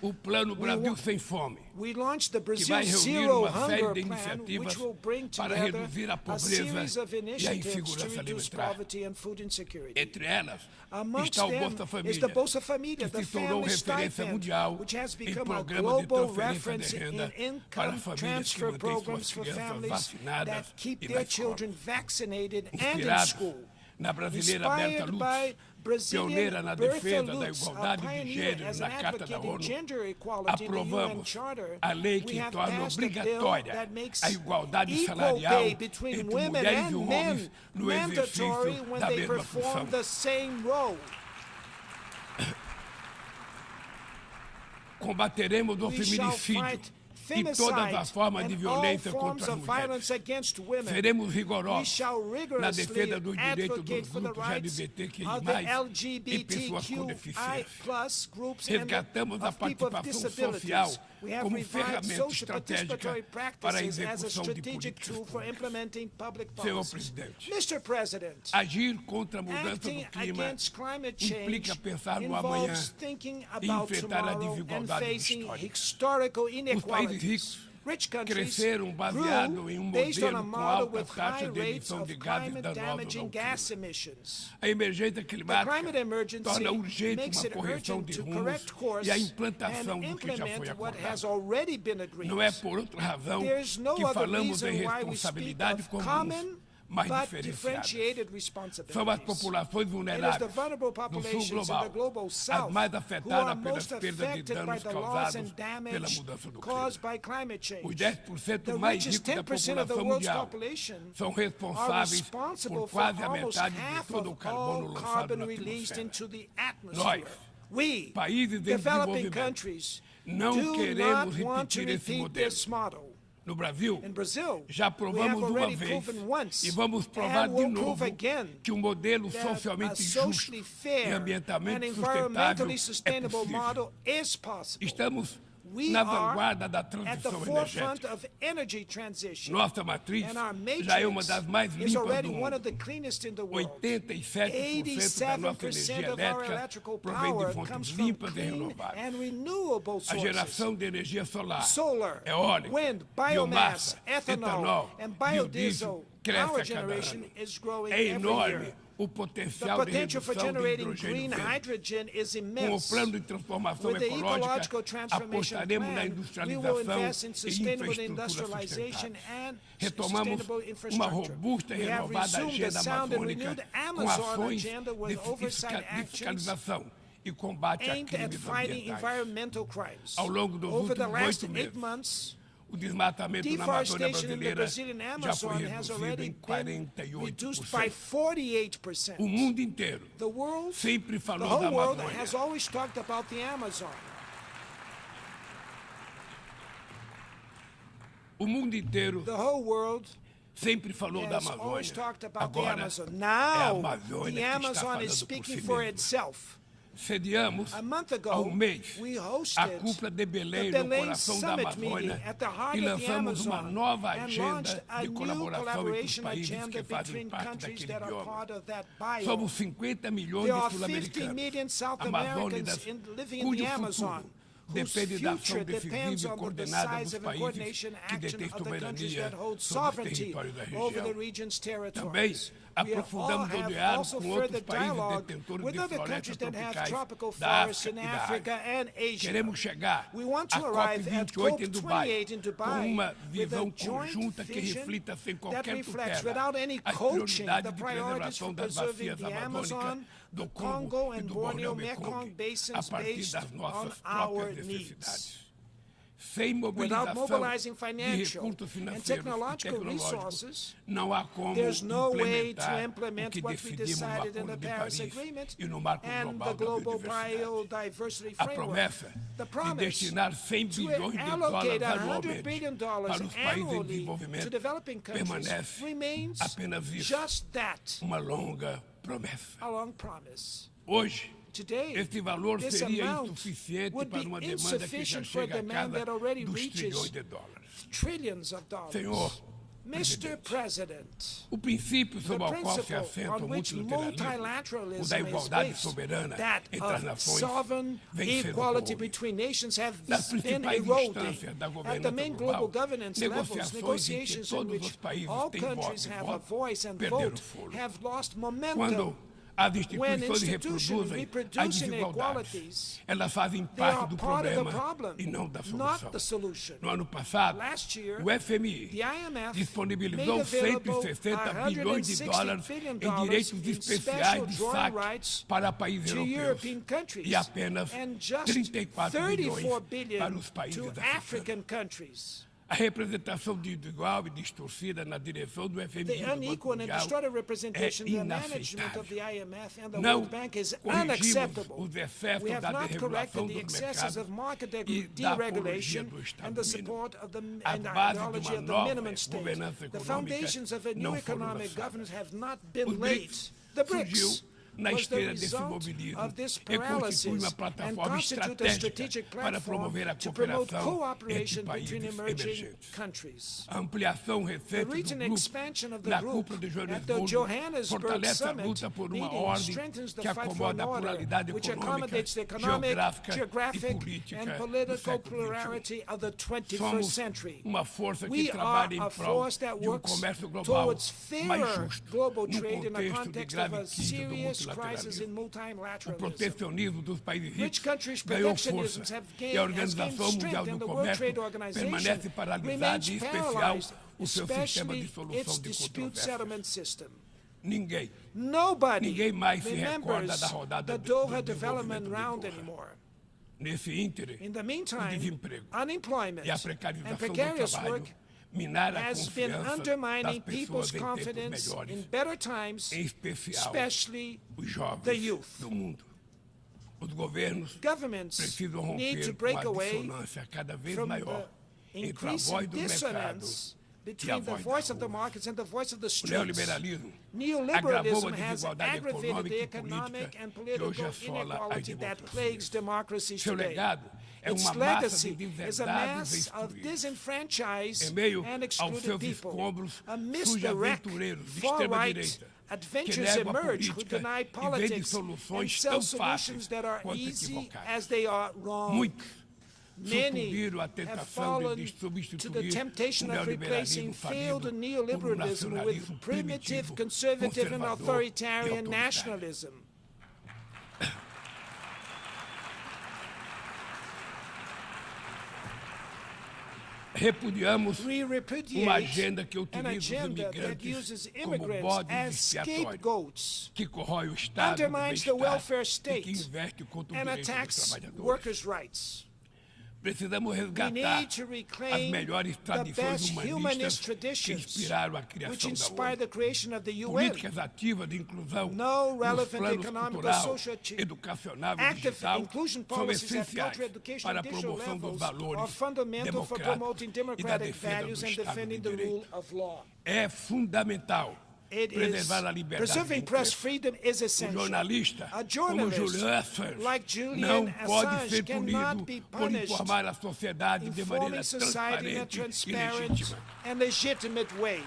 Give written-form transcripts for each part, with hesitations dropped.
o Plano Brasil Sem Fome, we launched the que Brazil vai reunir Zero uma série Hunger de Plan, iniciativas which will bring para together reduzir a a pobreza series of e a initiatives to insegurança reduce alimentar. poverty and food insecurity. Entre elas Amongst está o them Bolsa is Família, the Bolsa Família, que the se tornou family referência stipend, mundial which has em become a programas de global transferência reference de in renda para income famílias que transfer mantêm programs suas for crianças families vacinadas that keep e na their escola. children vaccinated and in Inspirados school. na brasileira Berta Inspired by Lutz, Brazilian pioneira na Berta defesa da Lutz, a igualdade de pioneer gênero as na an Carta da advocate in ONU, gender equality in the UN aprovamos Charter, a lei we que have torna passed a bill obrigatória that makes a igualdade equal salarial pay between entre women mulheres e and homens men no mandatory exercício when da they mesma perform função. the same role. Combateremos o We shall feminicídio fight e todas as femicide formas de and all violência forms contra as of violence mulheres. against women. Seremos We rigorosos shall na rigorously defesa dos direitos advocate dos for the grupos rights LGBTQI+, of the e pessoas com deficiência. LGBTQI+ groups and Resgatamos a of people of participação social disabilities. We have como revived ferramenta social estratégica participatory para a practices as a execução de strategic políticas tool for públicas. implementing public Senhor policies. Presidente, Mr. President, agir contra a mudança acting do clima against climate change implica pensar no amanhã involves thinking e about enfrentar a tomorrow and desigualdade facing histórica. historical Os países inequalities. ricos Rich countries cresceram baseado em based on a modelo com model alta with high taxa de rates emissão of de gases climate danosos ao damaging clima. gas emissions. A emergência The climática climate emergency torna urgente makes uma it correção urgent de to rumos correct course e a implantação and do que já foi implement what has acordado. already been agreed. Não é por outra razão There's no que other falamos em reason why we speak responsabilidades of comuns, common mas but diferenciadas. differentiated São as responsibilities. populações It is the vulneráveis vulnerable do sul populations in global, the global as south mais who are afetadas pelas most perdas de affected by danos the loss causados and pela damage mudança do caused clima. by climate change. Os 10% The mais richest ricos da 10% of the população world's mundial population são are responsáveis responsible por for quase a almost metade de half todo o of carbono all lançado carbon na released atmosfera. into the atmosphere. We, países em developing desenvolvimento, countries, não do queremos not want to repetir esse repeat modelo. this model. No Brasil, In Brazil, já we have provamos uma already vez proven once e vamos provar and de will novo prove again que um modelo that socialmente a justo socially e fair and ambientalmente environmentally sustentável é sustainable possível. model is possible. Estamos We na are vanguarda da at the transição forefront energética. of energy transition. Nossa matriz And our já é uma matrix das mais is limpas already do one of mundo. the cleanest in the world. 87% da nossa energia 87% of our elétrica electrical provém de power fontes comes from limpas e clean renováveis. and renewable A sources. geração de energia solar, Solar, eólica, wind, biomassa, biomass, ethanol, etanol, and biodiesel biodiesel. cresce Our a cada generation ano. is growing É every enorme year. o The potencial de potential for redução de generating hidrogênio green verde. hydrogen is Com o immense. plano de transformação With the ecological ecológica, transformation apostaremos na plan, we will industrialização invest in e sustainable infraestrutura industrialization sustentável. and Retomamos sustainable uma infrastructure. robusta e We have renovada resumed the agenda sound and amazônica renewed com Amazon ações agenda de with oversight de actions fiscalização e combate a aimed at crimes fighting ambientais. environmental crimes. Ao longo dos Over the últimos last 8 8 meses, months, o desmatamento na Amazônia deforestation in the brasileira Brazilian já Amazon foi has reduzido already em been reduced 48%. by 48%. O mundo inteiro The world, sempre the falou da whole world Amazônia. has always talked about the Amazon. O mundo inteiro The whole world sempre falou da has always Amazônia. talked about the Agora Amazon. é a Now, Amazônia the que está Amazon falando is por speaking si for mesma. itself. Sediamos A month há ago, mês we a hosted cúpula de Belém the no Belém coração da Summit meeting Amazônia at the heart e of the lançamos uma Amazon nova and launched agenda a de new colaboração entre os collaboration países agenda que fazem between parte countries daquele that are bioma. part of that biome. Somos 50 milhões There de are 50 sul-americanos, million South amazônidas, Americans living in cujo the Amazon, futuro whose depende da ação future depends decisiva e on the coordenada dos decisive and países coordination que action detêm of the countries soberania that hold sobre os sovereignty territórios da over the região. region's Também territories. We aprofundamos o have diálogo also com outros further países dialogue detentores with de other florestas countries that have tropicais tropical da forests África in e da Africa Ásia. and Asia. Queremos chegar We want à to arrive at COP28 em Dubai COP28 in com Dubai uma with a visão joint conjunta que vision reflita sem that qualquer reflects tutela without any as coaching prioridades the de priorities for preservação das preserving bacias the Amazon, amazônicas do the Congo Congo e and do Borneo Borneo-Mekong Mekong basins a partir based das on nossas our próprias needs. necessidades. Sem Without mobilização mobilizing de financial recursos and financeiros e technological tecnológicos, resources, não há como there's no way to implementar o implement que what we decidimos no decided in the Acordo de Paris Paris Agreement e no Marco and Global the da Global Biodiversidade. Biodiversity A Framework. promessa The de promise destinar 100 to bilhões de allocate dólares $100 anualmente billion para os países em annually to desenvolvimento developing countries permanece remains apenas isso, just that, uma longa promessa. a long promise. Hoje, Today, esse valor this seria amount insuficiente would para be uma demanda que já insufficient for a chega à demand casa that already dos reaches trilhões de dólares. trillions of dollars. Senhor, Mr. President, O princípio the sobre o qual se principle assenta on o which multilateralismo, o multilateralism da is igualdade based, soberana that entre as of nações, sovereign vem sendo equality corroído. between nations, have Nas been principais eroding. instâncias da At the governança main global global, governance levels, negociações em que negotiations in todos which os países all têm voto countries e have a voto, voice and perderam vote, fôlego. have lost momentum. Quando as When instituições institutions reproduzem as reproducing desigualdades, inequalities, elas fazem they are parte do part of the problema problem, e não da not solução. the solution. No ano passado, Last year, o FMI the IMF disponibilizou made available 160 bilhões de dólares $160 em direitos in especiais special de drawing saque rights para países to europeus European countries e apenas and just 34 bilhões 34 para billion os países to africanos. African countries. A representação desigual e distorcida na direção do FMI The e do Banco unequal and Mundial distorted representation in the management of the inaceitável. IMF and the Não World Bank is corrigimos unacceptable. os excessos We have da not desregulação corrected the dos excesses of mercados market e da apologia deregulation do Estado and the mínimo. support of the As and the bases de ideology uma of the nova minimum state. governança The econômica foundations of a new não foram economic lançadas. governance have not been Os laid. BRICS The surgiu BRICS na was the esteira desse result mobilismo of this e constitui paralysis uma and plataforma constitute a estratégica strategic para platform promover a to promote cooperação entre cooperation países between emerging emergentes. countries. A ampliação The recente do recent grupo expansion of the na group cúpula de at the Joanesburgo Johannesburg fortalece a Summit luta por uma meeting ordem strengthens the que fight for an acomoda a order pluralidade which econômica, accommodates the economic, geográfica e geographic, política and do political século XXI. plurality of the 21st Somos century. uma força que We are trabalha em a prol force that de works comércio global towards mais fairer justo, global no trade in the contexto de context of grave a crise do serious crisis in multilateralismo. O multilateralism. protecionismo dos países Rich ricos countries' ganhou protectionism força have e a gained Organização Mundial strength, do and the World Trade Comércio Organization permanece paralisada, remains em especial paralyzed, o seu sistema de especially solução its de dispute controvérsias. settlement system. Ninguém Nobody mais se recorda remembers da rodada the do Doha development desenvolvimento de round Doha. anymore. Nesse íntere, In the o meantime, desemprego unemployment e a and precarização do precarious trabalho work minaram a has been confiança das undermining pessoas people's em tempos confidence in melhores, better times, em especial especially os the jovens youth. do mundo. Os governos Governments precisam need to romper break com a away dissonância cada vez from maior the entre a increasing voz do mercado dissonance e a between the voz voice da of the rua. markets and the voice of the O streets. neoliberalismo agravou Neoliberalism a has desigualdade aggravated econômica the e economic política and que hoje political assola as inequality that plagues democracias. democracies Seu today. legado é Its uma massa legacy de is a deserdados e mass of excluídos. disenfranchised Em meio and aos excluded seus people. escombros, Amidst surgem the wreck, aventureiros de far-right extrema-direita que adventures negam a emerge who política deny e vendem politics and soluções sell tão solutions fáceis that are quanto easy equivocadas. as they are wrong. Muitos Many sucumbiram à have tentação fallen de to the substituir temptation o of replacing neoliberalismo failed falido por um neoliberalism with nacionalismo primitive, primitivo, conservative, and conservador e authoritarian autoritário. nationalism. Repudiamos We uma repudiate agenda que an utiliza os agenda that imigrantes uses como immigrants bodes as expiatórios, scapegoats, que corrói o Estado do undermines the welfare bem-estar e que state, investe contra o and direito dos attacks trabalhadores. workers' rights. Precisamos We resgatar need to as reclaim melhores the tradições best humanist humanistas que traditions inspiraram a which criação da inspired the ONU. creation of the UN. Políticas ativas de inclusão No nos relevant planos economic, cultural, social, educacional e active digital inclusion são policies at essenciais cultural, education, para a and digital promoção dos levels are valores fundamental for promoting democráticos e da democratic defesa values do and Estado defending de the rule Direito. of law. É fundamental It is preservar a liberdade de preserving press imprensa. freedom is O essential. jornalista, A como journalist Julian Assange, like Julian não pode Assange ser cannot be punido por punished informar a sociedade de maneira informing society in a transparente e transparent legítima. and legitimate way.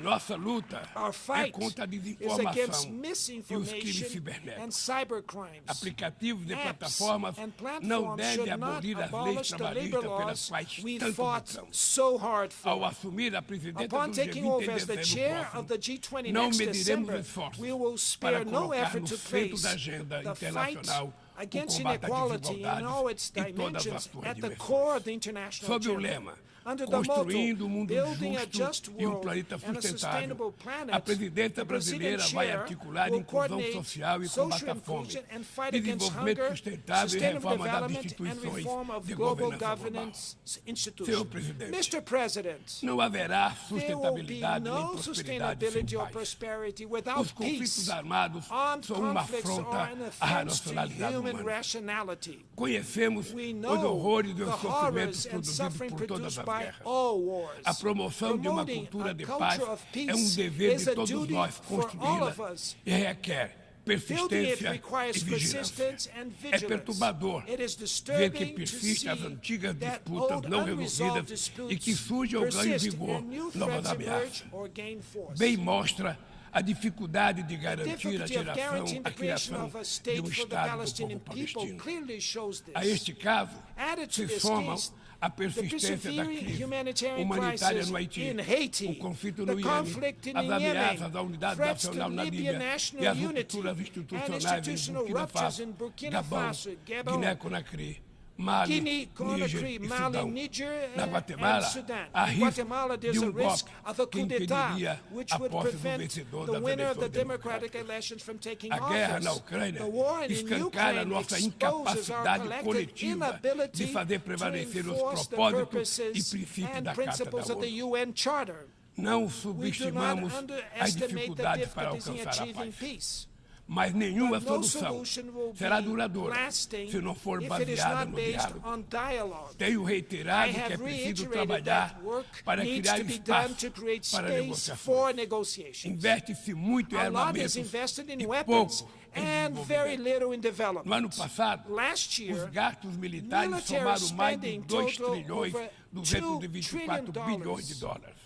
Nossa luta Our é fight contra a is against desinformação e os crimes misinformation and cibernéticos. cybercrimes. Aplicativos e Apps plataformas and não platforms devem should not abolir as leis abolish the labor trabalhistas pelas laws quais we tanto fought lutamos. so hard Ao for. assumir a presidência Upon do taking G20 over em as the dezembro chair próximo, of the G20 não next mediremos December, esforços we will para spare no colocar effort no to centro place da agenda the fight internacional o against combate à inequality in all desigualdade its em todas as dimensions suas at the dimensões. core of the international Sob o agenda. lema Under the motto, Construindo um mundo building a justo just e um world planeta and a sustentável, sustainable planet, a presidência the president brasileira vai chair articular will inclusão coordinate social e social combate à fome, inclusion and fight against desenvolvimento hunger, sustentável e sustainable reforma das development and instituições reform of de global governança global. governance Senhor institutions. presidente, Mr. President, não haverá there will be sustentabilidade nem no prosperidade sem sustainability or paz. prosperity without Os conflitos peace. armados Armed são uma conflicts afronta are an à offense to racionalidade human humana. rationality. Conhecemos We os know horrores e the os sofrimentos horrors and produzidos suffering por todas produced as by guerras. all wars. A promoção de uma Promoting cultura a de culture paz of é um peace dever is de a todos duty nós for all construí-la of us. e requer persistência e requires vigilância. persistence and É vigilance. perturbador It is ver que disturbing to persistem see as antigas that disputas old não unresolved resolvidas e que disputes surgem ou ganham persist vigor and new novas threats ameaças. emerge or gain force. Bem mostra a dificuldade de garantir Difficulty of guaranteeing the creation criação of a de state for the Estado do Palestinian povo people palestino. clearly shows A this. este caso, Added to se this somam case, a the persistência da persevering crise humanitarian humanitária crisis no Haiti, in Haiti, o conflito the no conflict Iêmen, in as Yemen, ameaças à unidade threats to nacional na Libya Líbia e national as unity, rupturas and institucionais em institutional Burkina ruptures Faso, in Burkina Gabão, Faso, Gabon, Guiné-Conakry, Mali, Guinea-Conakry, Níger e Mali, Sudão. Niger, Na and Guatemala, Sudan. há In risco Guatemala, de there's a risk golpe of a que coup d'etat, impediria which a would posse do prevent vencedor the das winner of the eleições democratic democráticas. elections from taking A guerra na office. Ucrânia The war in escancara a Ukraine nossa exposes our incapacidade collective coletiva de inability fazer to prevalecer os enforce the propósitos e purposes princípios and da Carta principles da of the ONU. UN Charter. Não We do not subestimamos as underestimate the dificuldades para difficulties in alcançar a achieving paz. peace. Mas nenhuma But no solução solution will será be duradoura lasting se não for if it is baseada not no based diálogo. on dialogue. Tenho I reiterado que é have preciso reiterated trabalhar that work para needs criar to be done espaço to create para space for negociações. negotiations. Investe-se muito em A lot is armamentos invested in e weapons pouco em and very desenvolvimento. little in No development. ano passado, Last os year, gastos militares military somaram mais de spending 2 totaled trilhões over 224 $2 bilhões de dólares.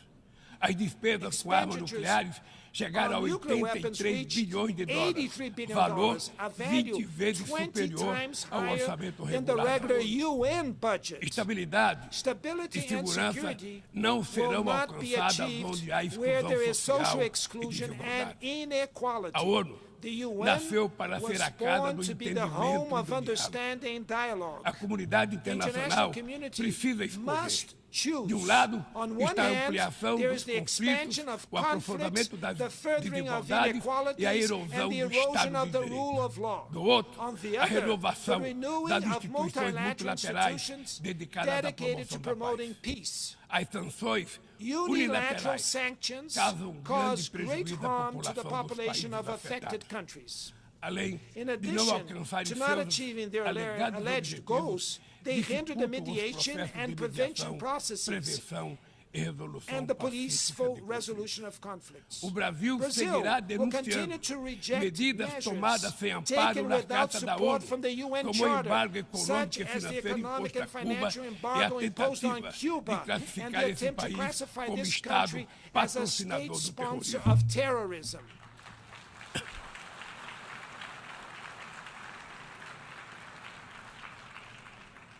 As despesas com armas nucleares chegaram a on nuclear weapons 83 reached bilhões de dólares, $83 billion, valor a 20 value vezes 20 superior times ao higher orçamento than the regular da regular ONU. UN budget. Estabilidade Stability e and segurança security não will serão not be alcançadas achieved onde há where there exclusão is social social e exclusion and desigualdade. inequality. A ONU The UN nasceu para ser was a casa born do to be the entendimento home e of do diálogo. understanding and dialogue. A comunidade The international internacional community precisa escolher. must choose. De um lado On one está a hand, ampliação there dos is the conflitos, expansion of o aprofundamento conflicts, das the furthering of desigualdades inequalities, e a and erosão the do erosion Estado of de the Direito. rule of law. Do outro, On the a other, the renovação renewing das of instituições multilateral multilaterais institutions dedicadas à dedicated to promoção da promoting paz. peace. As sanções Unilateral unilaterais sanctions causam grande cause great prejuízo à harm to the população dos países population of affected afetados. countries. Além In de não addition alcançarem to not seus achieving their alegados alleged objetivos, goals, they hinder the dificultam os mediation processos and de prevention mediação, processes prevenção e resolução and the pacífica peaceful de conflitos. resolution of conflicts. O Brasil Brazil seguirá will continue denunciando to reject medidas measures tomadas sem amparo taken na without Carta da support ONU, from the UN como o Charter, embargo econômico such e as the financeiro economic imposto a and Cuba financial e a embargo imposed on tentativa Cuba de and classificar the esse attempt to país classify como this Estado country as a patrocinador state do sponsor terrorismo. of terrorism.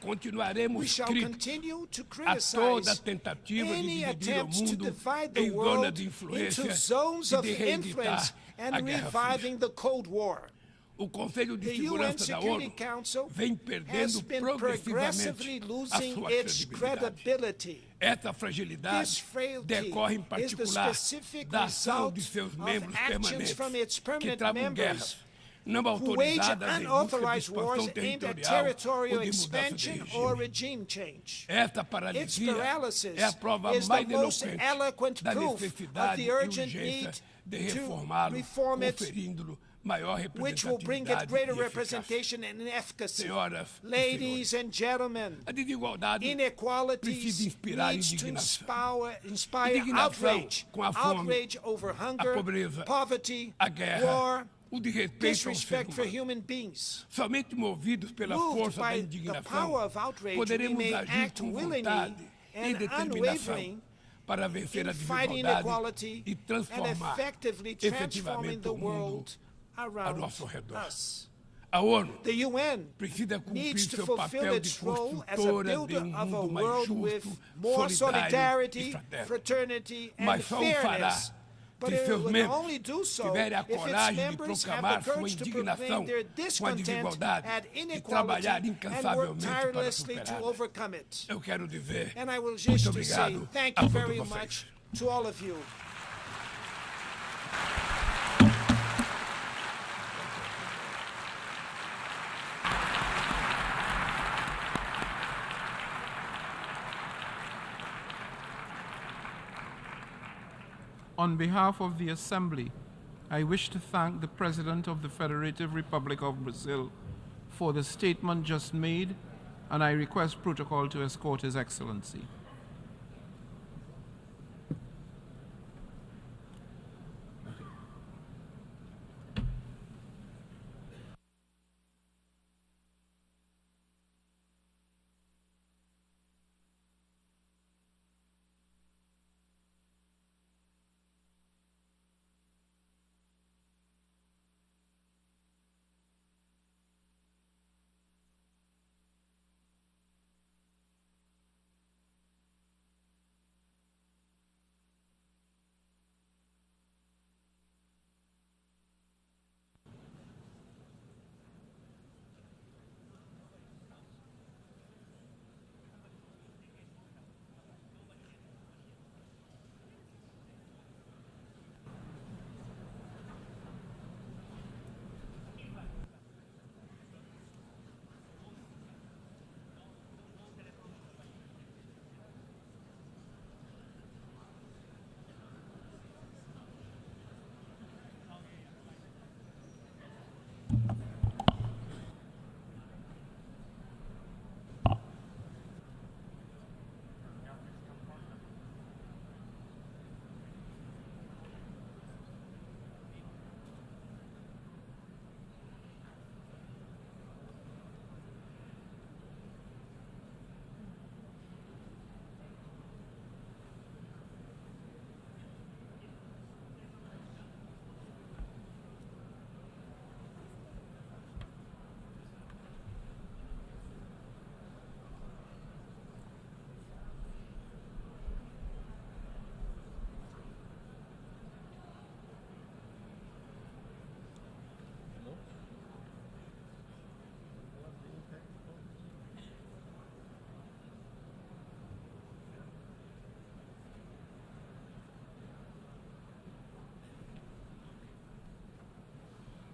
Continuaremos We shall críticos continue to a toda criticize tentativa de any dividir o attempts to mundo divide the em zonas world de into influência zones e of de reeditar influence a and Guerra Fria. reviving the Cold War. O Conselho de The UN Segurança da Security ONU Council vem has perdendo been progressivamente progressively a losing sua its credibilidade. credibility. Essa fragilidade This frailty decorre em is the particular specific da ação result de seus of membros actions permanentes from its que permanent travam members guerras não who wage autorizadas em busca de unauthorized wars expansão aimed at territorial territorial ou de mudança de expansion or regime. regime change. Esta Its paralisia paralysis é a prova is the mais most eloquente eloquent da proof of necessidade the e urgent urgência need de to reformá-lo, reform it, conferindo-lhe maior which will bring it representatividade greater e eficácia. representation and efficacy. Senhoras e Ladies senhores, and gentlemen, a desigualdade inequalities precisa inspirar needs to indignação. inspire Indignação outrage, com a fome, outrage over hunger, pobreza, poverty, a guerra, war, o desrespeito ao ser disrespect for humano. human beings. Somente movidos pela Moved força da by the indignação, power of outrage, we poderemos may agir act com willingly vontade e and determinação unwavering para vencer in a fighting desigualdade inequality e and transformar effectively transforming efetivamente the o mundo world ao around nosso redor. us. A ONU The UN precisa cumprir needs to seu fulfill papel de its role as a construtora de builder um of a mundo mais world with justo, more solidário e solidarity, fraterno. fraternity, and Mas só o fará fairness. But se it seus will membros only do so tiverem a if its coragem de members have proclamar the sua courage to indignação proclaim their com a discontent desigualdade at e inequality trabalhar and work incansavelmente para tirelessly to superá-la. overcome it. Eu quero dizer And I will muito just to say obrigado thank a you todos very vocês. much to all of you. On behalf of the Assembly, I wish to thank the President of the Federative Republic of Brazil for the statement just made, and I request protocol to escort His Excellency.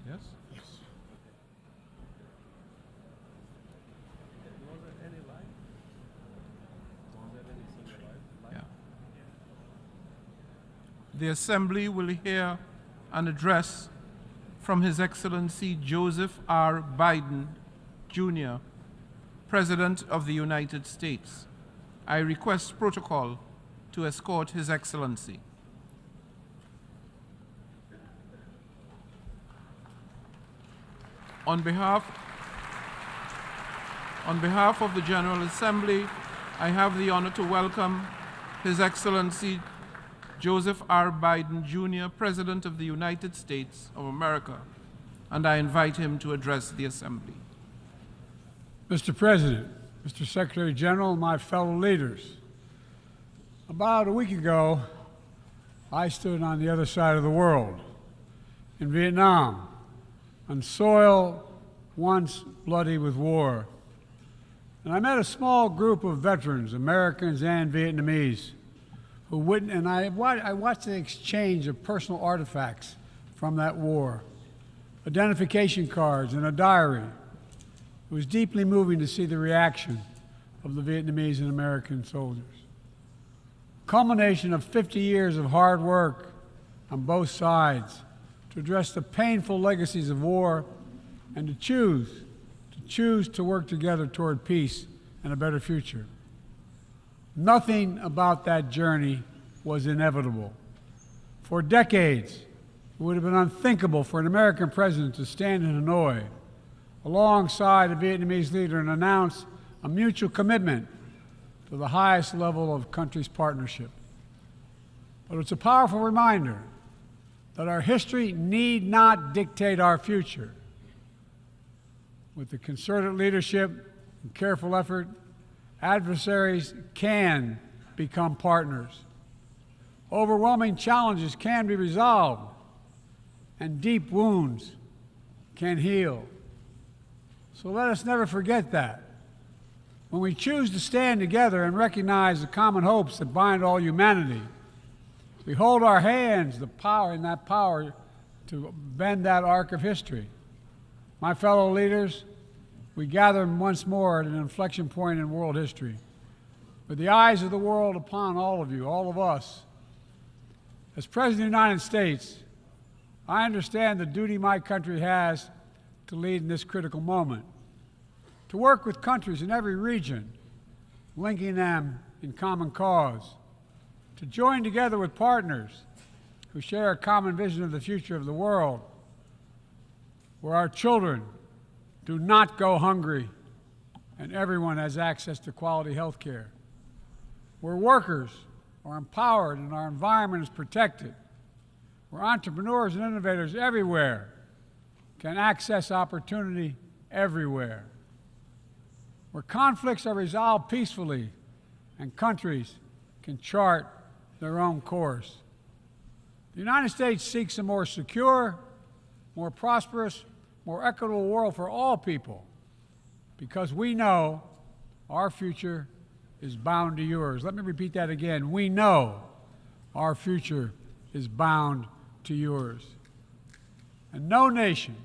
Yes? Yes. Yeah. The Assembly will hear an address from His Excellency Joseph R. Biden, Jr., President of the United States. I request protocol to escort His Excellency. On behalf of the General Assembly, I have the honor to welcome His Excellency Joseph R. Biden, Jr., President of the United States of America, and I invite him to address the Assembly. Mr. President, Mr. Secretary General, my fellow leaders, about a week ago, I stood on the other side of the world, in Vietnam, on soil once bloody with war. And I met a small group of veterans, Americans and Vietnamese, who witnessed, and I watched the exchange of personal artifacts from that war, identification cards and a diary. It was deeply moving to see the reaction of the Vietnamese and American soldiers. Culmination of 50 years of hard work on both sides to address the painful legacies of war and to choose to work together toward peace and a better future. Nothing about that journey was inevitable. For decades, it would have been unthinkable for an American president to stand in Hanoi alongside a Vietnamese leader and announce a mutual commitment to the highest level of country's partnership. But it's a powerful reminder that our history need not dictate our future. With the concerted leadership and careful effort, adversaries can become partners. Overwhelming challenges can be resolved, and deep wounds can heal. So let us never forget that. When we choose to stand together and recognize the common hopes that bind all humanity, we hold our hands the power to bend that arc of history. My fellow leaders, we gather once more at an inflection point in world history, with the eyes of the world upon all of you, all of us. As President of the United States, I understand the duty my country has to lead in this critical moment, to work with countries in every region, linking them in common cause, to join together with partners who share a common vision of the future of the world, where our children do not go hungry and everyone has access to quality health care, where workers are empowered and our environment is protected, where entrepreneurs and innovators everywhere can access opportunity everywhere, where conflicts are resolved peacefully and countries can chart their own course. The United States seeks a more secure, more prosperous, more equitable world for all people, because we know our future is bound to yours. Let me repeat that again. We know our future is bound to yours. And no nation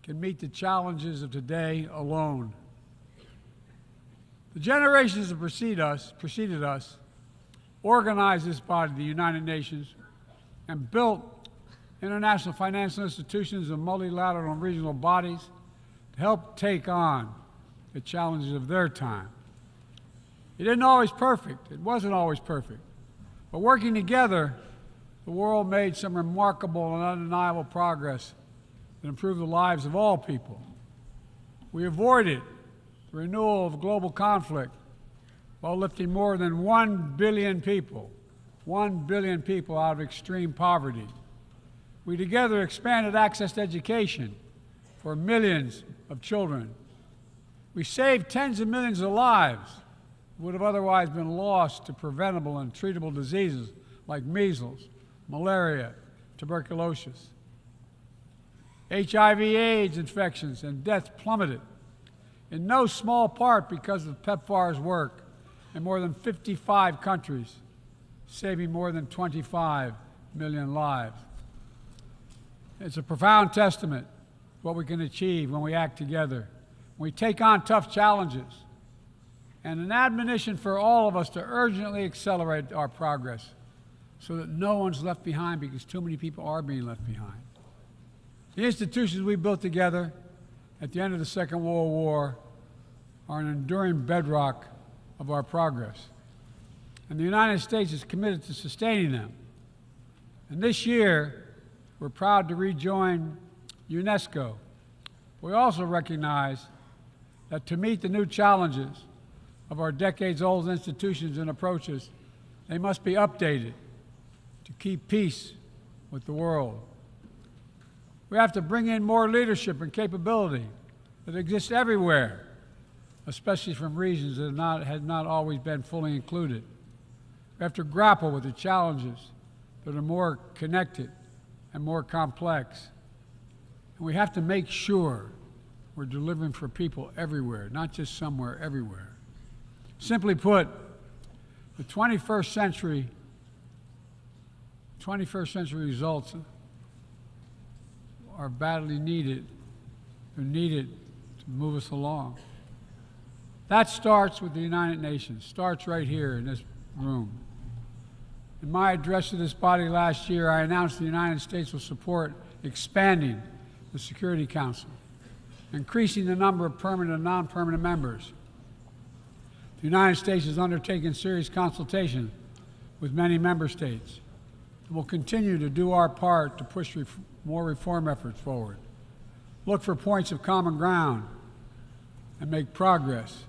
can meet the challenges of today alone. The generations that preceded us organized this body, the United Nations, and built international financial institutions, and multilateral and regional bodies to help take on the challenges of their time. It wasn't always perfect. But working together, the world made some remarkable and undeniable progress that improved the lives of all people. We avoided the renewal of global conflict while lifting more than 1 billion people out of extreme poverty. We together expanded access to education for millions of children. We saved tens of millions of lives that would have otherwise been lost to preventable and treatable diseases like measles, malaria, tuberculosis. HIV/AIDS infections and deaths plummeted, in no small part because of PEPFAR's work in more than 55 countries, saving more than 25 million lives. It's a profound testament to what we can achieve when we act together, when we take on tough challenges, and an admonition for all of us to urgently accelerate our progress so that no one's left behind, because too many people are being left behind. The institutions we built together at the end of the Second World War are an enduring bedrock of our progress, and the United States is committed to sustaining them. And this year, we're proud to rejoin UNESCO. We also recognize that to meet the new challenges of our decades-old institutions and approaches, they must be updated to keep peace with the world. We have to bring in more leadership and capability that exists everywhere, especially from regions that have not always been fully included. We have to grapple with the challenges that are more connected and more complex. And we have to make sure we're delivering for people everywhere, not just somewhere, everywhere. Simply put, the 21st century results are badly needed. They're needed to move us along. That starts with the United Nations, starts right here in this room. In my address to this body last year, I announced the United States will support expanding the Security Council, increasing the number of permanent and non-permanent members. The United States has undertaken serious consultation with many member states and will continue to do our part to push more reform efforts forward, look for points of common ground, and make progress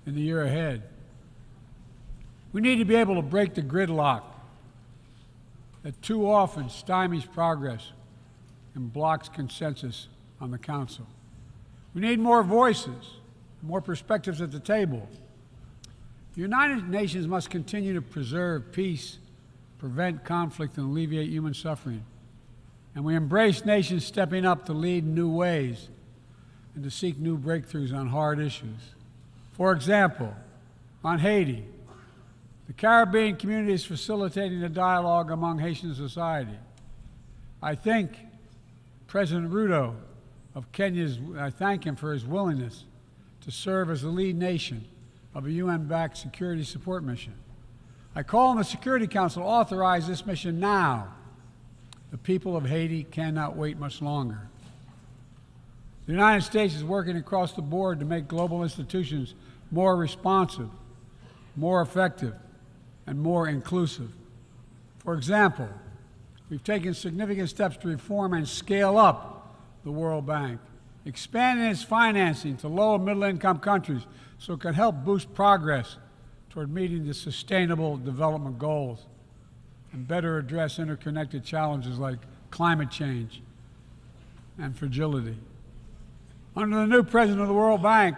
in the year ahead. We need to be able to break the gridlock that too often stymies progress and blocks consensus on the Council. We need more voices, more perspectives at the table. The United Nations must continue to preserve peace, prevent conflict, and alleviate human suffering. And we embrace nations stepping up to lead in new ways and to seek new breakthroughs on hard issues. For example, on Haiti, the Caribbean community is facilitating a dialogue among Haitian society. I thank President Ruto of Kenya for his willingness to serve as the lead nation of a UN-backed security support mission. I call on the Security Council to authorize this mission now. The people of Haiti cannot wait much longer. The United States is working across the board to make global institutions more responsive, more effective, and more inclusive. For example, we've taken significant steps to reform and scale up the World Bank, expanding its financing to low and middle-income countries so it can help boost progress toward meeting the Sustainable Development Goals and better address interconnected challenges like climate change and fragility. Under the new president of the World Bank,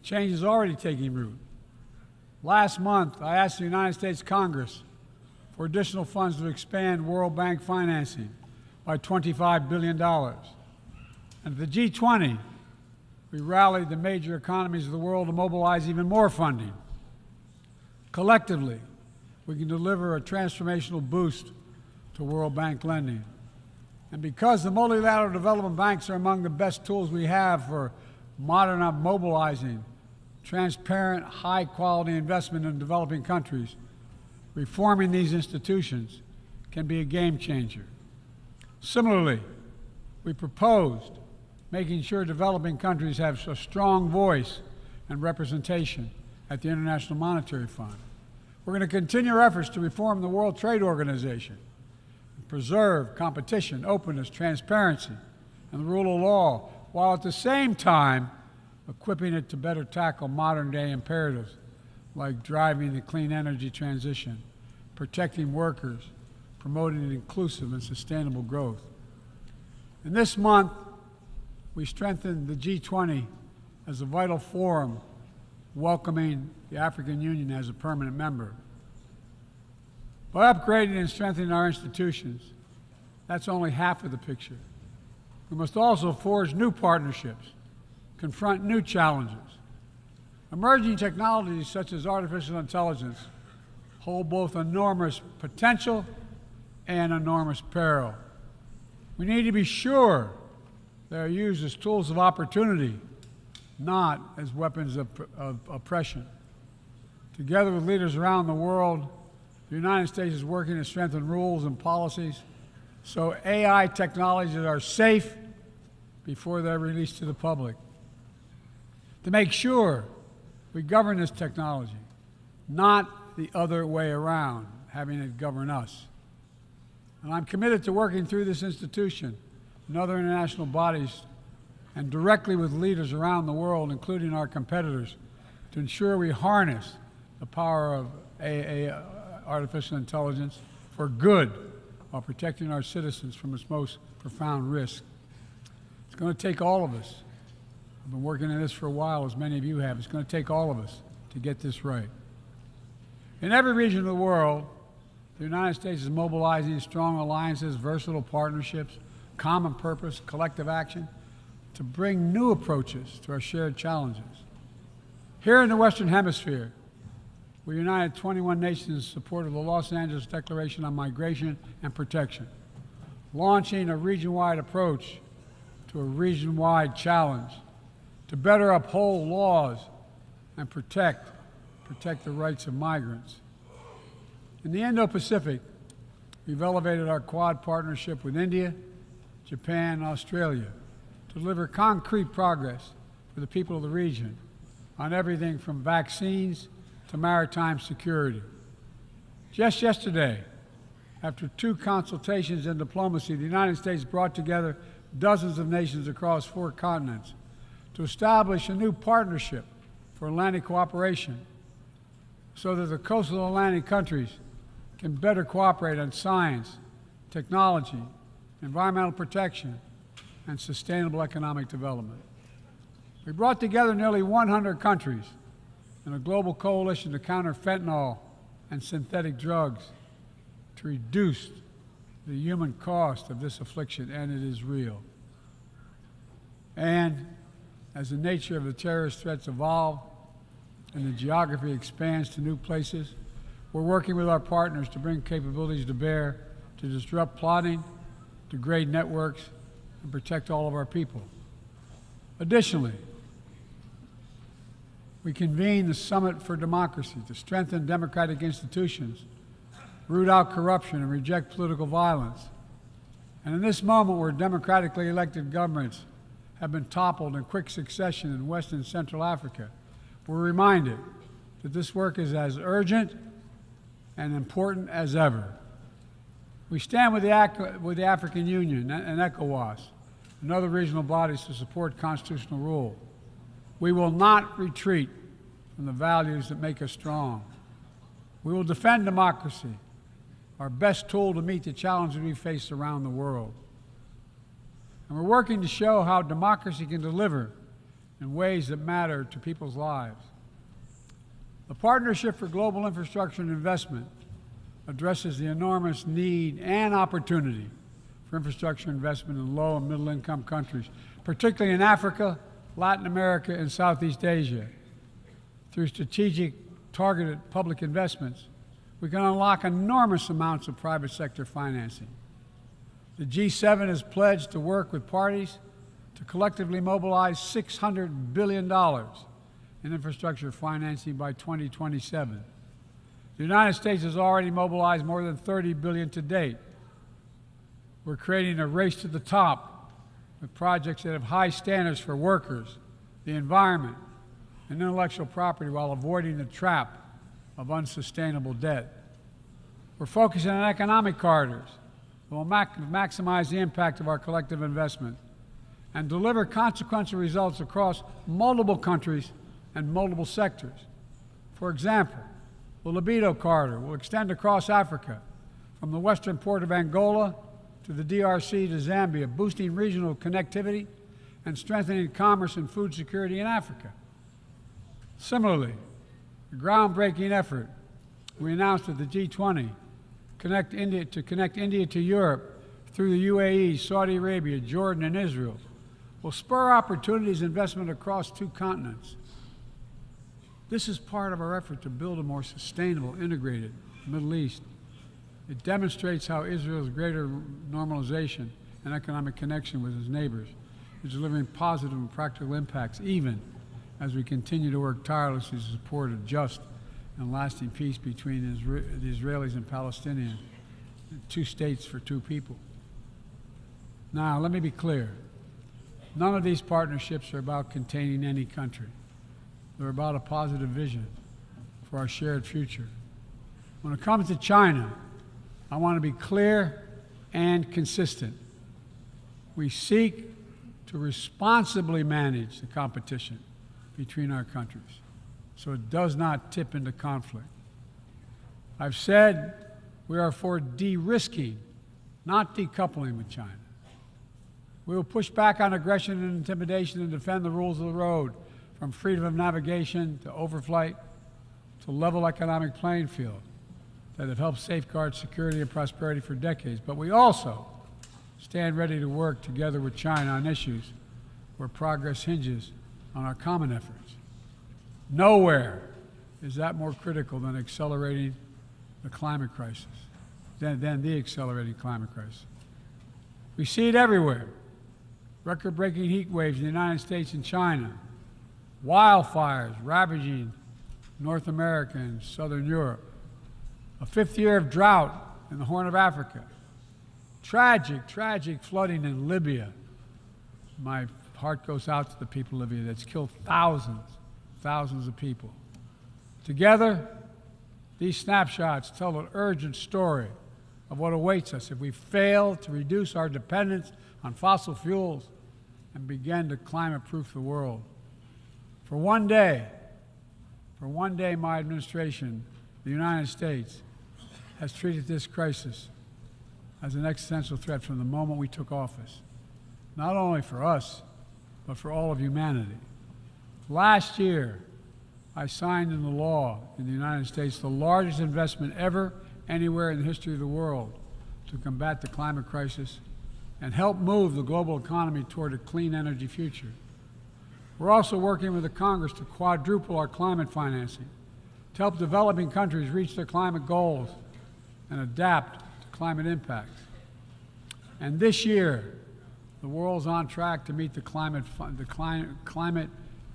change is already taking root. Last month, I asked the United States Congress for additional funds to expand World Bank financing by $25 billion. And at the G20, we rallied the major economies of the world to mobilize even more funding. Collectively, we can deliver a transformational boost to World Bank lending. And because the multilateral development banks are among the best tools we have for mobilizing transparent, high-quality investment in developing countries, reforming these institutions can be a game changer. Similarly, we proposed making sure developing countries have a strong voice and representation at the International Monetary Fund. We're going to continue our efforts to reform the World Trade Organization, and preserve competition, openness, transparency, and the rule of law, while at the same time equipping it to better tackle modern-day imperatives like driving the clean energy transition, protecting workers, promoting inclusive and sustainable growth. And this month, we strengthened the G20 as a vital forum, welcoming the African Union as a permanent member. By upgrading and strengthening our institutions, that's only half of the picture. We must also forge new partnerships, confront new challenges. Emerging technologies such as artificial intelligence hold both enormous potential and enormous peril. We need to be sure they are used as tools of opportunity, not as weapons of oppression. Together with leaders around the world, the United States is working to strengthen rules and policies so AI technologies are safe before they're released to the public. To make sure we govern this technology, not the other way around, having it govern us. And I'm committed to working through this institution and other international bodies and directly with leaders around the world, including our competitors, to ensure we harness the power of artificial intelligence for good while protecting our citizens from its most profound risk. It's going to take all of us. I've been working on this for a while, as many of you have. It's going to take all of us to get this right. In every region of the world, the United States is mobilizing strong alliances, versatile partnerships, common purpose, collective action to bring new approaches to our shared challenges. Here in the Western Hemisphere, we united 21 nations in support of the Los Angeles Declaration on Migration and Protection, launching a region-wide approach to a region-wide challenge to better uphold laws and protect the rights of migrants. In the Indo-Pacific, we've elevated our Quad partnership with India, Japan, and Australia to deliver concrete progress for the people of the region on everything from vaccines to maritime security. Just yesterday, after 2 consultations in diplomacy, the United States brought together dozens of nations across 4 continents to establish a new partnership for Atlantic cooperation so that the coastal Atlantic countries can better cooperate on science, technology, environmental protection, and sustainable economic development. We brought together nearly 100 countries in a global coalition to counter fentanyl and synthetic drugs to reduce the human cost of this affliction, and it is real. And as the nature of the terrorist threats evolve and the geography expands to new places, we're working with our partners to bring capabilities to bear to disrupt plotting, degrade networks, and protect all of our people. Additionally, we convened the Summit for Democracy to strengthen democratic institutions, root out corruption, and reject political violence. And in this moment where democratically elected governments have been toppled in quick succession in West and Central Africa, we're reminded that this work is as urgent and important as ever. We stand with the African Union and ECOWAS and other regional bodies to support constitutional rule. We will not retreat from the values that make us strong. We will defend democracy, our best tool to meet the challenges we face around the world. And we're working to show how democracy can deliver in ways that matter to people's lives. The Partnership for Global Infrastructure and Investment addresses the enormous need and opportunity for infrastructure investment in low and middle income countries, particularly in Africa, Latin America, and Southeast Asia. Through strategic, targeted public investments, we can unlock enormous amounts of private sector financing. The G7 has pledged to work with parties to collectively mobilize $600 billion in infrastructure financing by 2027. The United States has already mobilized more than $30 billion to date. We're creating a race to the top with projects that have high standards for workers, the environment, and intellectual property while avoiding the trap of unsustainable debt. We're focusing on economic corridors that will maximize the impact of our collective investment and deliver consequential results across multiple countries and multiple sectors. For example, the Libido Corridor will extend across Africa from the western port of Angola to the DRC to Zambia, boosting regional connectivity and strengthening commerce and food security in Africa. Similarly, the groundbreaking effort we announced at the G20 to connect India to Europe through the UAE, Saudi Arabia, Jordan, and Israel will spur opportunities and investment across two continents. This is part of our effort to build a more sustainable, integrated Middle East. It demonstrates how Israel's greater normalization and economic connection with its neighbors is delivering positive and practical impacts, even as we continue to work tirelessly to support a just and lasting peace between the Israelis and Palestinians, 2 states for 2 people. Now, let me be clear. None of these partnerships are about containing any country. They're about a positive vision for our shared future. When it comes to China, I want to be clear and consistent. We seek to responsibly manage the competition between our countries so it does not tip into conflict. I've said we are for de-risking, not decoupling with China. We will push back on aggression and intimidation and defend the rules of the road, from freedom of navigation to overflight to level economic playing field that have helped safeguard security and prosperity for decades. But we also stand ready to work together with China on issues where progress hinges on our common efforts. Nowhere is that more critical than accelerating the climate crisis, than the accelerating climate crisis. We see it everywhere. Record-breaking heat waves in the United States and China, wildfires ravaging North America and Southern Europe, a 5th year of drought in the Horn of Africa, tragic flooding in Libya. My heart goes out to the people of Libya. That's killed thousands of people. Together, these snapshots tell an urgent story of what awaits us if we fail to reduce our dependence on fossil fuels and begin to climate-proof the world. For one day, my administration, the United States, has treated this crisis as an existential threat from the moment we took office, not only for us, but for all of humanity. Last year, I signed into law in the United States the largest investment ever anywhere in the history of the world to combat the climate crisis and help move the global economy toward a clean energy future. We're also working with the Congress to quadruple our climate financing to help developing countries reach their climate goals and adapt to climate impacts. And this year, the world's on track to meet the climate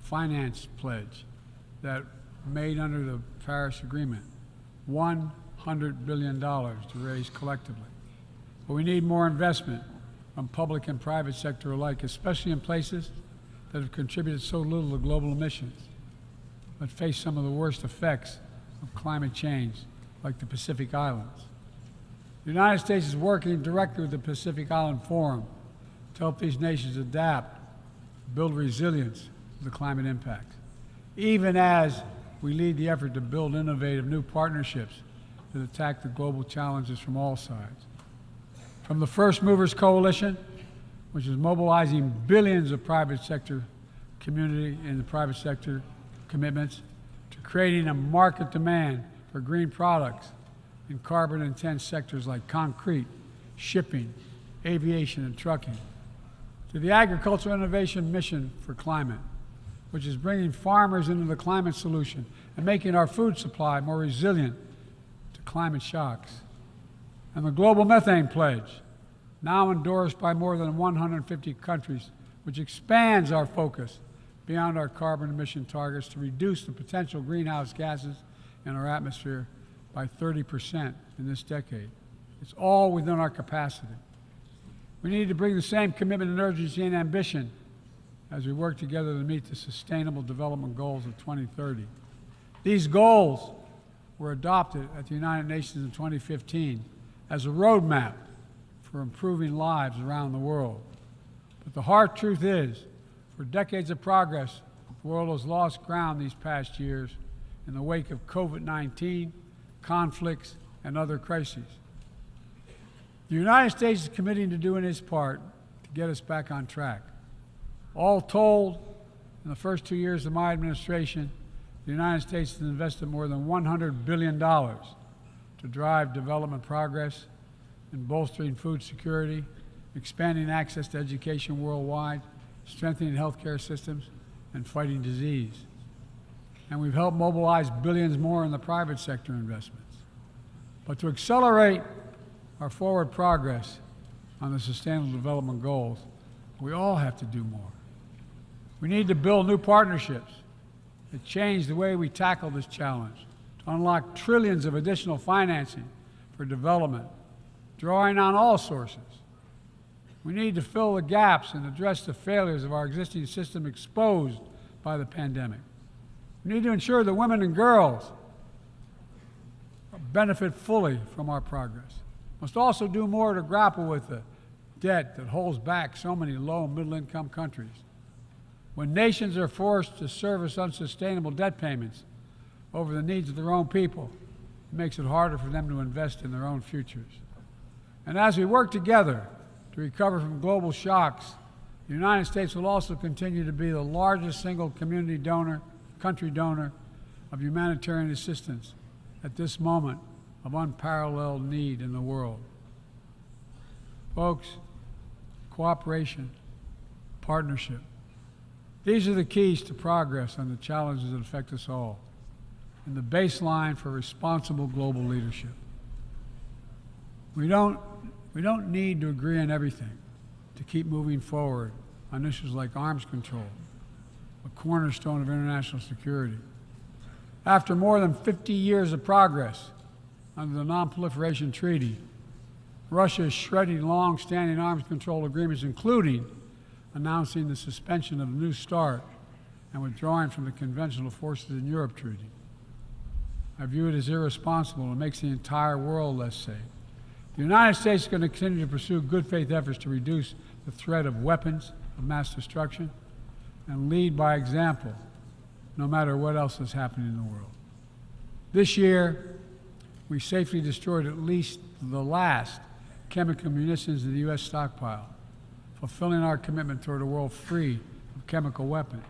finance pledge that made under the Paris Agreement, $100 billion to raise collectively. But we need more investment from public and private sector alike, especially in places that have contributed so little to global emissions, but face some of the worst effects of climate change, like the Pacific Islands. The United States is working directly with the Pacific Island Forum to help these nations adapt, build resilience to the climate impacts, even as we lead the effort to build innovative new partnerships that attack the global challenges from all sides. From the First Movers Coalition, which is mobilizing billions of private sector community and the private sector commitments, to creating a market demand for green products in carbon-intense sectors like concrete, shipping, aviation, and trucking, to the Agricultural Innovation Mission for Climate, which is bringing farmers into the climate solution and making our food supply more resilient to climate shocks, and the Global Methane Pledge, now endorsed by more than 150 countries, which expands our focus beyond our carbon emission targets to reduce the potential greenhouse gases in our atmosphere by 30% in this decade. It's all within our capacity. We need to bring the same commitment and urgency and ambition as we work together to meet the Sustainable Development Goals of 2030. These goals were adopted at the United Nations in 2015 as a roadmap for improving lives around the world. But the hard truth is, for decades of progress, the world has lost ground these past years in the wake of COVID-19, conflicts, and other crises. The United States is committing to doing its part to get us back on track. All told, in the first 2 years of my administration, the United States has invested more than $100 billion to drive development progress in bolstering food security, expanding access to education worldwide, strengthening healthcare systems, and fighting disease. And we've helped mobilize billions more in the private sector investments. But to accelerate our forward progress on the Sustainable Development Goals, we all have to do more. We need to build new partnerships that change the way we tackle this challenge, to unlock trillions of additional financing for development, drawing on all sources. We need to fill the gaps and address the failures of our existing system exposed by the pandemic. We need to ensure that women and girls benefit fully from our progress. We must also do more to grapple with the debt that holds back so many low and middle-income countries. When nations are forced to service unsustainable debt payments over the needs of their own people, it makes it harder for them to invest in their own futures. And as we work together to recover from global shocks, the United States will also continue to be the largest single country donor of humanitarian assistance at this moment of unparalleled need in the world. Folks, cooperation, partnership, these are the keys to progress on the challenges that affect us all, and the baseline for responsible global leadership. We don't need to agree on everything to keep moving forward on issues like arms control, a cornerstone of international security. After more than 50 years of progress under the Non-Proliferation Treaty, Russia is shredding long-standing arms control agreements, including announcing the suspension of the New START and withdrawing from the Conventional Forces in Europe Treaty. I view it as irresponsible and makes the entire world less safe. The United States is going to continue to pursue good faith efforts to reduce the threat of weapons of mass destruction and lead by example, no matter what else is happening in the world. This year, we safely destroyed at least the last chemical munitions in the U.S. stockpile, fulfilling our commitment toward a world free of chemical weapons.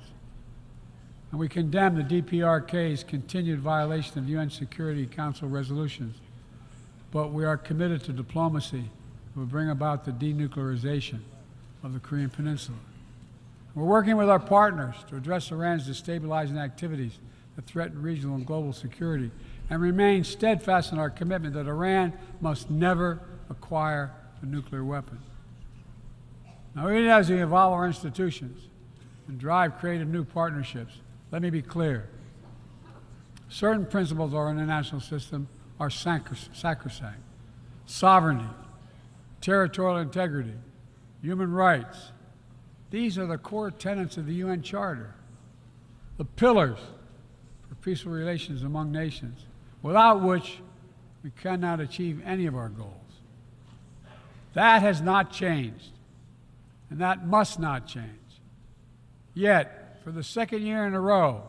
And we condemn the DPRK's continued violation of UN Security Council resolutions, but we are committed to diplomacy that will bring about the denuclearization of the Korean Peninsula. We're working with our partners to address Iran's destabilizing activities that threaten regional and global security, and remain steadfast in our commitment that Iran must never acquire a nuclear weapon. Now, even as we evolve our institutions and drive creative new partnerships, let me be clear. Certain principles of our international system are sacrosanct. Sovereignty, territorial integrity, human rights. These are the core tenets of the UN Charter, the pillars for peaceful relations among nations, without which we cannot achieve any of our goals. That has not changed, and that must not change. Yet, for the second year in a row,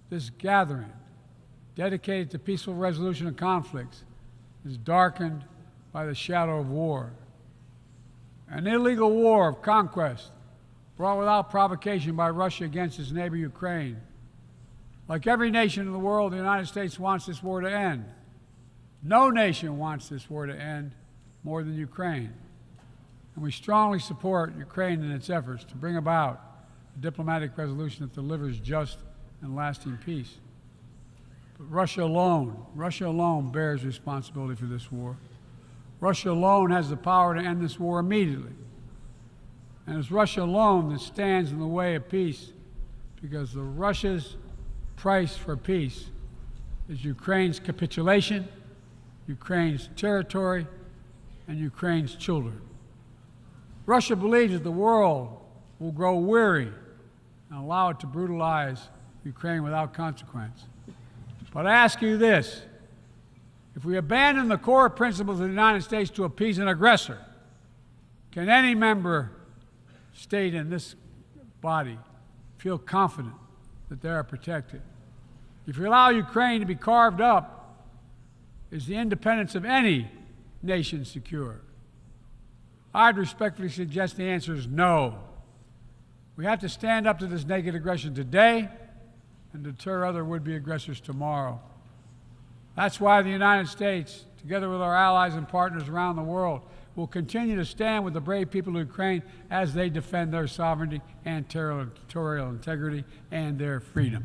this gathering, dedicated to peaceful resolution of conflicts, is darkened by the shadow of war. An illegal war of conquest brought without provocation by Russia against its neighbor Ukraine. Like every nation in the world, the United States wants this war to end. No nation wants this war to end more than Ukraine. And we strongly support Ukraine in its efforts to bring about a diplomatic resolution that delivers just and lasting peace. But Russia alone bears responsibility for this war. Russia alone has the power to end this war immediately. And it's Russia alone that stands in the way of peace, because Russia's price for peace is Ukraine's capitulation, Ukraine's territory, and Ukraine's children. Russia believes that the world will grow weary and allow it to brutalize Ukraine without consequence. But I ask you this: if we abandon the core principles of the United States to appease an aggressor, can any member state in this body feel confident that they are protected? If we allow Ukraine to be carved up, is the independence of any nation secure? I'd respectfully suggest the answer is no. We have to stand up to this naked aggression today and deter other would-be aggressors tomorrow. That's why the United States, together with our allies and partners around the world, will continue to stand with the brave people of Ukraine as they defend their sovereignty and territorial integrity and their freedom.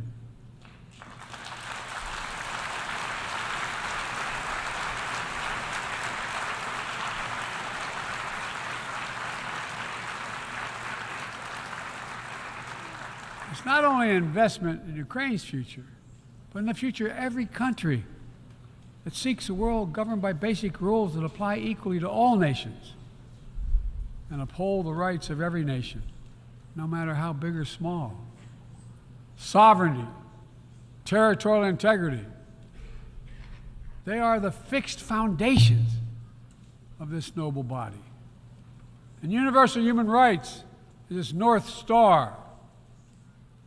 It's not only an investment in Ukraine's future, but in the future of every country that seeks a world governed by basic rules that apply equally to all nations and uphold the rights of every nation, no matter how big or small. Sovereignty, territorial integrity, they are the fixed foundations of this noble body. And universal human rights is its North Star.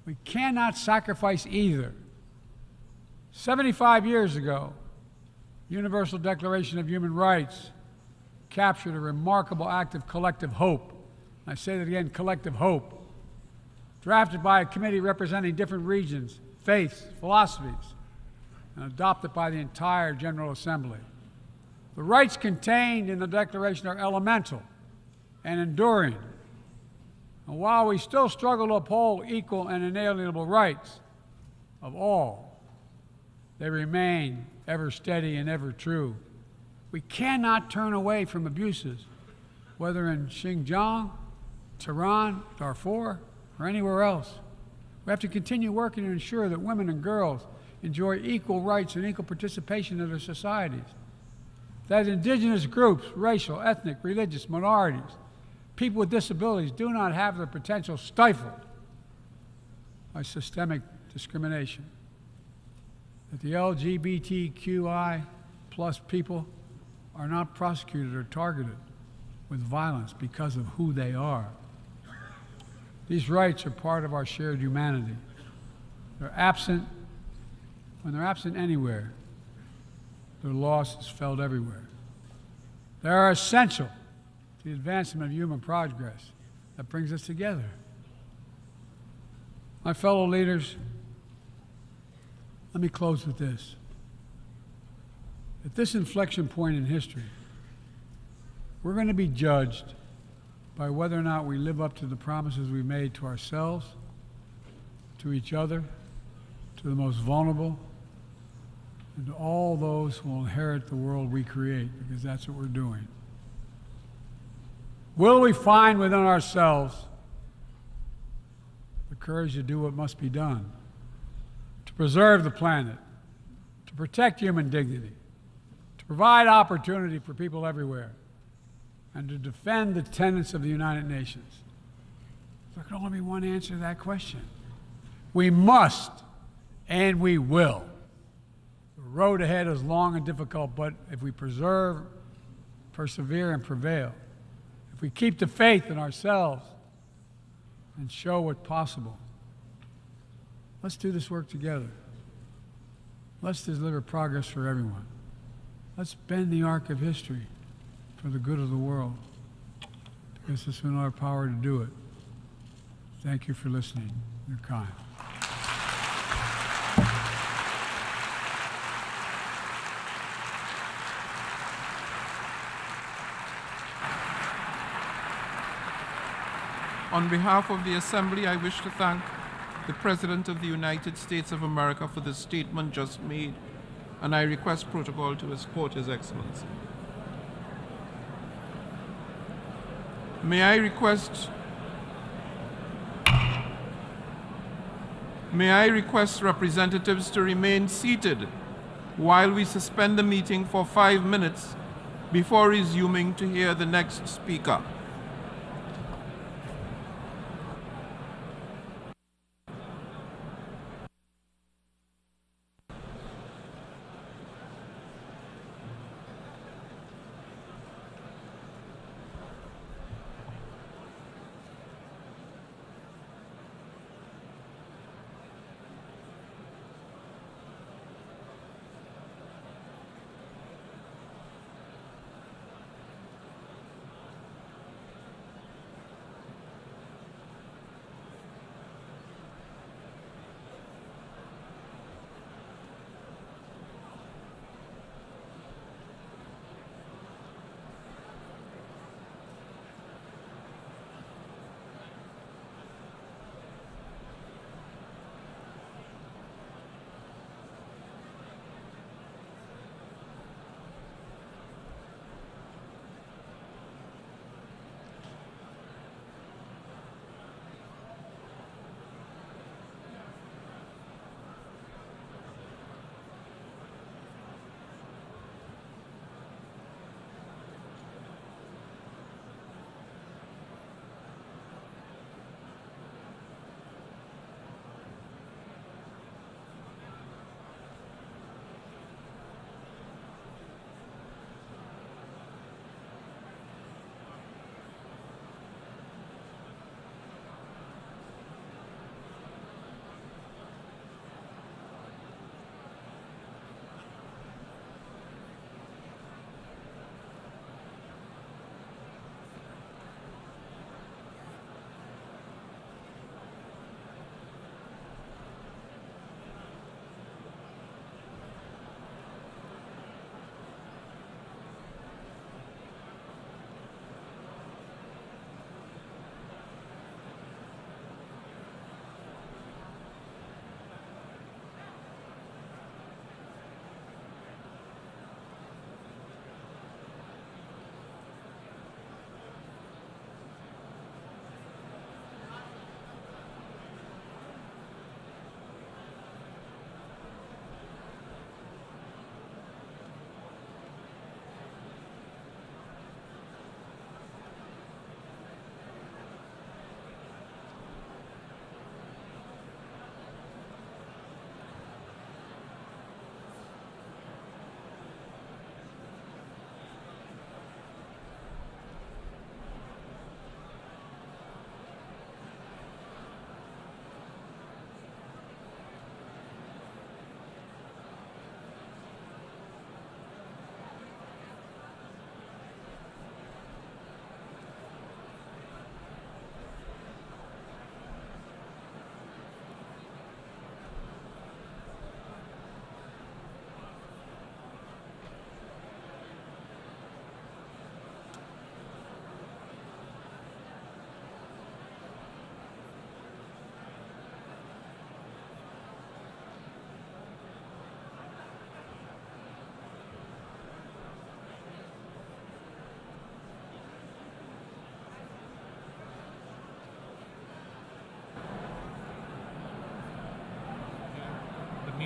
We cannot sacrifice either. 75 years ago, Universal Declaration of Human Rights captured a remarkable act of collective hope. I say that again, collective hope. Drafted by a committee representing different regions, faiths, philosophies, and adopted by the entire General Assembly. The rights contained in the Declaration are elemental and enduring. And while we still struggle to uphold equal and inalienable rights of all, they remain ever steady and ever true. We cannot turn away from abuses, whether in Xinjiang, Tehran, Darfur, or anywhere else. We have to continue working to ensure that women and girls enjoy equal rights and equal participation in their societies, that indigenous groups, racial, ethnic, religious minorities, people with disabilities do not have their potential stifled by systemic discrimination, that the LGBTQI plus people are not prosecuted or targeted with violence because of who they are. These rights are part of our shared humanity. They're absent. When they're absent anywhere, their loss is felt everywhere. They are essential to the advancement of human progress that brings us together. My fellow leaders, let me close with this. At this inflection point in history, we're going to be judged by whether or not we live up to the promises we made to ourselves, to each other, to the most vulnerable, and to all those who will inherit the world we create, because that's what we're doing. Will we find within ourselves the courage to do what must be done, to preserve the planet, to protect human dignity, to provide opportunity for people everywhere, and to defend the tenets of the United Nations? There can only be one answer to that question. We must, and we will. The road ahead is long and difficult, but if we persevere, and prevail, if we keep the faith in ourselves and show what's possible, let's do this work together. Let's deliver progress for everyone. Let's bend the arc of history for the good of the world, because it's in our power to do it. Thank you for listening. You're kind. On behalf of the Assembly, I wish to thank the President of the United States of America for the statement just made, and I request protocol to escort His Excellency. May I request representatives to remain seated while we suspend the meeting for 5 minutes before resuming to hear the next speaker.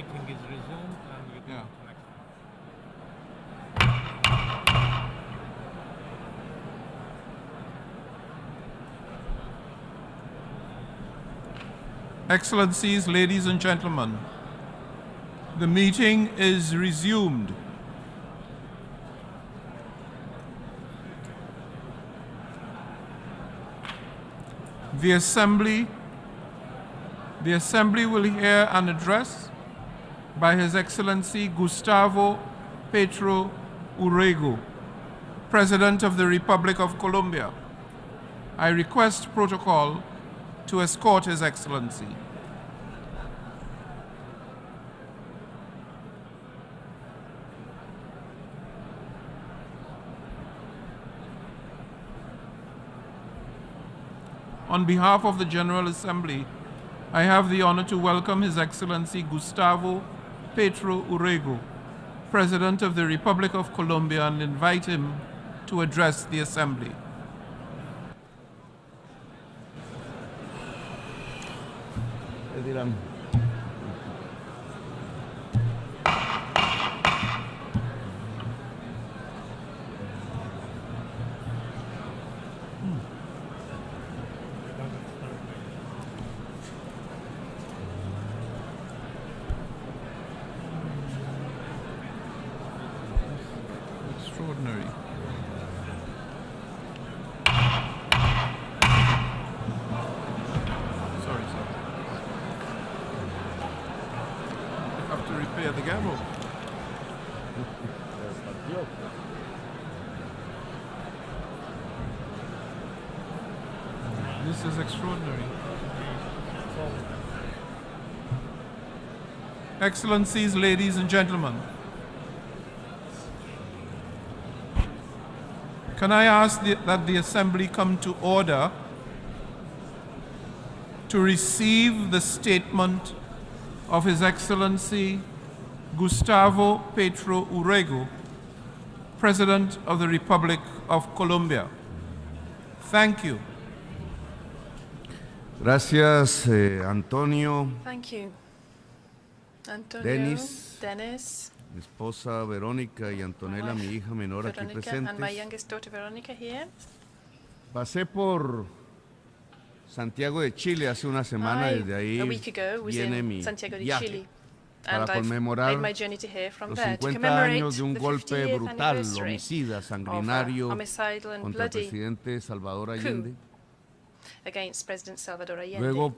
meeting is resumed and we go Yeah. to next one. Excellencies, ladies and gentlemen, the meeting is resumed. The Assembly will hear an address by His Excellency Gustavo Petro Urrego, President of the Republic of Colombia. I request protocol to escort His Excellency. On behalf of the General Assembly, I have the honor to welcome His Excellency Gustavo Petro Urrego, President of the Republic of Colombia, and invite him to address the Assembly. Extraordinary. Sorry, sir. Have to repair the gavel. This is extraordinary. Excellencies, ladies and gentlemen, can I ask that the Assembly come to order to receive the statement of His Excellency Gustavo Petro Urrego, President of the Republic of Colombia. Thank you. Gracias, Antonio, Thank you. Antonio, Dennis, mi esposa Verónica y Antonella, mi hija menor aquí Veronica, and my presentes. youngest daughter Veronica here. Pasé por Santiago de Chile hace una semana, desde ahí a week ago, was viene in mi Santiago de viaje Chile, para and I've conmemorar made my journey to here from los there to 50 commemorate años de un the golpe 50th brutal, anniversary homicida, of a sanguinario homicidal and contra el bloody presidente Salvador Allende. against President Salvador Allende. Luego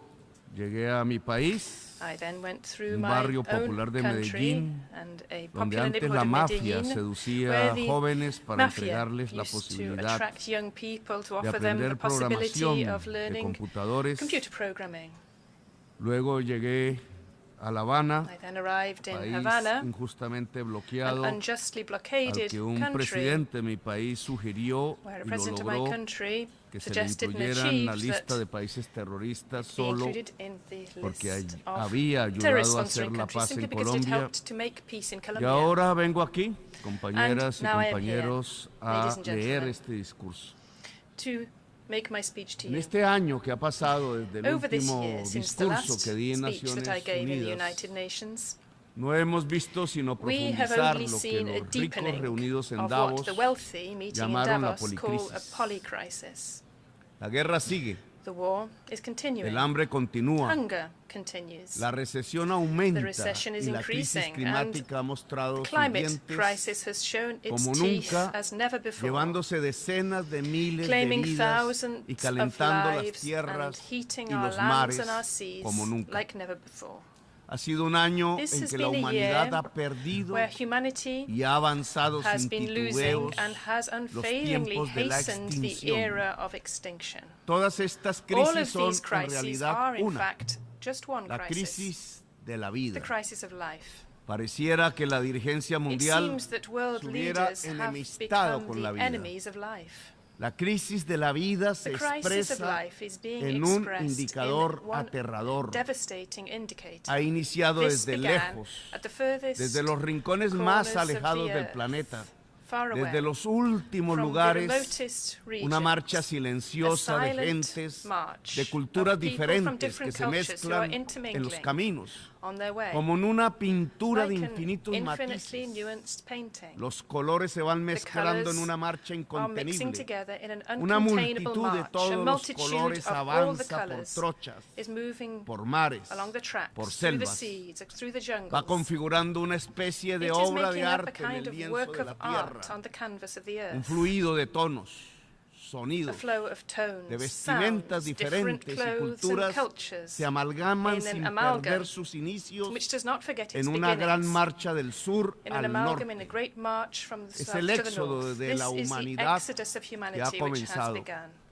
llegué a mi país, I then went through un my barrio own popular de country Medellín, and a donde popular antes neighborhood la of mafia Medellín, seducía where a the jóvenes para mafia entregarles la used to posibilidad attract young people to de offer them the aprender possibility programación of de learning computadores. computer programming. Luego llegué a La Habana, I then arrived in país Havana, injustamente an bloqueado, unjustly al blockaded que un country, presidente de mi país sugirió where a y lo president of my logró country que se le suggested and incluyera en la achieved lista that de países terroristas be solo included in the porque list of había terrorist ayudado a hacer sponsoring la countries paz simply en because it Colombia. helped to make peace in Y Colombia. ahora vengo aquí, compañeras y now I am here, compañeros, a ladies and leer gentlemen, este discurso. to make my speech to En you. este año que ha pasado desde el Over this último year, since the discurso last que di en speech that I Naciones gave in the Unidas, United Nations, no hemos visto sino we have profundizar only lo que seen a los ricos deepening reunidos en of what Davos the wealthy meeting in llamaron la Davos call a policrisis. polycrisis. La guerra sigue, The war is continuing. el hambre continúa, Hunger continues. la recesión aumenta The recession is y la crisis increasing, climática ha The mostrado sus climate dientes crisis has shown its como teeth nunca, as never before, llevándose decenas de miles de claiming vidas thousands y of calentando las lives and tierras heating y our los lands mares and our seas como nunca. like never before. Ha sido un año This en has que la been a humanidad year ha perdido where humanity y ha avanzado has sin been losing titubeos and has los unfailingly tiempos de la hastened the extinción. era of extinction. Todas estas All crisis of son these en crises realidad are in una, fact just one la crisis, crisis de la the vida. crisis of life. Pareciera que la dirigencia It mundial seems that world se hubiera leaders have enemistado become con la the vida. enemies of life. La crisis de la vida se The crisis of expresa life is being en un expressed indicador in one aterrador. devastating indicator. Ha iniciado This desde began lejos, at the furthest desde los rincones más corners of alejados the del earth, planeta, far away, desde los últimos from the lugares, remotest una marcha regions, silenciosa a de silent gentes march de culturas of people from diferentes que different se cultures who are mezclan en los intermingling caminos, on their way. Como en una pintura de Like an infinitos infinitely matices. nuanced painting. Los colores se van mezclando en colours una marcha are mixing incontenible. together in an Una uncontainable multitud de march. A todos los multitude colores of all the avanza por colours trochas, is moving por mares, along the tracks, por through the selvas. seas, through the jungles. Va configurando una especie de It is obra de making up a arte en kind el of lienzo work de of la art tierra. on the canvas of the Un earth. fluido de tonos, A sonidos, flow of tones, de vestimentas sounds, different diferentes y clothes and culturas cultures, se amalgaman in an sin amalgam perder sus inicios which does not forget its en una gran beginnings. marcha del sur In an al amalgam, in a norte. great march from the Es south el to the éxodo north. de This la is the humanidad exodus of que ha humanity which has comenzado. begun.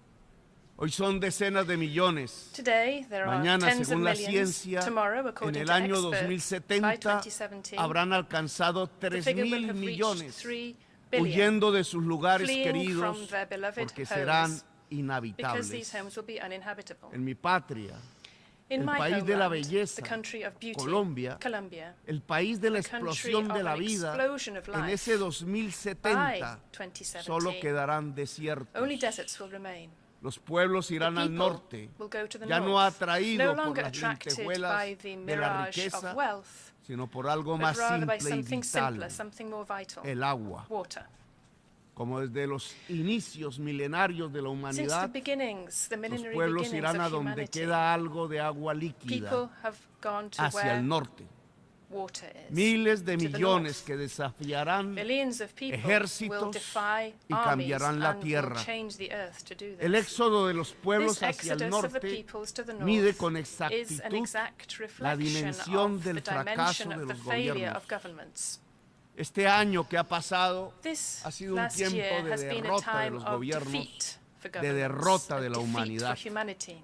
Hoy son decenas de millones. Today, there are Mañana, tens of según la millions. ciencia, Tomorrow, en according el to año experts, by 2070 2017, habrán alcanzado the 3 figure will mil have reached millones 3 billion, huyendo de sus lugares fleeing queridos from their beloved porque serán homes, because inhabitables. these homes will be uninhabitable. En mi patria, In el my país de la homeland, belleza, the country of beauty, Colombia, Colombia, el país de la the country explosión de of la an vida, explosion of en life, ese 2070 by 2070, solo quedarán desiertos. only deserts will remain. Los pueblos irán al people norte, will go to the ya no north, atraído no por longer las attracted lentejuelas by the de la mirage of riqueza, wealth, sino por algo but más rather by simple y something simpler, vital, something more vital, el agua. water. Como desde los inicios milenarios de la Since the humanidad, beginnings, the los millenary pueblos beginnings irán a of donde humanity, queda algo de agua people líquida, have gone to hacia where el norte. water is. Miles de to the millones north. que desafiarán Millions of people will ejércitos defy y armies cambiarán la and tierra. will change the earth to do El this. éxodo de los pueblos This hacia el exodus of the norte peoples to the mide north con is an exactitud exact la reflection dimensión of del the fracaso dimension de of the los failure gobiernos. of governments. Este año que ha pasado This ha sido un last tiempo year de has been a derrota de time los of gobiernos, defeat for de governments, derrota de of la defeat humanidad. for humanity.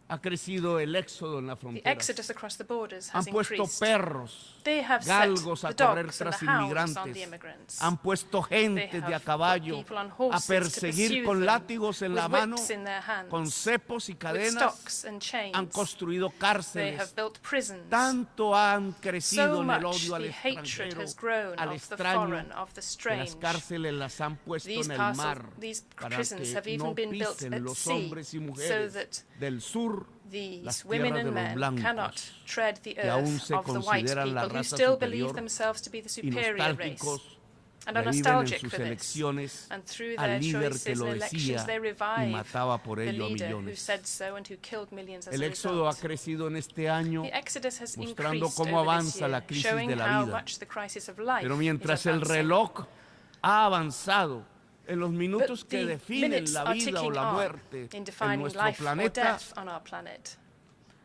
Ha crecido el éxodo en la The frontera. exodus across the borders Han has puesto increased. perros, They have set galgos a the correr dogs and tras the hounds on the inmigrantes. immigrants. Han puesto gente They de a have caballo put people on a horses to perseguir pursue con them látigos en la with mano, whips in their hands, con cepos y with cadenas. stocks and chains. Han construido They cárceles. have built prisons. Tanto han crecido So en el much odio al the hatred extranjero, has grown al of the extraño, foreign, of the que las strange. cárceles las han puesto These en el mar these para prisons have que even no been built pisen at los sea hombres y so mujeres that del sur these las women tierras de and los men blancos, cannot tread the que aún earth se of the white consideran la people who raza still believe superior themselves to be the y superior race nostálgicos and are reviven en nostalgic sus for this. elecciones And through al their líder que choices lo and decía elections, they y revive mataba por the ello a leader who millones. said so and who killed millions as El a éxodo ha result. crecido en este año, The exodus has mostrando increased cómo over this avanza year, la crisis showing de la how vida. much the crisis of life pero is mientras el advancing. reloj ha avanzado en los minutos But que the definen minutes la are vida o ticking la on muerte in en defining nuestro life or planeta, death on our planet.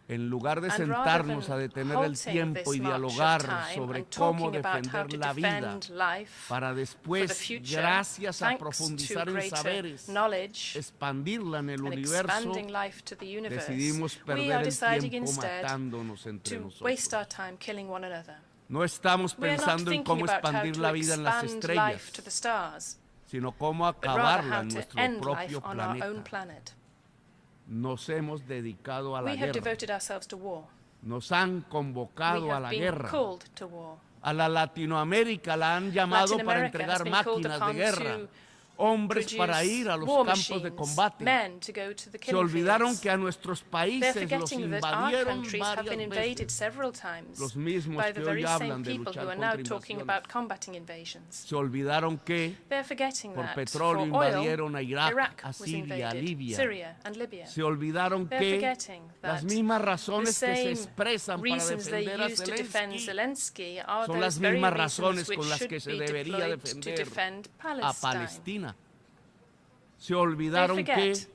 en lugar de And sentarnos rather a than detener el halting tiempo this y march of dialogar time sobre and cómo talking about how defender to la vida, defend life para for the después, future, gracias a thanks profundizar to en greater saberes, knowledge expandirla en el and universo, expanding life to the universe, decidimos we perder are el deciding tiempo instead matándonos entre to nosotros. waste our time killing one another. No estamos We are not pensando en thinking cómo about how expandir to la vida en las expand estrellas, life to the stars, sino cómo but rather acabarla how en to nuestro end life propio on our own planeta. planet. Nos hemos dedicado a la We have guerra. devoted ourselves to war. Nos han We convocado a have la been guerra. called to war. A la Latinoamérica la han llamado Latin para America has entregar been called máquinas de upon guerra, to hombres produce para ir a los war campos de machines, combate. men to go to the Se killing olvidaron fields. que a nuestros They're países los forgetting that our invadieron countries have been varias invaded veces. several times Los mismos by que the hoy very hablan same de people luchar who are now contra talking invasiones. about combating invasions. Se olvidaron que They're forgetting por that petróleo for oil, invadieron a Irak, a was Siria, a invaded, Libia. Syria and Libya. se olvidaron They're que forgetting las that mismas the razones que se same expresan para reasons they defender a use to defend Zelensky Zelensky are son those las very mismas reasons razones which con las should que se be debería deployed to defender defend a Palestine. Palestina. Se olvidaron They que forget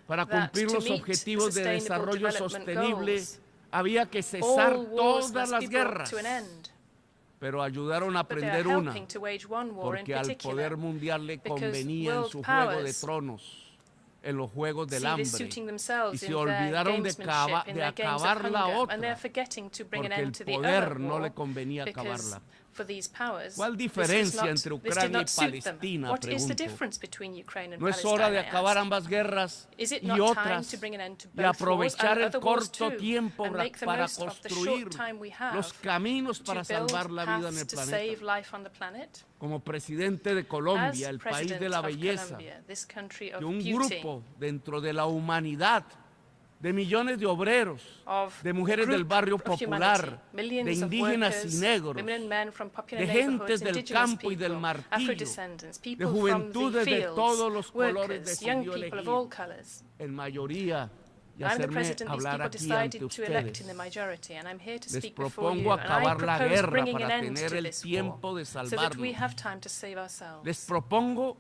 para that cumplir to los meet objetivos the de Sustainable desarrollo Development sostenible Goals, había que cesar all wars todas must las be brought guerras, to an end. pero ayudaron a But they are aprender una, helping to wage one war in porque al particular, poder mundial le because convenía en world su juego de powers tronos, en los juegos del see hambre, this suiting y themselves se in their olvidaron de gamesmanship, in their games of acabar la hunger, and they're otra, forgetting to bring an porque el end to the poder other no le war, convenía because acabarla. for these powers, ¿Cuál this diferencia did entre not Ucrania y suit them. Palestina? What is the Pregunto. difference between Ukraine and ¿No es Palestine? hora de I acabar asked? ambas guerras Is it y not time otras to bring an end to y both wars aprovechar and el other wars corto too, tiempo and make the para most of the construir short time we have los caminos to para build salvar la vida en el paths to save planeta? life on the planet? Como presidente de As Colombia, el país president de la of belleza, Colombia, this country of que un beauty, grupo dentro de la humanidad de millones de obreros, of de a mujeres group del barrio of popular, humanity, millions de of indígenas workers, y negros, women and men from popular de neighborhoods, gentes del indigenous campo y del people, martillo, Afro-descendants, de people from the juventudes de fields, todos los colores workers, young decidió people of elegir all colors. en mayoría y I'm the hacerme president these hablar people aquí ante decided to elect ustedes. in the majority, and I'm here to Les speak before you, propongo and I acabar la propose guerra bringing an para end tener to el this war, tiempo de so that we salvarnos. have time to save ourselves. Les propongo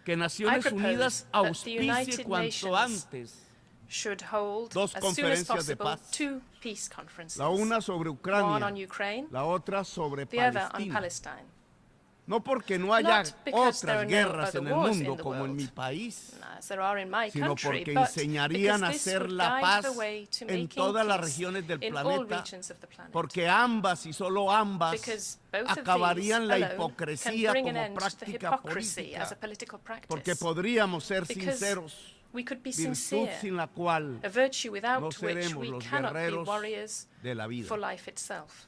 que Naciones propose Unidas that the auspicie United cuanto Nations antes should hold, dos as soon as conferencias de possible, paz. 2 peace conferences, la una sobre one Ucrania, on Ukraine, la otra sobre the other on Palestina. Palestine. No porque no haya Not because there otras are no guerras other en el wars in mundo the como en world, mi país, as there are in my sino country, porque but enseñarían a because this hacer would la guide paz the way to en making todas las peace regiones del in all planeta, regions of the planet. porque ambas y solo ambas Because both of acabarían la these alone hipocresía can bring an como end to the práctica hypocrisy as a política, political practice. porque podríamos ser Because sinceros, we could be virtud sincere, sin la cual a virtue without no which seremos we los cannot be guerreros warriors de la vida. for life itself.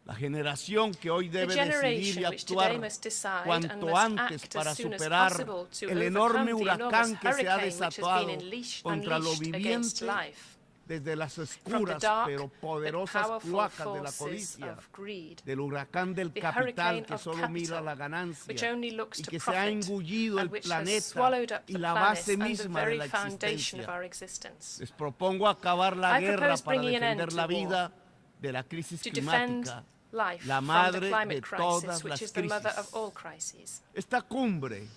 La generación que hoy The debe decidir y generation which today actuar must decide and cuanto must antes act para as soon as superar possible to el overcome enorme the enormous huracán que se ha hurricane which has desatado been unleashed contra lo against viviente life desde las from the oscuras dark pero but poderosas powerful cloacas de la forces codicia, of greed, del huracán del the capital hurricane que of solo mira capital, la which ganancia only looks y to que se ha profit engullido el and which has planeta swallowed up y the la planet base and the misma de very la foundation of existencia. our existence. Les propongo acabar la I guerra propose para bringing an end defender to la war, vida de la crisis to defend climática, life la from the madre de climate todas crisis, which las is the mother of crisis. all crises. Esta cumbre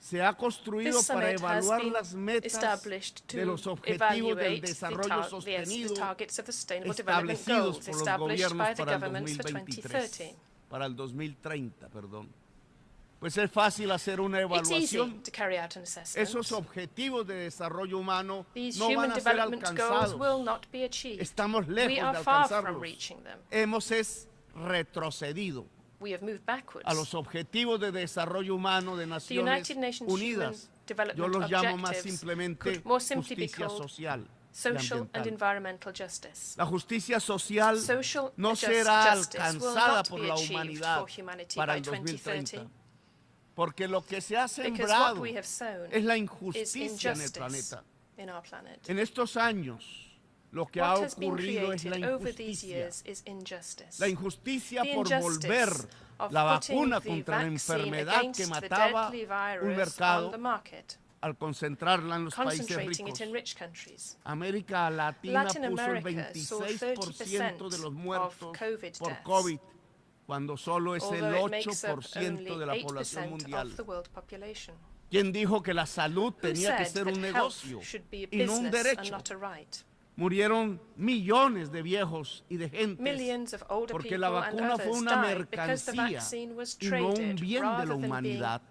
se ha construido This para summit has evaluar been las metas established de to los objetivos del evaluate desarrollo the sostenido targets of the Sustainable Development establecidos Goals por los established gobiernos by the para el governments for 2023, 2030. para el 2030, perdón. Pues es fácil hacer una It's easy evaluación. to carry out an assessment. Esos objetivos de desarrollo humano These no human van a ser development goals will alcanzados. not be achieved. Estamos We lejos are de far from alcanzarlos. reaching them. Hemos retrocedido We have moved backwards. a los objetivos de desarrollo humano de The Naciones United Nations Unidas. Human Development Yo los llamo más Objectives simplemente could more simply be justicia called social y social and ambiental. environmental justice. La justicia social Social no justice será will alcanzada not por be la achieved humanidad for humanity para by el 2030, 2030, porque lo que se ha because what sembrado we have sown es la is injusticia en el injustice planeta. in our planet. En estos años, lo que ha What has been ocurrido es la created over these injusticia. years is injustice. La injusticia The por injustice volver of la putting vacuna the contra la vaccine enfermedad against que the mataba deadly un virus mercado on the market, al concentrarla en los países concentrating ricos. it in rich countries. América Latina Latin puso el America saw 26% de los 30% muertos of COVID por deaths, COVID, cuando solo es el although it makes up 8% only de la población 8% mundial. of the world population. ¿Quién dijo que la salud Who tenía que said ser that un health negocio should be a y no un business and derecho? not a right? Murieron millones de viejos y de gente Millions of older porque people la and vacuna fue others una died because the mercancía vaccine was y no un traded bien de rather la than being humanidad.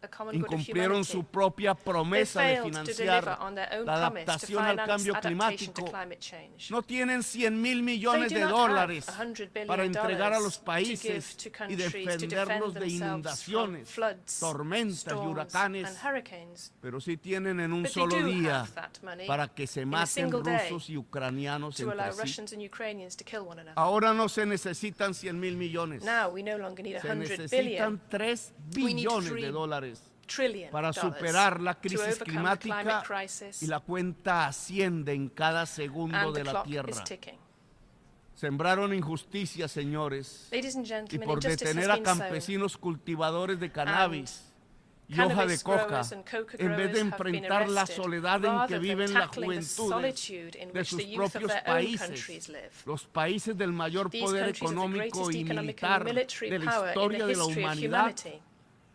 a common good of Incumplieron su humanity. propia promesa de They failed to financiar deliver on their own la promise to adaptación al finance cambio adaptation to climático. climate change. No tienen 100.000 millones They de do not have dólares $100 billion para entregar a los to give países to y countries to defenderlos defend de themselves from inundaciones, floods, tormentas y storms, huracanes, and hurricanes. pero sí tienen en un But they solo do día have that money para que se in a maten single day rusos y ucranianos to allow entre sí. Russians and Ukrainians to kill one another. Ahora no se necesitan 100.000 millones, Now we no longer need se 100 billion, necesitan 3 We need billones de $3 dólares trillion para dollars superar la to crisis overcome the climática climate crisis, y la cuenta asciende en cada segundo and de the la clock tierra. is ticking. Sembraron injusticia, señores, Ladies and y gentlemen, por injustice has detener a been sown. campesinos cultivadores de cannabis y hoja de Cannabis coca, growers and coca en vez de growers have been enfrentar la arrested, soledad en que rather than viven las tackling the juventudes solitude in de which sus the youth of propios their own países, countries live. los países del mayor These poder countries of the económico greatest y economic militar and military de la power in historia the de la history of humanidad, humanity.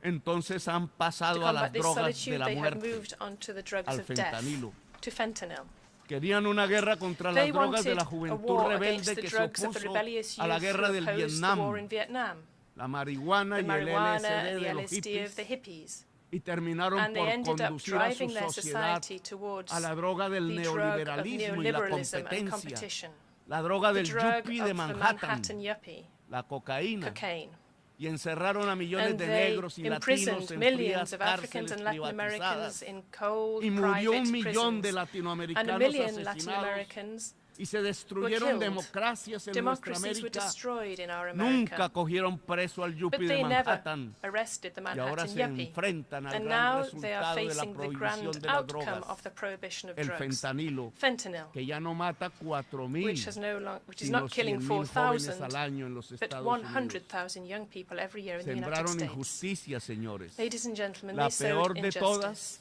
entonces han To pasado a las combat this drogas de solitude, la they have muerte, moved on to the drugs al of death, fentanilo. to fentanyl. Querían una guerra contra las They drogas de wanted la a juventud war against rebelde the que se drugs of the opuso rebellious a la youth guerra who del opposed the war in Vietnam, Vietnam, la marihuana the y el marijuana LSD and the de los LSD of the hippies, hippies. y terminaron And they por ended up conducir a su driving their sociedad society towards a la droga del the drug of neoliberalismo y la neoliberalism and competencia, competition, la droga the del drug yuppie of de the Manhattan, Manhattan yuppie, la cocaína, cocaine. y encerraron a millones And de they negros y latinos imprisoned en millions frías of Africans cárceles and Latin Americans privatizadas, in cold, y murió private 1 millón de prisons, and a latinoamericanos million Latin asesinados Americans y se were destruyeron killed. democracias en nuestra Democracies were América, destroyed in our nunca America. cogieron preso al But yuppie de they never Manhattan arrested the y ahora Manhattan se Yuppie. enfrentan al And gran now they are resultado de la facing the prohibición grand de las outcome drogas, of the prohibition of el drugs. fentanilo, Fentanyl, que ya no mata 4,000, which is sino not killing 100,000 jóvenes 4,000, al año en los but Estados Unidos. 100,000 young people every year in the United Sembraron States. injusticia, señores. Ladies and gentlemen, La they sowed peor de injustice. todas,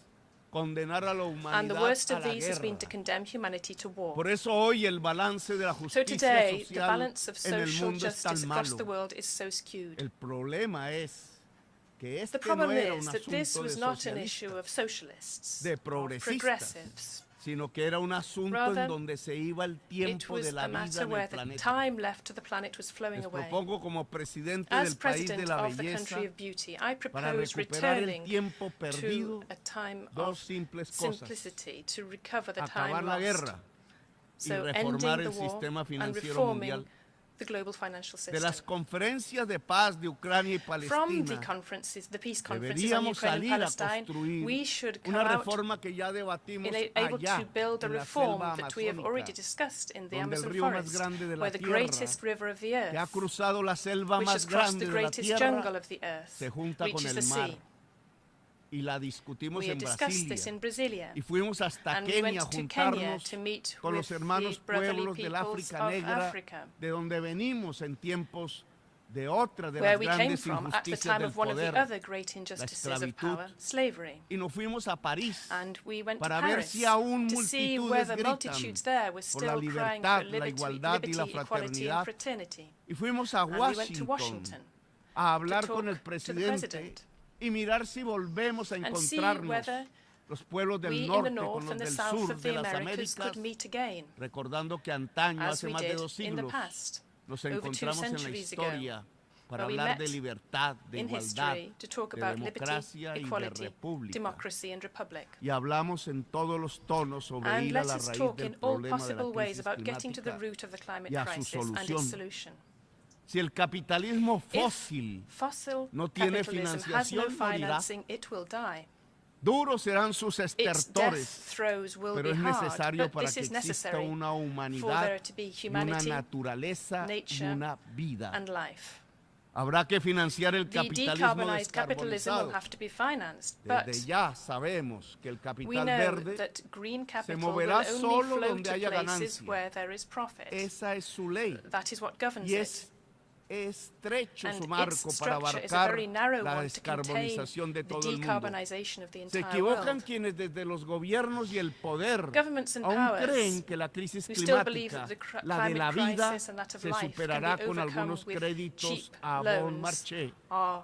condenar a la And the humanidad worst a of la these has been to guerra. condemn humanity to war. Por eso hoy el balance de la So justicia today, the social balance of en el social mundo es justice tan across the malo. world is so skewed. El problema es que The este problem no era un is that this asunto was de not an issue socialistas, of socialists, de of progresistas, progressives. sino que era un asunto Rather, en donde se iba el It tiempo was de la a vida matter en where el the planeta. time left to the planet was flowing Les away. propongo como presidente As del país de president la of the belleza, country of beauty, I para propose recuperar el returning tiempo perdido, to a time dos of simples cosas: simplicity, to recover the acabar time la lost. guerra y So reformar ending el the war sistema and financiero reforming mundial. the global financial De las system. conferencias de paz de Ucrania y From the Palestina, conferences, the peace conferences on deberíamos Ukraine and salir a Palestine, construir we should come una out reforma que ya debatimos able allá to build a en la reform selva that we have already amazónica, discussed in the donde el Amazon río más forest, grande de la where the tierra, greatest river of the que ha earth, cruzado la selva which más has crossed grande the de la greatest jungle tierra, of the earth, se junta con reaches the el mar. sea. Y la discutimos We en discussed this in Brasilia. Brasilia. Y fuimos hasta And we Kenia went a to Kenya juntarnos to meet con with los hermanos the brotherly pueblos del peoples África of Negra, Africa, de donde venimos en tiempos de otra de where las we came grandes from at the injusticias time del of one of the poder, other great injustices of esclavitud. power, slavery. y nos fuimos a París And we went to para ver Paris si aún to see multitudes whether gritan multitudes there were por la still crying libertad, for la liberty, igualdad y la liberty, equality and fraternidad. fraternity. Y fuimos a And we went to Washington Washington a hablar to con el talk to the presidente president y mirar si volvemos a and see encontrarnos whether los pueblos we del in the norte con north los and the del south sur of de the las Americas Américas, could meet again, recordando que antaño, as hace we más de did 2 in the siglos, past, nos over 2 encontramos en la centuries ago, historia para where we hablar de met libertad, de in igualdad, history to talk de about liberty, democracia y de equality, república. democracy and republic. Y hablamos en todos los tonos sobre And ir a let la us raíz talk del in all problema de la possible ways crisis about getting to the climática. root of the climate y a su crisis and its solución. solution. Si el capitalismo If fósil fossil no tiene capitalism has no financiación, morirá. financing, it will die. Duros serán sus Its death estertores, throes will pero be es hard, necesario but para this que is exista necessary una for humanidad there to be y una humanity, naturaleza y nature, una vida. and life. Habrá que financiar el The capitalismo decarbonized capitalism will descarbonizado. have to be financed, but Desde ya sabemos que el we capital know verde, that green capital will moverá only solo flow donde to haya places ganancia. where there is profit. esa es su ley. That is what governs Y it. es estrecho And su its marco para structure is a abarcar very narrow la one to contain descarbonización de the todo el mundo. decarbonization of the Se entire equivocan world. quienes desde los gobiernos y el poder Governments and aún powers creen que la crisis who still believe climática, that the la de la climate vida, crisis and that of se life can superará be con overcome algunos with créditos cheap a bon loans marché. are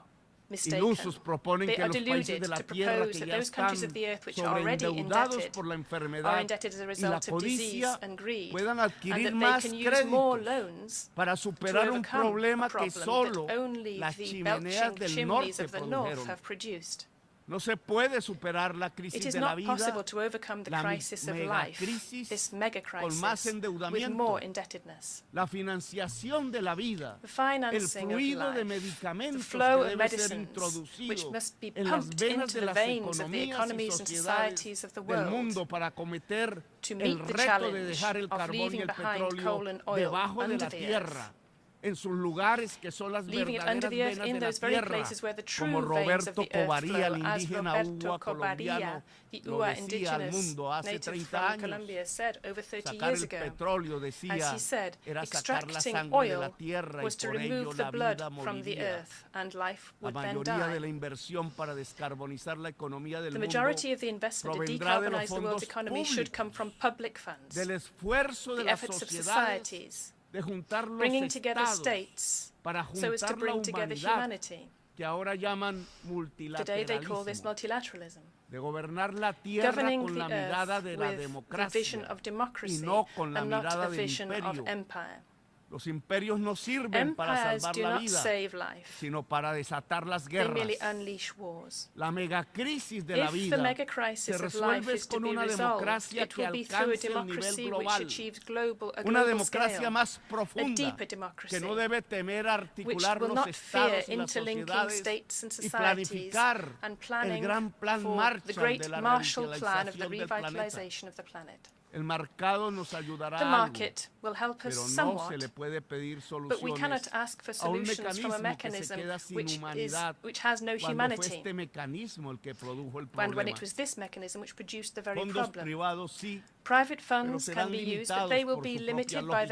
mistaken. Ilusos proponen They que are los países deluded de la to tierra propose que that ya those están countries of the earth which are already sobreendeudados indebted por la are enfermedad indebted as a y la result of disease codicia and greed, puedan and adquirir that they más can use more créditos loans para to superar un overcome a problema que problem solo that only las the chimeneas belching del chimneys norte of the north produjeron. have produced. No se puede superar la It crisis is de la not vida possible to overcome the la crisis of life, megacrisis this mega con más crisis, with endeudamiento. more indebtedness. La financiación de la vida, The el financing of fluido de life, the medicamentos flow que of debe ser medicines, introducido which must be en las pumped venas into de the las veins of the economías y economies and sociedades societies of the del world mundo para acometer to el meet the reto de challenge dejar el of carbón y leaving el behind coal petróleo and oil debajo de under la the tierra, earth, en sus lugares que son las leaving it under verdaderas the earth venas in de la those very tierra, places where the como true veins of Roberto the earth Covaría, el flow, as indígena Roberto Ua colombiano, Covaría, the lo Ua decía al indigenous mundo hace native 30 from años. Colombia said over 30 Sacar years el ago. petróleo, As decía, he said, era sacar la extracting sangre de la oil tierra y was to por ello remove the la blood vida from the moriría. earth, and life La would then mayoría de die. la inversión para descarbonizar la economía del The mundo majority of the investment to provendrá de los decarbonize the world's fondos economy should come from public funds, del esfuerzo de the las efforts of sociedades societies, de juntar los bringing together estados states para so as to juntar la bring together humanidad humanity. que ahora llaman Today they call this multilateralismo, multilateralism, de gobernar la tierra governing con the la mirada earth de la with the vision democracia of democracy y no con la and not mirada the del vision of imperio. empire. Los imperios no sirven para Empires salvar do la not vida, save life. sino para desatar las They guerras. merely unleash wars. La megacrisis de la If the vida mega se crisis of life resuelve is to con be una resolved, democracia it que will be through a alcance el nivel democracy which global, achieves a una global democracia scale, más a profunda deeper democracy, que no debe temer which articular will los not fear estados y las interlinking sociedades states and y societies planificar and el planning gran plan for the Marshall great de la Marshall Plan of the revitalización del planeta. revitalization of the planet. El mercado nos ayudará The algo, market will help us pero no somewhat, se le puede pedir but we cannot soluciones ask for a un solutions from a mecanismo que se mechanism queda sin which humanidad has no cuando fue humanity. este mecanismo el que produjo el When problema. it was this mechanism which produced the very Fondos problem. privados sí, Private pero funds serán can be used, but limitados they will por be su propia limited by lógica.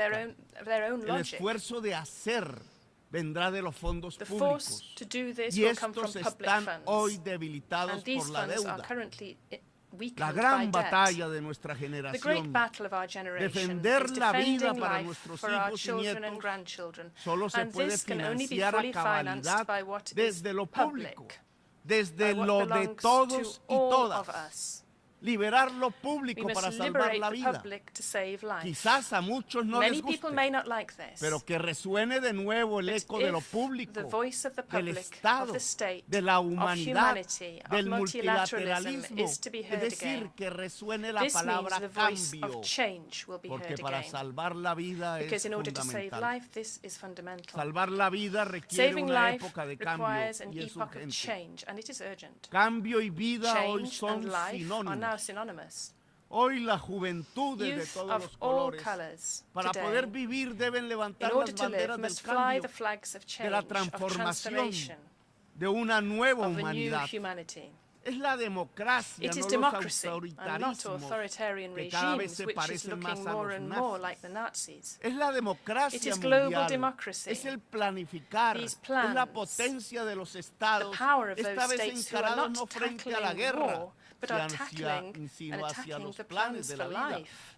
their own El logic. esfuerzo de hacer vendrá de los fondos The force públicos to do this y will come from estos public están funds. hoy debilitados And these por la funds are deuda. currently La weakened by gran debt. batalla de nuestra The great generación battle of our generation defender is la vida defending para life nuestros for our hijos y children and nietos grandchildren. solo se And puede this can only be financiar a fully financed cabalidad by what is desde lo público, public, desde by what lo de belongs todos to y all todas. of us. Liberar lo We público para must salvar liberate la the vida. public to save life. Quizás a muchos no les Many people guste, may not like this, pero que resuene de nuevo el but eco de lo if público, the voice of the del public, Estado, of the state, de la of humanidad, humanity, of del multilateralism multilateralismo, is to be es heard decir, again. que resuene la This means palabra the voice cambio, of change will be porque heard para again. salvar la vida Because es in order to save fundamental. life, this is fundamental. Salvar la vida requiere Saving una life época de cambio requires an y es epoch of urgente. change, and it is urgent. Cambio y vida hoy Change son and life are now sinónimos. synonymous. Hoy la juventud de Youth todos of los all colores, colors para today, poder vivir deben in levantar order las to live, banderas del must fly cambio, the flags of de change, la of transformación, transformation, de una nueva of a new humanidad. humanity. Es la democracia, It is no los democracy and not autoritarismos authoritarian que cada vez regimes, se which is parecen looking más a more los and more nazis. like the Nazis. Es la democracia It is global mundial, democracy. es el planificar, These es la plans, potencia de los The estados, power of esta those vez states who are encarados not no frente a la tackling guerra, war, but are sino tackling and hacia attacking los the planes plans de for la vida. life.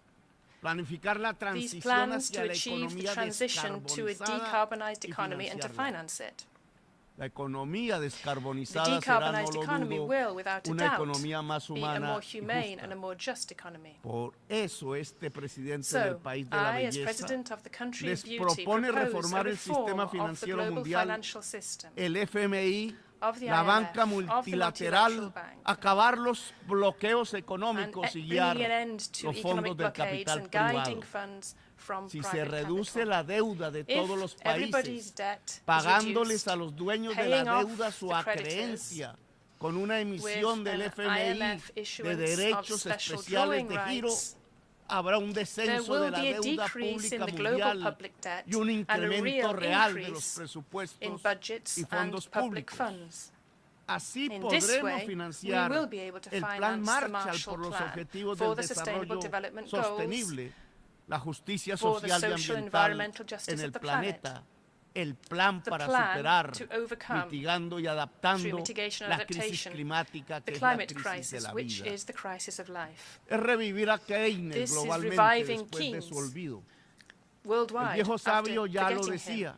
Planificar la These transición plans hacia to la achieve the economía transition to a descarbonizada decarbonized y economy and to financiarla. finance it. La economía The descarbonizada será, no decarbonized lo economy dudo, will, without a una doubt, economía más be a humana more y humane justa. and a more just economy. Por eso este presidente del So, país de la I, as belleza, president of the country les of beauty, propone propose a reformar el reform sistema of the financiero global mundial, financial system, el FMI, of the la IMF, banca of the multilateral, multilateral bank, acabar los bloqueos and económicos y bringing guiar an end to los economic fondos del blockades capital and guiding privado. funds from Si se private reduce capital. la deuda de todos los If everybody's países, debt is pagándoles reduced, a los dueños de la paying off deuda su the creditors acreencia con una emisión with del an FMI IMF de issuance of derechos special especiales drawing de giro, rights, habrá un there descenso will de la be a deuda decrease in pública the global mundial public debt y un and a incremento real real de los increase in presupuestos budgets y and fondos public públicos. funds. Así In this podremos way, we financiar will be able to el Plan finance the Marshall Marshall por los Plan objetivos for del the Sustainable desarrollo Development Goals, sostenible, la justicia for the social y social ambiental environmental justice en of el the planet, planeta, el plan the para plan superar, to overcome mitigando y through adaptando mitigation and la crisis adaptation, climática the que es la climate crisis de crisis, la which vida. is the crisis of life. Es revivir a Keynes This is globalmente reviving después de su Keynes olvido. El Worldwide, viejo after sabio ya lo forgetting decía. him.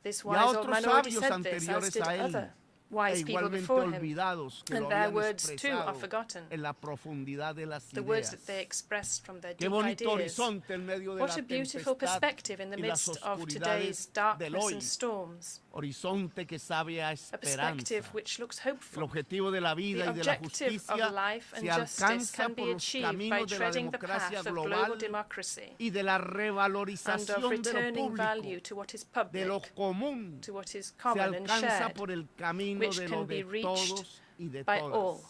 This Y a wise old otros man already sabios said this, as anteriores did a él, other wise people igualmente before him. olvidados que And lo their habían words, too, are expresado forgotten. en la profundidad de las The words that ideas. they expressed from their Qué deep bonito ideas. horizonte en medio de What la a beautiful tempestad perspective in the y las midst of today's oscuridades del darkness hoy. and storms. Horizonte que sabe a A perspective esperanza. which looks El hopeful. objetivo de la vida The y de la objective justicia of life and se justice alcanza can por be los achieved by caminos de la treading the democracia path of global global democracy y de la and of revalorización de lo returning value público, to what is de lo public, común. to what is Se common and alcanza shared, por el camino which de can lo be de reached todos y de by todas. all.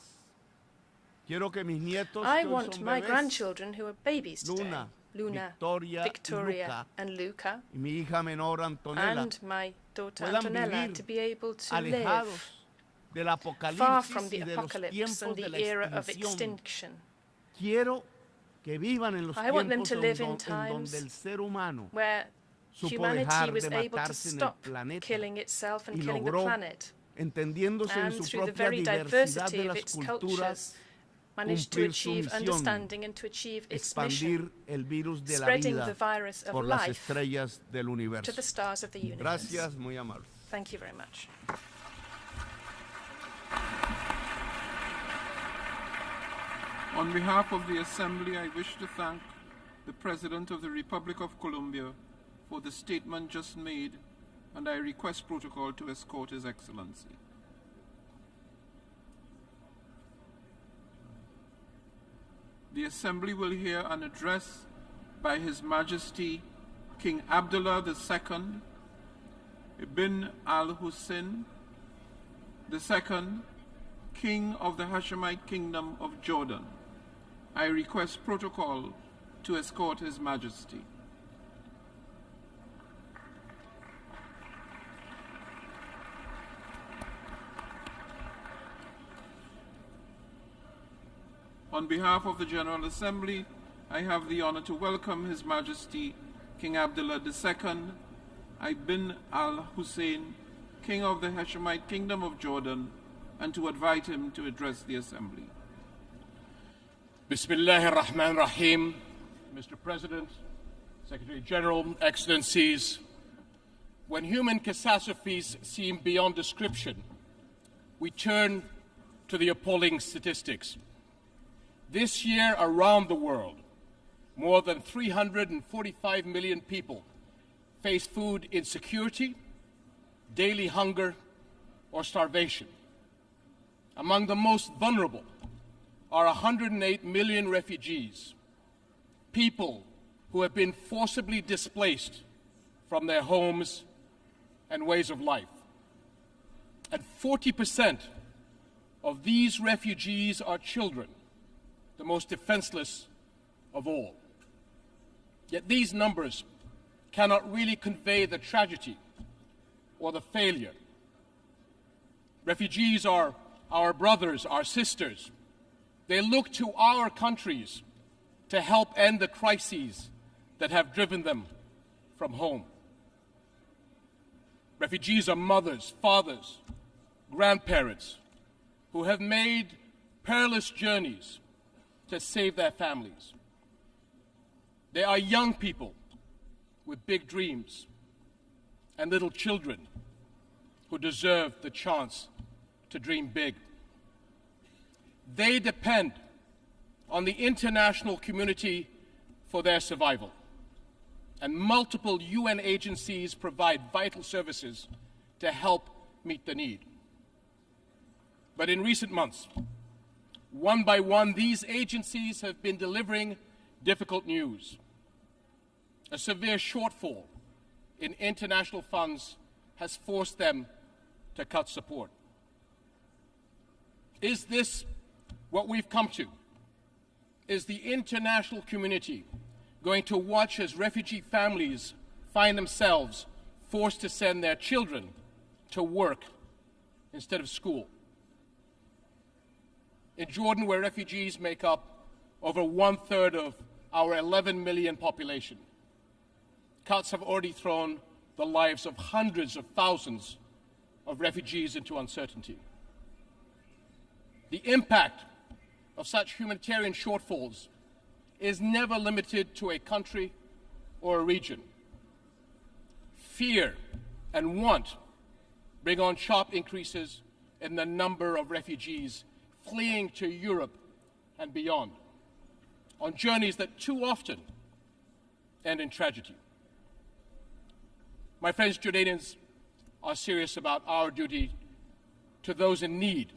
Quiero que mis nietos I que hoy want son my bebés, grandchildren who are babies today, Luna, Luna, Victoria and Luca, y mi hija menor Antonella, and my daughter puedan Antonella, vivir to be able to alejados live del far apocalipsis from the y de los apocalypse tiempos and de the la era of extinción. extinction. Quiero que vivan en los I want them tiempos to live in en times donde el ser humano where supo humanity dejar was de able to matarse en el stop planeta killing itself and y killing the logró, planet, entendiéndose en and su through the propia very diversidad diversity de of las its culturas, cultures, managed to cumplir su achieve misión, understanding and to achieve its mission, expandir el virus de la spreading vida the virus of por las life estrellas del to universo. the stars of the universe. Gracias, muy amable. Thank you very much. On behalf of the Assembly, I wish to thank the President of the Republic of Colombia for the statement just made, and I request protocol to escort His Excellency. The Assembly will hear an address by His Majesty King Abdullah II ibn al-Hussein II, King of the Hashemite Kingdom of Jordan. I request protocol to escort His Majesty. On behalf of the General Assembly, I have the honor to welcome His Majesty King Abdullah II ibn al-Hussein, King of the Hashemite Kingdom of Jordan, and to invite him to address the Assembly. Bismillah ar-Rahman ar-Rahim. Mr. President, Secretary General, Excellencies, when human catastrophes seem beyond description, we turn to the appalling statistics. This year around the world, more than 345 million people face food insecurity, daily hunger, or starvation. Among the most vulnerable are 108 million refugees, people who have been forcibly displaced from their homes and ways of life. And 40% of these refugees are children, the most defenseless of all. Yet these numbers cannot really convey the tragedy or the failure. Refugees are our brothers, our sisters. They look to our countries to help end the crises that have driven them from home. Refugees are mothers, fathers, grandparents who have made perilous journeys to save their families. They are young people with big dreams and little children who deserve the chance to dream big. They depend on the international community for their survival, and multiple UN agencies provide vital services to help meet the need. But in recent months, one by one, these agencies have been delivering difficult news. A severe shortfall in international funds has forced them to cut support. Is this what we've come to? Is the international community going to watch as refugee families find themselves forced to send their children to work instead of school? In Jordan, where refugees make up over 1/3 of our 11 million population, cuts have already thrown the lives of hundreds of thousands of refugees into uncertainty. The impact of such humanitarian shortfalls is never limited to a country or a region. Fear and want bring on sharp increases in the number of refugees fleeing to Europe and beyond, on journeys that too often end in tragedy. My friends, Jordanians are serious about our duty to those in need.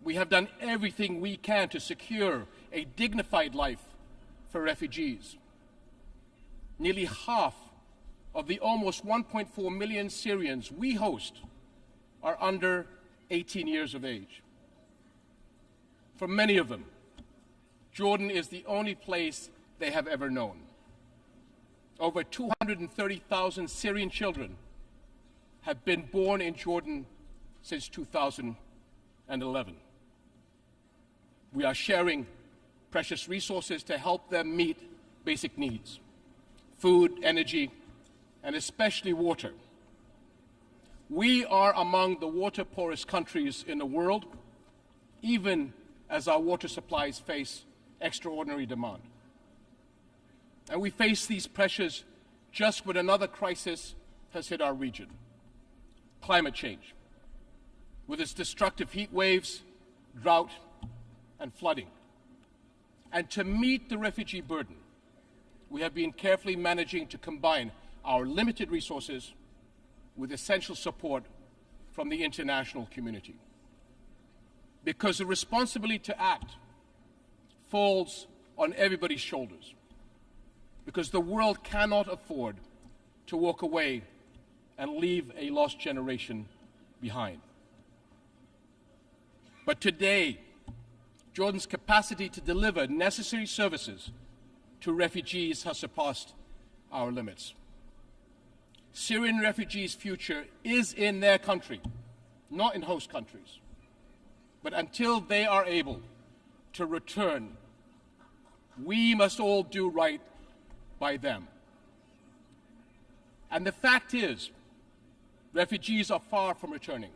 We have done everything we can to secure a dignified life for refugees. Nearly half of the almost 1.4 million Syrians we host are under 18 years of age. For many of them, Jordan is the only place they have ever known. Over 230,000 Syrian children have been born in Jordan since 2011. We are sharing precious resources to help them meet basic needs: food, energy, and especially water. We are among the water-poorest countries in the world, even as our water supplies face extraordinary demand. And we face these pressures just when another crisis has hit our region: climate change, with its destructive heat waves, drought, and flooding. And to meet the refugee burden, we have been carefully managing to combine our limited resources with essential support from the international community. Because the responsibility to act falls on everybody's shoulders. Because the world cannot afford to walk away and leave a lost generation behind. But today, Jordan's capacity to deliver necessary services to refugees has surpassed our limits. Syrian refugees' future is in their country, not in host countries. But until they are able to return, we must all do right by them. And the fact is, refugees are far from returning.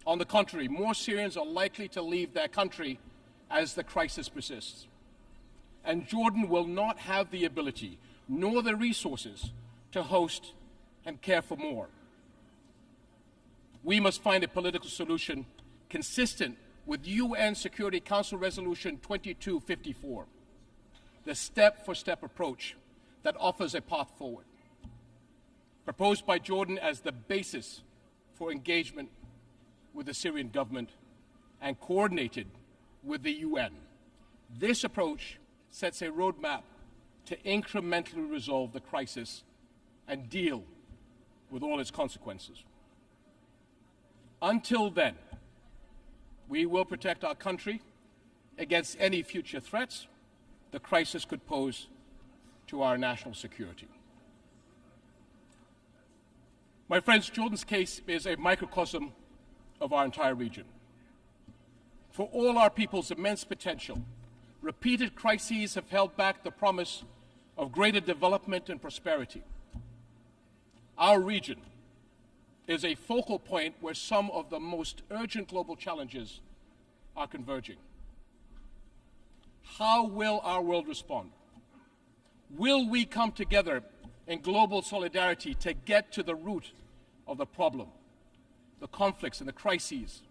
On the contrary, more Syrians are likely to leave their country as the crisis persists. And Jordan will not have the ability nor the resources to host and care for more. We must find a political solution consistent with UN Security Council Resolution 2254, the step-for-step approach that offers a path forward, proposed by Jordan as the basis for engagement with the Syrian government and coordinated with the UN. This approach sets a roadmap to incrementally resolve the crisis and deal with all its consequences. Until then, we will protect our country against any future threats the crisis could pose to our national security. My friends, Jordan's case is a microcosm of our entire region. For all our people's immense potential, repeated crises have held back the promise of greater development and prosperity. Our region is a focal point where some of the most urgent global challenges are converging. How will our world respond? Will we come together in global solidarity to get to the root of the problem, the conflicts and the crises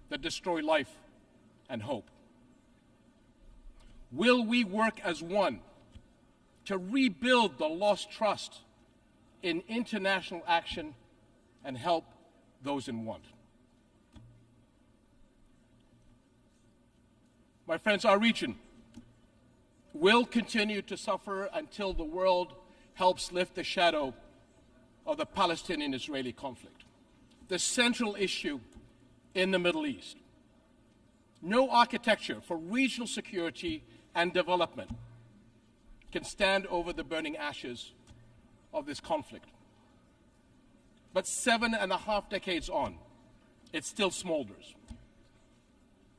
that destroy life and hope? Will we work as one to rebuild the lost trust in international action and help those in want? My friends, our region will continue to suffer until the world helps lift the shadow of the Palestinian-Israeli conflict, the central issue in the Middle East. No architecture for regional security and development can stand over the burning ashes of this conflict. But 7.5 decades on, it still smolders.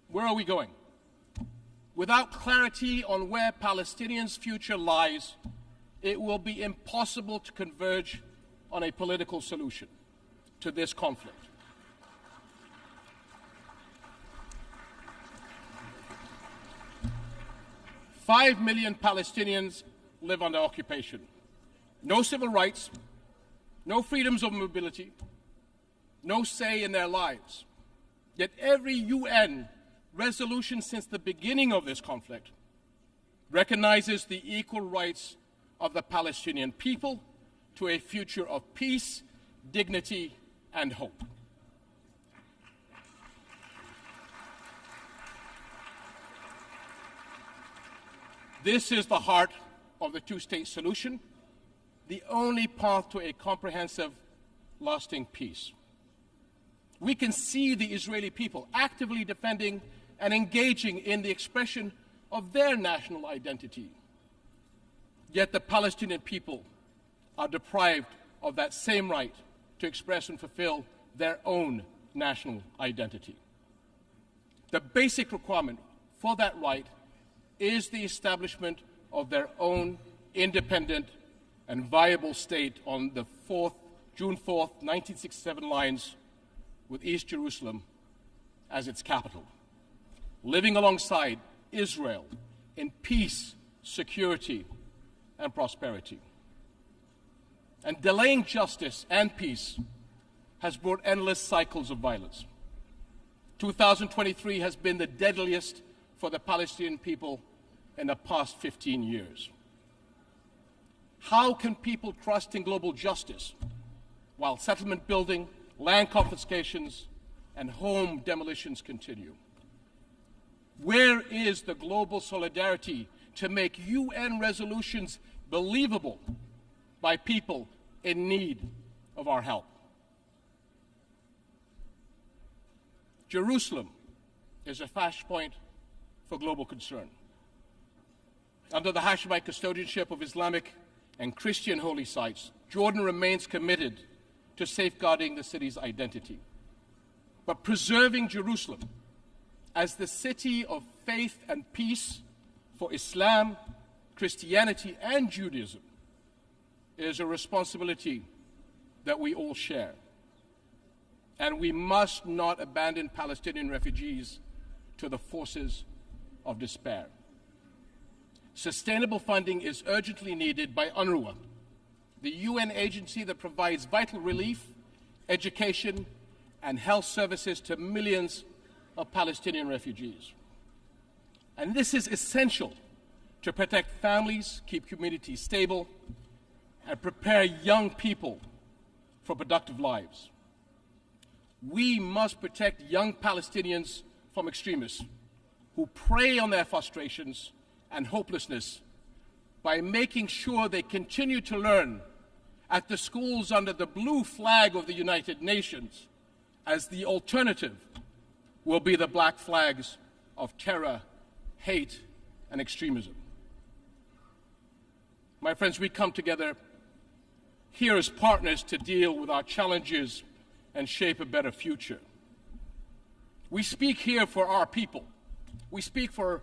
Where are we going? Without clarity on where Palestinians' future lies, it will be impossible to converge on a political solution to this conflict. Five million Palestinians live under occupation. No civil rights, no freedoms of mobility, no say in their lives. Yet every UN resolution since the beginning of this conflict recognizes the equal rights of the Palestinian people to a future of peace, dignity, and hope. This is the heart of the two-state solution, the only path to a comprehensive, lasting peace. We can see the Israeli people actively defending and engaging in the expression of their national identity. Yet the Palestinian people are deprived of that same right to express and fulfill their own national identity. The basic requirement for that right is the establishment of their own independent and viable state on the June 4th, 1967 lines, with East Jerusalem as its capital, living alongside Israel in peace, security, and prosperity. And delaying justice and peace has brought endless cycles of violence. 2023 has been the deadliest for the Palestinian people in the past 15 years. How can people trust in global justice while settlement building, land confiscations, and home demolitions continue? Where is the global solidarity to make UN resolutions believable by people in need of our help? Jerusalem is a flashpoint for global concern. Under the Hashemite custodianship of Islamic and Christian holy sites, Jordan remains committed to safeguarding the city's identity, but preserving Jerusalem as the city of faith and peace for Islam, Christianity, and Judaism is a responsibility that we all share. And we must not abandon Palestinian refugees to the forces of despair. Sustainable funding is urgently needed by UNRWA, the UN agency that provides vital relief, education, and health services to millions of Palestinian refugees. And this is essential to protect families, keep communities stable, and prepare young people for productive lives. We must protect young Palestinians from extremists who prey on their frustrations and hopelessness by making sure they continue to learn at the schools under the blue flag of the United Nations, as the alternative will be the black flags of terror, hate, and extremism. My friends, we come together here as partners to deal with our challenges and shape a better future. We speak here for our people. We speak for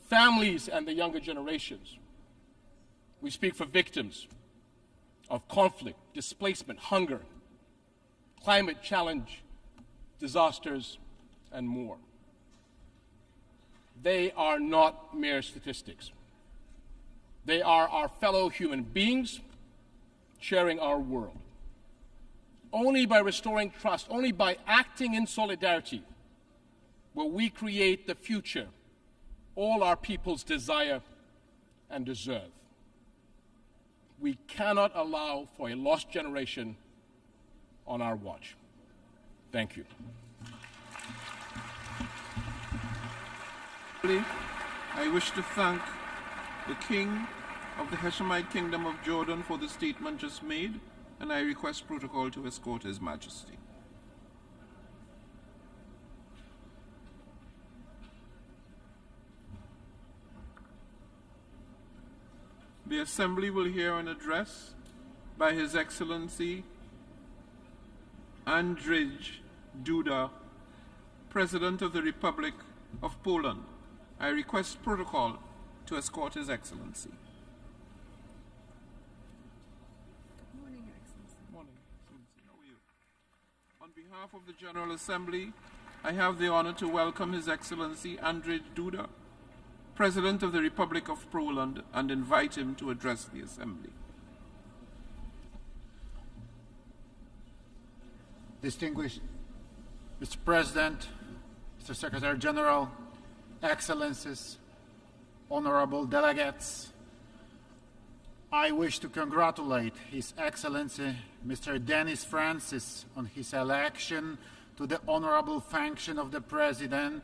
families and the younger generations. We speak for victims of conflict, displacement, hunger, climate challenge, disasters, and more. They are not mere statistics. They are our fellow human beings sharing our world. Only by restoring trust, only by acting in solidarity, will we create the future all our peoples desire and deserve. We cannot allow for a lost generation on our watch. Thank you. I wish to thank the King of the Hashemite Kingdom of Jordan for the statement just made, and I request protocol to escort His Majesty. The Assembly will hear an address by His Excellency Andrzej Duda, President of the Republic of Poland. I request protocol to escort His Excellency. Good morning, Your Excellency. Morning, Excellency. How are you? On behalf of the General Assembly, I have the honor to welcome His Excellency Andrzej Duda, President of the Republic of Poland, and invite him to address the Assembly. Distinguished Mr. President, Mr. Secretary General, Excellencies, honorable delegates, I wish to congratulate His Excellency Mr. Denis Francis on his election to the honorable function of the President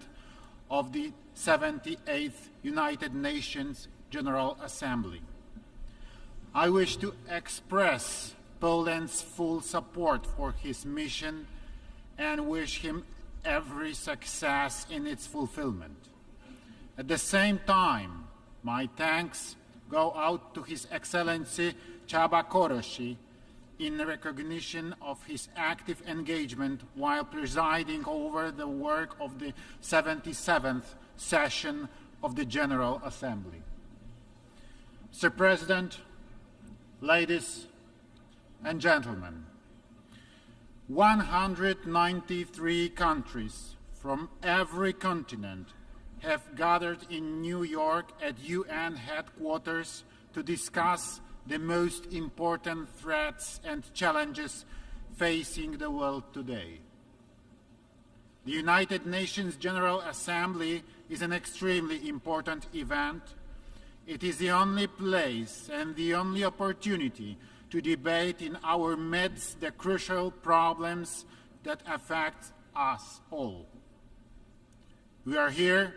of the 78th United Nations General Assembly. I wish to express Poland's full support for his mission and wish him every success in its fulfillment. At the same time, my thanks go out to His Excellency Csaba Kőrösi in recognition of his active engagement while presiding over the work of the 77th session of the General Assembly. Mr. President, ladies and gentlemen, 193 countries from every continent have gathered in New York at UN headquarters to discuss the most important threats and challenges facing the world today. The United Nations General Assembly is an extremely important event. It is the only place and the only opportunity to debate in our midst the crucial problems that affect us all. We are here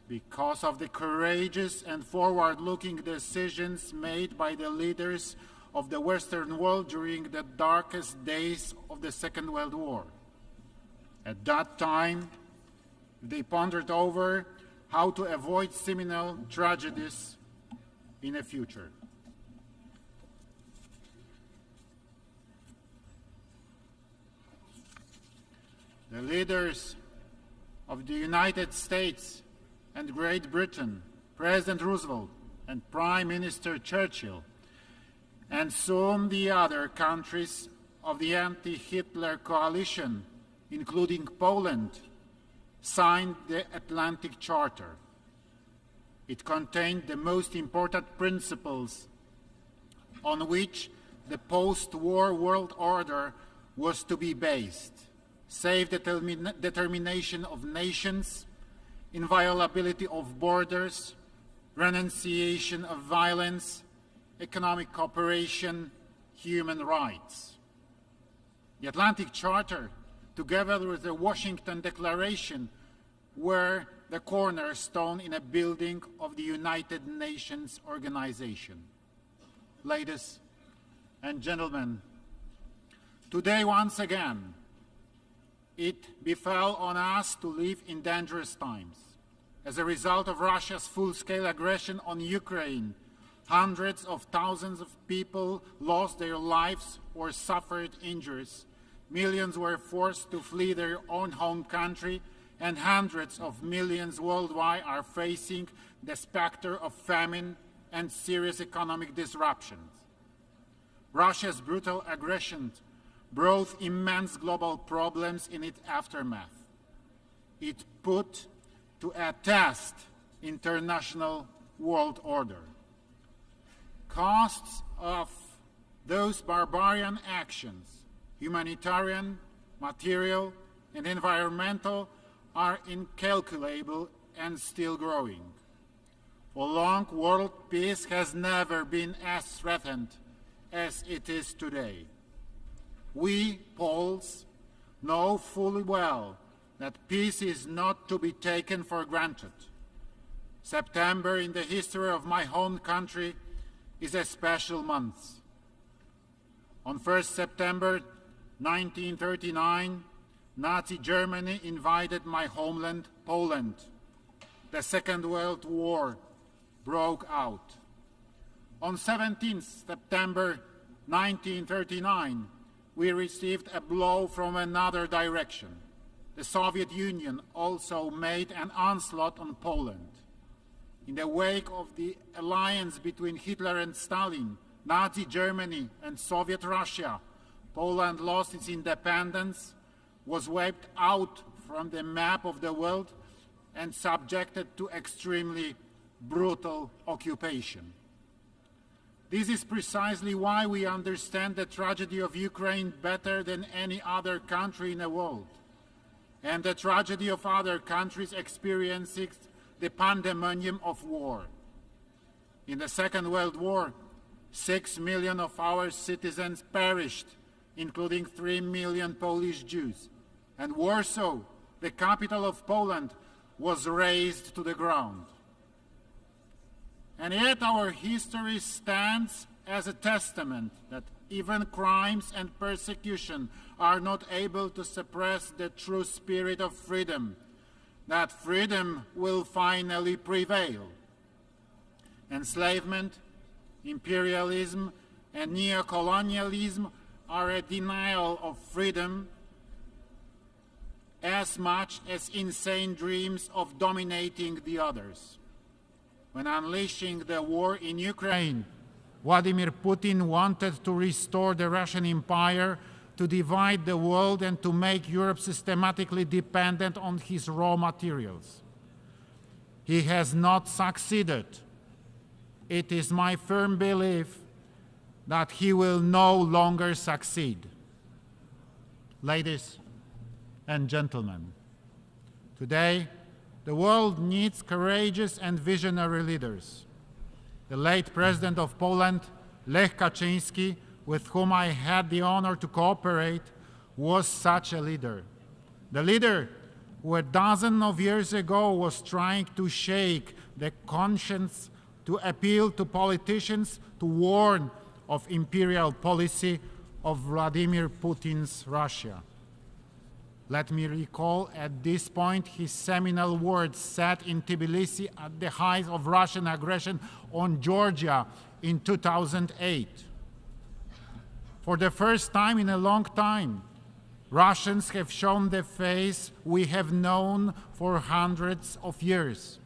because of the courageous and forward-looking decisions made by the leaders of the Western world during the darkest days of the Second World War. At that time, they pondered over how to avoid similar tragedies in the future. The leaders of the United States and Great Britain, President Roosevelt and Prime Minister Churchill, and soon the other countries of the anti-Hitler coalition, including Poland, signed the Atlantic Charter. It contained the most important principles on which the post-war world order was to be based: self-determination of nations, inviolability of borders, renunciation of violence, economic cooperation, human rights. The Atlantic Charter, together with the Washington Declaration, were the cornerstone in a building of the United Nations organization. Ladies and gentlemen, today once again, it befell on us to live in dangerous times. As a result of Russia's full-scale aggression on Ukraine, hundreds of thousands of people lost their lives or suffered injuries. Millions were forced to flee their own home country, and hundreds of millions worldwide are facing the specter of famine and serious economic disruptions. Russia's brutal aggression brought immense global problems in its aftermath. It put to a test international world order. Costs of those barbarian actions, humanitarian, material, and environmental, are incalculable and still growing. For long, world peace has never been as threatened as it is today. We, Poles, know fully well that peace is not to be taken for granted. September in the history of my home country is a special month. On 1st September 1939, Nazi Germany invaded my homeland, Poland. The Second World War broke out. On 17th September 1939, we received a blow from another direction. The Soviet Union also made an onslaught on Poland. In the wake of the alliance between Hitler and Stalin, Nazi Germany and Soviet Russia, Poland lost its independence, was wiped out from the map of the world, and subjected to extremely brutal occupation. This is precisely why we understand the tragedy of Ukraine better than any other country in the world, and the tragedy of other countries experiencing the pandemonium of war. In the Second World War, 6 million of our citizens perished, including 3 million Polish Jews, and Warsaw, the capital of Poland, was razed to the ground. And yet our history stands as a testament that even crimes and persecution are not able to suppress the true spirit of freedom, that freedom will finally prevail. Enslavement, imperialism, and neocolonialism are a denial of freedom as much as insane dreams of dominating the others. When unleashing the war in Ukraine, Vladimir Putin wanted to restore the Russian Empire, to divide the world, and to make Europe systematically dependent on his raw materials. He has not succeeded. It is my firm belief that he will no longer succeed. Ladies and gentlemen, today the world needs courageous and visionary leaders. The late President of Poland, Lech Kaczyński, with whom I had the honor to cooperate, was such a leader. The leader who a dozen of years ago was trying to shake the conscience, to appeal to politicians, to warn of imperial policy of Vladimir Putin's Russia. Let me recall at this point his seminal words said in Tbilisi at the height of Russian aggression on Georgia in 2008. For the first time in a long time, Russians have shown the face we have known for hundreds of years.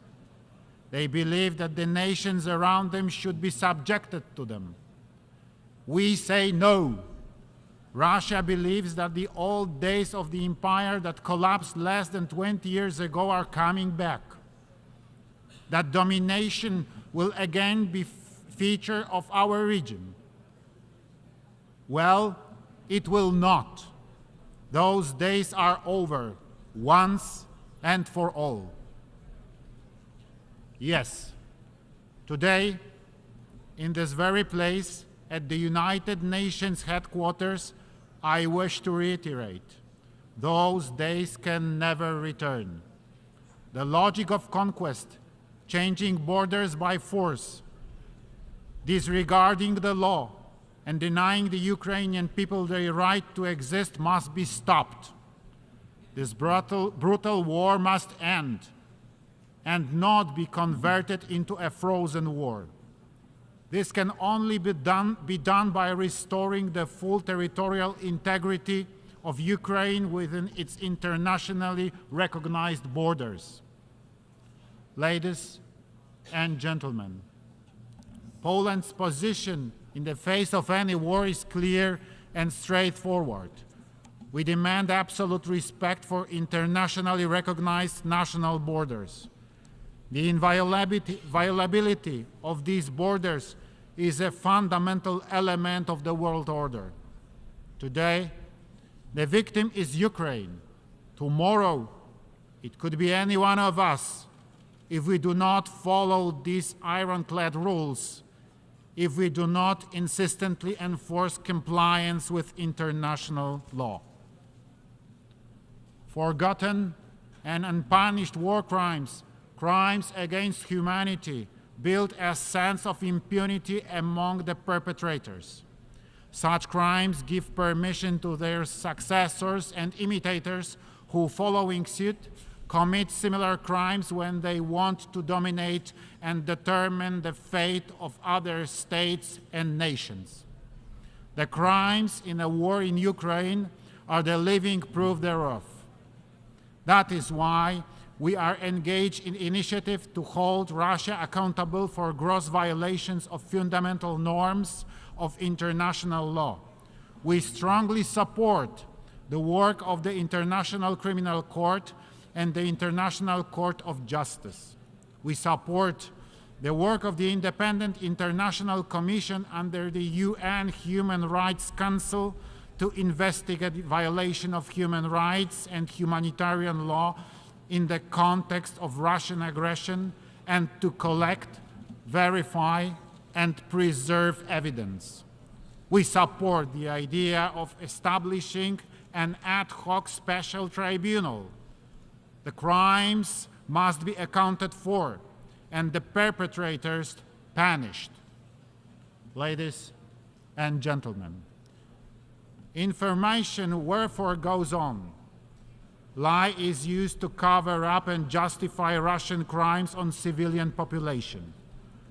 They believe that the nations around them should be subjected to them. We say no. Russia believes that the old days of the empire that collapsed less than 20 years ago are coming back. That domination will again be feature of our region. Well, it will not. Those days are over, once and for all. Yes, today, in this very place, at the United Nations headquarters, I wish to reiterate, those days can never return. The logic of conquest, changing borders by force, disregarding the law, and denying the Ukrainian people their right to exist must be stopped. This brutal war must end and not be converted into a frozen war. This can only be done by restoring the full territorial integrity of Ukraine within its internationally recognized borders. Ladies and gentlemen, Poland's position in the face of any war is clear and straightforward. We demand absolute respect for internationally recognized national borders. The inviolability of these borders is a fundamental element of the world order. Today, the victim is Ukraine. Tomorrow, it could be any one of us if we do not follow these ironclad rules, if we do not insistently enforce compliance with international law. Forgotten and unpunished war crimes, crimes against humanity, build a sense of impunity among the perpetrators. Such crimes give permission to their successors and imitators who, following suit, commit similar crimes when they want to dominate and determine the fate of other states and nations. The crimes in a war in Ukraine are the living proof thereof. That is why we are engaged in initiative to hold Russia accountable for gross violations of fundamental norms of international law. We strongly support the work of the International Criminal Court and the International Court of Justice. We support the work of the Independent International Commission under the UN Human Rights Council to investigate violation of human rights and humanitarian law in the context of Russian aggression, and to collect, verify, and preserve evidence. We support the idea of establishing an ad hoc special tribunal. The crimes must be accounted for and the perpetrators punished. Ladies and gentlemen, information wherefore goes on. Lie is used to cover up and justify Russian crimes on civilian population.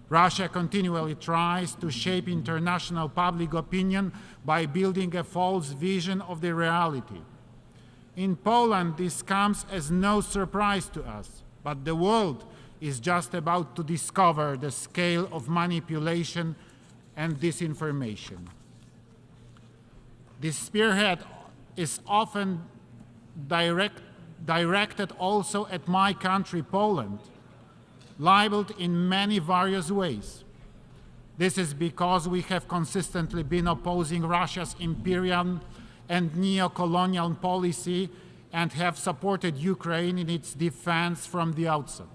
Russia continually tries to shape international public opinion by building a false vision of the reality. In Poland, this comes as no surprise to us, but the world is just about to discover the scale of manipulation and disinformation. This spearhead is often directed also at my country, Poland, labeled in many various ways. This is because we have consistently been opposing Russia's imperial and neo-colonial policy and have supported Ukraine in its defense from the outset.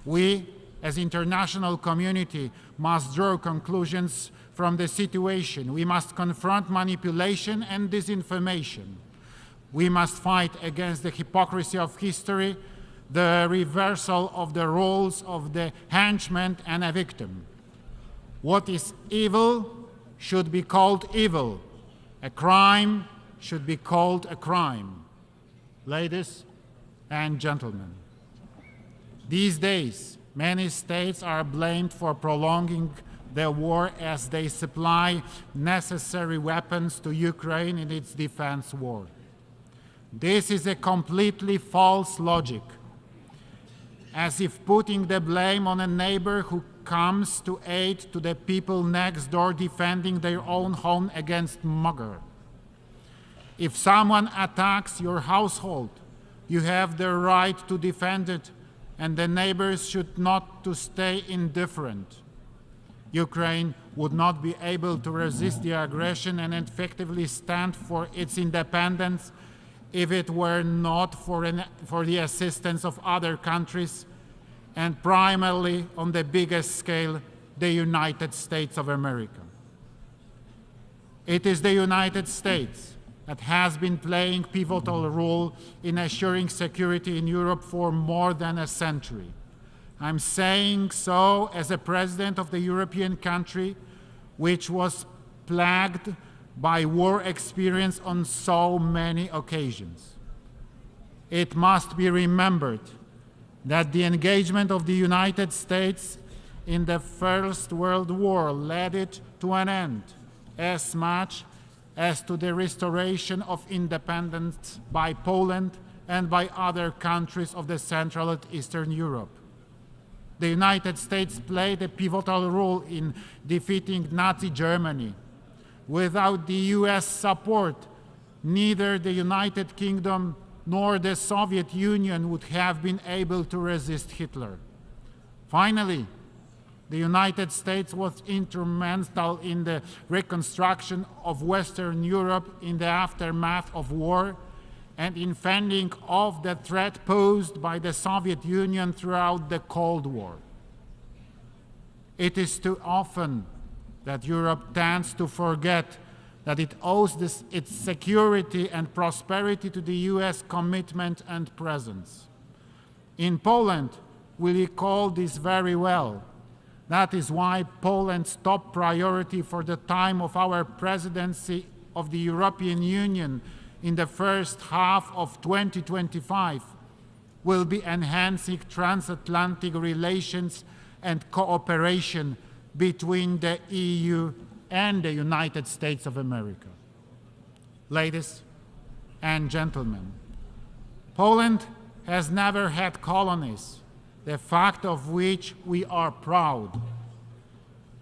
We, as international community, must draw conclusions from the situation. We must confront manipulation and disinformation. We must fight against the hypocrisy of history, the reversal of the roles of the henchman and a victim. What is evil should be called evil. A crime should be called a crime. ladies and gentlemen, these days, many states are blamed for prolonging the war as they supply necessary weapons to Ukraine in its defense war. This is a completely false logic, as if putting the blame on a neighbor who comes to aid to the people next door defending their own home against mugger. If someone attacks your household, you have the right to defend it, and the neighbors should not to stay indifferent. Ukraine would not be able to resist the aggression and effectively stand for its independence if it were not for the assistance of other countries, and primarily on the biggest scale, the United States of America. It is the United States that has been playing a pivotal role in assuring security in Europe for more than a century. I'm saying so as a president of the European country which was plagued by war experience on so many occasions. It must be remembered that the engagement of the United States in the First World War led it to an end, as much as to the restoration of independence by Poland and by other countries of the Central and Eastern Europe. The United States played a pivotal role in defeating Nazi Germany. Without the US support, neither the United Kingdom nor the Soviet Union would have been able to resist Hitler. Finally, the United States was instrumental in the reconstruction of Western Europe in the aftermath of war and in fending off the threat posed by the Soviet Union throughout the Cold War. It is too often that Europe tends to forget that it owes its security and prosperity to the US commitment and presence. In Poland, we recall this very well. That is why Poland's top priority for the time of our presidency of the European Union in the first half of 2025 will be enhancing transatlantic relations and cooperation between the EU and the United States of America. Ladies and gentlemen, Poland has never had colonies, the fact of which we are proud.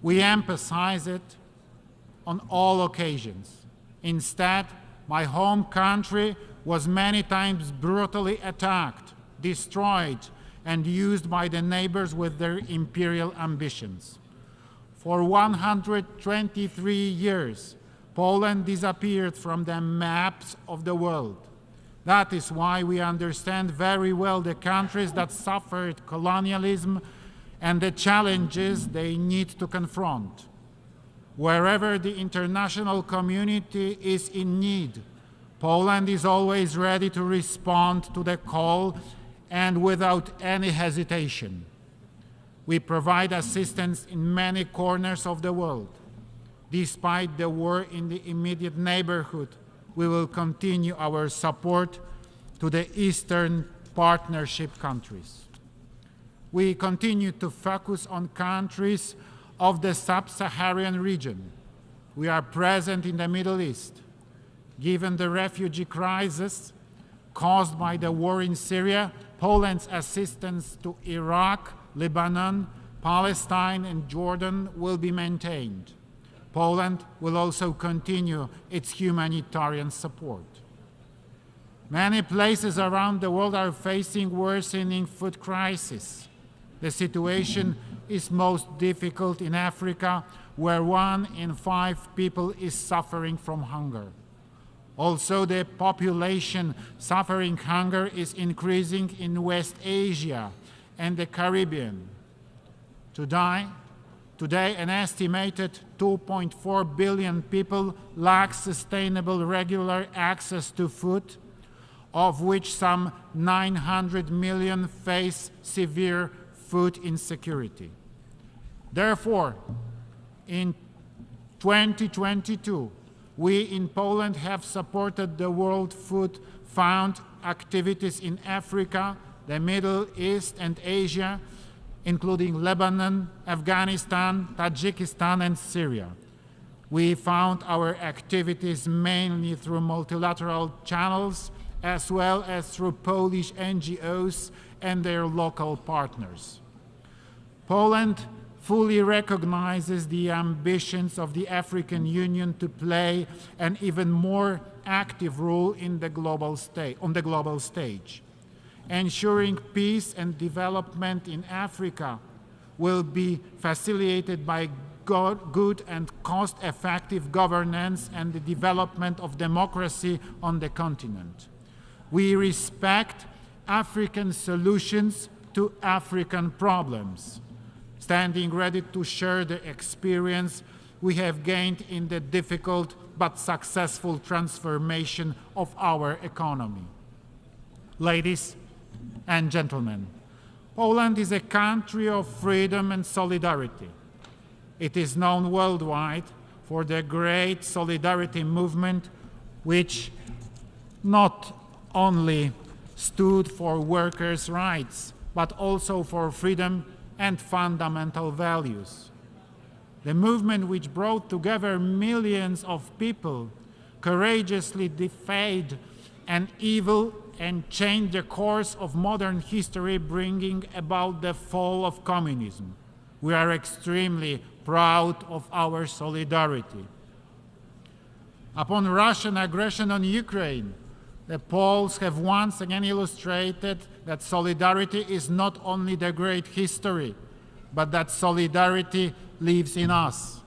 We emphasize it on all occasions. Instead, my home country was many times brutally attacked, destroyed, and used by the neighbors with their imperial ambitions. For 123 years, Poland disappeared from the maps of the world. That is why we understand very well the countries that suffered colonialism and the challenges they need to confront. Wherever the international community is in need, Poland is always ready to respond to the call and without any hesitation. We provide assistance in many corners of the world. Despite the war in the immediate neighborhood, we will continue our support to the Eastern Partnership countries. We continue to focus on countries of the sub-Saharan region. We are present in the Middle East. Given the refugee crisis caused by the war in Syria, Poland's assistance to Iraq, Lebanon, Palestine, and Jordan will be maintained. Poland will also continue its humanitarian support. Many places around the world are facing worsening food crisis. The situation is most difficult in Africa, where 1 in 5 people is suffering from hunger. Also, the population suffering hunger is increasing in West Asia and the Caribbean. Today, an estimated 2.4 billion people lack sustainable regular access to food, of which some 900 million face severe food insecurity. Therefore, in 2022, we in Poland have supported the World Food Fund activities in Africa, the Middle East, and Asia, including Lebanon, Afghanistan, Tajikistan, and Syria. We found our activities mainly through multilateral channels, as well as through Polish NGOs and their local partners. Poland fully recognizes the ambitions of the African Union to play an even more active role in the on the global stage. Ensuring peace and development in Africa will be facilitated by good and cost-effective governance and the development of democracy on the continent. We respect African solutions to African problems, standing ready to share the experience we have gained in the difficult but successful transformation of our economy. Ladies and gentlemen, Poland is a country of freedom and solidarity. It is known worldwide for the great solidarity movement, which not only stood for workers' rights, but also for freedom and fundamental values. The movement, which brought together millions of people, courageously defied an evil and changed the course of modern history, bringing about the fall of communism. We are extremely proud of our solidarity. Upon Russian aggression on Ukraine, the Poles have once again illustrated that solidarity is not only the great history, but that solidarity lives in us.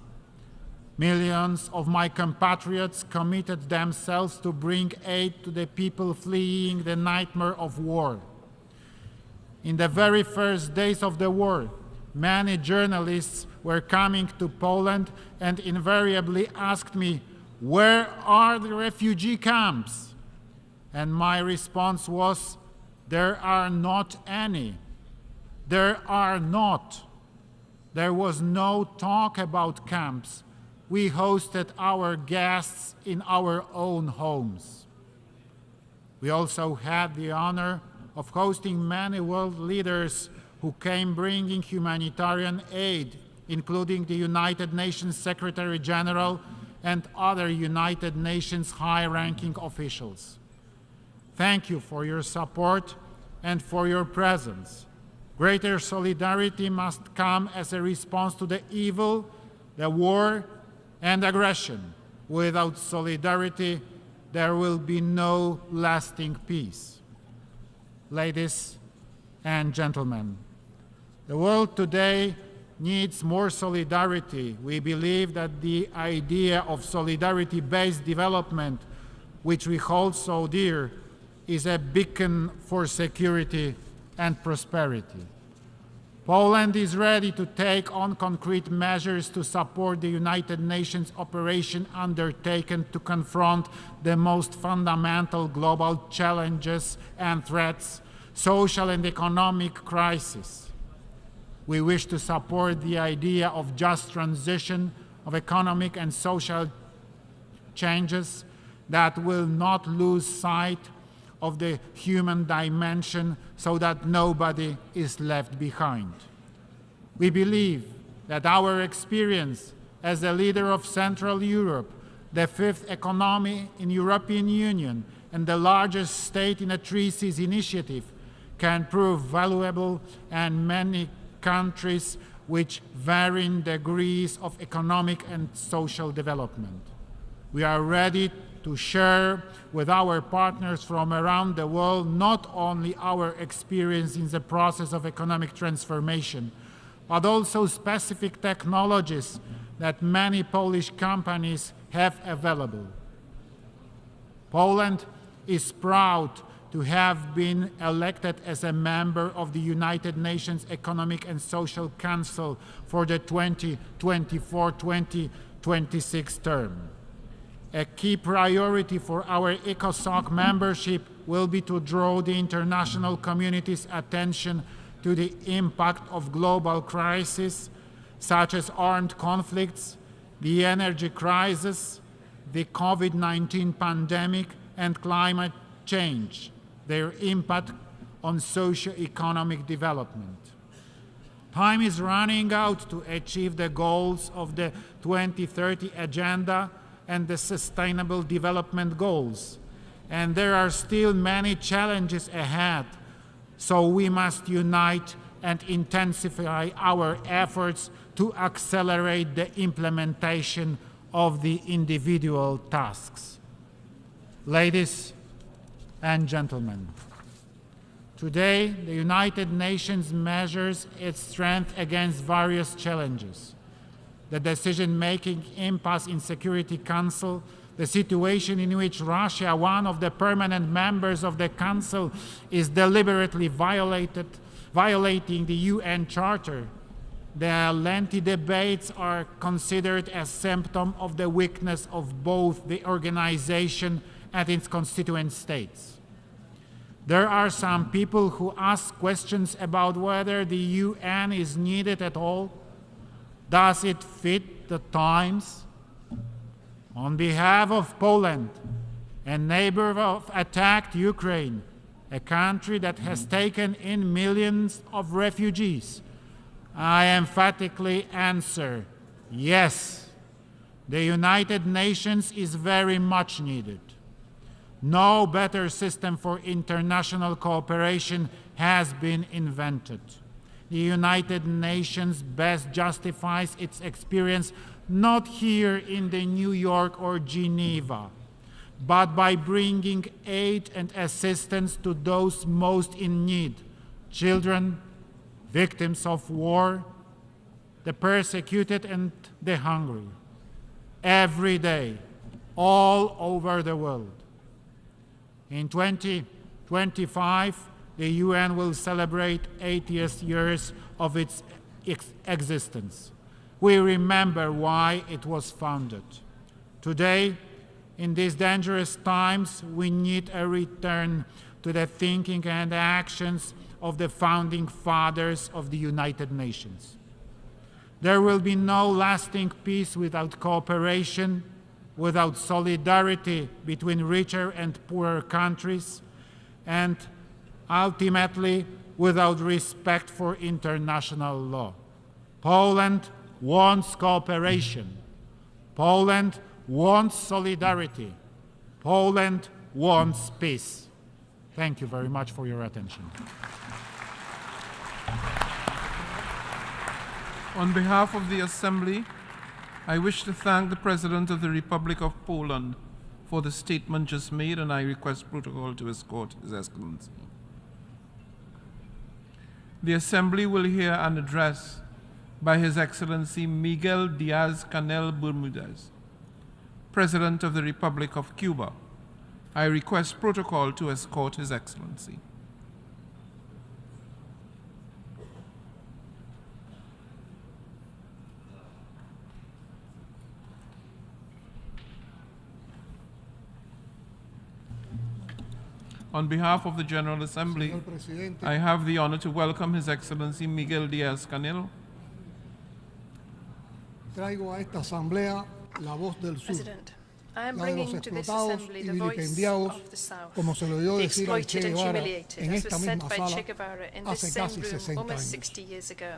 Millions of my compatriots committed themselves to bring aid to the people fleeing the nightmare of war. In the very first days of the war, many journalists were coming to Poland and invariably asked me, "Where are the refugee camps?" And my response was, "There are not any. There are not." There was no talk about camps. We hosted our guests in our own homes. We also had the honor of hosting many world leaders who came bringing humanitarian aid, including the United Nations Secretary General and other United Nations high-ranking officials. Thank you for your support and for your presence. Greater solidarity must come as a response to the evil, the war, and aggression. Without solidarity, there will be no lasting peace. Ladies and gentlemen, the world today needs more solidarity. We believe that the idea of solidarity-based development, which we hold so dear, is a beacon for security and prosperity. Poland is ready to take on concrete measures to support the United Nations operation undertaken to confront the most fundamental global challenges and threats, social and economic crisis. We wish to support the idea of just transition of economic and social changes that will not lose sight of the human dimension so that nobody is left behind. We believe that our experience as a leader of Central Europe, the fifth economy in European Union, and the largest state in a Three Seas initiative can prove valuable, and many countries which vary in degrees of economic and social development. We are ready to share with our partners from around the world not only our experience in the process of economic transformation, but also specific technologies that many Polish companies have available. Poland is proud to have been elected as a member of the United Nations Economic and Social Council for the 2024-2026 term. A key priority for our ECOSOC membership will be to draw the international community's attention to the impact of global crises such as armed conflicts, the energy crisis, the COVID-19 pandemic, and climate change their impact on socio-economic development. Time is running out to achieve the goals of the 2030 Agenda and the Sustainable Development Goals, and there are still many challenges ahead, so we must unite and intensify our efforts to accelerate the implementation of the individual tasks. Ladies and gentlemen, today the United Nations measures its strength against various challenges. The decision-making impasse in Security Council, the situation in which Russia, one of the permanent members of the Council, is deliberately violating the UN Charter. The lengthy debates are considered a symptom of the weakness of both the organization and its constituent states. There are some people who ask questions about whether the UN is needed at all. Does it fit the times? On behalf of Poland, a neighbor of attacked Ukraine, a country that has taken in millions of refugees, I emphatically answer, yes, the United Nations is very much needed. No better system for international cooperation has been invented. The United Nations best justifies its experience not here in the New York or Geneva, but by bringing aid and assistance to those most in need, children, victims of war, the persecuted and the hungry, every day, all over the world. In 2025, the UN will celebrate 80th years of its existence. We remember why it was founded. Today, in these dangerous times, we need a return to the thinking and actions of the founding fathers of the United Nations. There will be no lasting peace without cooperation, without solidarity between richer and poorer countries, and ultimately without respect for international law. Poland wants cooperation. Poland wants solidarity. Poland wants peace. Thank you very much for your attention. On behalf of the Assembly, I wish to thank the President of the Republic of Poland for the statement just made, and I request protocol to escort His Excellency. The Assembly will hear an address by His Excellency Miguel Diaz-Canel Bermudez, President of the Republic of Cuba. I request protocol to escort His Excellency. On behalf of the General Assembly, I have the honor to welcome His Excellency Miguel Diaz-Canel. Traigo a esta asamblea la voz del sur, President, I am la de los bringing to this explotados assembly y the voice vilipendiados, of the South, como se lo oyó the decir al Che exploited and Guevara humiliated, en as esta was said misma by sala Che Guevara in this hace same casi room 60 almost años. 60 years ago.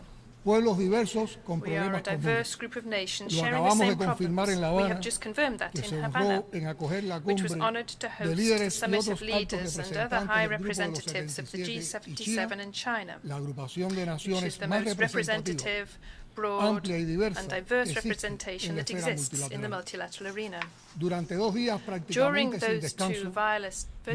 Pueblos diversos con We are a problemas diverse comunes. group of nations Lo sharing the acabamos same de confirmar en problems. La We Habana, have just confirmed that que se in Havana, honró en acoger la which was cumbre honored to de host the líderes y summit otros of leaders altos and other high representantes representatives of the del G77 y China, G77 in China, la agrupación de which naciones is the más most representativa, representative, broad amplia y diversa and diverse que existe representation en la that esfera exists in the multilateral. multilateral arena. Durante 2 días During prácticamente sin those descanso, two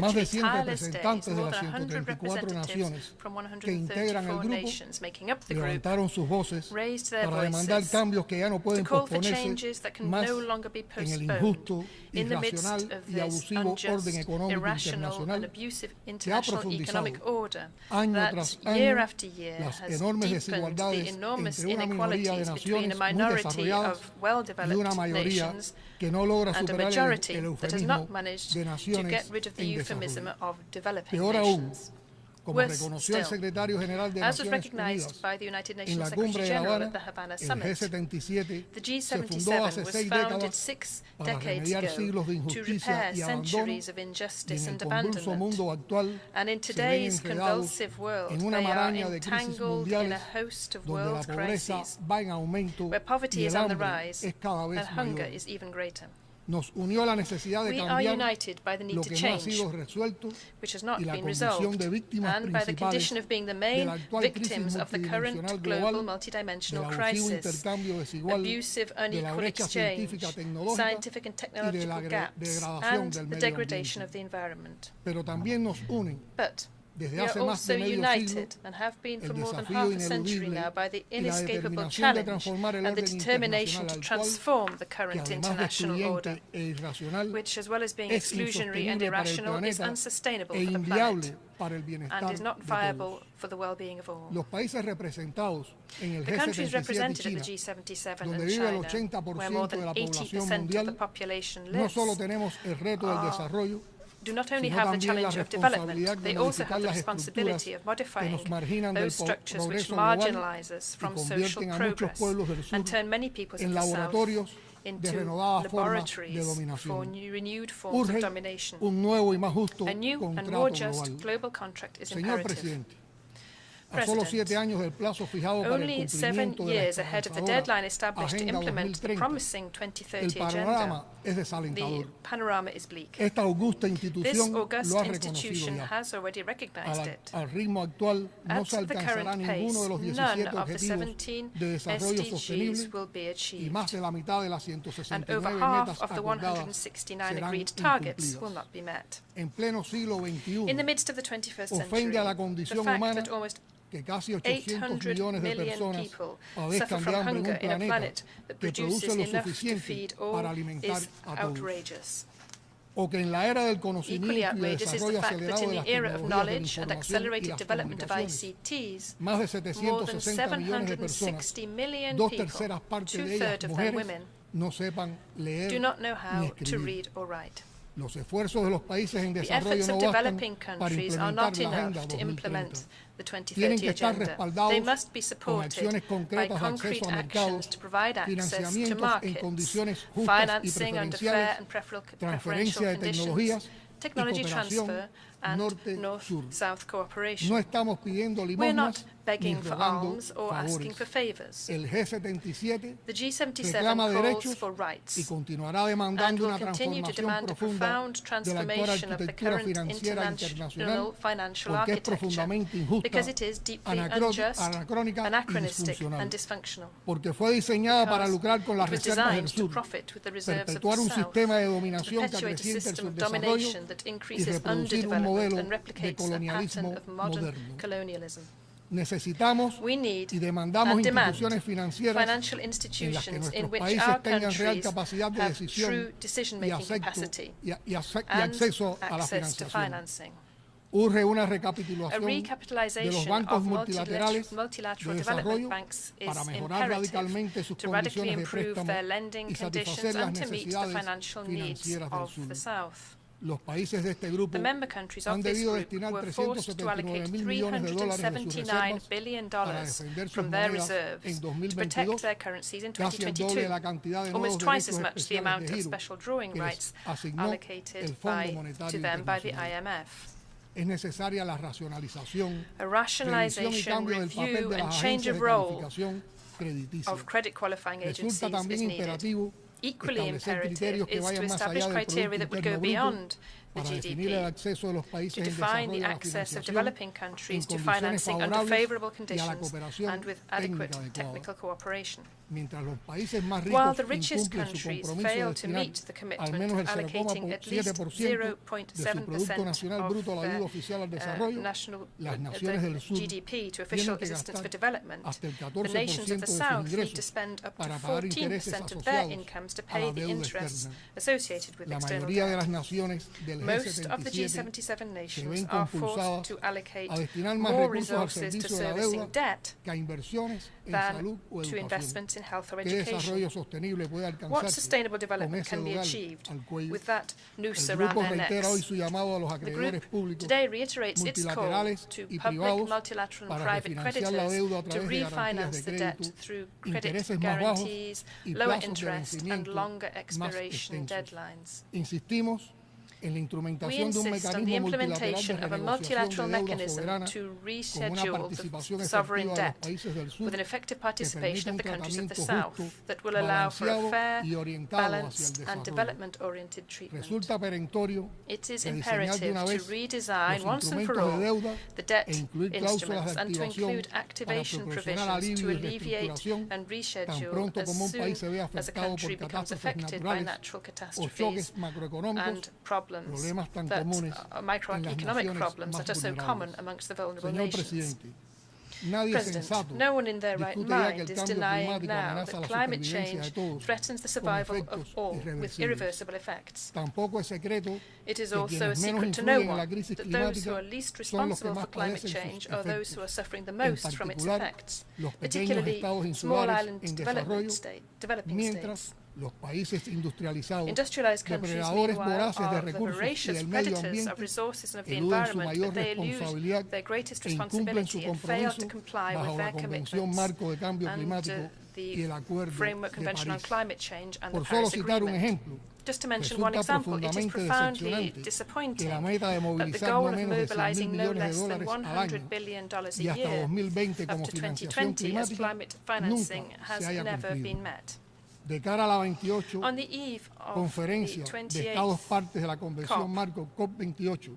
más virtually de 100 tireless days, representantes de more las than 100 134 representatives naciones from que integran el 134 grupo nations making up the group levantaron sus voces raised their para demandar voices cambios que ya no to pueden call for posponerse changes that can más no longer be en el postponed injusto, in the midst irracional of y this abusivo orden unjust, económico irrational and internacional abusive que ha international profundizado economic order año that tras year año after year las has enormes deepened the desigualdades enormous entre una minoría de inequalities between a naciones muy minority desarrolladas of y una well-developed mayoría nations que no logra and a superar majority el that has eufemismo not managed de to naciones get rid of the en euphemism desarrollo. of developing Peor aún, nations. como Worse reconoció el still, secretario general de as was Naciones recognized Unidas by the United en Nations la Secretary cumbre de La General Habana, at the Havana el Summit, G77 the se fundó hace G77 was 6 founded décadas 6 para decades remediar ago siglos de to injusticia repair y abandono, centuries of y en injustice el and convulso abandonment. mundo actual And in se ven today's enredados convulsive world, en una they are maraña de crisis entangled in a mundiales host of donde la world pobreza crises, va en aumento where poverty y is el on the hambre rise es cada vez and hunger mayor. is even greater. Nos unió la necesidad de We are cambiar united by the need lo to que no ha change, sido resuelto which has not y la been condición resolved, de víctimas and by the principales condition of being the de main la actual crisis victims of the current multidimensional global global, del multidimensional abusivo crisis, intercambio desigual, abusive de la unequal brecha exchange, científica tecnológica scientific and y de technological la gaps, degradación and del the medio degradation ambiente. of the environment. Pero también nos unen But desde we are hace más also de medio united siglo and have been for el more than desafío half a century ineludible now by the y la inescapable determinación de challenge transformar el and the orden determination to internacional actual, transform the que current además de international order, excluyente e irracional, which, as well as being es exclusionary and insostenible para el irrational, is planeta unsustainable e for the inviable planet para el bienestar and is not de viable todos. for the well-being of all. Los países representados en el The countries G77 y represented at China, the G77 donde and vive el China, where more 80% de than la población 80% of the mundial, population no lives, solo tenemos el reto del desarrollo, do not only sino have the también la challenge of responsabilidad development, de they also modificar have the las responsibility of estructuras que modifying nos marginan del those structures which progreso global marginalize us y from social convierten a muchos progress pueblos del sur and turn many peoples en of the South laboratorios de into renovadas formas de laboratories for dominación. renewed forms of Urge domination. un nuevo y más justo A new and contrato more just global. global contract is Señor imperative. presidente, a solo 7 años del plazo fijado para el Only 7 cumplimiento de la years ahead of the deadline established to Agenda implement the 2030, promising el 2030 panorama agenda, es the desalentador. panorama is bleak. Esta augusta This institución august lo ha reconocido institution ya. has already recognized it. Al ritmo actual no At se the alcanzará current ninguno de pace, los none 17 of the objetivos 17 de desarrollo sostenible SDGs will be y achieved, más de la mitad de las and 169 over metas half of the acordadas 169 serán agreed targets will incumplidas. not be met. En pleno siglo XXI, In the midst of the 21st century, ofende a la the condición fact humana that almost que casi 800 800 millones de million personas people suffer padezcan de from hambre en hunger un in a planeta planet that que produces produce lo enough to suficiente feed all para alimentar is a todos. outrageous. O que en la era del Equally conocimiento y del outrageous is the desarrollo fact that acelerado in de the las era of tecnologías de la knowledge and información y accelerated las development of comunicaciones, ICTs, más de more than 760 millones de personas, 760 million dos people, terceras partes de ellas two-thirds of them mujeres, women, no sepan leer do not know ni how to escribir. read or write. Los esfuerzos de los países en The desarrollo efforts no of bastan developing para countries are implementar not la Agenda enough to 2030. implement the Tienen 2030 que estar agenda. respaldados They must be con supported acciones by concretas de concrete acceso a actions mercados, to provide access to financiamientos en markets, condiciones justas y financing under fair preferenciales, and preferential transferencia de conditions, tecnologías y technology cooperación transfer, and norte-sur. North-South cooperation. No estamos pidiendo We're not limosnas ni begging for rogando alms or asking for favores. favors. El G77 The G77 reclama calls derechos for y rights continuará and demandando will una continue to transformación demand a profunda profound de la actual transformation of the arquitectura current financiera international internacional financial porque es architecture profundamente injusta, because it is deeply unjust, anacrónica y anachronistic disfuncional. and dysfunctional. Porque fue diseñada para Because lucrar con las it was reservas del designed to sur, profit with the reserves of the perpetuar un South, sistema de to dominación que perpetuate a acrecienta el system of subdesarrollo domination that y increases reproducir un underdevelopment modelo and de replicates a colonialismo pattern of modern moderno. colonialism. Necesitamos We need y demandamos and demand instituciones financieras financial en las que institutions in nuestros which países our tengan real countries capacidad de have decisión true decision-making capacity y and acceso a la access to financiación. financing. Urge una A recapitulación de los recapitalization bancos of multilaterales multilateral de development desarrollo banks is para mejorar radicalmente imperative sus to radically condiciones de improve préstamo their lending y conditions satisfacer las and to meet the necesidades financial needs financieras del of sur. the South. Los países de este grupo The member countries han of this debido group destinar were forced to allocate $379 mil millones de dólares de sus $379 reservas billion para defender sus from their monedas reserves en to protect 2022, their currencies in casi el doble de la cantidad de 2022, nuevos almost twice as derechos much the especiales amount de of giro special drawing que les rights asignó el allocated Fondo Monetario to them by the Internacional. IMF. Es necesaria la racionalización, A revisión y rationalization, cambio del papel review, de and las change agencias of de role calificación crediticia. of credit qualifying agencies Resulta is también needed. imperativo Equally establecer imperative criterios que is to vayan más establish allá del criteria Producto that would go Interno beyond Bruto the para definir el GDP, acceso de los to países en define desarrollo the a la access of financiación developing en countries to condiciones financing under favorables favorable y a la conditions cooperación and with adequate técnica technical adecuada. cooperation. Mientras los países más While ricos the richest incumplen su countries compromiso de fail to destinar meet the al commitment menos of el allocating at least 0,7% de su Producto Nacional Bruto a la ayuda their oficial al desarrollo, national las naciones del sur GDP to tienen official que assistance for gastar development, hasta el the 14% nations of de the sus South need to ingresos spend up to para pagar intereses 14% of their asociados incomes to a la pay the deuda interests externa. associated with La external mayoría de debt. las naciones del Most of the G77 G77 se nations ven are forced compulsadas to allocate a destinar más more recursos al resources to servicio de la servicing deuda debt que a inversiones en than salud o to educación. investments in health or ¿Qué desarrollo education. sostenible puede What alcanzarse sustainable con development ese can be dogal achieved al cuello? with that noose El around grupo their reitera hoy necks? su llamado a los The acreedores group públicos today reiterates its call multilaterales to y public, privados multilateral and para private refinanciar la deuda a creditors to través de garantías refinance de the debt crédito, through credit intereses más bajos guarantees, y lower plazos de interest, and vencimiento longer más expiration extensos. deadlines. Insistimos en la We instrumentación de un insist on the mecanismo multilateral de implementation of a renegociación multilateral de deuda mechanism soberana to con una reschedule participación the sovereign efectiva de los debt países del sur with an effective que participation permita of un the countries of the tratamiento South justo, that will allow for a balanceado fair, y orientado hacia el balanced, and desarrollo. development-oriented treatment. Resulta perentorio It is rediseñar de imperative una to vez redesign los once and for instrumentos de all deuda the debt e incluir cláusulas instruments de and to activación include para activation proporcionar provisions alivio to y alleviate reestructuración and tan reschedule pronto as como un país se soon vea as a afectado por country becomes catástrofes affected by naturales natural o catastrophes choques macroeconómicos, and problems problemas tan that comunes are en las microeconomic naciones problems más that are so common vulnerables. amongst the vulnerable Señor nations. Presidente, nadie President, sensato no one in their right discute ya que mind el is cambio denying climático now amenaza that la climate supervivencia de change todos threatens the con survival of efectos all with irreversibles. irreversible effects. Tampoco es secreto It is que also a quienes menos secret to no influyen en la one crisis that those who climática are least son los que responsible más for climate padecen change sus are those who are efectos. suffering the En most from its particular, effects, los pequeños particularly estados small insulares island en developing desarrollo, states. mientras los países industrializados, Industrialized countries, depredadores meanwhile, voraces de are the recursos y voracious del medio predators ambiente, of resources and of the eluden su environment, mayor but they elude responsabilidad their greatest e incumplen responsibility su and fail compromiso to comply bajo with la their Convención commitments Marco de Cambio Climático under y el the Acuerdo Framework de Convention on París. Climate Change and the Por solo Paris citar un Agreement. ejemplo, Just to mention one resulta example, it is profundamente profoundly decepcionante que disappointing la meta de that the movilizar goal no of menos de 100.000 mobilizing no millones de less than dólares al año $100 billion a y hasta year 2020 up como to financiación 2020 as climática climate financing nunca has se haya never cumplido. been met. De cara a la 28 On the eve of conferencia the de Estados 28th partes de la Convención COP, Marco COP28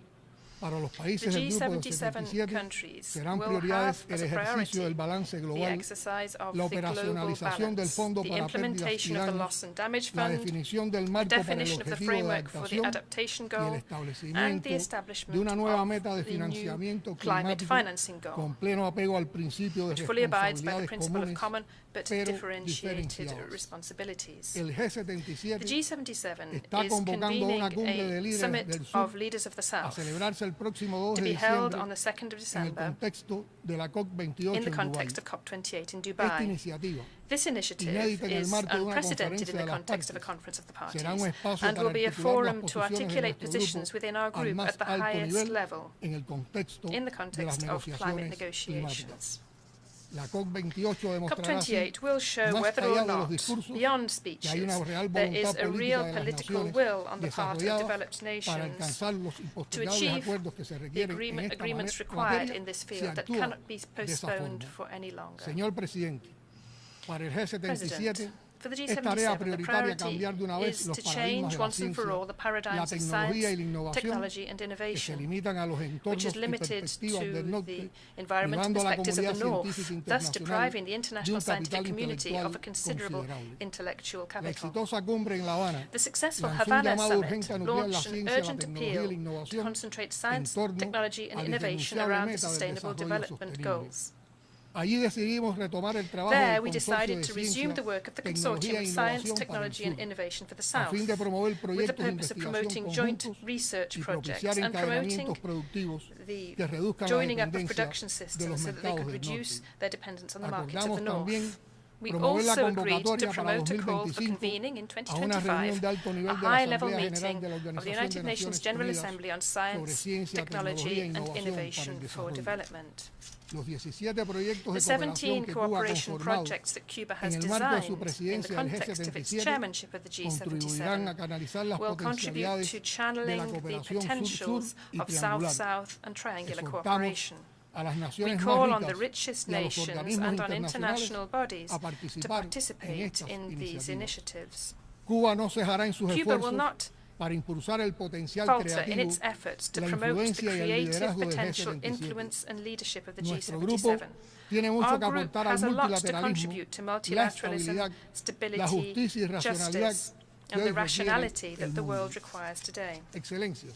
para los the países del grupo de G77 77 countries serán will prioridades have el as a ejercicio priority del balance the global, exercise of la the global operacionalización del balance, Fondo the para Pérdidas y implementation of the Daños, Loss and Damage la Fund, definición del the marco para el definition of the objetivo de framework for the adaptación adaptation y el goal, and establecimiento the de establishment una nueva of meta de the new financiamiento climate climático financing goal, con pleno apego al principio de which fully abides by the responsabilidades principle of comunes common but pero differentiated diferenciadas. responsibilities. El The G77 G77 está is convocando convening una cumbre de a líderes summit del sur of leaders of the a South celebrarse el próximo 2 to de be held diciembre on the 2nd of en el December contexto de la COP28 in the en Dubái. context of COP28 in Esta Dubai. iniciativa, This initiative inédita en el is marco de una unprecedented in conferencia the de las context of a partes, conference of the parties será un espacio and para will be a articular las forum to posiciones de articulate nuestro positions grupo within our al group más at the alto highest nivel level en el contexto in the de las context of climate negociaciones climáticas. negotiations. La COP28 demostrará así, COP28 will show más whether allá or de los not, discursos, beyond que hay una speeches, real there is voluntad a real política de las political naciones will on the part of desarrolladas developed para nations alcanzar los to impostergables achieve acuerdos que se the requieren en esta agreements materia required in this si field that actúa cannot be de esa postponed forma. for any longer. Señor Presidente, para el G77 President, for the es tarea G77, the prioritaria priority cambiar de una vez is los to paradigmas change de la once and for ciencia, all the la paradigms of tecnología y science, la innovación technology and que se innovation, limitan a los which entornos is y limited perspectivas to del the norte, environment and privando a la perspectives of comunidad the North, científica thus internacional depriving the de international un scientific capital community of a intelectual considerable considerable. intellectual La capital. exitosa cumbre en La Habana The successful lanzó un Havana llamado Summit urgente a nutrir la launched an ciencia, la urgent tecnología y la appeal to innovación concentrate en science, torno technology a and la innovation irrenunciable around the meta del Sustainable desarrollo Development sostenible. Goals. Allí decidimos retomar el trabajo There, del we consorcio decided de to resume ciencia, the work of the tecnología Consortium e of Science, innovación para el Technology and sur, Innovation for the a South, fin de promover with the proyectos de purpose of investigación promoting joint conjuntos research y projects propiciar and promoting encadenamientos productivos the que reduzcan la joining up of dependencia production de systems los so that they mercados could del reduce norte. their dependence on the markets of Acordamos the North. también We promover la also agreed to convocatoria para promote a call for 2025 convening in a una reunión 2025 de alto a nivel de la high-level Asamblea meeting General de la of the Organización United de Nations Naciones General Unidas Assembly on sobre Science, ciencia, Technology tecnología e and innovación para el Innovation for desarrollo. Development. Los 17 proyectos The de cooperación 17 que Cuba ha cooperation conformado projects that Cuba en has el marco de su designed in the presidencia del context of its G77 chairmanship of the contribuirán a G77 canalizar las will contribute potencialidades to de la channeling the cooperación potentials sur-sur y of triangular. South-South and triangular Exhortamos cooperation. a las We naciones call más on the ricas richest y a los nations organismos and on internacionales international bodies a to participar en participate estas in these iniciativas. initiatives. Cuba no cejará en sus Cuba will esfuerzos not para impulsar el potencial falter in creativo, its efforts to la promote the influencia y el creative liderazgo del potential, G77. influence and leadership of the Nuestro grupo G77. tiene mucho Our que group aportar al has a lot to multilateralismo, contribute to la multilateralism, estabilidad, la stability, justicia y racionalidad justice, que and hoy the requiere rationality el that the mundo. world requires today. Excelencias,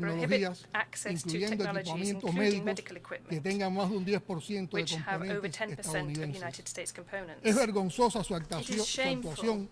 prohibit tecnologías, access to incluyendo technologies, equipamientos including médicos, medical que equipment, tengan más de un 10% de which have over componentes 10% of estadounidenses. United States components. Es vergonzosa su It actuación is shameful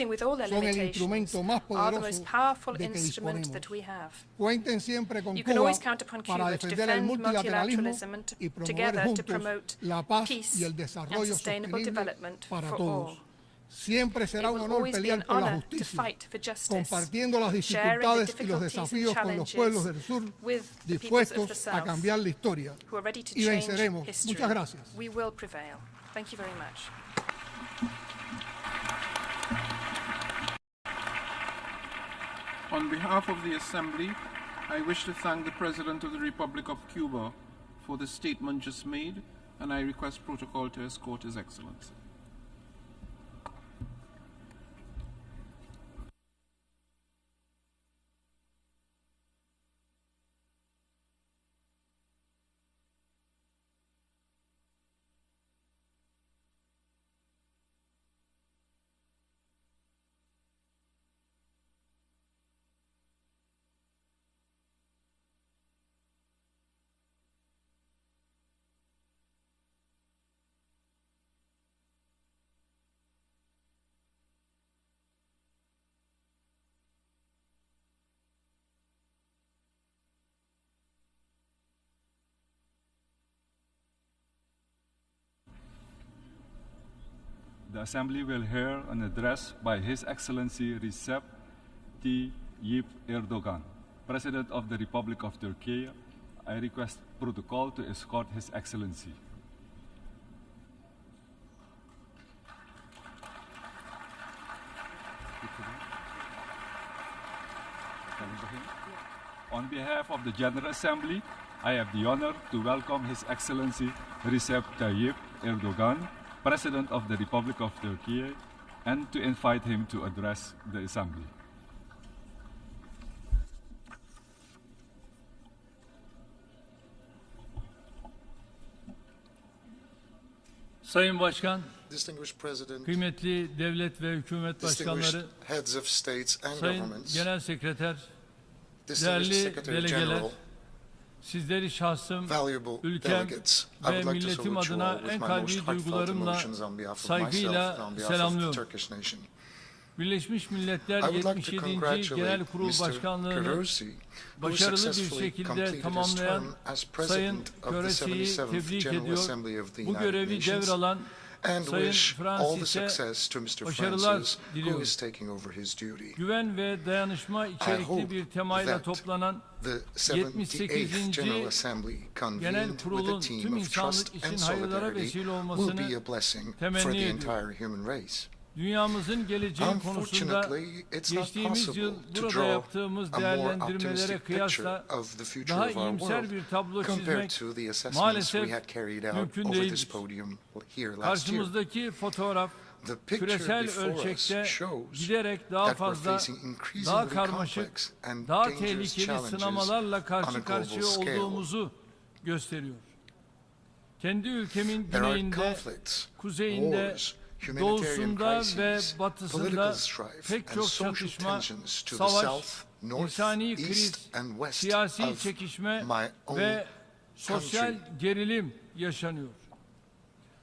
including with all their son el limitations, instrumento más are the poderoso most powerful de que instrument disponemos. that we have. Cuenten siempre con You can Cuba always count upon para Cuba to defender el defend multilateralismo multilateralism and y promover together to juntos promote la paz peace y el and desarrollo sustainable sostenible development para for todos. all. Siempre It será un will honor always be an pelear por la honor to justicia, fight for justice, compartiendo las sharing the dificultades y los difficulties and desafíos con los pueblos del sur, with the peoples of the dispuestos a South cambiar la historia. who are ready to Y change venceremos. history. Muchas gracias. We will prevail. Thank you very much. On behalf of the Assembly, I wish to thank the President of the Republic of Cuba for the statement just made, and I request protocol to escort His Excellency. The Assembly will hear an address by His Excellency Recep Tayyip Erdogan, President of the Republic of Turkey. I request protocol to escort His Excellency. On behalf of the General Assembly, I have the honor to welcome His Excellency Recep Tayyip Erdogan, President of the Republic of Turkey, and to invite him to address the Assembly. Sayın Başkan, Distinguished President, kıymetli devlet ve hükümet başkanları, distinguished heads of states and Sayın governments, Genel Sekreter, distinguished değerli Secretary delegeler, General, sizleri şahsım, valuable ülkem delegates, I ve would like to milletim salute you adına all with en my kalbi most heartfelt duygularımla, emotions on behalf of myself saygıyla and on behalf of the selamlıyorum. Turkish nation. Birleşmiş Milletler I would like to 77. congratulate Genel Kurul Mr. Başkanlığı'nı Karaci, who başarılı bir successfully şekilde completed his tamamlayan term as Sayın President of the Karaci'yi 77th tebrik General ediyor. Assembly of the Bu United görevi Nations, devralan and Sayın wish all the Francis'e success to Mr. başarılar Francis, who diliyorum. is taking over his duty. Güven ve dayanışma içerikli bir temayla toplanan The 78. 78th General Assembly convened Genel with a Kurulun team tüm of insanlık trust için and hayırlara solidarity vesile will olmasını be a blessing for temenni the ediyorum. entire human race. Dünyamızın geleceği konusunda Unfortunately, it's not geçtiğimiz possible yıl to burada draw yaptığımız a more değerlendirmelere optimistic picture kıyasla of the future daha of our iyimser world bir tablo compared çizmek to the assessments maalesef we had carried out mümkün over this değildir. podium here last year. Karşımızdaki fotoğraf The picture küresel before us ölçekte shows giderek daha that we're fazla, facing daha increasingly karmaşık, complex and daha dangerous tehlikeli challenges sınamalarla on a karşı global karşıya scale. olduğumuzu gösteriyor. Kendi ülkemin There are güneyinde, conflicts, kuzeyinde, wars, humanitarian doğusunda ve crises, batısında political strife, pek and çok social çatışma, tensions to the savaş, south, north, insani kriz, east and west siyasi of çekişme my own ve sosyal country. gerilim yaşanıyor.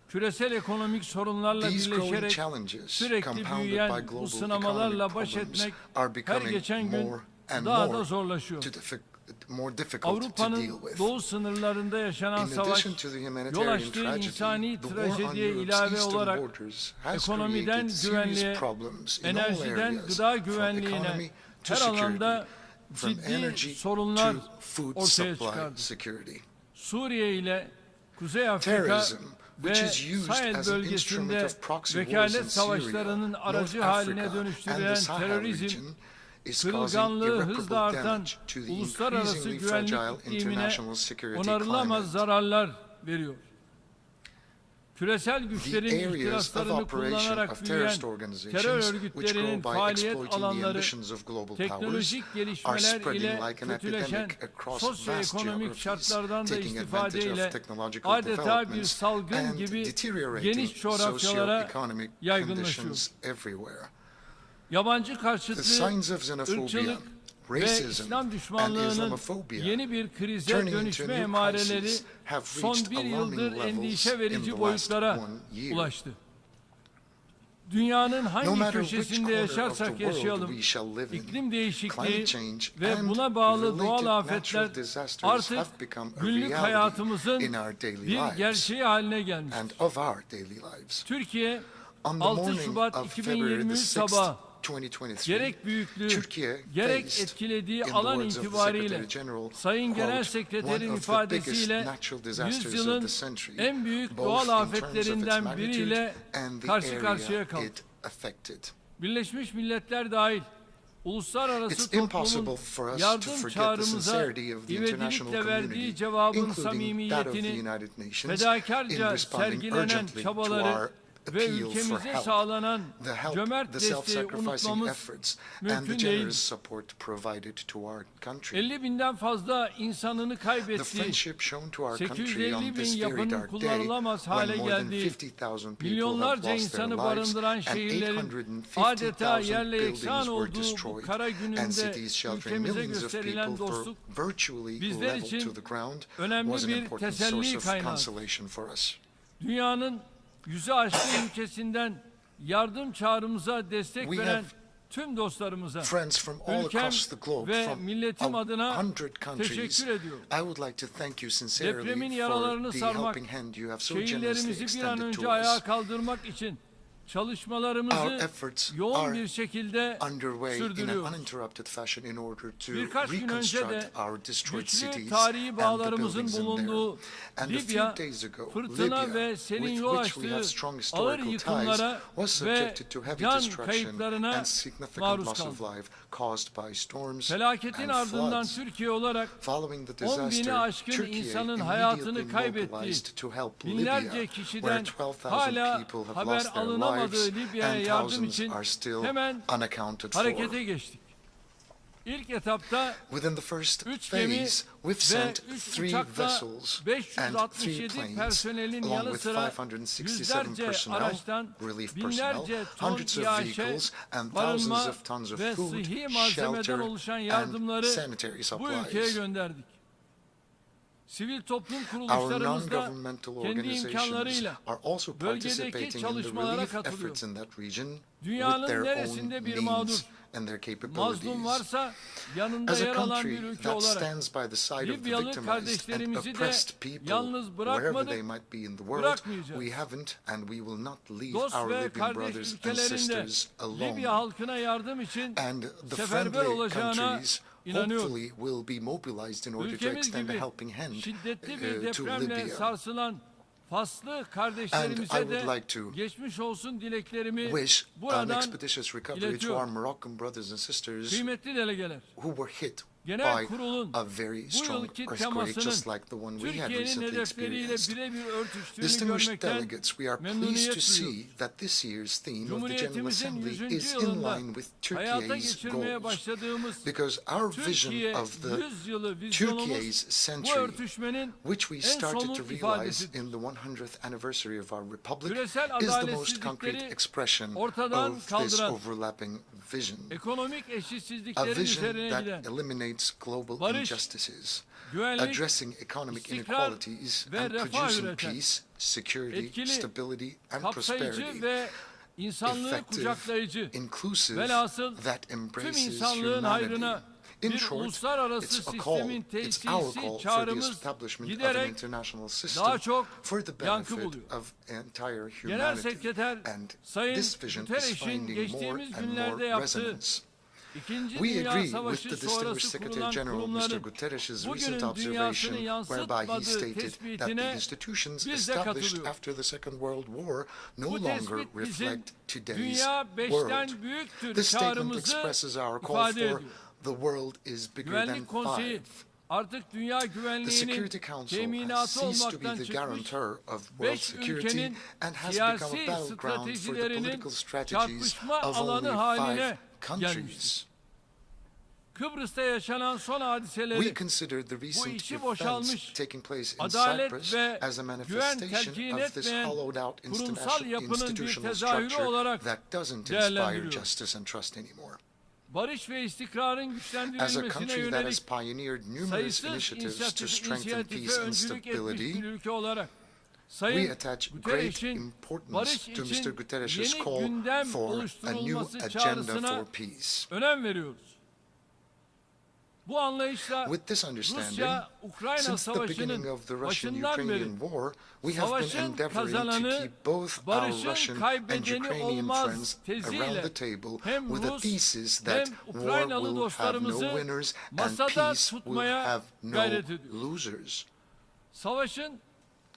Küresel ekonomik sorunlarla These growing birleşerek challenges, sürekli compounded by büyüyen global bu sınamalarla economic baş problems, etmek are her becoming geçen gün more and daha da more zorlaşıyor. more difficult to deal Avrupa'nın with. doğu sınırlarında yaşanan In savaş, addition to the yol humanitarian açtığı tragedy, insani the war on trajediye Europe's ilave eastern olarak borders has ekonomiden created serious güvenliğe, problems in all enerjiden areas, gıda from güvenliğine economy to her alanda security, from energy ciddi sorunlar to food ortaya supply çıkardı. security. Suriye ile Kuzey Afrika Terrorism, ve which is used Sahel as an instrument bölgesinde of proxy wars in vekalet Syria, savaşlarının North aracı haline Africa, and dönüştürülen the Sahel terörizm, region is causing kırılganlığı irreparable hızla artan damage to the uluslararası increasingly güvenlik fragile iklimine international security onarılamaz climate. zararlar veriyor. Küresel güçlerin The areas of ihtiraslarını operation kullanarak of büyüyen terrorist terör organizations which örgütlerinin grow by faaliyet exploiting the alanları ambitions of global powers teknolojik are gelişmeler spreading ile like an kötüleşen epidemic across vast sosyoekonomik geographies, şartlardan da taking advantage istifadeyle of technological adeta bir developments salgın and gibi deteriorating geniş coğrafyalara socioeconomic yaygınlaşıyor. conditions everywhere. Yabancı The karşıtlığı, signs of xenophobia, ırkçılık ve racism, İslam and düşmanlığının Islamophobia yeni bir krize turning into a dönüşme new emareleri crisis have son reached bir alarming yıldır levels endişe in verici the last boyutlara 1 year. ulaştı. Dünyanın No hangi matter which köşesinde corner of the yaşarsak world yaşayalım, we shall live in, iklim değişikliği climate change ve and buna bağlı doğal related afetler natural disasters artık have become a günlük reality hayatımızın in our daily bir lives gerçeği haline gelmiştir. and of our daily lives. Türkiye, On the 6 morning Şubat of February the 2023 6th, sabahı 2023, gerek büyüklüğü, Türkiye gerek faced, etkilediği in the alan words of the itibariyle Secretary General, Sayın Genel quote, Sekreterin one of the ifadesiyle biggest natural disasters of yüzyılın the century, en büyük both doğal in terms of its afetlerinden magnitude biriyle and the karşı area karşıya kaldı. it affected. Birleşmiş Milletler dahil uluslararası It's toplumun impossible for us to yardım forget the çağrımıza sincerity of the international ivedilikle verdiği community, cevabın including that of the samimiyetini, United Nations, in fedakarca responding sergilenen urgently to çabaları our ve appeal for ülkemize help. sağlanan The help, cömert the desteği self-sacrificing unutmamız efforts, and the mümkün generous değil. support provided to our country. 50 binden fazla insanını The kaybettiği, friendship shown to our country 850 on bin this very yapının dark day, kullanılamaz hale when more than geldiği, 50,000 people have milyonlarca lost their insanı lives barındıran and şehirlerin adeta 850,000 yerle buildings yeksan were olduğu bu destroyed kara and gününde cities sheltering ülkemize millions of gösterilen people were dostluk virtually bizler leveled to için the ground önemli was an bir important teselli source of kaynağı. consolation for us. Dünyanın yüzü aşkın ülkesinden yardım çağrımıza destek We veren have tüm dostlarımıza, friends from all ülkem across the globe, ve from milletim adına 100 countries. teşekkür ediyorum. I would like to thank you sincerely Depremin for yaralarını the sarmak, helping hand you have so generously şehirlerimizi bir an extended önce to ayağa us. kaldırmak için Our çalışmalarımızı efforts yoğun are bir şekilde underway in an sürdürüyoruz. uninterrupted fashion in order to Birkaç gün önce de reconstruct our destroyed güçlü cities tarihi and the bağlarımızın buildings in bulunduğu there. And a Libya, few days ago, fırtına Libya, ve selin with yol which we have açtığı strong ağır historical ties, yıkımlara was ve subjected to heavy can destruction kayıplarına and significant maruz loss kaldı. of life caused by storms Felaketin and ardından floods. Türkiye olarak Following the 10 bini disaster, aşkın Turkey insanın immediately hayatını kaybettiği, mobilized to help binlerce Libya, where kişiden 12,000 hala people have haber lost their alınamadığı lives Libya'ya and yardım thousands için are still hemen unaccounted for. harekete geçtik. İlk etapta Within the first 3 gemi phase, we've ve sent 3 3 uçakla vessels and 3 567 planes, personelin along yanı with sıra 567 yüzlerce personnel, araçtan relief personnel, binlerce ton hundreds of iaşe, vehicles, and barınma thousands of tons of ve food, sıhhi malzemeden shelter, oluşan and yardımları sanitary bu ülkeye supplies. gönderdik. Sivil toplum Our kuruluşlarımız da non-governmental kendi organizations imkanlarıyla are also bölgedeki participating in the çalışmalara relief katılıyor. efforts in that region Dünyanın with their own neresinde bir mağdur, means and their capabilities. mazlum varsa yanında As a yer alan country bir ülke that olarak stands by the side of the Libyalı victimized and kardeşlerimizi de oppressed people, yalnız wherever bırakmadık, they might be in the world, bırakmayacağız. we haven't and we will not leave Dost our ve Libyan kardeş brothers and ülkelerinde sisters alone. Libya halkına yardım için And the seferber friendly olacağına countries inanıyoruz. hopefully will be mobilized in order to Ülkemiz extend a gibi helping hand şiddetli bir to depremle Libya. sarsılan Faslı And I kardeşlerimize would de like to geçmiş olsun dileklerimi wish an buradan expeditious recovery to our iletiyorum. Moroccan brothers and sisters Kıymetli delegeler, who were hit genel by kurulun a very bu strong yılki earthquake temasının just like the one we had Türkiye'nin recently hedefleriyle experienced. birebir örtüştüğünü Distinguished görmekten delegates, we are pleased memnuniyet to see duyuyoruz. that this year's theme of the General Cumhuriyetimizin Assembly 100. is in yılında line with hayata Turkey's geçirmeye goals. başladığımız Because our vision Türkiye of the 100 yılı vizyonumuz Turkey's bu century, örtüşmenin which we en started to somut realize ifadesidir. in the 100th anniversary of our republic, Küresel is the most concrete adaletsizlikleri expression ortadan of this kaldıran, overlapping vision. ekonomik A eşitsizliklerin vision üzerine that giden eliminates global barış, injustices, güvenlik, addressing economic istikrar inequalities ve and refah producing üreten, peace, security, etkili, stability, and kapsayıcı prosperity. ve insanlığı Effective, kucaklayıcı, inclusive, velhasıl that tüm embraces insanlığın humanity. hayrına In bir short, uluslararası it's a call, sistemin it's our tesisi call for the çağrımız establishment of an giderek international daha system çok for the yankı benefit buluyor. of entire Genel humanity. Sekreter And Sayın this vision is Guterres'in finding more geçtiğimiz and günlerde more yaptığı resonance. İkinci We Dünya agree with Savaşı the distinguished sonrası Secretary kurulan General, Mr. kurumların Guterres' recent bugünün dünyasını observation, whereby he yansıtmadığı stated that the tespitine institutions biz de established katılıyoruz. after the Second World War no Bu longer tespit bizim reflect today's dünya beşten world. büyüktür This statement çağrımızı expresses our call ifade for ediyor. the world is bigger than Güvenlik Konseyi five. artık dünya The güvenliğinin Security Council has teminatı ceased to olmaktan be the çıkmış, guarantor of world 5 security ülkenin and has become a siyasi battleground for the stratejilerinin political strategies çarpışma of alanı only haline 5 countries. gelmiştir. Kıbrıs'ta yaşanan son We hadiseleri consider the bu recent içi events boşalmış, taking place in adalet Cyprus ve as a güven manifestation telkin of this etmeyen hollowed out kurumsal yapının bir institutional tezahürü structure olarak that doesn't inspire değerlendiriyoruz. justice and trust anymore. Barış ve istikrarın As a güçlendirilmesine country that has yönelik pioneered numerous sayısız initiatives to strengthen inisiyatife peace and öncülük etmiş stability, bir ülke olarak we Sayın attach great Guterres'in importance barış to Mr. için Guterres' yeni call gündem for a new oluşturulması agenda çağrısına for peace. önem veriyoruz. Bu anlayışla With this understanding, Rusya-Ukrayna since the beginning savaşının of the başından beri Russian-Ukrainian war, we have been savaşın endeavoring to kazananı keep both our barışın Russian and kaybedeni Ukrainian olmaz friends around teziyle the table hem with a Rus thesis hem that war Ukraynalı will have no dostlarımızı winners and masada peace will tutmaya have no gayret ediyoruz. losers. Savaşın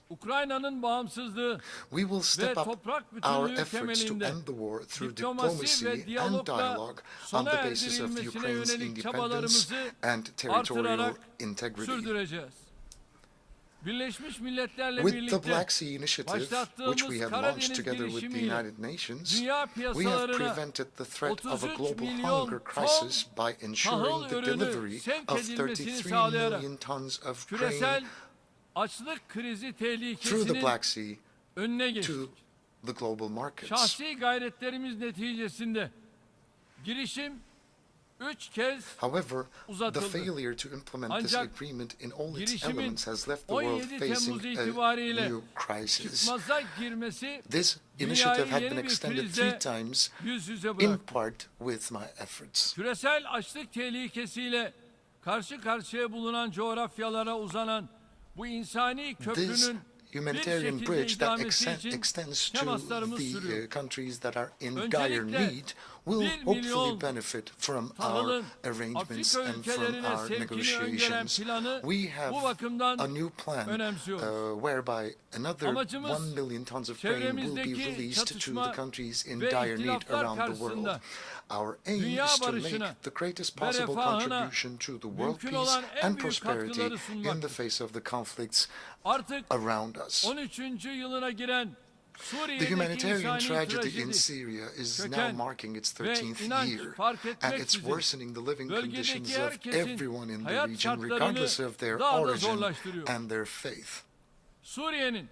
Ukrayna'nın bağımsızlığı We will ve step up toprak our bütünlüğü efforts to temelinde end the war through diplomasi diplomacy ve and diyalogla dialogue on sona the basis of erdirilmesine Ukraine's yönelik independence çabalarımızı and territorial artırarak integrity. sürdüreceğiz. Birleşmiş Milletler'le With the birlikte Black Sea Initiative, which we başlattığımız have launched Karadeniz together with the girişimiyle United Nations, dünya we have piyasalarına prevented the threat of a 33 global milyon hunger ton crisis by ensuring tahıl the ürünü delivery sevk of edilmesini 33 sağlayarak million tons of küresel grain açlık krizi through the tehlikesinin Black Sea önüne to geçtik. the global markets. Şahsi gayretlerimiz neticesinde girişim 3 kez However, the uzatıldı. failure to implement this Ancak agreement in all its girişimin elements has left the world 17 Temmuz facing a itibariyle new crisis. çıkmaza girmesi This dünyayı initiative had been yeni bir extended 3 krizle times yüz yüze in bıraktı. part with my efforts. Küresel açlık tehlikesiyle karşı karşıya bulunan coğrafyalara uzanan bu insani This köprünün bir humanitarian şekilde bridge that idamesi için extends to temaslarımız the sürüyor. countries that are in dire Öncelikle need will 1 hopefully milyon benefit from our tahılın arrangements Afrika and from ülkelerine our sevkini öngören negotiations. planı We have bu bakımdan a new plan önemsiyoruz. whereby another Amacımız 1 million tons of grain will be çevremizdeki released to çatışma the countries in ve dire need ihtilaflar around the world. karşısında Our aim dünya is to barışına make the greatest ve possible refahına contribution to the world mümkün peace olan en and büyük prosperity katkıları in the sunmaktır. face of the conflicts Artık around us. 13. yılına giren The Suriye'deki humanitarian insani tragedy in trajedi, Syria is now köken marking its ve 13th inanç year, fark and it's etmeksizin worsening the living conditions bölgedeki of herkesin everyone in the hayat region, şartlarını regardless of their daha da origin zorlaştırıyor. and their faith. Suriye'nin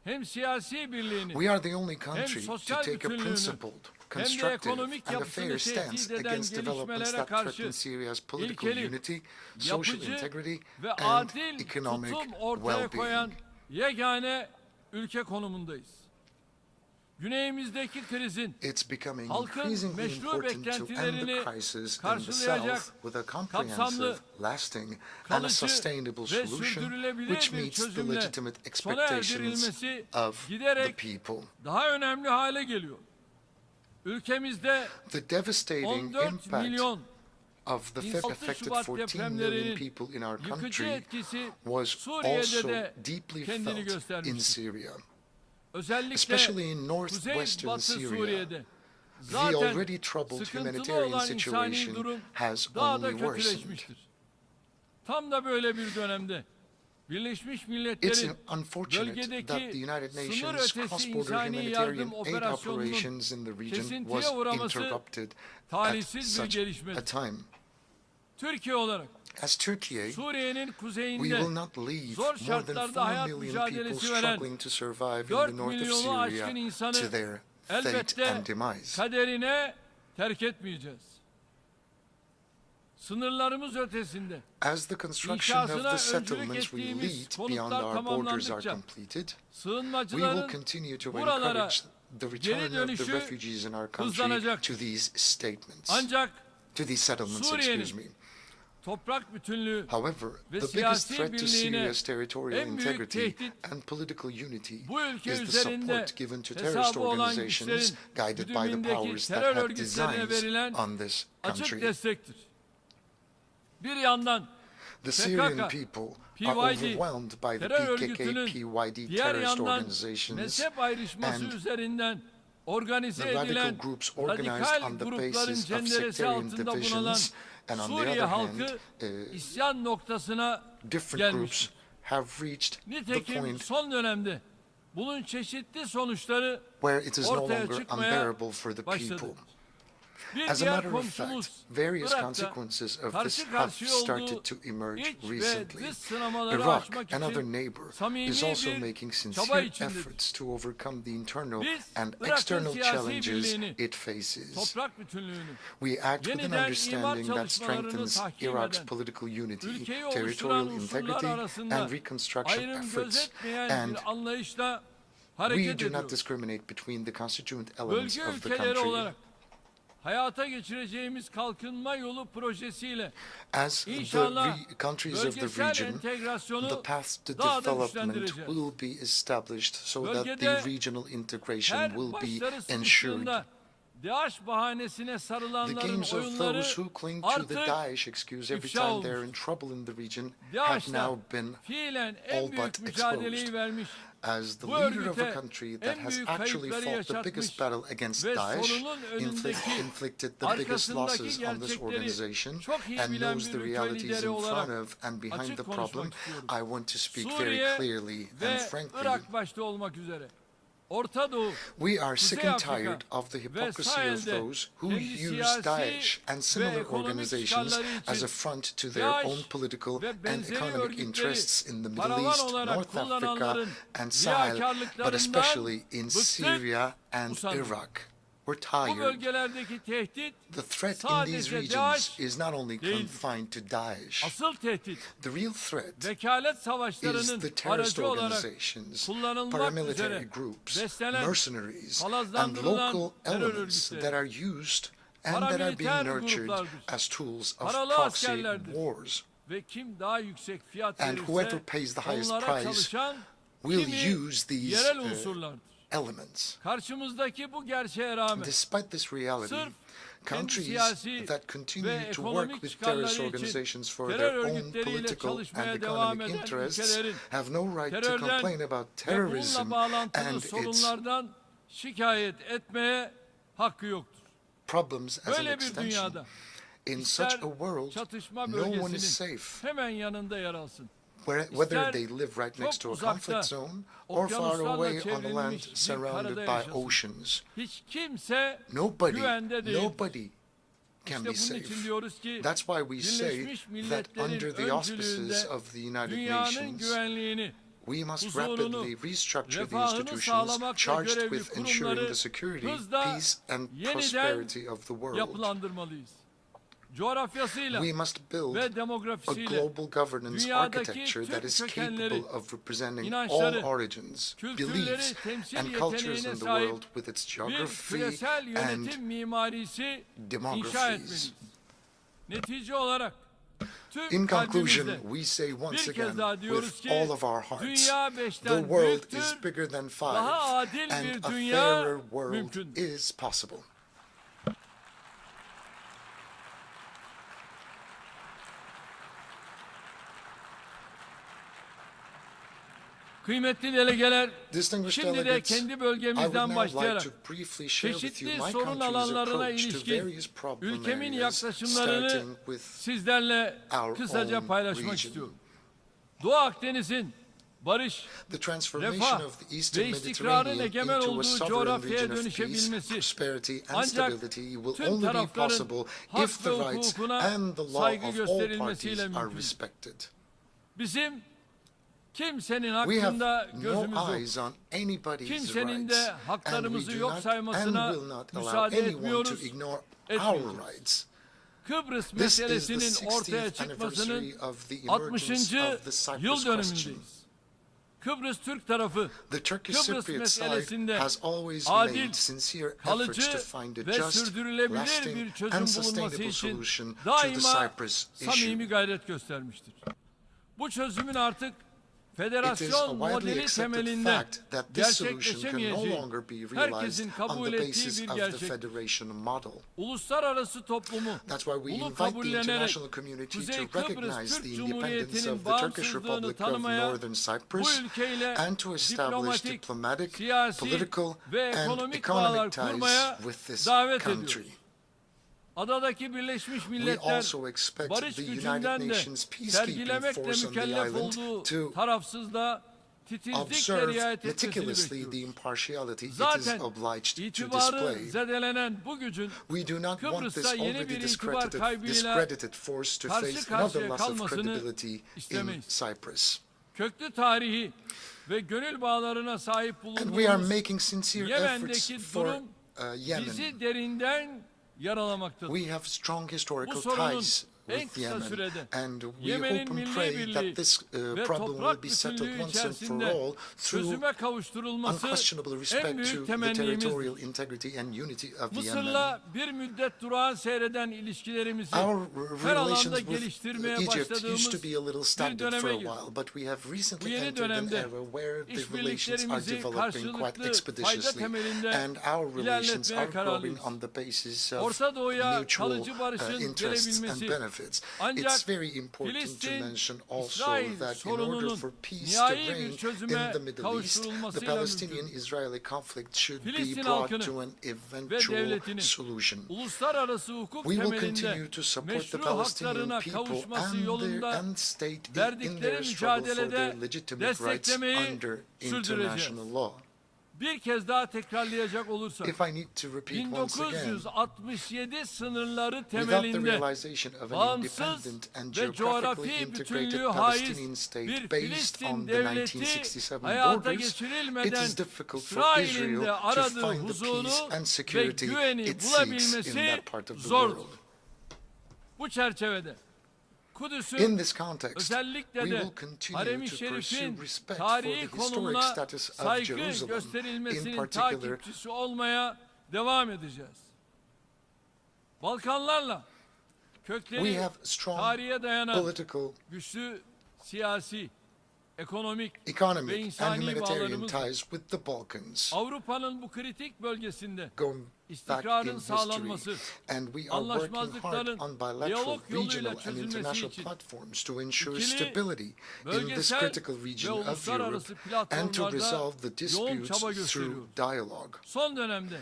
hem siyasi birliğini We are the only hem country to sosyal take a bütünlüğünü principled, hem de constructive, ekonomik and a fair yapısını tehdit stance eden against developments gelişmelere that karşı threaten Syria's political ilkeli, unity, social yapıcı integrity, ve and adil economic tutum ortaya koyan well-being. yegane ülke konumundayız. Güneyimizdeki krizin It's becoming halkın increasingly meşru important to end the beklentilerini crisis in the karşılayacak south with a kapsamlı, comprehensive, lasting, and a kalıcı sustainable ve solution sürdürülebilir which bir meets the çözümle legitimate sona expectations erdirilmesi of the giderek people. daha önemli hale geliyor. Ülkemizde The devastating 14 impact milyon of the İnsan affected Şubat 14 million depremlerinin people in our yıkıcı country etkisi was Suriye'de also de deeply kendini felt in göstermiştir. Syria. Özellikle Especially in northwestern Kuzeybatı Syria, Suriye'de the zaten already troubled sıkıntılı humanitarian olan insani situation durum has daha da only worsened. kötüleşmiştir. Tam da böyle bir dönemde Birleşmiş It's Milletler'in unfortunate that the bölgedeki United sınır Nations ötesi cross-border insani humanitarian yardım aid operasyonunun operations in the region kesintiye was uğraması interrupted at talihsiz bir such gelişmedir. a time. Türkiye olarak As Turkey, Suriye'nin we kuzeyinde will not leave zor more than şartlarda 4 hayat million people mücadelesi veren struggling to survive in 4 the north of milyonu aşkın Syria to insanı their fate elbette and demise. kaderine terk etmeyeceğiz. Sınırlarımız ötesinde As the construction of İnşasına the öncülük settlements we ettiğimiz lead konutlar beyond our borders are tamamlandıkça completed, we will sığınmacıların continue to buralara encourage the geri return of the dönüşü refugees in our country hızlanacaktır. to these statements, Ancak to these settlements, Suriye'nin excuse me. toprak bütünlüğü However, ve the biggest siyasi threat to birliğine Syria's territorial en büyük integrity tehdit and political unity bu ülke is the üzerinde support given to terrorist hesabı olan organizations güçlerin guided by the güdümündeki powers that terör have örgütlerine designs verilen on this açık country. destektir. Bir yandan The Syrian PKK, people are PYD, overwhelmed by the terör PKK, örgütünün PYD diğer terrorist yandan organizations mezhep ayrışması and üzerinden organize the radical edilen groups organized radikal on the grupların basis of cenderesi sectarian altında bulunan divisions, and on the Suriye other halkı hand, isyan noktasına different groups gelmiştir. have reached the Nitekim point son dönemde bunun çeşitli sonuçları where it is no ortaya longer çıkmaya unbearable for the başladı. people. Bir As a diğer matter of fact, komşumuz various Irak'ta consequences of this karşı have karşıya olduğu started to emerge iç ve recently. dış sınamaları Iraq, aşmak another için neighbor, samimi is also bir making çaba sincere içindedir. efforts to overcome the internal Biz and Irak'ın external siyasi challenges birliğini, it faces. toprak bütünlüğünü, We act with an yeniden imar understanding that çalışmalarını strengthens tahkim Iraq's eden, political unity, ülkeyi territorial oluşturan unsurlar integrity, arasında and reconstruction ayrım efforts, gözetmeyen and bir anlayışla we hareket do not ediyoruz. discriminate between the constituent elements Bölge of the ülkeleri country. olarak hayata geçireceğimiz kalkınma yolu projesiyle As the İnşallah countries of the bölgesel region, entegrasyonu the path to daha da development güçlendireceğiz. will be established so that the Bölgede regional integration her will be başları ensured. sıkıştığında DAEŞ bahanesine The sarılanların games of oyunları those who cling to the artık Daesh excuse every ifşa time they're olmuş. in trouble in the region have DAEŞ'la now been fiilen all en but büyük mücadeleyi exposed. vermiş, As the bu leader of a örgüte country that en has büyük actually kayıpları fought the biggest yaşatmış battle against ve Daesh, sorunun önündeki, inflicted the biggest arkasındaki losses on this gerçekleri organization, çok iyi and bilen knows bir the ülke realities lideri in front olarak of and behind açık the problem, konuşmak istiyorum. I want to speak very Suriye clearly and ve frankly. Irak başta olmak üzere Orta Doğu, We are sick Kuzey and Afrika tired of the ve hypocrisy of Sahel'de those who kendi use siyasi Daesh and ve similar ekonomik organizations çıkarları as için a front to their DAEŞ own political ve and benzeri economic örgütleri interests in the Middle paravan East, olarak North Africa, kullananların and Sahel, but riyakarlıklarından especially in bıktık, Syria and usandık. Iraq. We're Bu tired. bölgelerdeki tehdit The threat in these sadece regions DAEŞ is not only değil. confined to Daesh. asıl tehdit The real threat vekalet is savaşlarının the terrorist aracı olarak organizations, kullanılmak paramilitary üzere groups, beslenen, mercenaries, and palazlandırılan local terör elements örgütleri, that are used and that are being paramiliter nurtured gruplardır, as tools of paralı proxy askerlerdir wars. ve kim daha yüksek fiyat And whoever verirse pays the highest onlara price çalışan will kimi use these yerel unsurlardır. elements. Karşımızdaki bu gerçeğe rağmen Despite this reality, sırf countries siyasi that ve continue to ekonomik work with terrorist çıkarları için organizations for terör their own örgütleriyle political çalışmaya and devam economic eden interests ülkelerin have no right to terörden complain about ve terrorism bununla bağlantılı and its sorunlardan şikayet etmeye hakkı yoktur. problems as an Böyle bir extension. dünyada In ister such a world, çatışma no one is bölgesinin safe. hemen yanında yer alsın, Whether İster they live right next to a çok conflict uzakta, zone or far okyanuslarla away on the land çevrilmiş bir surrounded karada by yaşasın. oceans. hiç kimse Nobody, güvende değil. nobody can be İşte bunun için safe. diyoruz ki That's why we say Birleşmiş that Milletler'in under the auspices öncülüğünde of the United dünyanın Nations, güvenliğini, we must huzurunu, rapidly restructure the refahını institutions sağlamakla charged görevli with ensuring kurumları the security, hızla peace, and yeniden prosperity of the world. yapılandırmalıyız. Coğrafyasıyla We must build ve a demografisiyle global governance dünyadaki architecture that tüm is kökenleri, capable of representing all inançları, origins, kültürleri, beliefs, temsil and cultures yeteneğine in the sahip world with its bir geography küresel and yönetim mimarisi inşa demographies. etmeliyiz. Netice olarak tüm In conclusion, kalbimizle we say once bir kez again daha diyoruz with ki all of our hearts, dünya the beşten world büyüktür, is bigger than five, daha adil and bir a dünya fairer world mümkün. is possible. Kıymetli delegeler, Distinguished şimdi de delegates, kendi I would bölgemizden now like başlayarak to briefly share with you çeşitli my sorun country's alanlarına approach to ilişkin various problem ülkemin areas, yaklaşımlarını starting with sizlerle our kısaca own paylaşmak region. istiyorum. Doğu Akdeniz'in barış, The transformation refah of the Eastern ve istikrarın Mediterranean egemen into a olduğu sovereign coğrafyaya region of peace, dönüşebilmesi prosperity, and ancak stability will tüm only be tarafların possible hak if the ve rights hukukuna and the law saygı of all gösterilmesiyle parties are mümkün. respected. Bizim kimsenin We have hakkında no gözümüz yok. eyes on anybody's Kimsenin rights, de and haklarımızı we do yok not saymasına and will not allow müsaade anyone to etmiyoruz, ignore etmeyeceğiz. our rights. Kıbrıs This is the meselesinin ortaya 60th çıkmasının anniversary of the 60. emergence of the Cyprus yıl question. dönümündeyiz. Kıbrıs Türk tarafı The Turkish Kıbrıs Cypriot side meselesinde has always adil, made sincere efforts kalıcı to find a ve just, sürdürülebilir lasting, bir and çözüm bulunması sustainable için solution to the daima Cyprus samimi issue. gayret göstermiştir. Bu çözümün artık It is a federasyon widely modeli accepted temelinde fact that this solution can no gerçekleşemeyeceği longer be realized herkesin on kabul the ettiği basis bir of the gerçek. federation model. Uluslararası toplumu That's why we bunu invite the kabullenerek international community Kuzey to Kıbrıs recognize Türk the independence Cumhuriyeti'nin of the Turkish bağımsızlığını Republic of tanımaya, Northern bu Cyprus ülkeyle and to establish diplomatik, diplomatic, siyasi political, ve and ekonomik bağlar economic ties kurmaya with this davet country. ediyoruz. Adadaki Birleşmiş We Milletler also expect barış the United gücünden de Nations peacekeeping sergilemekle force on the mükellef island olduğu to tarafsızlığa titizlikle observe riayet etmesini meticulously the bekliyoruz. impartiality it is Zaten obliged to itibarı display. zedelenen bu gücün We do not want this Kıbrıs'ta yeni already bir itibar kaybıyla discredited force to karşı face another karşıya loss of kalmasını credibility in istemeyiz. Cyprus. Köklü tarihi ve gönül bağlarına sahip And we are bulunduğumuz making sincere efforts Yemen'deki for durum Yemen. bizi derinden yaralamaktadır. We have strong historical Bu sorunun ties en with kısa Yemen, sürede and we Yemen'in hope and milli pray birliği that this ve problem will toprak be settled bütünlüğü once and for içerisinde all through çözüme kavuşturulması unquestionable en respect büyük to the temennimizdir. territorial integrity and unity of Yemen. Mısır'la bir müddet durağan seyreden ilişkilerimizi Our her alanda relations with geliştirmeye Egypt used başladığımız to be a little bir stagnant for döneme a girdik. while, but we have Bu recently yeni entered an dönemde era where the relations are işbirliklerimizi developing quite karşılıklı fayda expeditiously, temelinde and our relations ilerletmeye are growing kararlıyız. on the basis of Orta Doğu'ya mutual kalıcı barışın interests and gelebilmesi benefits. ancak It's very important to Filistin, mention also İsrail that in order sorununun for peace to nihai bir reign in çözüme the Middle East, the kavuşturulmasıyla mümkün. Palestinian-Israeli conflict should be Filistin brought halkını to an ve eventual devletinin solution. uluslararası hukuk We will temelinde continue to support the meşru Palestinian haklarına people kavuşması and yolunda state in verdikleri their struggle for their mücadelede legitimate rights desteklemeyi under sürdüreceğiz. international law. Bir kez daha tekrarlayacak olursak, If I need to repeat once again, 1967 sınırları without the temelinde realization of an bağımsız independent and ve geographically coğrafi integrated bütünlüğü Palestinian haiz state bir based Filistin on the devleti 1967 hayata borders, it geçirilmeden is difficult for İsrail'in de Israel to aradığı find the huzuru peace and ve security güveni it seeks in bulabilmesi that part of the zordur. world. Bu çerçevede In Kudüs'ün this context, özellikle we de will continue Harem-i to pursue Şerif'in respect for the tarihi historic konumuna status of saygı Jerusalem, in gösterilmesinin particular takipçisi olmaya devam edeceğiz. Balkanlarla we kökleri have strong tarihe dayanan political, güçlü siyasi, ekonomik ve economic, and insani humanitarian bağlarımız ties with the Balkans. Avrupa'nın bu kritik bölgesinde Going back in istikrarın history, sağlanması, and we are working hard anlaşmazlıkların on bilateral, diyalog yoluyla regional, and çözülmesi international için platforms to ensure ikili, stability in this bölgesel critical ve region of Europe uluslararası and to platformlarda resolve the yoğun çaba disputes through gösteriyoruz. dialogue. Son dönemde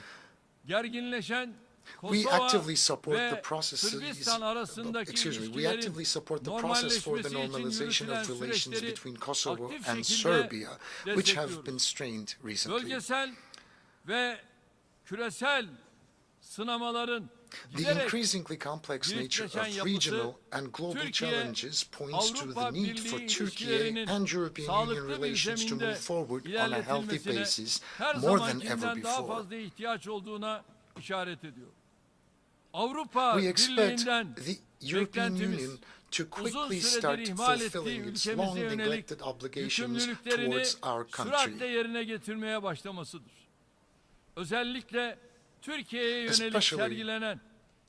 gerginleşen We Kosova actively support the ve processes. Sırbistan arasındaki We ilişkilerin actively support the process for the normalleşmesi için normalization yürütülen of relations süreçleri between Kosovo aktif and şekilde Serbia, which have been destekliyoruz. strained recently. Bölgesel ve küresel sınamaların The giderek increasingly complex nature girişleşen of yapısı, regional and global Türkiye, challenges points to the Avrupa need for Birliği Turkey ilişkilerinin and European Union sağlıklı bir relations to move zeminde forward on a healthy ilerletilmesine basis her more than ever zamankinden daha before. fazla ihtiyaç olduğuna işaret ediyor. Avrupa We expect Birliği'nden the European beklentimiz Union to uzun quickly süredir start ihmal ettiği fulfilling its ülkemize long yönelik neglected obligations yükümlülüklerini towards our süratle country. yerine getirmeye başlamasıdır. Özellikle Türkiye'ye yönelik Especially sergilenen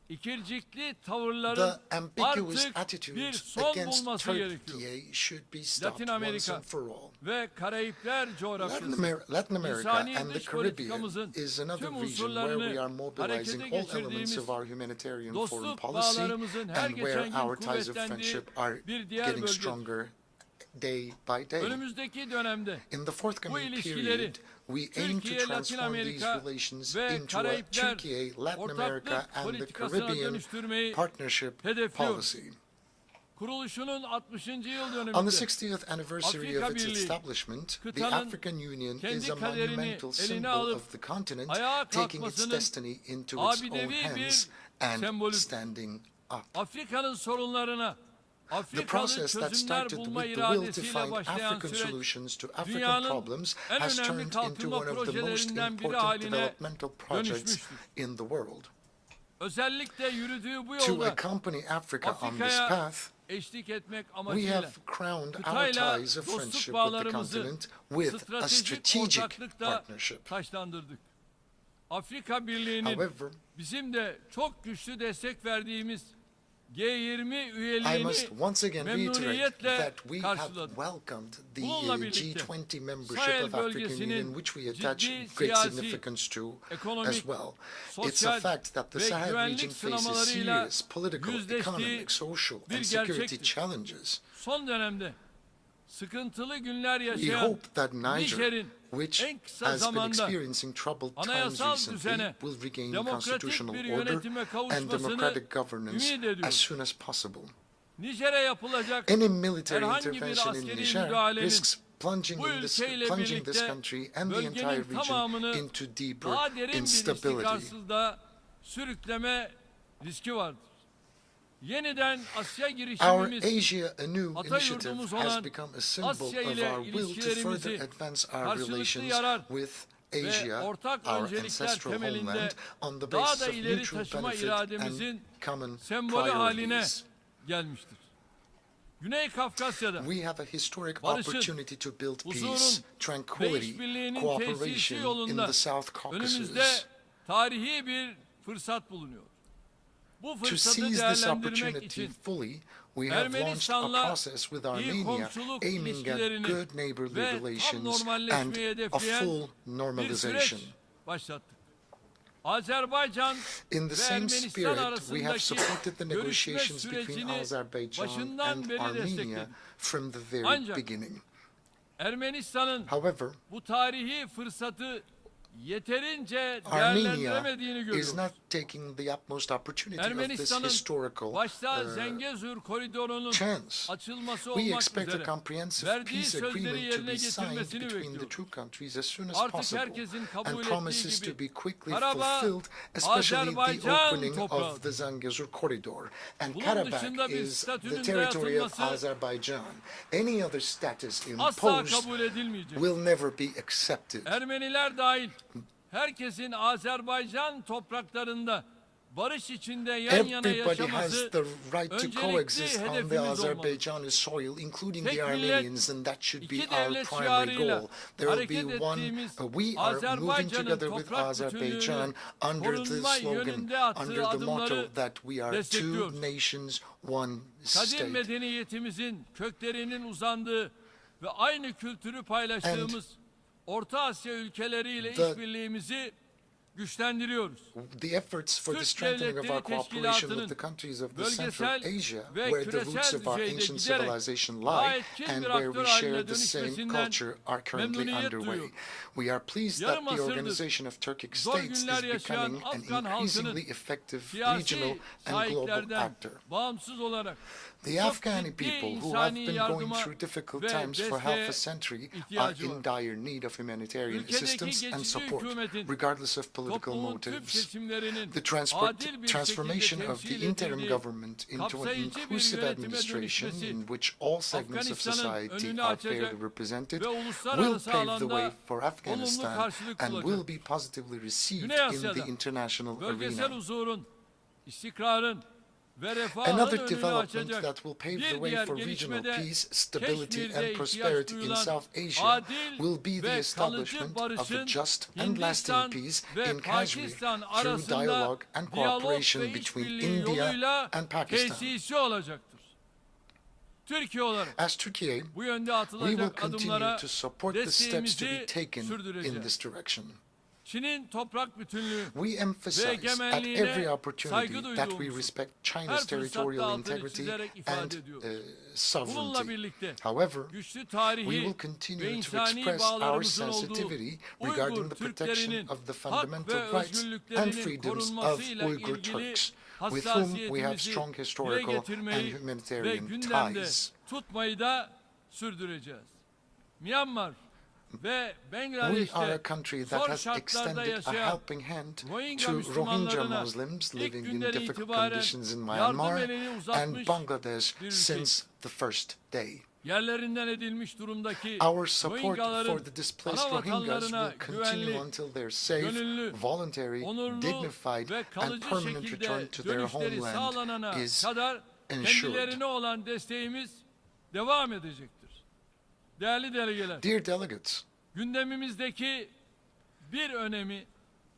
ikircikli tavırların The ambiguous artık bir attitudes son against bulması gerekiyor. Turkey should be stopped Latin once Amerika and for all. ve Karayipler coğrafyası, Latin America insani and the dış Caribbean politikamızın is another tüm region where we are unsurlarını mobilizing harekete all elements geçirdiğimiz of our humanitarian foreign dostluk policy bağlarımızın her and where geçen gün our ties of kuvvetlendiği friendship are bir diğer getting bölgedir. stronger day by day. Önümüzdeki dönemde In the bu forthcoming ilişkileri period, we aim to Türkiye, Latin transform these Amerika relations ve into a Karayipler Turkey, Latin America, ortaklık and the politikasına Caribbean dönüştürmeyi partnership hedefliyor. policy. Kuruluşunun 60. yıl On the döneminde 60th anniversary of Afrika its Birliği, establishment, the kıtanın African Union kendi is a kaderini monumental eline symbol alıp of the continent, ayağa taking its kalkmasının destiny into its own abidevi bir hands and sembolü. standing up. Afrika'nın sorunlarına The Afrikalı process that çözümler started bulma with the will to iradesiyle find başlayan African süreç solutions to African dünyanın problems en has önemli turned into kalkınma one of the most projelerinden biri important haline developmental projects dönüşmüştür. in the world. Özellikle yürüdüğü bu To yolda accompany Africa on this Afrika'ya path, eşlik etmek we amacıyla have crowned our kıtayla ties of dostluk friendship with the bağlarımızı continent with a stratejik strategic ortaklıkta partnership. taşlandırdık. Afrika Birliği'nin However, bizim de çok güçlü destek verdiğimiz G20 I üyeliğini must once again reiterate memnuniyetle that we have karşıladık. welcomed the Bununla birlikte G20 membership Sahel of African bölgesinin Union, which we attach ciddi great siyasi, significance to ekonomik, as well. It's a sosyal fact that the ve Sahel region güvenlik faces sınamalarıyla serious political, yüzleştiği economic, social, bir and security gerçektir. challenges. Son dönemde sıkıntılı günler We yaşayan hope that Niger, Nijer'in which en kısa has been zamanda experiencing troubled times anayasal recently, düzene, will regain demokratik constitutional bir order yönetime and kavuşmasını democratic governance ümit ediyoruz. as soon as possible. Nijer'e yapılacak Any military herhangi bir intervention in askeri Niger müdahalenin risks plunging bu this ülkeyle birlikte country and the entire bölgenin region tamamını into deeper daha derin bir instability. istikrarsızlığa sürükleme riski vardır. Yeniden Asya Our girişimimiz Asia Anew ata initiative yurdumuz has olan become a symbol Asya of ile our will to further ilişkilerimizi advance our karşılıklı relations yarar with ve Asia, ortak our öncelikler ancestral temelinde homeland, on the daha basis da of ileri mutual taşıma benefit irademizin and common sembolü haline priorities. gelmiştir. Güney Kafkasya'da We have a historic barışın, opportunity to build peace, huzurun ve tranquility, işbirliğinin tesisi cooperation in yolunda the South önümüzde Caucasus. tarihi bir fırsat bulunuyor. Bu To fırsatı seize this değerlendirmek opportunity için fully, we have launched a Ermenistan'la process with iyi Armenia komşuluk aiming at ilişkilerini good neighborly ve tam relations and normalleşmeyi a hedefleyen full bir süreç normalization. başlattık. Azerbaycan In the ve same Ermenistan spirit, we have arasındaki supported the görüşme negotiations between sürecini Azerbaijan başından and beri Armenia destekledik. from the very Ancak beginning. Ermenistan'ın However, bu tarihi fırsatı yeterince Armenia değerlendiremediğini is görüyoruz. not taking the utmost opportunity of this Ermenistan'ın historical başta Zengezur koridorunun chance. açılması We olmak expect a üzere comprehensive verdiği peace sözleri agreement to yerine be signed getirmesini between the bekliyoruz. two countries as soon as Artık possible herkesin kabul and ettiği promises to gibi be quickly Karabağ, fulfilled, especially the Azerbaycan opening toprağı. of the Zangezur corridor. And Bunun Karabakh dışında bir is the statünün territory of dayatılması Azerbaijan. Any other status asla imposed kabul edilmeyecek. will never be accepted. Ermeniler dahil herkesin Azerbaycan topraklarında barış içinde yan yana Everybody has yaşaması the right to öncelikli coexist on the hedefimiz olmalı. Azerbaijani soil, including Tek the millet, Armenians, and that should be iki our devlet primary şiarıyla goal. There will hareket be one, ettiğimiz we are moving Azerbaycan'ın together with toprak Azerbaijan bütünlüğünü under the korunma slogan, yönünde attığı under the motto adımları that we are two destekliyoruz. nations, one Kadim state. medeniyetimizin köklerinin uzandığı ve aynı kültürü paylaştığımız Orta Asya ülkeleriyle the- işbirliğimizi güçlendiriyoruz. The efforts for the Türk strengthening of our Devletleri cooperation with Teşkilatı'nın the countries of the Central bölgesel Asia, ve where the küresel roots of our düzeyde ancient giderek civilization daha lie etkin and bir where aktör we share haline the same dönüşmesinden culture are currently memnuniyet underway. duyuyor. We are pleased Yarım that the asırdır Organization of Turkic zor States is günler yaşayan becoming an Afgan halkının increasingly effective regional siyasi and global sahiplerden actor. bağımsız olarak The çok Afghani ciddi people who have insani been going yardıma through difficult ve times for half desteğe a century are ihtiyacı in var. dire need of humanitarian Ülkedeki assistance and geçici support, hükümetin regardless of political toplumun tüm motives. kesimlerinin The adil bir transformation şekilde of the temsil interim edildiği government into an kapsayıcı bir inclusive yönetime administration dönüşmesi in which all segments of Afganistan'ın society önünü are açacak fairly represented ve will uluslararası pave the way alanda for olumlu Afghanistan karşılık and will bulacak. be positively received Güney in Asya'da the international bölgesel arena. huzurun, istikrarın ve refahın Another önünü development açacak that will pave the bir way diğer for regional gelişmede peace, stability, Keşmir'de and ihtiyaç prosperity in duyulan South Asia adil will be the ve establishment kalıcı of a barışın just and lasting Hindistan peace ve in Kashmir Pakistan through arasında dialogue and diyalog cooperation ve between işbirliği India yoluyla and Pakistan. tesisi olacaktır. Türkiye olarak As Turkey, bu yönde we will atılacak continue adımlara to support the steps to be desteğimizi taken in sürdüreceğiz. this direction. Çin'in toprak bütünlüğü We ve emphasize at egemenliğine every opportunity saygı that we duyduğumuzu respect her China's fırsatta territorial altını integrity çizerek and ifade ediyoruz. Bununla sovereignty. birlikte However, güçlü we tarihi will ve continue to insani express our bağlarımızın olduğu sensitivity regarding Uygur the protection Türklerinin of the hak ve fundamental rights and özgürlüklerinin freedoms of korunmasıyla Uyghur ilgili Turks, with whom we have hassasiyetimizi strong dile historical and getirmeyi ve humanitarian gündemde ties. tutmayı da sürdüreceğiz. Myanmar ve We are Bangladeş'te a country that zor has şartlarda extended a yaşayan helping hand Rohingya to Rohingya Müslümanlarına Muslims ilk living in günden difficult itibaren conditions in yardım Myanmar elini and uzatmış Bangladesh bir ülkeyiz. since the first day. Yerlerinden edilmiş durumdaki Our support for Rohingyaların the displaced ana Rohingyas vatanlarına will continue güvenli, until their safe, gönüllü, voluntary, onurlu dignified, ve and kalıcı permanent şekilde return to their dönüşleri homeland sağlanana is kadar ensured. kendilerine olan desteğimiz devam edecektir. Değerli delegeler, Dear delegates, gündemimizdeki bir önemi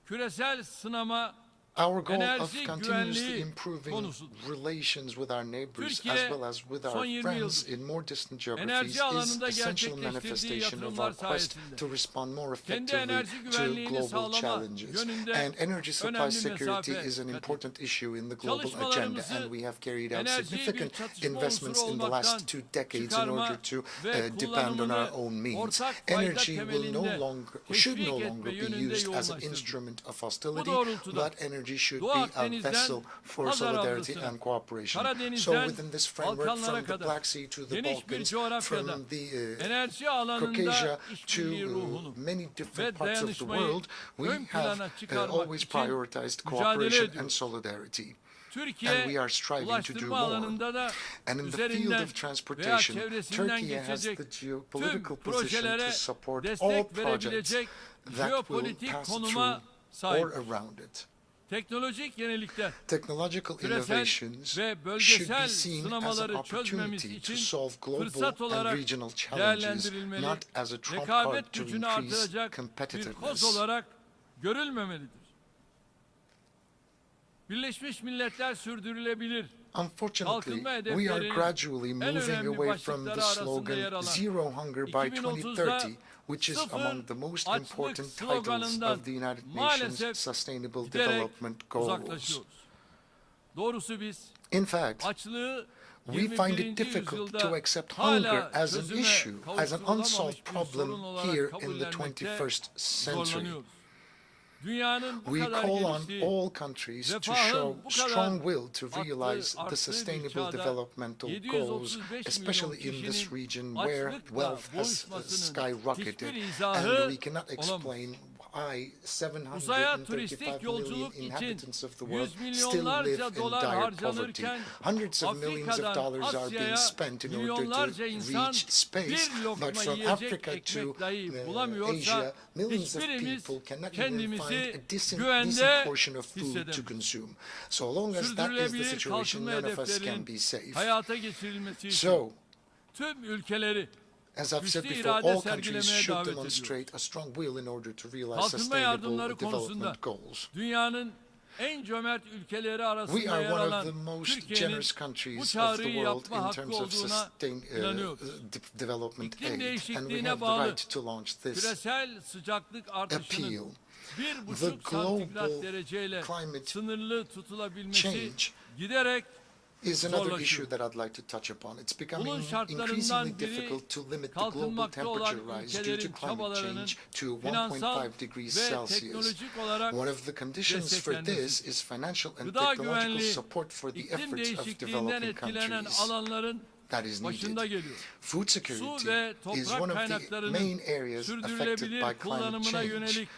küresel sınama, our goal of enerji continuously güvenliği improving konusudur. relations with our neighbors as Türkiye, well as with son our 20 friends yıldır in more distant geographies enerji is alanında essential gerçekleştirdiği manifestation of yatırımlar our quest sayesinde to respond more kendi effectively enerji to güvenliğini global sağlama challenges. yönünde And energy supply önemli security mesafe is an kat important issue in the global agenda, Çalışmalarımızı and we have carried out enerjiyi bir significant çatışma investments unsuru in the olmaktan last 2 decades in çıkarma order to ve depend on our kullanımını own means. ortak fayda Energy will no temelinde longer, should no teşvik longer etme be yönünde used as an yoğunlaştırdık. instrument of Bu hostility, doğrultuda but energy should Doğu be a Akdeniz'den vessel for Hazar solidarity Adası'na, and cooperation. So Karadeniz'den within this framework, Balkanlara from the kadar Black Sea to the geniş bir Balkans, coğrafyada from the enerji alanında Caucasia to işbirliği ruhunu many ve different parts of the dayanışmayı world, we ön have plana çıkarmak always için prioritized mücadele cooperation and ediyoruz. solidarity. And Türkiye we are striving to do ulaştırma more. alanında da And in the field üzerinden of veya transportation, çevresinden Turkey has geçecek the geopolitical tüm position projelere to support all destek projects verebilecek that will jeopolitik pass konuma through or sahip. around it. Teknolojik yenilikler, Technological küresel innovations ve should bölgesel be seen as an sınamaları çözmemiz opportunity to için solve global fırsat and olarak regional challenges, değerlendirilmeli, not as a trump rekabet card to gücünü increase artıracak bir koz competitiveness. olarak görülmemelidir. Birleşmiş Milletler sürdürülebilir, Unfortunately, kalkınma we are hedeflerinin gradually en moving önemli away from the başlıkları arasında yer slogan alan Zero Hunger by 2030'da 2030, which is sıfır among the most açlık important titles sloganından of the United Nations maalesef Sustainable giderek Development Goals. uzaklaşıyoruz. Doğrusu biz In fact, açlığı we find 21. it difficult yüzyılda to accept hala hunger as an çözüme issue, as an kavuşturulamamış unsolved bir problem sorun olarak here in the kabullenmekte 21st century. zorlanıyoruz. Dünyanın bu We kadar call on geliştiği, all countries to refahın show bu kadar strong will to arttığı realize the bir sustainable çağda developmental goals, 735 milyon especially in this kişinin region where açlıkla wealth has boğuşmasının skyrocketed, hiçbir and izahı we cannot explain why uzaya 735 turistik million yolculuk için inhabitants of the world yüz still live milyonlarca in dolar dire poverty. harcanırken Hundreds of millions of Afrika'dan dollars are being Asya'ya spent in order to milyonlarca insan reach space, bir lokma but from yiyecek Africa to ekmek dahi Asia, bulamıyorsa millions of hiçbirimiz people cannot even find kendimizi a decent güvende portion of food to hissedemeyiz. consume. So long as that is the Sürdürülebilir situation, kalkınma none of us can hedeflerinin be safe. hayata geçirilmesi için So, tüm ülkeleri as I've said güçlü before, irade all countries sergilemeye should davet ediyoruz. demonstrate a strong will in order to realize Kalkınma sustainable yardımları konusunda development goals. dünyanın en cömert ülkeleri We arasında are yer one of alan the most Türkiye'nin generous bu countries of the çağrıyı world yapma in hakkı terms of olduğuna inanıyoruz. development İklim aid, and we değişikliğine have the bağlı right to launch this küresel sıcaklık appeal. artışının The 1,5 global santigrat dereceyle climate sınırlı tutulabilmesi change giderek is another issue zorlaşıyor. that I'd like to touch upon. It's becoming Bunun şartlarından increasingly biri difficult to limit the global kalkınmakta olan temperature rise due to ülkelerin climate çabalarının change to finansal 1.5 degrees ve Celsius. teknolojik olarak One of the conditions for this desteklenmesi. is financial and Gıda technological güvenliği, support for the iklim efforts of değişikliğinden developing etkilenen countries. alanların That is başında needed. geliyor. Food Su security ve is toprak one of the kaynaklarının main areas affected sürdürülebilir by climate kullanımına change. yönelik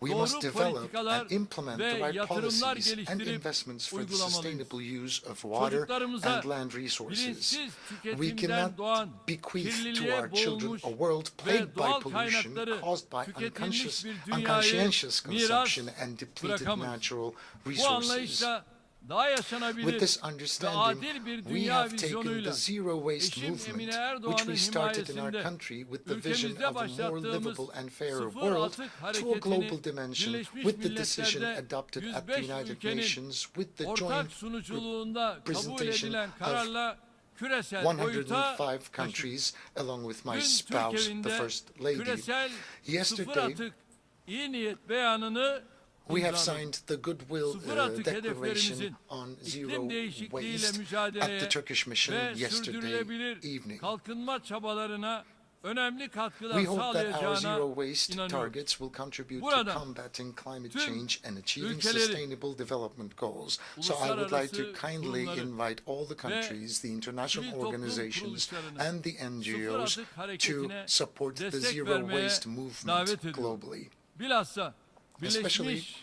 We must doğru develop politikalar and implement ve the right yatırımlar policies and geliştirip investments for the uygulamalıyız. sustainable use of water Çocuklarımıza and land resources. bilinçsiz We tüketimden doğan cannot bequeath to kirliliğe our children boğulmuş a world ve plagued by doğal pollution kaynakları caused by tüketilmiş bir dünyayı unconscientious miras consumption and depleted bırakamayız. natural Bu resources. anlayışla daha With yaşanabilir this ve understanding, adil bir we dünya have taken vizyonuyla the zero waste eşim movement, Emine which Erdoğan'ın we started in our himayesinde country with the vision ülkemizde of a more başlattığımız livable and fairer sıfır world, atık to a hareketini global dimension Birleşmiş with the decision Milletler'de adopted at the 105 United ülkenin Nations with the ortak joint sunuculuğunda kabul presentation edilen of kararla küresel boyuta 105 countries, along with my Dün Türk spouse, the evinde First Lady. küresel sıfır Yesterday, atık iyi niyet beyanını we have imzaladık. signed the Goodwill Sıfır atık Declaration hedeflerimizin on zero iklim değişikliğiyle waste at mücadeleye the Turkish mission ve yesterday sürdürülebilir evening. kalkınma çabalarına önemli katkılar We hope that our sağlayacağına zero waste inanıyoruz. targets will contribute to Burada combating climate tüm change and achieving ülkeleri, sustainable development goals. So I would like to uluslararası kindly kurumları invite all the countries, the international sivil toplum organizations kuruluşlarını and the sıfır NGOs atık to hareketine support the destek zero vermeye waste movement davet ediyorum. globally. Bilhassa Especially birleşmiş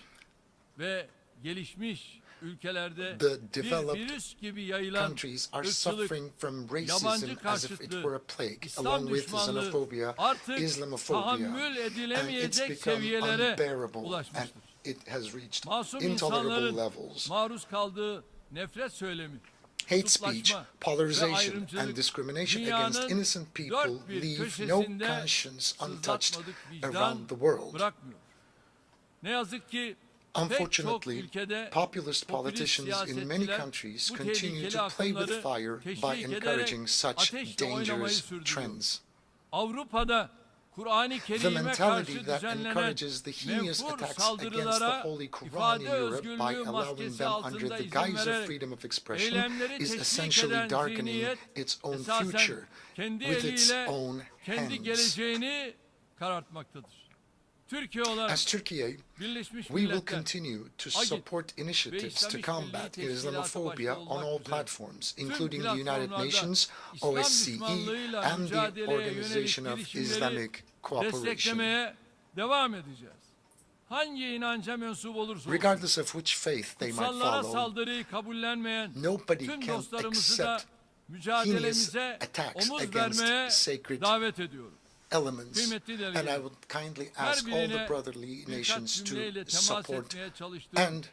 ve gelişmiş ülkelerde the bir developed virüs gibi yayılan countries are ırkçılık, suffering from racism yabancı as if it karşıtlığı, were a plague, İslam along with düşmanlığı xenophobia, artık Islamophobia, tahammül and it's edilemeyecek become seviyelere unbearable and ulaşmıştır. it has reached Masum intolerable insanların levels. maruz kaldığı nefret söylemi, Hate speech, kutuplaşma ve polarization, ayrımcılık and discrimination dünyanın against innocent people dört bir leave no köşesinde conscience untouched sızlatmadık vicdan around the world. bırakmıyor. Ne yazık ki pek çok Unfortunately, ülkede populist popülist politicians in many siyasetçiler countries bu continue tehlikeli to play with akımları fire by teşvik encouraging ederek such ateşle oynamayı dangerous sürdürüyor. trends. Avrupa'da Kur'an-ı The Kerim'e mentality karşı that düzenlenen encourages the heinous menfur attacks against the saldırılara Holy Quran in ifade Europe by özgürlüğü allowing maskesi them under altında the izin guise of vererek freedom of expression eylemleri is teşvik essentially eden darkening zihniyet its own esasen future kendi with its eliyle own kendi hands. geleceğini karartmaktadır. Türkiye olarak As Turkey, Birleşmiş we will Milletler, continue to AGİT support ve initiatives İslam to İşbirliği combat Teşkilatı Islamophobia başta on olmak all üzere platforms, tüm including the United platformlarda Nations, İslam OSCE, düşmanlığıyla and the mücadeleye Organization yönelik of girişimleri Islamic Cooperation. desteklemeye devam edeceğiz. Hangi inanca mensup olursa olsun, Regardless of which faith they might kutsallara follow, saldırıyı kabullenmeyen nobody tüm can dostlarımızı da accept mücadelemize attacks omuz against vermeye sacred davet ediyorum. elements. Kıymetli And I delegates, would kindly her ask all the birine brotherly birkaç nations to cümleyle temas support etmeye çalıştığım and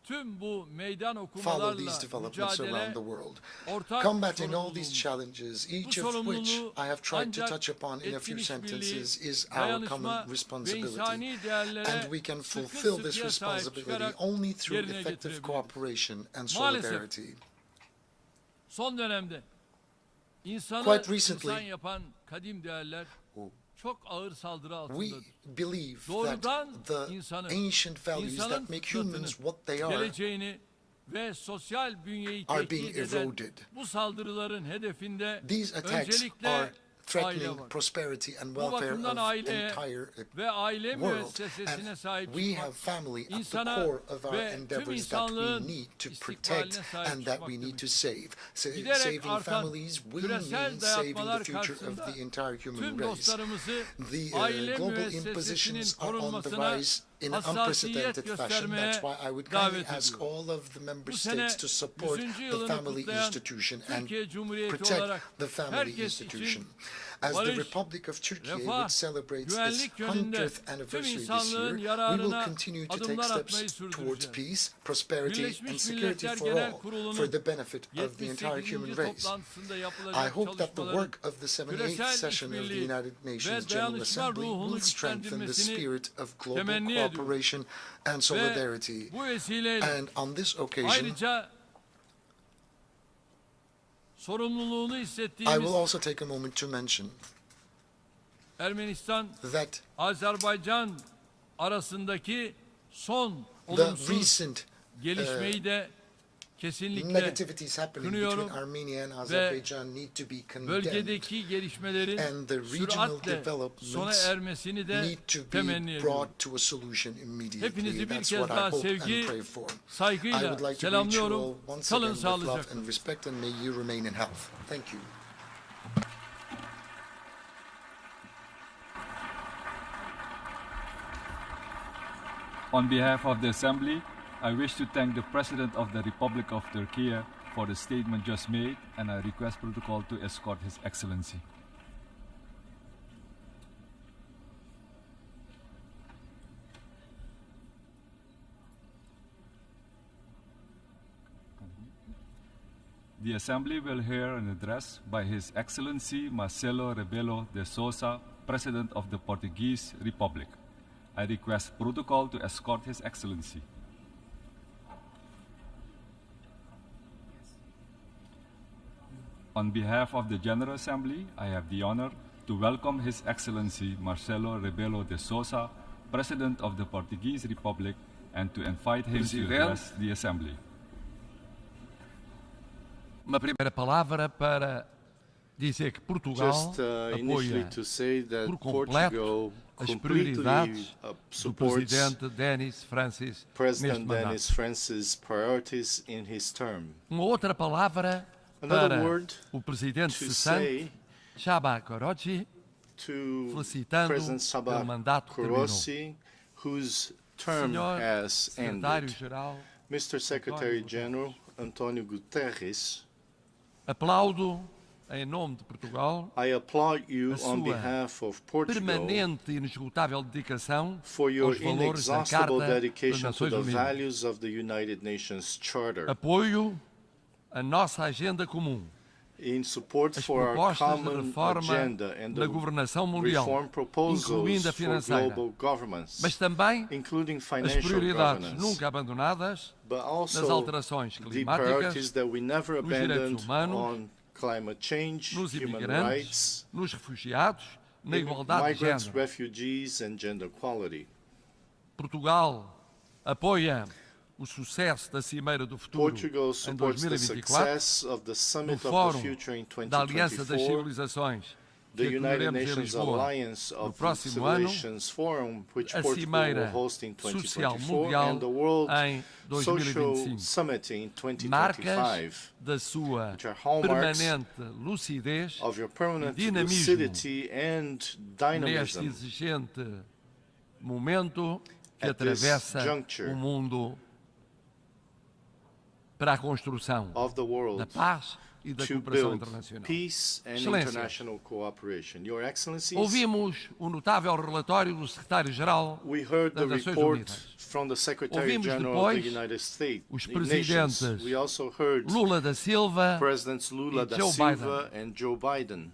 tüm bu meydan follow okumalarla these developments mücadele around the world. ortak Combating all these sorumluluğumuz. challenges, Bu each of which sorumluluğu I have tried to ancak touch upon in a etkin few işbirliği, sentences, is our dayanışma common ve responsibility. insani değerlere And we can sıkı fulfill this sıkıya sahip responsibility çıkarak only through yerine effective getirebiliriz. cooperation and Maalesef solidarity. son dönemde insanı Quite recently, insan yapan kadim değerler çok ağır saldırı we altındadır. believe Doğrudan that the insanı, ancient values insanın that make humans fıtratını, what they are geleceğini ve sosyal bünyeyi are being tehdit eden eroded. bu saldırıların hedefinde These attacks öncelikle are aile threatening var. prosperity and Bu welfare bakımdan of aileye entire ve aile world. müessesesine And sahip we çıkmak, have family at the insana core of our ve tüm endeavors that we insanlığın need to istikbaline protect sahip and that çıkmak we need to demek. save. Giderek Saving artan families will küresel mean saving dayatmalar the future of karşısında the entire human tüm race. dostlarımızı The aile global müessesesinin impositions are on the korunmasına rise in an hassasiyet unprecedented fashion. göstermeye That's why I would davet kindly ask ediyorum. all of the member Bu sene states to support 100. the yılını family kutlayan institution and Türkiye Cumhuriyeti protect olarak the family herkes institution. için As the barış, Republic of Turkey refah, celebrates its güvenlik yönünde 100th tüm anniversary this insanlığın year, we will yararına continue to take adımlar atmayı steps towards sürdüreceğiz. peace, prosperity, Birleşmiş and security Milletler for Genel all, Kurulu'nun for the benefit of the entire 78. human race. toplantısında I yapılacak hope that the çalışmaların work of the 78th küresel session of the işbirliği United Nations ve General dayanışma Assembly ruhunu will strengthen the güçlendirmesini spirit of global temenni ediyorum. cooperation and Ve solidarity. bu vesileyle And on this occasion, ayrıca sorumluluğunu I hissettiğimiz will also take a moment to mention Ermenistan, that Azerbaycan arasındaki son the olumsuz recent gelişmeyi de kesinlikle negativities happening between kınıyorum Armenia and ve Azerbaijan need to be condemned. bölgedeki gelişmelerin And the regional süratle sona developments ermesini de need to be temenni ediyorum. brought to a solution immediately. Hepinizi bir That's kez what I daha hope and sevgi, pray for. I saygıyla would like to greet you selamlıyorum. all once Kalın again with love sağlıcakla. and respect, and may you remain in health. Thank you. On behalf of the Assembly, I wish to thank the President of the Republic of Turkey for the statement just made, and I request protocol to escort His Excellency. The Assembly will hear an address by His Excellency Marcelo Rebelo de Sousa, President of the Portuguese Republic. I request protocol to escort His Excellency. On behalf of the General Assembly, I have the honor to welcome His Excellency Marcelo Rebelo de Sousa, President of the Portuguese Republic, and to invite him to address the Assembly. Uma primeira palavra para dizer que Portugal initially apoia to say that por completo Portugal as completely prioridades do supports Presidente Denis Francis neste President mandato. Denis Francis' priorities in his term. Uma outra palavra Another para word o Presidente to cessante, say Chaba Korochi, to felicitando President pelo Sabah mandato que terminou. Korosi, whose term Senhor has ended. Secretário-Geral, Mr. Secretary General Antonio Guterres, aplaudo em nome de Portugal I applaud you a on sua behalf of Portugal permanente e inesgotável dedicação for your aos valores da inexhaustible Carta das dedication to Nações the Unidas. values of the United Nations Charter. Apoio a nossa agenda comum, In support as for our propostas de common reforma agenda and da the governação mundial, reform proposals incluindo a for financeira, global governments, mas também including as financial prioridades governance, nunca abandonadas but nas also alterações the climáticas, priorities that we never nos direitos abandoned humanos, on climate change, nos human imigrantes, rights, nos refugiados, na igualdade de migrants, género. refugees, and gender equality. Portugal apoia o sucesso da Cimeira do Futuro Portugal em supports the 2024, success of the no Summit of the Fórum Future in da Aliança das 2024, Civilizações, the que United acolheremos em Nations Lisboa Alliance no of próximo ano, Civilizations Forum, which a Portugal will Cimeira host in Social 2024, Mundial and the World em Social 2025. Summit in 2025, Marcas da sua which are hallmarks permanente lucidez of your e permanent dinamismo lucidity and neste dynamism exigente momento que at this atravessa juncture o mundo para a construção of the da world paz e da to cooperação build internacional. peace and Excelências, international cooperation. Your Excellencies, ouvimos o notável relatório do secretário-geral we heard the das Nações report Unidas. from the Secretary Ouvimos General of the depois United States. os Nations. presidentes We also heard Lula da Silva Presidents Lula e da Joe Silva and Joe Biden.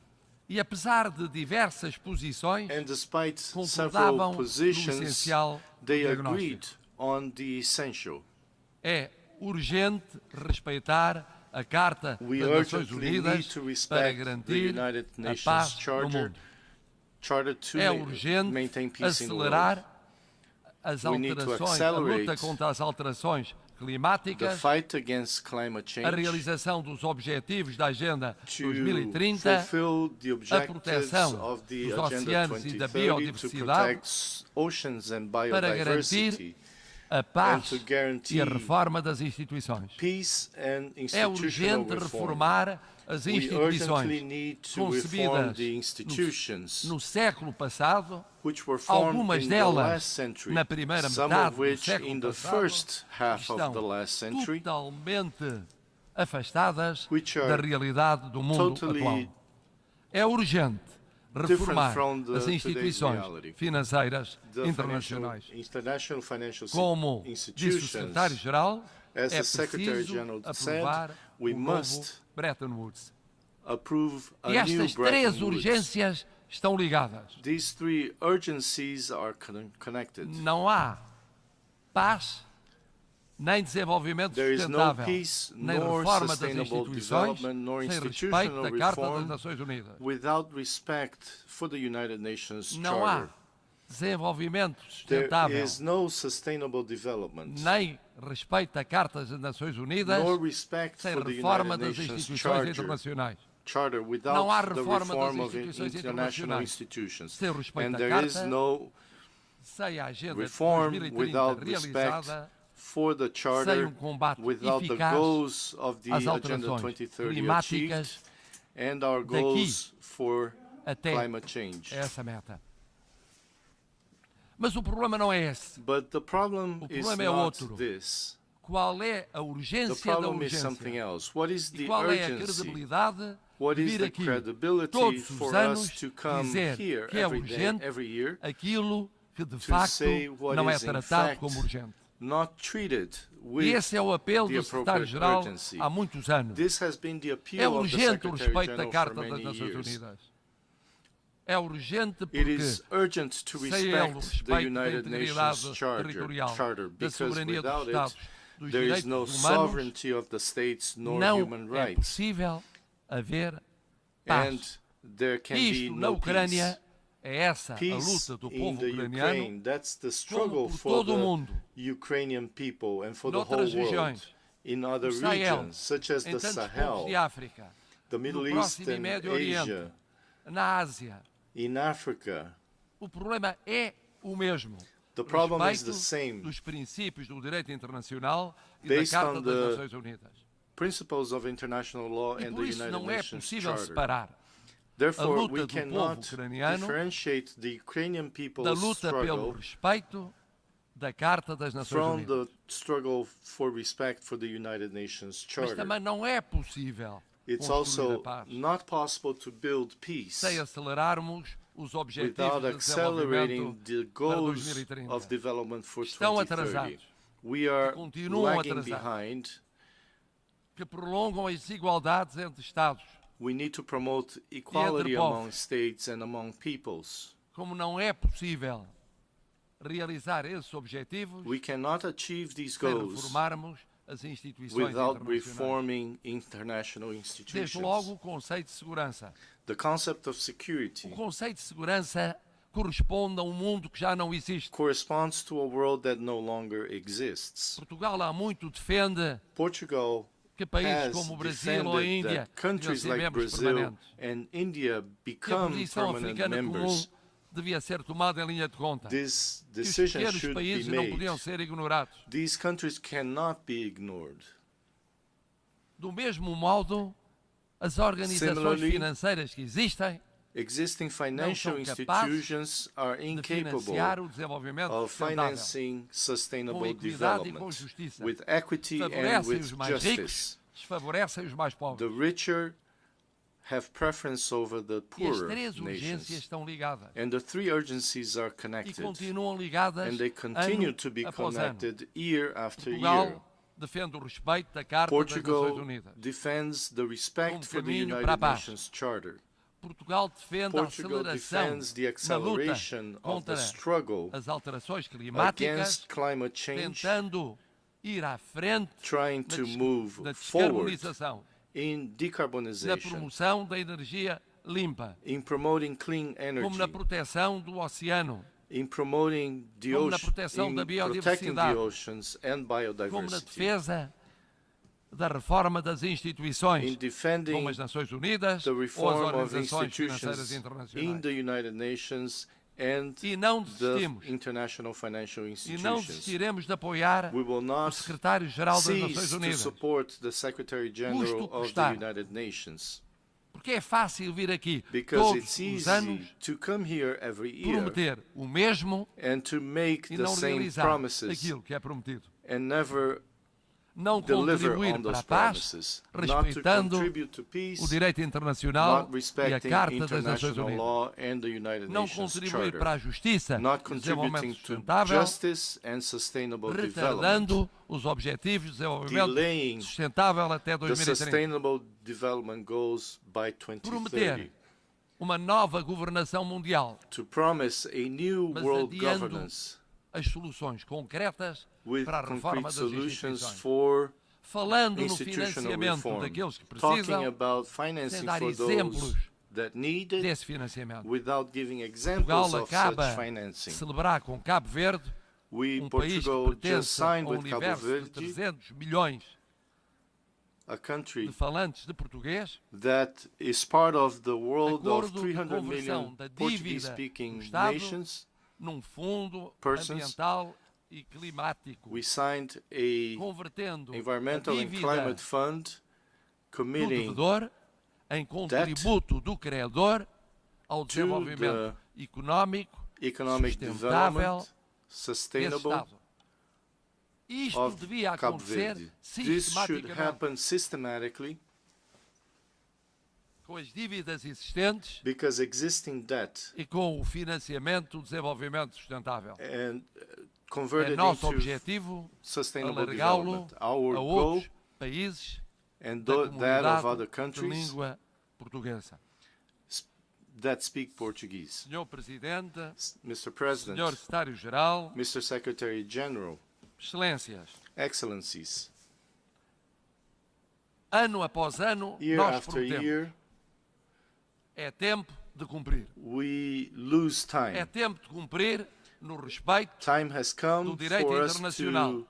E apesar de diversas posições, And despite several concordavam no positions, essencial they diagnóstico. agreed on the essential. É urgente respeitar a Carta We das Nações urgently need Unidas to para respect the garantir United a Nations paz no Charter, mundo. Charter to É urgente maintain peace in the world. acelerar as We need to alterações, a luta accelerate contra as alterações the climáticas, fight against climate a change, realização dos objetivos da Agenda to 2030, fulfill the a objectives proteção of the dos Agenda oceanos e da 2030 to biodiversidade, protect oceans and para biodiversity garantir a paz and to guarantee e a reforma das instituições. peace and É institutional urgente reform. reformar as We instituições urgently need to reform concebidas the institutions no século passado, which were formed algumas in the last delas century, na primeira some metade of do which século in the passado, first half of estão the last century, totalmente afastadas which are da realidade do mundo totally atual. É urgente reformar from the as today's instituições reality. financeiras The internacionais. international financial Como disse o institutions, secretário-geral, as é the Secretary preciso General aprovar said, we o novo must Bretton Woods. approve a E new estas Bretton três Woods. urgências estão ligadas. These three urgencies are connected. Não há paz, nem desenvolvimento There is no sustentável, peace nem nor reforma das sustainable instituições, development nor sem respeito institutional da Carta das reform Nações Unidas. without respect for the United Nations Não há Charter. desenvolvimento There sustentável, is no sustainable development nem respeito da Carta das Nações Unidas, nor respect sem for the reforma United das Nations instituições Charter. internacionais. Charter Não há without the reforma das reform of instituições international internacionais institutions. sem respeito And da there is Carta, no sem a Agenda reform 2030 without respect realizada, for the sem Charter, combate without the eficaz goals of the às Agenda alterações 2030 climáticas, achieved and our daqui goals for até climate change. essa meta. Mas o problema não é esse. But the problem O is problema é not outro. this. Qual é a The urgência da problem is something urgência? else. What is E the qual é a urgency? credibilidade What de is vir the aqui credibility todos os for anos us to come dizer here que é every day, urgente every year, aquilo que de to facto say what não é is in tratado fact como urgente? not treated E with esse é o apelo the do appropriate secretário-geral urgency? há muitos anos. This has been the É appeal of the urgente o respeito da Secretary-General Carta for das many Nações years. Unidas. É urgente It porque is urgent to sem ele o respect the respeito da United integridade Nations Charter, territorial, da because soberania dos without Estados, it, dos there is direitos no humanos, sovereignty of the states nor não human é rights. possível haver And paz. there can be Isto na no Ucrânia peace. é essa a Peace luta do in povo the ucraniano Ukraine, that's the struggle por for todo o the mundo. Ukrainian people and for the Noutras whole world. regiões, In other no Sahel, regions, such as em the tantos povos Sahel, de África, the Middle no East próximo e and Médio Oriente, Asia, na Ásia. in Africa. O problema é o mesmo. The problem is Respeito the same. dos princípios do direito internacional e da Based Carta on das the Nações Unidas. principles of international law E and the por isso United não é Nations possível Charter. separar a Therefore, luta we do povo cannot ucraniano differentiate the Ukrainian da people's luta pelo struggle respeito da Carta das Nações from Unidas. the struggle for respect for the United Nations Mas Charter. também não é possível It's construir a also paz not possible to build peace sem acelerarmos os objetivos without de accelerating desenvolvimento the para goals 2030. of development for Estão 2030. atrasados. We are Continuam lagging atrasados. behind. Que prolongam as desigualdades entre Estados. We need to promote equality povos. among states and among peoples. Como não é possível realizar esses objetivos We cannot achieve these sem goals reformarmos as instituições without internacionais. reforming international Desde institutions. logo o conceito de segurança. The concept of security O conceito de segurança corresponde a um mundo que já não existe. corresponds to a world that no longer exists. Portugal há muito defende Portugal que países has como o Brasil ou a defended Índia that countries deviam ser like membros Brazil permanentes. and India Que a become posição permanent africana comum members. devia ser tomada em linha de conta. This Que os decision pequenos should be países não made. podiam ser ignorados. These countries cannot be ignored. Do mesmo modo, as organizações Similarly, financeiras que existem Existing financial não são capazes institutions are de incapable financiar o desenvolvimento of sustentável. financing Com sustainable equidade e com development justiça. with equity and Favorecem with os mais justice. ricos desfavorecem os mais pobres. the richer have preference over the E as poorer três urgências nations. estão ligadas. And the three urgencies are E connected. continuam ligadas And they continue ano to be após ano. connected year after year. Portugal defende o respeito da Carta das Nações Portugal Unidas. defends the respect for the caminho United para a paz. Nations Charter. Portugal defende a Portugal aceleração defends the na luta acceleration of contra the struggle as alterações climáticas, against climate change, tentando ir à frente trying na to move na forward descarbonização, in na decarbonization, promoção da energia limpa, in promoting clean como na energy, proteção do oceano, in promoting the como na ocean, proteção da in protecting biodiversidade, the oceans and como na biodiversity, defesa da reforma das instituições, in defending como as Nações Unidas the ou as reform of organizações financeiras institutions in internacionais. the United Nations and E não the desistimos. international financial E não institutions. desistiremos de apoiar We will o not secretário-geral das Nações cease to Unidas, support the Secretary General Custo of the custar. United Nations, porque é fácil vir aqui because todos it's os easy anos to come here every year prometer o mesmo and to make e the não same realizar promises aquilo que é prometido. and never Não deliver contribuir on para those a paz, promises, not to respeitando contribute to peace, o direito internacional not e a respecting Carta das Nações international Unidas. law and the United Não Nations contribuir Charter, para a justiça not e desenvolvimento contributing to sustentável, justice and sustainable development, retardando os objetivos de desenvolvimento delaying sustentável até the 2030. Sustainable Development Goals by 2030, Prometer uma nova governação mundial, to promise a new mas world adiando governance as soluções concretas with para a reforma concrete das solutions instituições. for Falando no institutional financiamento reform, daqueles que talking precisam, about sem financing dar for exemplos those that need it, desse financiamento. without giving examples Portugal of acaba such de financing. celebrar com Cabo Verde, país que Portugal just pertence signed ao with Cabo universo de Verde, 300 milhões a country de falantes de português, that is part of the world of acordo de 300 conversão million da dívida Portuguese-speaking do Estado nations. num fundo persons. ambiental e climático, We signed a convertendo environmental a and dívida climate fund do committing devedor em contributo do credor ao desenvolvimento económico economic sustentável development, desse sustainable Estado. Isto of devia Cabo acontecer Verde. This should sistematicamente happen systematically com as dívidas existentes because existing debt e com o financiamento do desenvolvimento sustentável. and É converted nosso into objetivo sustainable alargá-lo development. Our a goal outros países and da that of comunidade other de countries língua portuguesa. that speak Portuguese. Senhor Presidente, Mr. President, Senhor Secretário-Geral, Mr. Secretary General, Excelências, Excellencies, ano após ano, year nós after prometemos. year, É tempo de cumprir. we lose time. É tempo de cumprir no respeito Time has come do direito for us internacional.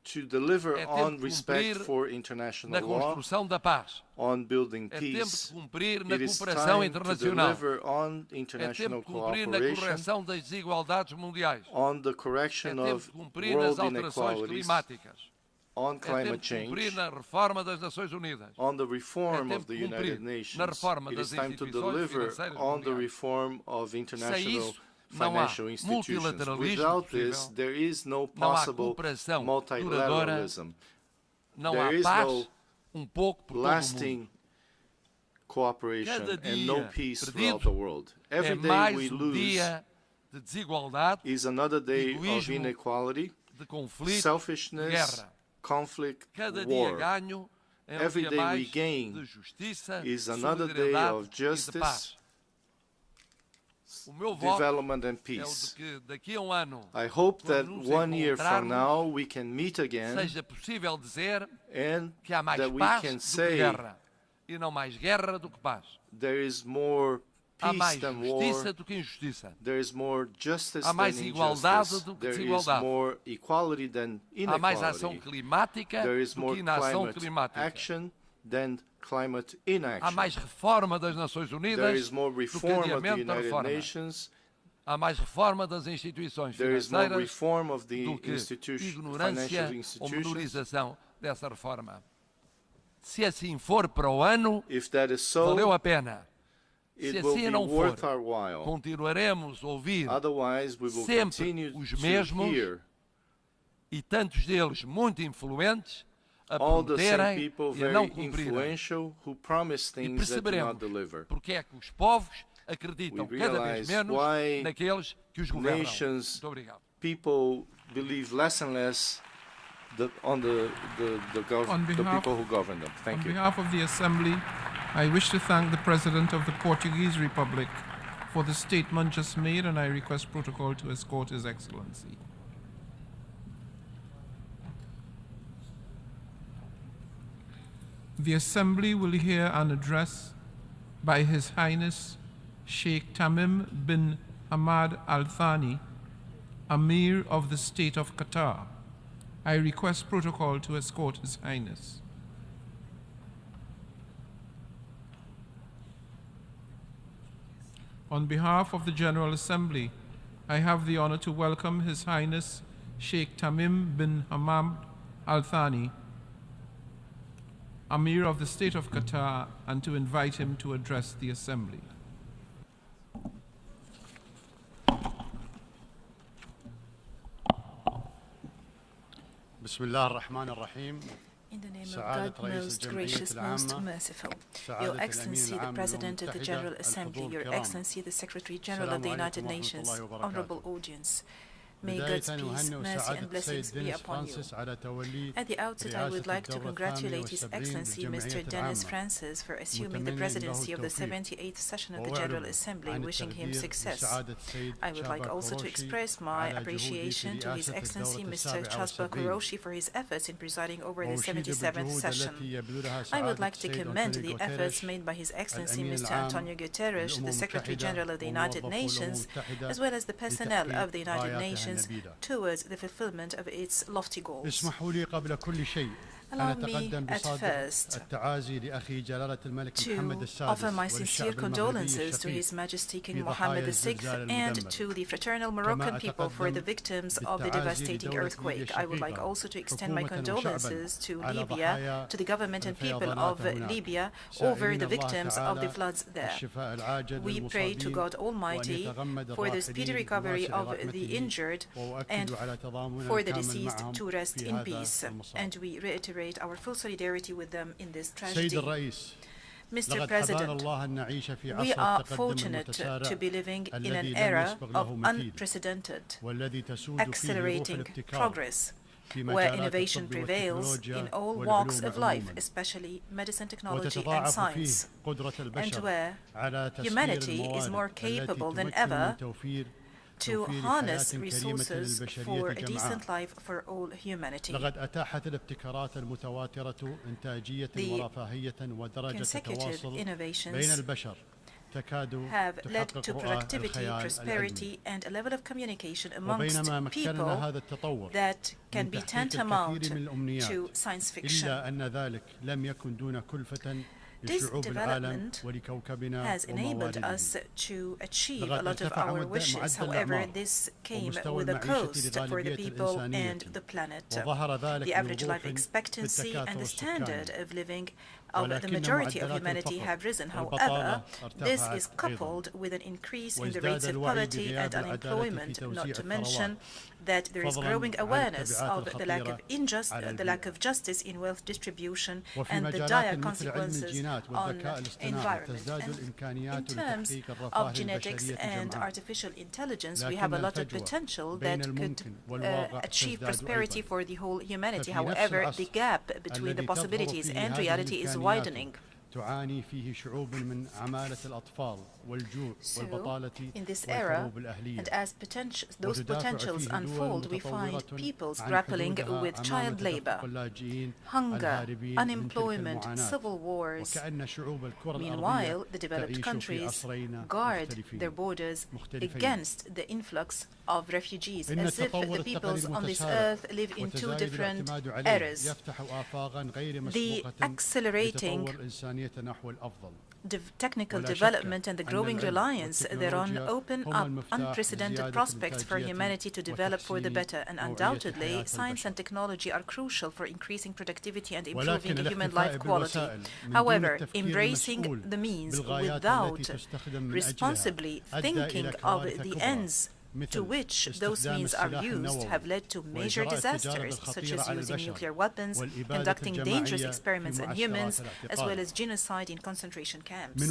to deliver É tempo on de respect cumprir for na international law, construção da paz. on building É tempo peace. de cumprir na It is cooperação time internacional. to deliver on É international tempo de cumprir na cooperation, correção das desigualdades mundiais. on the É correction tempo of de cumprir nas world alterações inequalities, climáticas. on É tempo climate de cumprir change, na reforma das Nações Unidas. on the reform tempo of the de cumprir United na Nations. reforma It das is time to instituições deliver financeiras on the mundiais. reform of international isso, não há financial institutions. multilateralismo Without possível. this, there is no Não há possible cooperação multilateralism. Não There há is paz, no pouco por todo o mundo. lasting cooperation Cada and no dia peace perdido throughout the world. Every é day mais we um dia lose de desigualdade, is another day of egoísmo, inequality, de conflito, de selfishness, guerra. conflict, Cada dia war. ganho é um Every dia day we mais gain de justiça, is another day solidariedade of e de justice, paz. O meu voto development and é o de peace. que daqui a ano, I hope that quando nos 1 year from encontrarmos, now we can meet again seja possível dizer and que há mais that we paz can do que say guerra e não mais guerra do que paz. there is more Há peace mais than justiça war, do que injustiça. there is more justice Há mais than igualdade injustice, do que there is desigualdade. more equality than Há mais ação inequality, climática there is do more que inação climate climática. action than climate Há inaction. mais reforma das Nações There Unidas is more do que reform of the adiamento da United reforma. Nations. Há mais reforma das instituições There is more financeiras reform of the do que ignorância financial ou institutions. menorização dessa reforma. Se assim for para o ano, If that is so, valeu a pena. Se it will assim be não for, worth our while. continuaremos a ouvir Otherwise, we will sempre continue os to mesmos hear, e tantos deles muito influentes a All the same prometerem people e a não very cumprirem. influential who promise E things that do not perceberemos deliver. porque é que os povos acreditam We cada vez realize menos why naqueles que os governam. nations, Muito obrigado. people believe less and less on the people who govern them. Thank you. On behalf of the Assembly, I wish to thank the President of the Portuguese Republic for the statement just made, and I request protocol to escort His Excellency. The Assembly will hear an address by His Highness Sheikh Tamim bin Hamad Al Thani, Amir of the State of Qatar. I request protocol to escort His Highness. On behalf of the General Assembly, I have the honor to welcome His Highness Sheikh Tamim bin Hamad Al Thani, Amir of the State of Qatar, and to invite him to address the Assembly. بسم الله الرحمن الرحيم. In the name of God, most gracious, most merciful, Your Excellency, the President of the General Assembly, Your Excellency, the Secretary General of the United Nations, honorable audience, may God's peace, mercy, and blessings be upon you. At the outset, I would like to congratulate His Excellency, Mr. Dennis Francis, for assuming the presidency of the 78th session of the General Assembly, wishing him success. I would like also to express my appreciation to His Excellency, Mr. Chaspa Kuroshi, for his efforts in presiding over the 77th session. I would like to commend the efforts made by His Excellency, Mr. Antonio Guterres, the Secretary General of the United Nations, as well as the personnel of the United Nations, towards the fulfillment of its lofty goals. Allow me at first to offer my sincere condolences to His Majesty King Mohammed VI and to the fraternal Moroccan people for the victims of the devastating earthquake. I would like also to extend my condolences to Libya, to the government and people of Libya over the victims of the floods there. We pray to God Almighty for the speedy recovery of the injured and for the deceased to rest in peace, and we reiterate our full solidarity with them in this tragedy. Mr. President, we are fortunate to be living in an era of unprecedented, accelerating progress, where innovation prevails in all walks of life, especially medicine, technology, and science, and where humanity is more capable than ever to harness resources for a decent life for all humanity. The consecutive innovations have led to productivity, prosperity, and a level of communication amongst people that can be tantamount to science fiction. This development has enabled us to achieve a lot of our wishes. However, this came with a cost for the people and the planet. The average life expectancy and the standard of living of the majority of humanity have risen. However, this is coupled with an increase in the rates of poverty and unemployment, not to mention that there is growing awareness of the lack of justice in wealth distribution and the dire consequences on environment. And in terms of genetics and artificial intelligence, we have a lot of potential that could achieve prosperity for the whole humanity. However, the gap between the possibilities and reality is widening. So, in this era, and as those potentials unfold, we find peoples grappling with child labor, hunger, unemployment, civil wars. Meanwhile, the developed countries guard their borders against the influx of refugees, as if the peoples on this earth live in two different eras. The accelerating technical development and the growing reliance thereon open up unprecedented prospects for humanity to develop for the better, and undoubtedly science and technology are crucial for increasing productivity and improving human life quality. However, embracing the means without responsibly thinking of the ends to which those means are used have led to major disasters, such as using nuclear weapons, conducting dangerous experiments on humans, as well as genocide in concentration camps.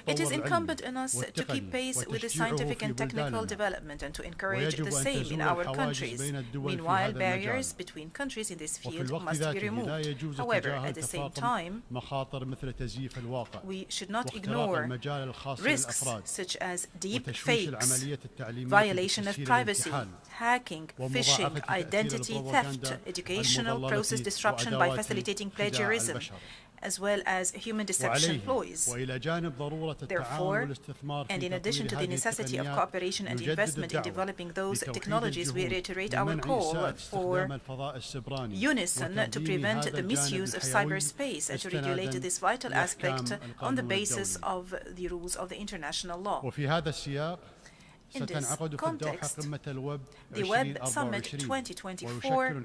It is incumbent on us to keep pace with the scientific and technical development and to encourage the same in our countries. Meanwhile, barriers between countries in this field must be removed. However, at the same time, we should not ignore risks such as deep fakes, violation of privacy, hacking, phishing, identity theft, educational process disruption by facilitating plagiarism, as well as human deception ploys. Therefore, and in addition to the necessity of cooperation and investment in developing those technologies, we reiterate our call for unison to prevent the misuse of cyberspace and to regulate this vital aspect on the basis of the rules of the international law. In this context, the Web Summit 2024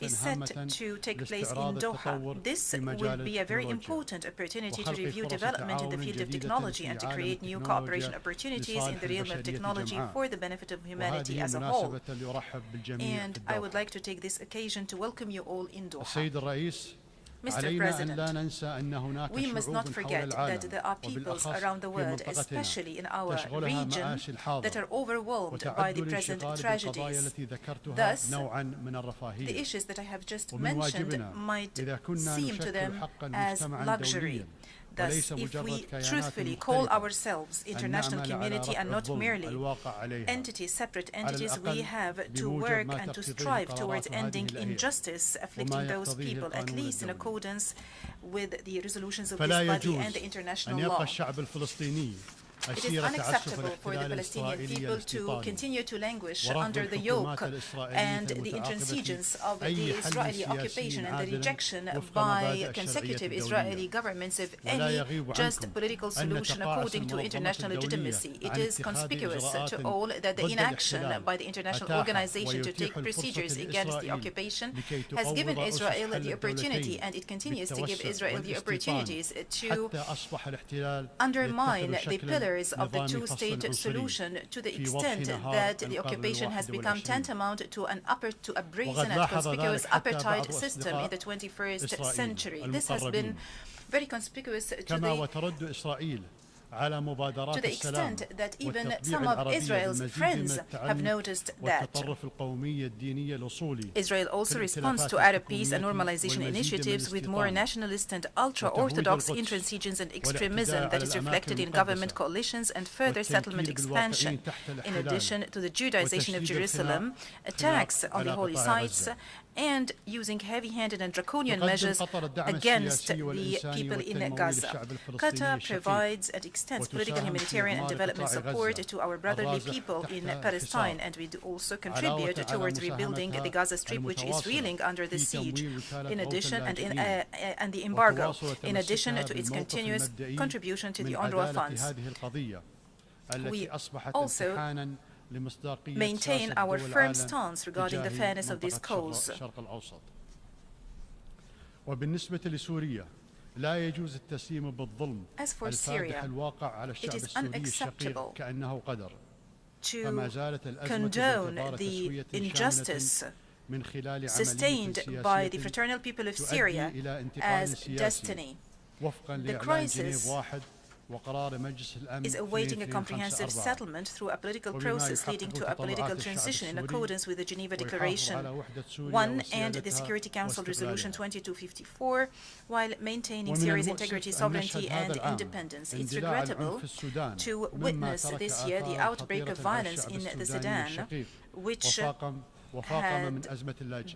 is set to take place in Doha. This will be a very important opportunity to review development in the field of technology and to create new cooperation opportunities in the realm of technology for the benefit of humanity as a whole. And I would like to take this occasion to welcome you all in Doha. Mr. President, we must not forget that there are peoples around the world, especially in our region, that are overwhelmed by the present tragedies. Thus, the issues that I have just mentioned might seem to them as luxury. Thus, if we truthfully call ourselves international community and not merely separate entities, we have to work and to strive towards ending injustice afflicting those people, at least in accordance with the resolutions of this body and the international law. It is unacceptable for the Palestinian people to continue to languish under the yoke and the intransigence of the Israeli occupation and the rejection by consecutive Israeli governments of any just political solution according to international legitimacy. It is conspicuous to all that the inaction by the international organization to take procedures against the occupation has given Israel the opportunity, and it continues to give Israel the opportunities to undermine the pillars of the two-state solution to the extent that the occupation has become tantamount to a brazen and conspicuous apartheid system in the 21st century. This has been very conspicuous to the extent that even some of Israel's friends have noticed that. Israel also responds to Arab peace and normalization initiatives with more nationalist and ultra-Orthodox intransigence and extremism that is reflected in government coalitions and further settlement expansion. In addition to the Judaization of Jerusalem, attacks on the holy sites, and using heavy-handed and draconian measures against the people in Gaza. Qatar provides and extends political, humanitarian and development support to our brotherly people in Palestine, and we do also contribute towards rebuilding the Gaza Strip, which is reeling under the siege, in addition and the embargo, in addition to its continuous contribution to the UNRWA funds. We also maintain our firm stance regarding the fairness of this cause. As for Syria, it is unacceptable to condone the injustice sustained by the fraternal people of Syria as destiny. The crisis is awaiting a comprehensive settlement through a political process leading to a political transition in accordance with the Geneva Declaration 1 and the Security Council Resolution 2254, while maintaining Syria's integrity, sovereignty and independence. It's regrettable to witness this year the outbreak of violence in the Sudan, which had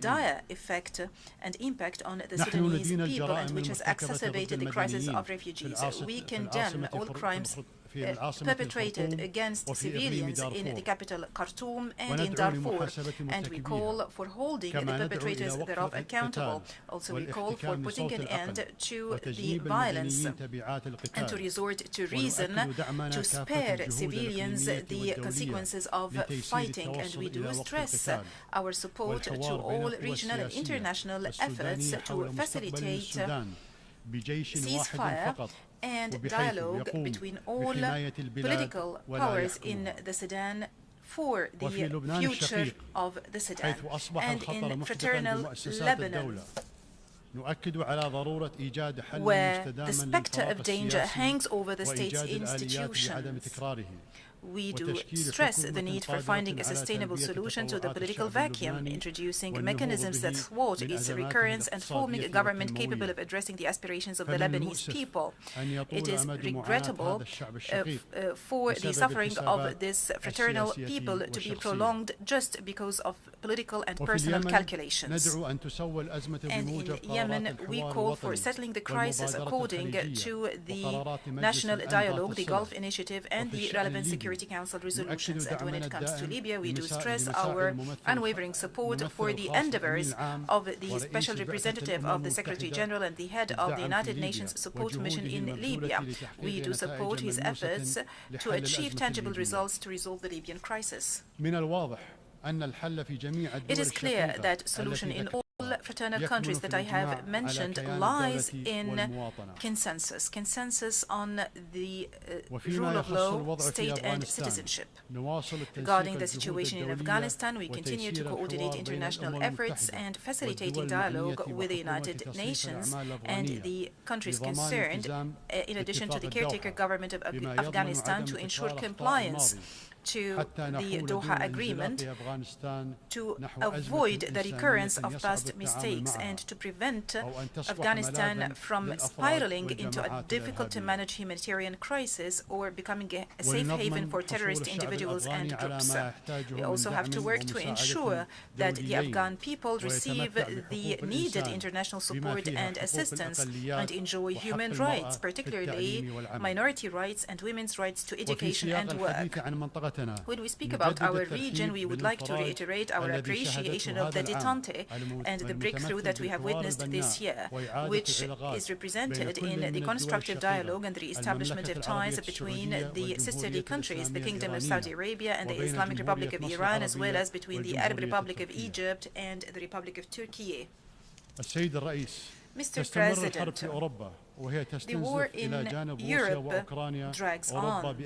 dire effect and impact on the Sudanese people and which has exacerbated the crisis of refugees. We condemn all crimes perpetrated against civilians in the capital Khartoum and in Darfur, and we call for holding the perpetrators thereof accountable. Also, we call for putting an end to the violence and to resort to reason to spare civilians the consequences of fighting, and we do stress our support to all regional and international efforts to facilitate ceasefire and dialogue between all political powers in the Sudan for the future of the Sudan. And in fraternal Lebanon, where the specter of danger hangs over the state's institutions, we do stress the need for finding a sustainable solution to the political vacuum, introducing mechanisms that thwart its recurrence and forming a government capable of addressing the aspirations of the Lebanese people. It is regrettable for the suffering of this fraternal people to be prolonged just because of political and personal calculations. And in Yemen, we call for settling the crisis according to the National Dialogue, the Gulf Initiative, and the relevant Security Council resolutions. And when it comes to Libya, we do stress our unwavering support for the endeavors of the Special Representative of the Secretary General and the head of the United Nations Support Mission in Libya. We do support his efforts to achieve tangible results to resolve the Libyan crisis. It is clear that solution in all fraternal countries that I have mentioned lies in consensus on the rule of law, state and citizenship. Regarding the situation in Afghanistan, we continue to coordinate international efforts and facilitating dialogue with the United Nations and the countries concerned, in addition to the caretaker government of Afghanistan, to ensure compliance to the Doha Agreement, to avoid the recurrence of past mistakes and to prevent Afghanistan from spiraling into a difficult-to-manage humanitarian crisis or becoming a safe haven for terrorist individuals and groups. We also have to work to ensure that the Afghan people receive the needed international support and assistance and enjoy human rights, particularly minority rights and women's rights to education and work. When we speak about our region, we would like to reiterate our appreciation of the detente and the breakthrough that we have witnessed this year, which is represented in the constructive dialogue and the re-establishment of ties between the sisterly countries, the Kingdom of Saudi Arabia and the Islamic Republic of Iran, as well as between the Arab Republic of Egypt and the Republic of Turkey. Mr. President, the war in Europe drags on.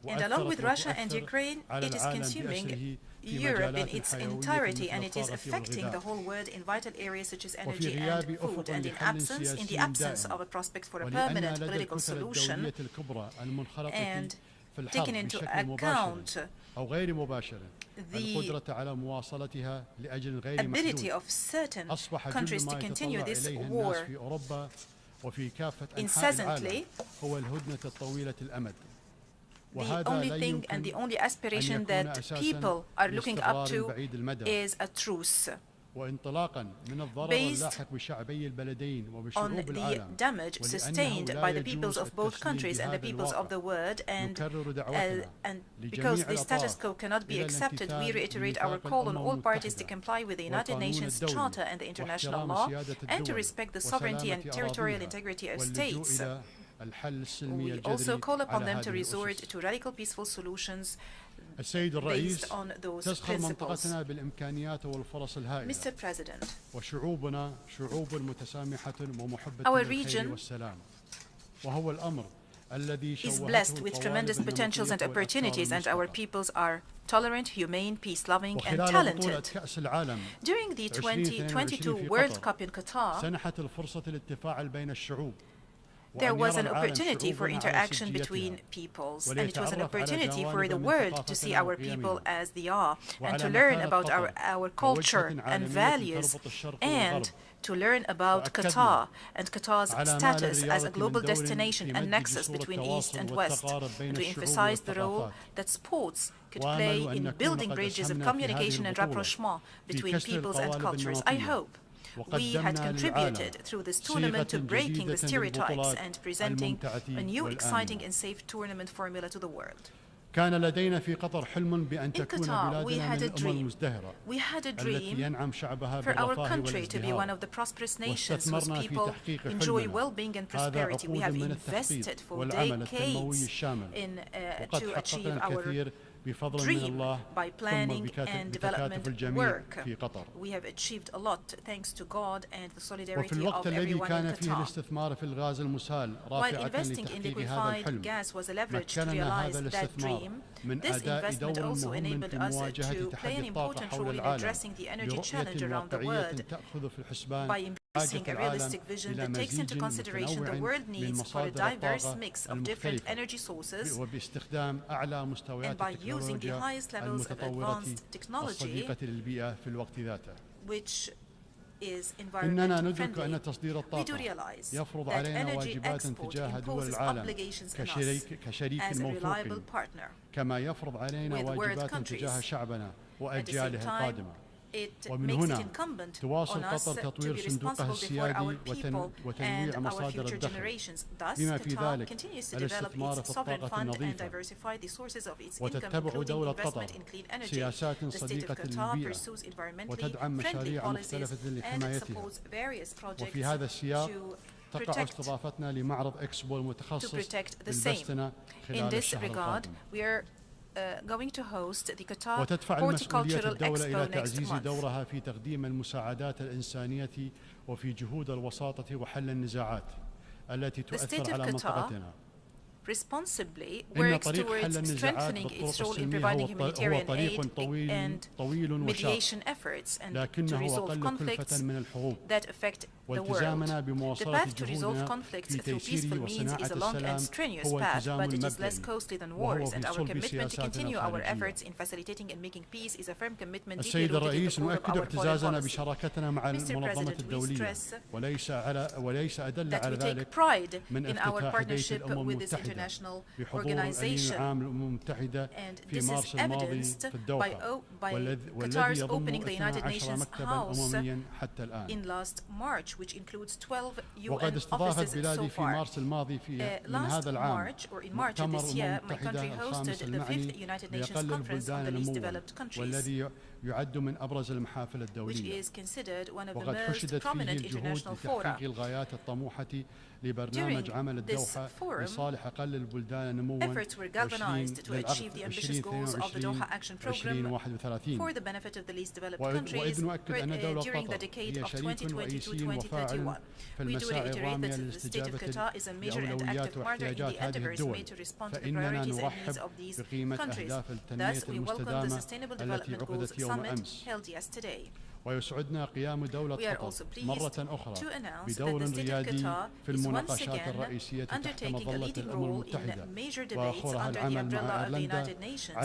And along with Russia and Ukraine, it is consuming Europe in its entirety, and it is affecting the whole world in vital areas such as energy and food. And in the absence of a prospect for a permanent political solution, and taking into account the ability of certain countries to continue this war incessantly, the only thing and the only aspiration that people are looking up to is a truce, based on the damage sustained by the peoples of both countries and the peoples of the world, and because the status quo cannot be accepted, we reiterate our call on all parties to comply with the United Nations Charter and the international law, and to respect the sovereignty and territorial integrity of states. We also call upon them to resort to radical peaceful solutions based on those principles. Mr. President, our region is blessed with tremendous potentials and opportunities, and our peoples are tolerant, humane, peace-loving, and talented. During the 2022 World Cup in Qatar, there was an opportunity for interaction between peoples, and it was an opportunity for the world to see our people as they are, and to learn about our culture and values, and to learn about Qatar and Qatar's status as a global destination and nexus between East and West, and to emphasize the role that sports could play in building bridges of communication and rapprochement between peoples and cultures. I hope we had contributed through this tournament to breaking the stereotypes and presenting a new, exciting and safe tournament formula to the world. In Qatar, we had a dream. We had a dream for our country to be one of the prosperous nations whose people enjoy well-being and prosperity. We have invested for decades to achieve our dream by planning and development work. We have achieved a lot thanks to God and the solidarity of everyone in Qatar. While investing in liquefied gas was a leverage to realize that dream, this investment also enabled us to play an important role in addressing the energy challenge around the world by embracing a realistic vision that takes into consideration the world needs for a diverse mix of different energy sources, and by using the highest levels of advanced technology, which is environmentally friendly. We do realize that energy export imposes obligations on us as a reliable partner with world countries. At the same time, it makes it incumbent on us to be responsible before our people and our future generations. Thus, Qatar continues to develop its sovereign fund and diversify the sources of its income, including investment in clean energy. The state of Qatar pursues environmentally friendly policies and supports various projects to protect the same. In this regard, we are going to host the Qatar Horticultural Expo next month. دورها في تقديم المساعدات الإنسانية وفي جهود الوساطة وحل النزاعات التي تؤثر على منطقتنا. Responsibly works towards strengthening its role in providing humanitarian aid and mediation efforts and to resolve conflicts that affect the world. The path to resolve conflicts through peaceful means is a long and strenuous path, but it is less costly than wars, and our commitment to continue our efforts in facilitating and making peace is a firm commitment deeply rooted in the core of our foreign policy. Mr. President, we stress that we take pride in our partnership with this international organization, and this is evidenced by Qatar's opening the United Nations House in last March, which includes 12 UN offices so far. Last March, or in March of this year, my country hosted the 5th United Nations Conference on the Least Developed Countries, which is considered one of the most prominent international fora. During this forum, efforts were galvanized to achieve the ambitious goals of the Doha Action Programme for the benefit of the least developed countries during the decade of 2020-2031. We do reiterate that the state of Qatar is a major and active partner in the endeavors made to respond to the priorities and needs of these countries. Thus, we welcome the Sustainable Development Goals Summit held yesterday. We are also pleased to announce that the state of Qatar is once again undertaking a leading role in major debates under the umbrella of the United Nations,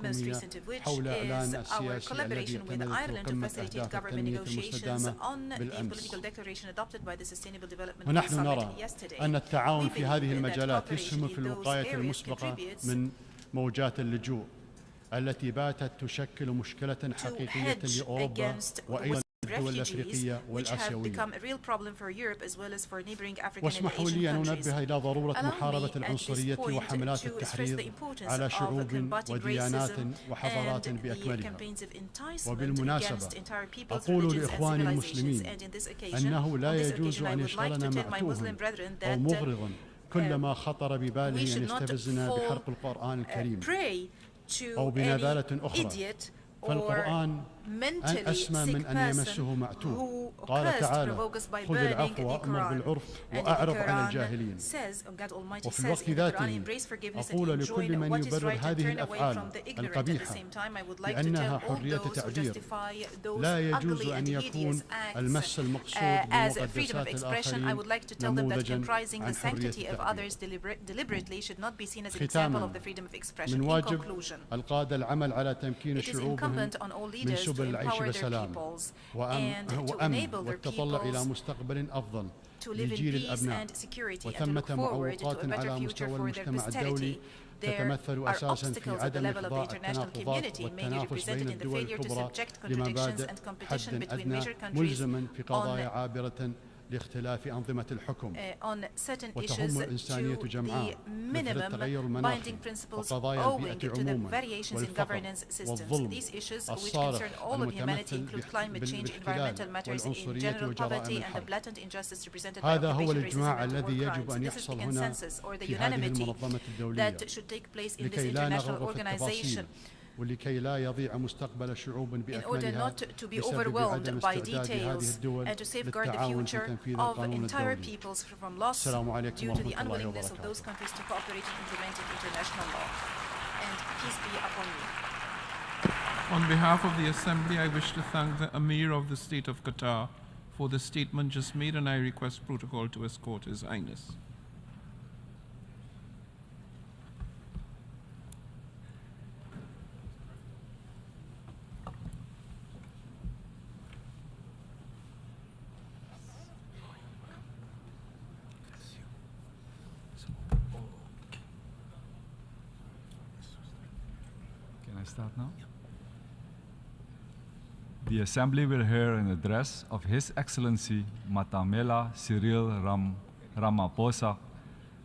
most recent of which is our collaboration with Ireland to facilitate government negotiations on the political declaration adopted by the Sustainable Development Goals Summit yesterday. We believe that cooperation in those areas contributes موجات اللجوء التي باتت تشكل مشكلة حقيقية لأوروبا وأيضا الدول الأفريقية والآسيوية. واسمحوا لي أن أنبه إلى ضرورة محاربة العنصرية وحملات التحريض على شعوب وديانات وحضارات بأكملها. وبالمناسبة أقول لإخواني المسلمين أنه لا يجوز أن يشغلنا مأتوه أو مغرض كلما خطر بباله أن يستفزنا بحرق القرآن الكريم أو بنذالة أخرى. فالقرآن أسمى من أن يمسه معتوه. قال تعالى: خذ العفو وأمر بالعرف وأعرض عن الجاهلين. وفي الوقت ذاته أقول لكل من يبرر هذه الأفعال القبيحة بأنها حرية تعبير، لا يجوز أن يكون المس المقصود بمقدسات الآخرين نموذجا عن حرية التعبير. ختاما، من واجب القادة العمل على تمكين شعوبهم من سبل العيش بسلام وأمن والتطلع إلى مستقبل أفضل لجيل الأبناء. وثمة معوقات على مستوى المجتمع الدولي تتمثل أساسا في عدم إخضاع التناقضات والتنافس بين الدول الكبرى لمبادئ حد أدنى ملزما في قضايا عابرة لاختلاف أنظمة الحكم on certain issues وتهم الإنسانية to جمعاء the مثل التغير minimum المناخي binding principles وقضايا owing البيئة to the عموما variations in والفقر governance systems. والظلم These issues which الصارخ concern all of humanity المتمثل include climate change, بالاحتلال environmental matters, in والعنصرية general وجرائم poverty, and the الحرب. blatant injustice represented by هذا هو occupation, racism, الإجماع and war الذي يجب crimes. أن This is يحصل the هنا consensus or the في هذه unanimity المنظمة الدولية that should take place in this لكي لا international نغرق في التفاصيل organization. ولكي لا يضيع مستقبل شعوب In order بأكملها not to be بسبب overwhelmed عدم by استعداد هذه details الدول and to safeguard the للتعاون في future تنفيذ of القانون entire الدولي. peoples from loss السلام عليكم due to the ورحمة الله unwillingness of those وبركاته. countries to cooperate in implementing international law. And peace be upon you. On behalf of the Assembly, I wish to thank the Emir of the State of Qatar for the statement just made, and I request protocol to escort His Highness. Can I start now? The Assembly will hear an address of His Excellency Matamela Cyril Ramaphosa,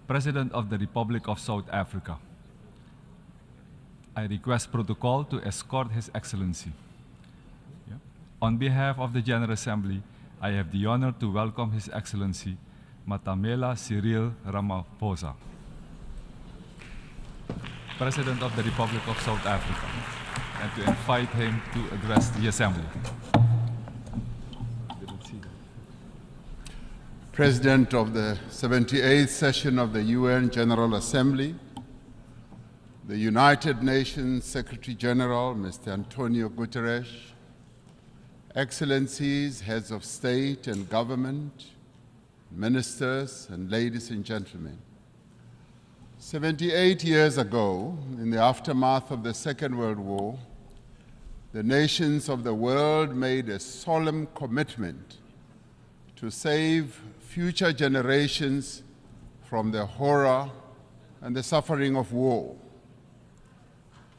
President of the Republic of South Africa. I request protocol to escort His Excellency. Yeah. On behalf of the General Assembly, I have the honor to welcome His Excellency Matamela Cyril Ramaphosa, President of the Republic of South Africa, and to invite him to address the Assembly. President of the 78th session of the UN General Assembly, the United Nations Secretary General, Mr. Antonio Guterres, Excellencies, heads of state and government, ministers, and ladies and gentlemen. 78 years ago, in the aftermath of the Second World War, the nations of the world made a solemn commitment to save future generations from the horror and the suffering of war.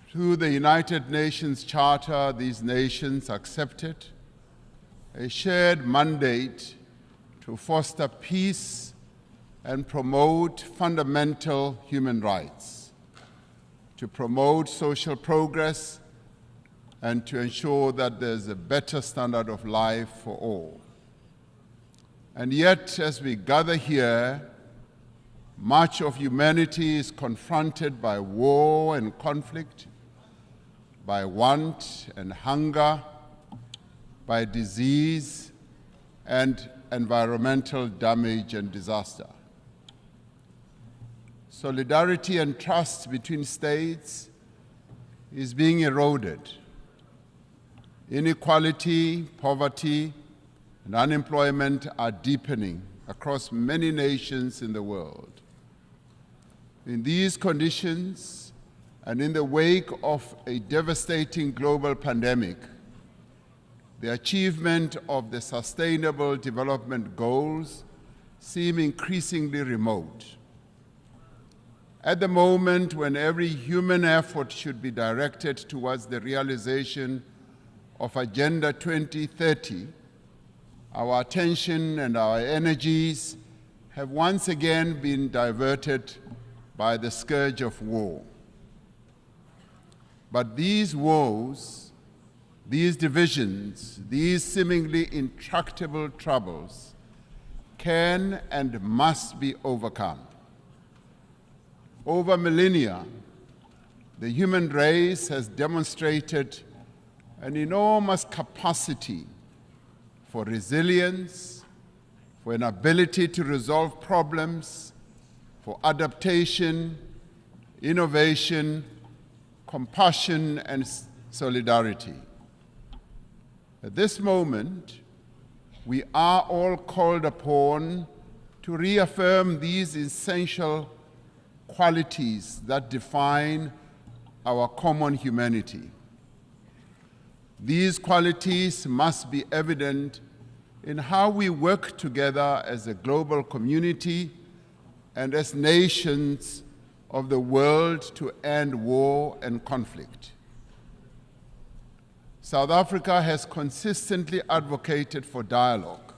Through the United Nations Charter, these nations accepted a shared mandate to foster peace and promote fundamental human rights, to promote social progress, and to ensure that there's a better standard of life for all. And yet, as we gather here, much of humanity is confronted by war and conflict, by want and hunger, by disease and environmental damage and disaster. Solidarity and trust between states is being eroded. Inequality, poverty, and unemployment are deepening across many nations in the world. In these conditions, and in the wake of a devastating global pandemic, the achievement of the Sustainable Development Goals seem increasingly remote. At the moment when every human effort should be directed towards the realization of Agenda 2030, our attention and our energies have once again been diverted by the scourge of war. But these woes, these divisions, these seemingly intractable troubles can and must be overcome. Over millennia, the human race has demonstrated an enormous capacity for resilience, for an ability to resolve problems, for adaptation, innovation, compassion, and solidarity. At this moment, we are all called upon to reaffirm these essential qualities that define our common humanity. These qualities must be evident in how we work together as a global community and as nations of the world to end war and conflict. South Africa has consistently advocated for dialogue,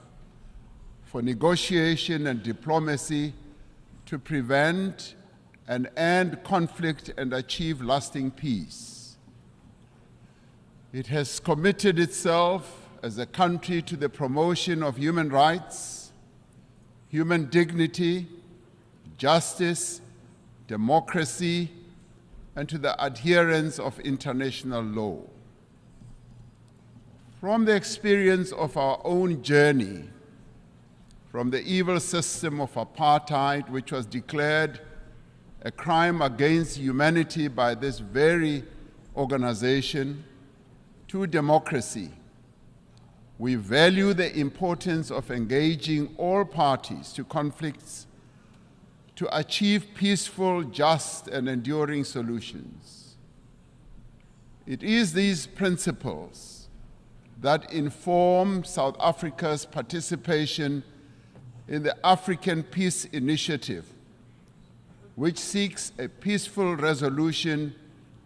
for negotiation and diplomacy to prevent and end conflict and achieve lasting peace. It has committed itself as a country to the promotion of human rights, human dignity, justice, democracy, and to the adherence of international law. From the experience of our own journey, from the evil system of apartheid, which was declared a crime against humanity by this very organization, to democracy, we value the importance of engaging all parties to conflicts to achieve peaceful, just, and enduring solutions. It is these principles that inform South Africa's participation in the African Peace Initiative, which seeks a peaceful resolution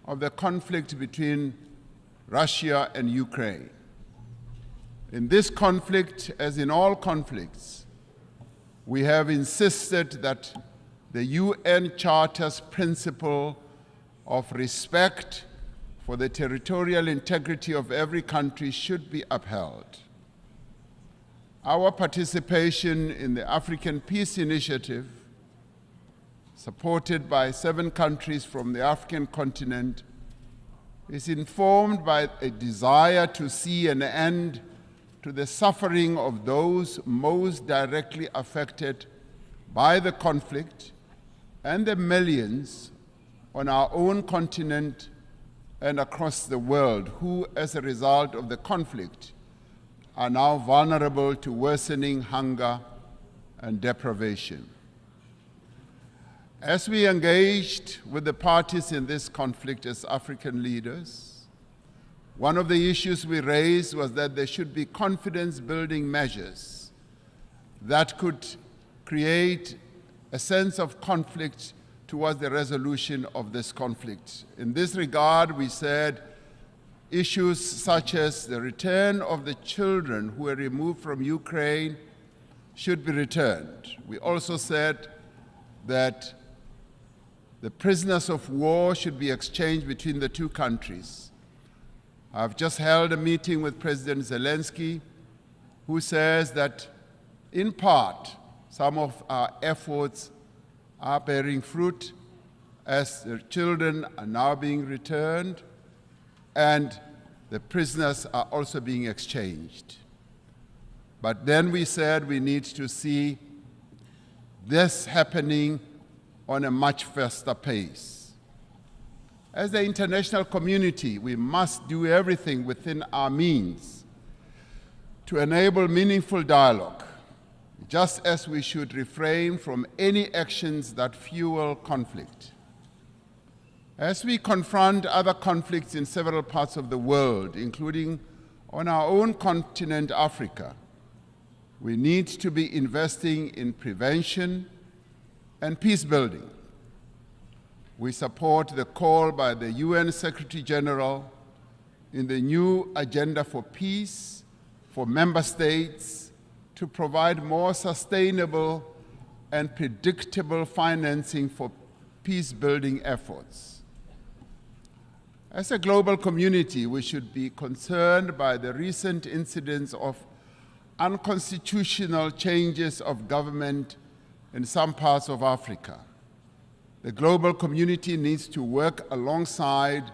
of the conflict between Russia and Ukraine. In this conflict, as in all conflicts, we have insisted that the UN Charter's principle of respect for the territorial integrity of every country should be upheld. Our participation in the African Peace Initiative, supported by 7 countries from the African continent, is informed by a desire to see an end to the suffering of those most directly affected by the conflict and the millions on our own continent and across the world who, as a result of the conflict, are now vulnerable to worsening hunger and deprivation. As we engaged with the parties in this conflict as African leaders, one of the issues we raised was that there should be confidence-building measures that could create a sense of conflict towards the resolution of this conflict. In this regard, we said issues such as the return of the children who were removed from Ukraine should be returned. We also said that the prisoners of war should be exchanged between the 2 countries. I've just held a meeting with President Zelensky, who says that, in part, some of our efforts are bearing fruit as the children are now being returned and the prisoners are also being exchanged. But then we said we need to see this happening on a much faster pace. As the international community, we must do everything within our means to enable meaningful dialogue, just as we should refrain from any actions that fuel conflict. As we confront other conflicts in several parts of the world, including on our own continent, Africa, we need to be investing in prevention and peace building. We support the call by the UN Secretary General in the new Agenda for Peace for member states to provide more sustainable and predictable financing for peace-building efforts. As a global community, we should be concerned by the recent incidents of unconstitutional changes of government in some parts of Africa. The global community needs to work alongside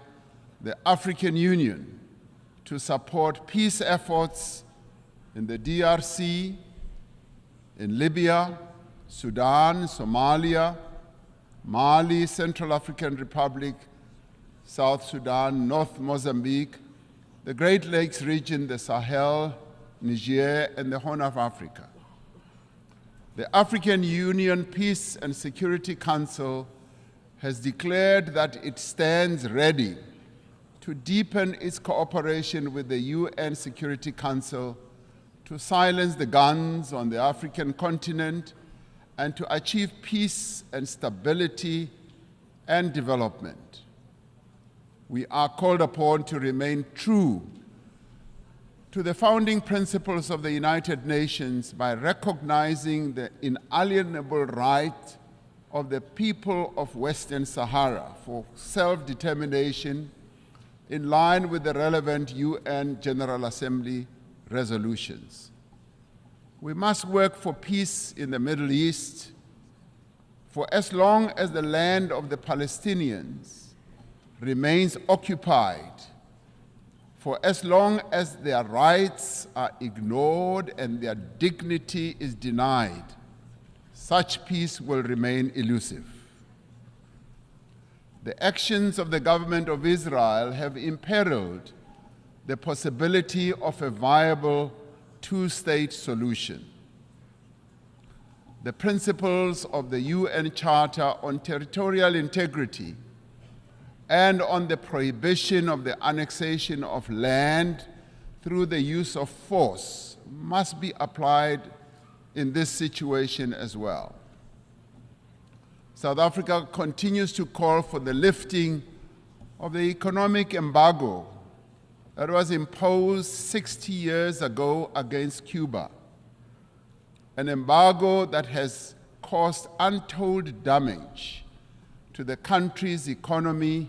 the African Union to support peace efforts in the DRC, in Libya, Sudan, Somalia, Mali, Central African Republic, South Sudan, North Mozambique, the Great Lakes region, the Sahel, Niger, and the Horn of Africa. The African Union Peace and Security Council has declared that it stands ready to deepen its cooperation with the UN Security Council to silence the guns on the African continent and to achieve peace and stability and development. We are called upon to remain true to the founding principles of the United Nations by recognizing the inalienable right of the people of Western Sahara for self-determination in line with the relevant UN General Assembly resolutions. We must work for peace in the Middle East for as long as the land of the Palestinians remains occupied, for as long as their rights are ignored and their dignity is denied, such peace will remain elusive. The actions of the government of Israel have imperiled the possibility of a viable two-state solution. The principles of the UN Charter on Territorial Integrity and on the prohibition of the annexation of land through the use of force must be applied in this situation as well. South Africa continues to call for the lifting of the economic embargo that was imposed 60 years ago against Cuba, an embargo that has caused untold damage to the country's economy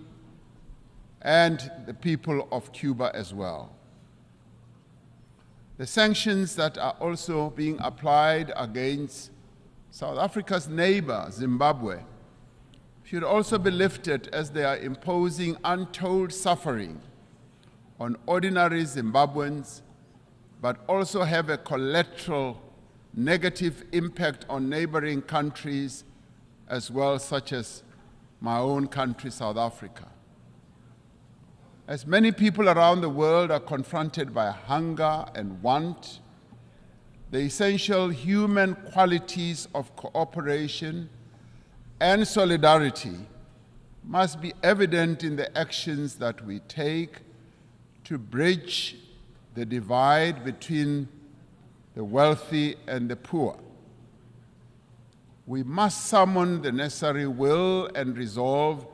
and the people of Cuba as well. The sanctions that are also being applied against South Africa's neighbor, Zimbabwe, should also be lifted as they are imposing untold suffering on ordinary Zimbabweans, but also have a collateral negative impact on neighboring countries as well, such as my own country, South Africa. As many people around the world are confronted by hunger and want, the essential human qualities of cooperation and solidarity must be evident in the actions that we take to bridge the divide between the wealthy and the poor. We must summon the necessary will and resolve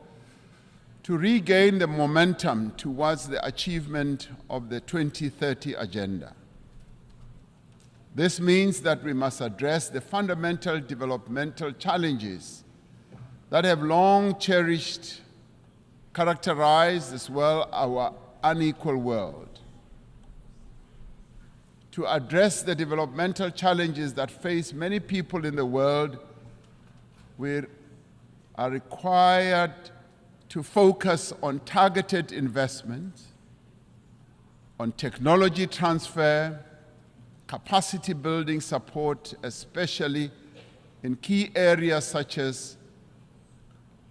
to regain the momentum towards the achievement of the 2030 Agenda. This means that we must address the fundamental developmental challenges that have long characterized as well our unequal world. To address the developmental challenges that face many people in the world, we are required to focus on targeted investment, on technology transfer, capacity building support, especially in key areas such as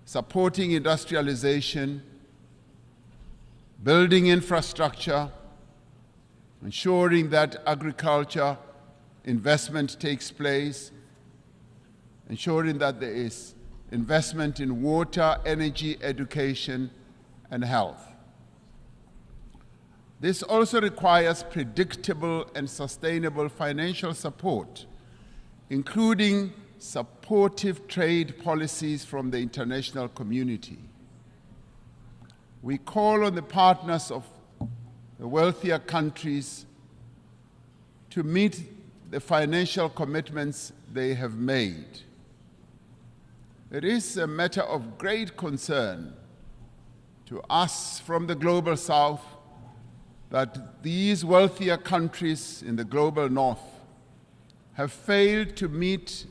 supporting industrialization, building infrastructure, ensuring that agriculture investment takes place, ensuring that there is investment in water, energy, education, and health. This also requires predictable and sustainable financial support, including supportive trade policies from the international community. We call on the partners of the wealthier countries to meet the financial commitments they have made. It is a matter of great concern to us from the Global South that these wealthier countries in the Global North have failed to meet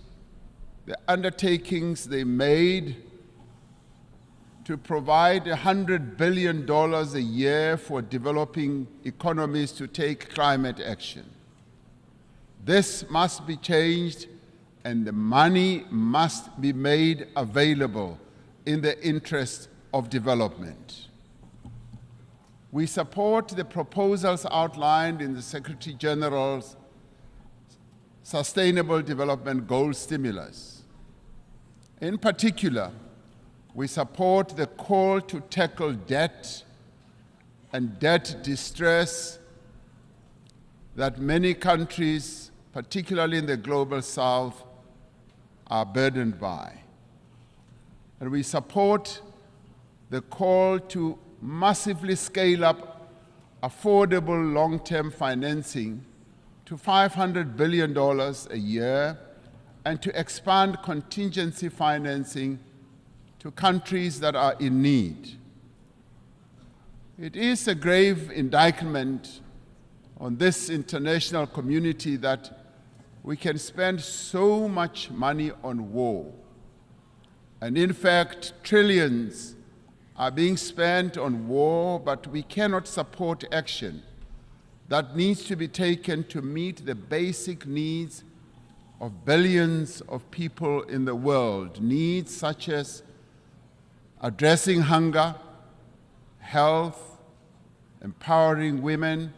the undertakings they made to provide $100 billion a year for developing economies to take climate action. This must be changed, and the money must be made available in the interest of development. We support the proposals outlined in the Secretary General's Sustainable Development Goals stimulus. In particular, we support the call to tackle debt and debt distress that many countries, particularly in the Global South, are burdened by. And we support the call to massively scale up affordable long-term financing to $500 billion a year and to expand contingency financing to countries that are in need. It is a grave indictment on this international community that we can spend so much money on war. And in fact, trillions are being spent on war, but we cannot support action that needs to be taken to meet the basic needs of billions of people in the world, needs such as addressing hunger, health, empowering women,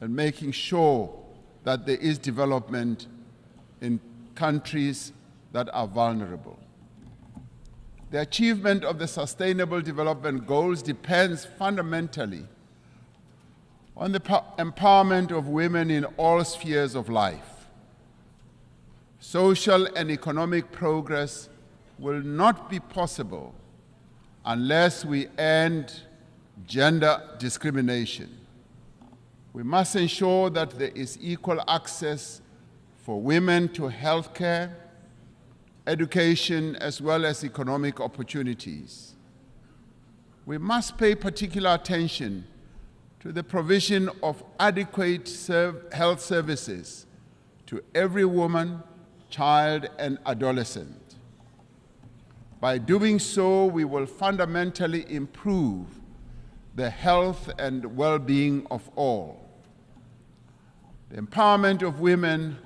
and making sure that there is development in countries that are vulnerable. The achievement of the Sustainable Development Goals depends fundamentally on the empowerment of women in all spheres of life. Social and economic progress will not be possible unless we end gender discrimination. We must ensure that there is equal access for women to health care, education, as well as economic opportunities. We must pay particular attention to the provision of adequate health services to every woman, child, and adolescent. By doing so, we will fundamentally improve the health and well-being of all. The empowerment of women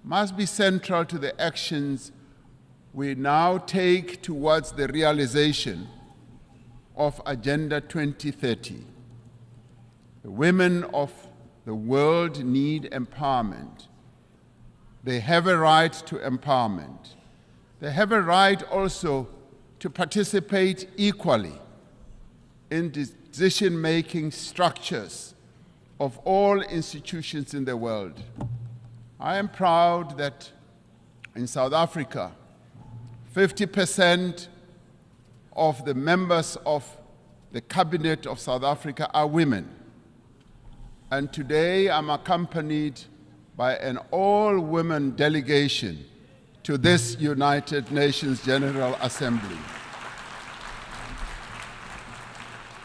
must be central to the actions we now take towards the realization of Agenda 2030. The women of the world need empowerment. They have a right to empowerment. They have a right also to participate equally in decision-making structures of all institutions in the world. I am proud that in South Africa, 50% of the members of the cabinet of South Africa are women. And today I'm accompanied by an all-women delegation to this United Nations General Assembly.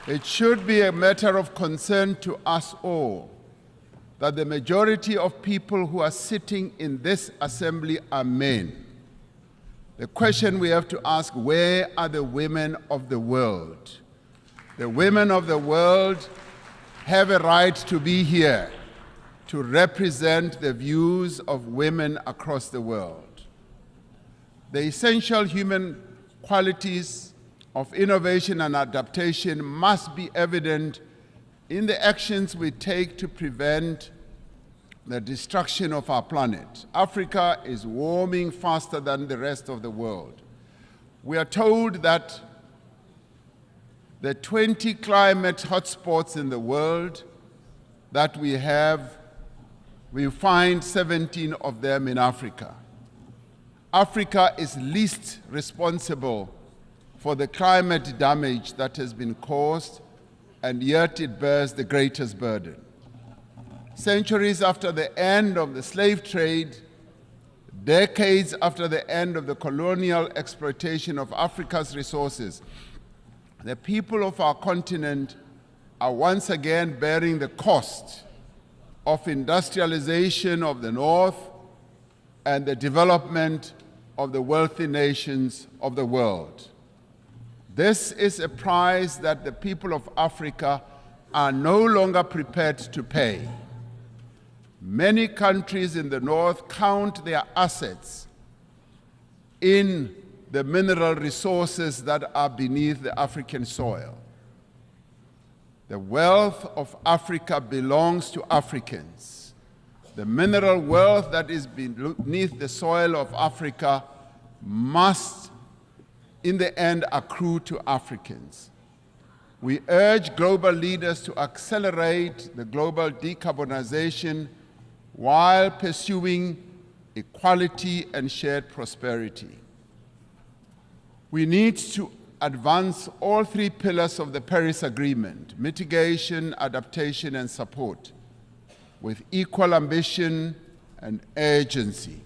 It should be a matter of concern to us all that the majority of people who are sitting in this assembly are men. The question we have to ask, where are the women of the world? The women of the world have a right to be here to represent the views of women across the world. The essential human qualities of innovation and adaptation must be evident in the actions we take to prevent the destruction of our planet. Africa is warming faster than the rest of the world. We are told that the 20 climate hotspots in the world that we have, we find 17 of them in Africa. Africa is least responsible for the climate damage that has been caused, and yet it bears the greatest burden. Centuries after the end of the slave trade, decades after the end of the colonial exploitation of Africa's resources, the people of our continent are once again bearing the cost of industrialization of the North and the development of the wealthy nations of the world. This is a price that the people of Africa are no longer prepared to pay. Many countries in the North count their assets in the mineral resources that are beneath the African soil. The wealth of Africa belongs to Africans. The mineral wealth that is beneath the soil of Africa must, in the end, accrue to Africans. We urge global leaders to accelerate the global decarbonization while pursuing equality and shared prosperity. We need to advance all three pillars of the Paris Agreement: mitigation, adaptation, and support, with equal ambition and urgency.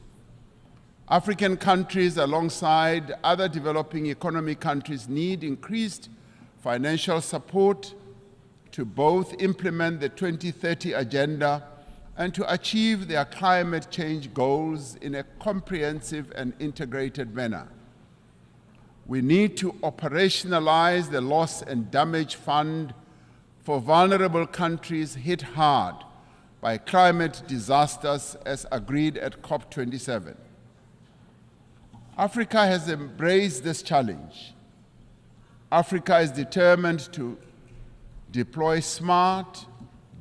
African countries, alongside other developing economy countries, need increased financial support to both implement the 2030 Agenda and to achieve their climate change goals in a comprehensive and integrated manner. We need to operationalize the Loss and Damage Fund for vulnerable countries hit hard by climate disasters as agreed at COP27. Africa has embraced this challenge. Africa is determined to deploy smart,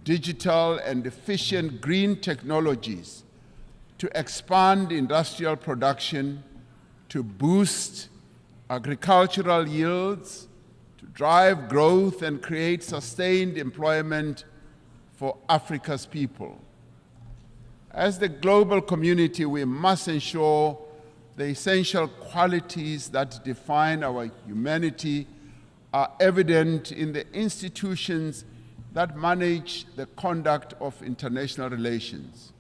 digital, and efficient green technologies to expand industrial production, to boost agricultural yields, to drive growth and create sustained employment for Africa's people. As the global community, we must ensure the essential qualities that define our humanity are evident in the institutions that manage the conduct of international relations.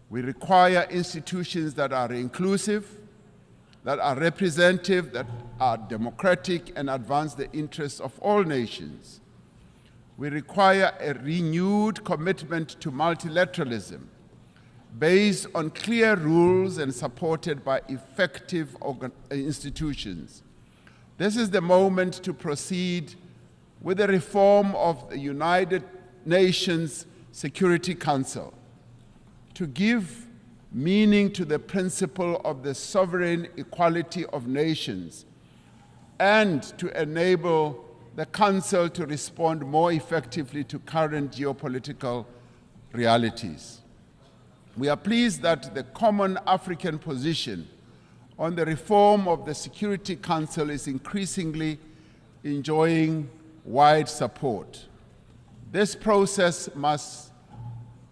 We require institutions that are inclusive, that are representative, that are democratic, and advance the interests of all nations. We require a renewed commitment to multilateralism based on clear rules and supported by effective institutions. This is the moment to proceed with the reform of the United Nations Security Council, to give meaning to the principle of the sovereign equality of nations, and to enable the Council to respond more effectively to current geopolitical realities. We are pleased that the common African position on the reform of the Security Council is increasingly enjoying wide support. This process must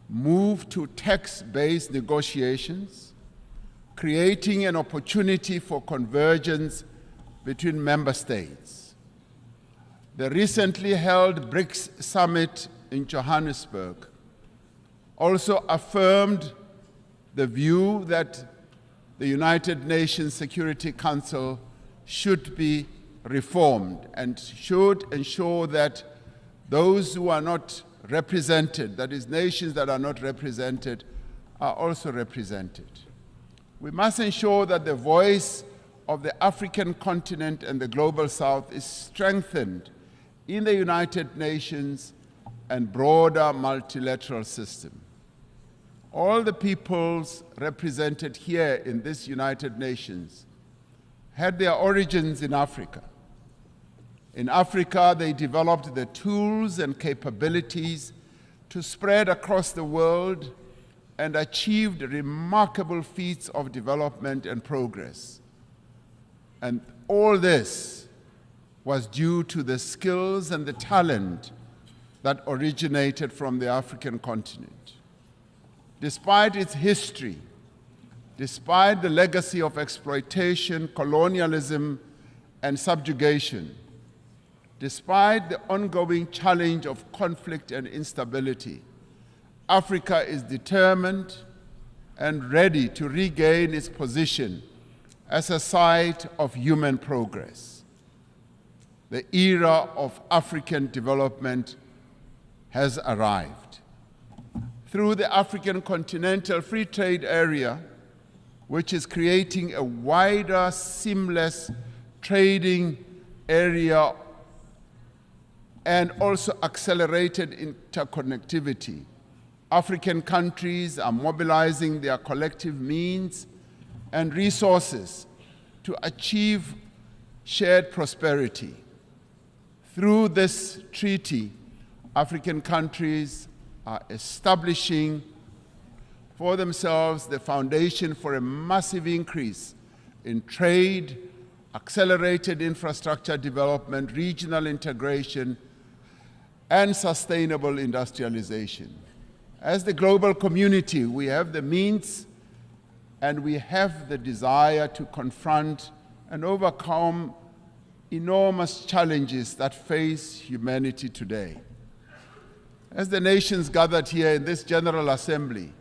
move to text-based negotiations, creating an opportunity for convergence between member states. The recently held BRICS summit in Johannesburg also affirmed the view that the United Nations Security Council should be reformed and should ensure that those who are not represented, that is, nations that are not represented, are also represented. We must ensure that the voice of the African continent and the Global South is strengthened in the United Nations and broader multilateral system. All the peoples represented here in this United Nations had their origins in Africa. In Africa, they developed the tools and capabilities to spread across the world and achieved remarkable feats of development and progress. And all this was due to the skills and the talent that originated from the African continent. Despite its history, despite the legacy of exploitation, colonialism, and subjugation, despite the ongoing challenge of conflict and instability, Africa is determined and ready to regain its position as a site of human progress. The era of African development has arrived. Through the African Continental Free Trade Area, which is creating a wider, seamless trading area and also accelerated interconnectivity, African countries are mobilizing their collective means and resources to achieve shared prosperity. Through this treaty, African countries are establishing for themselves the foundation for a massive increase in trade, accelerated infrastructure development, regional integration, and sustainable industrialization. As the global community, we have the means and we have the desire to confront and overcome enormous challenges that face humanity today. As the nations gathered here in this General Assembly,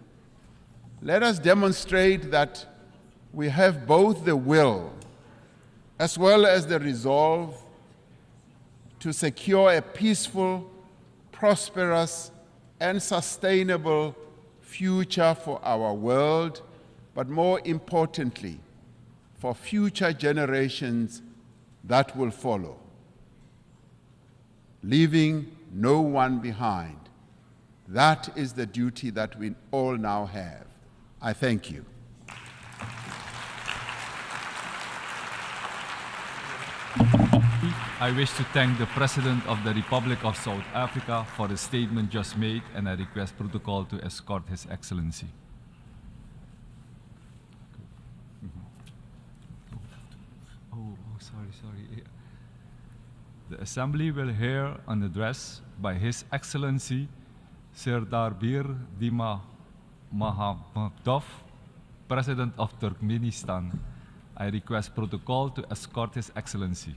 let us demonstrate that we have both the will as well as the resolve to secure a peaceful, prosperous, and sustainable future for our world, but more importantly, for future generations that will follow, leaving no one behind. That is the duty that we all now have. I thank you. I wish to thank the President of the Republic of South Africa for the statement just made, and I request protocol to escort His Excellency. Sorry. The Assembly will hear an address by His Excellency Serdar Bir Dima Mahamadov, President of Turkmenistan. I request protocol to escort His Excellency.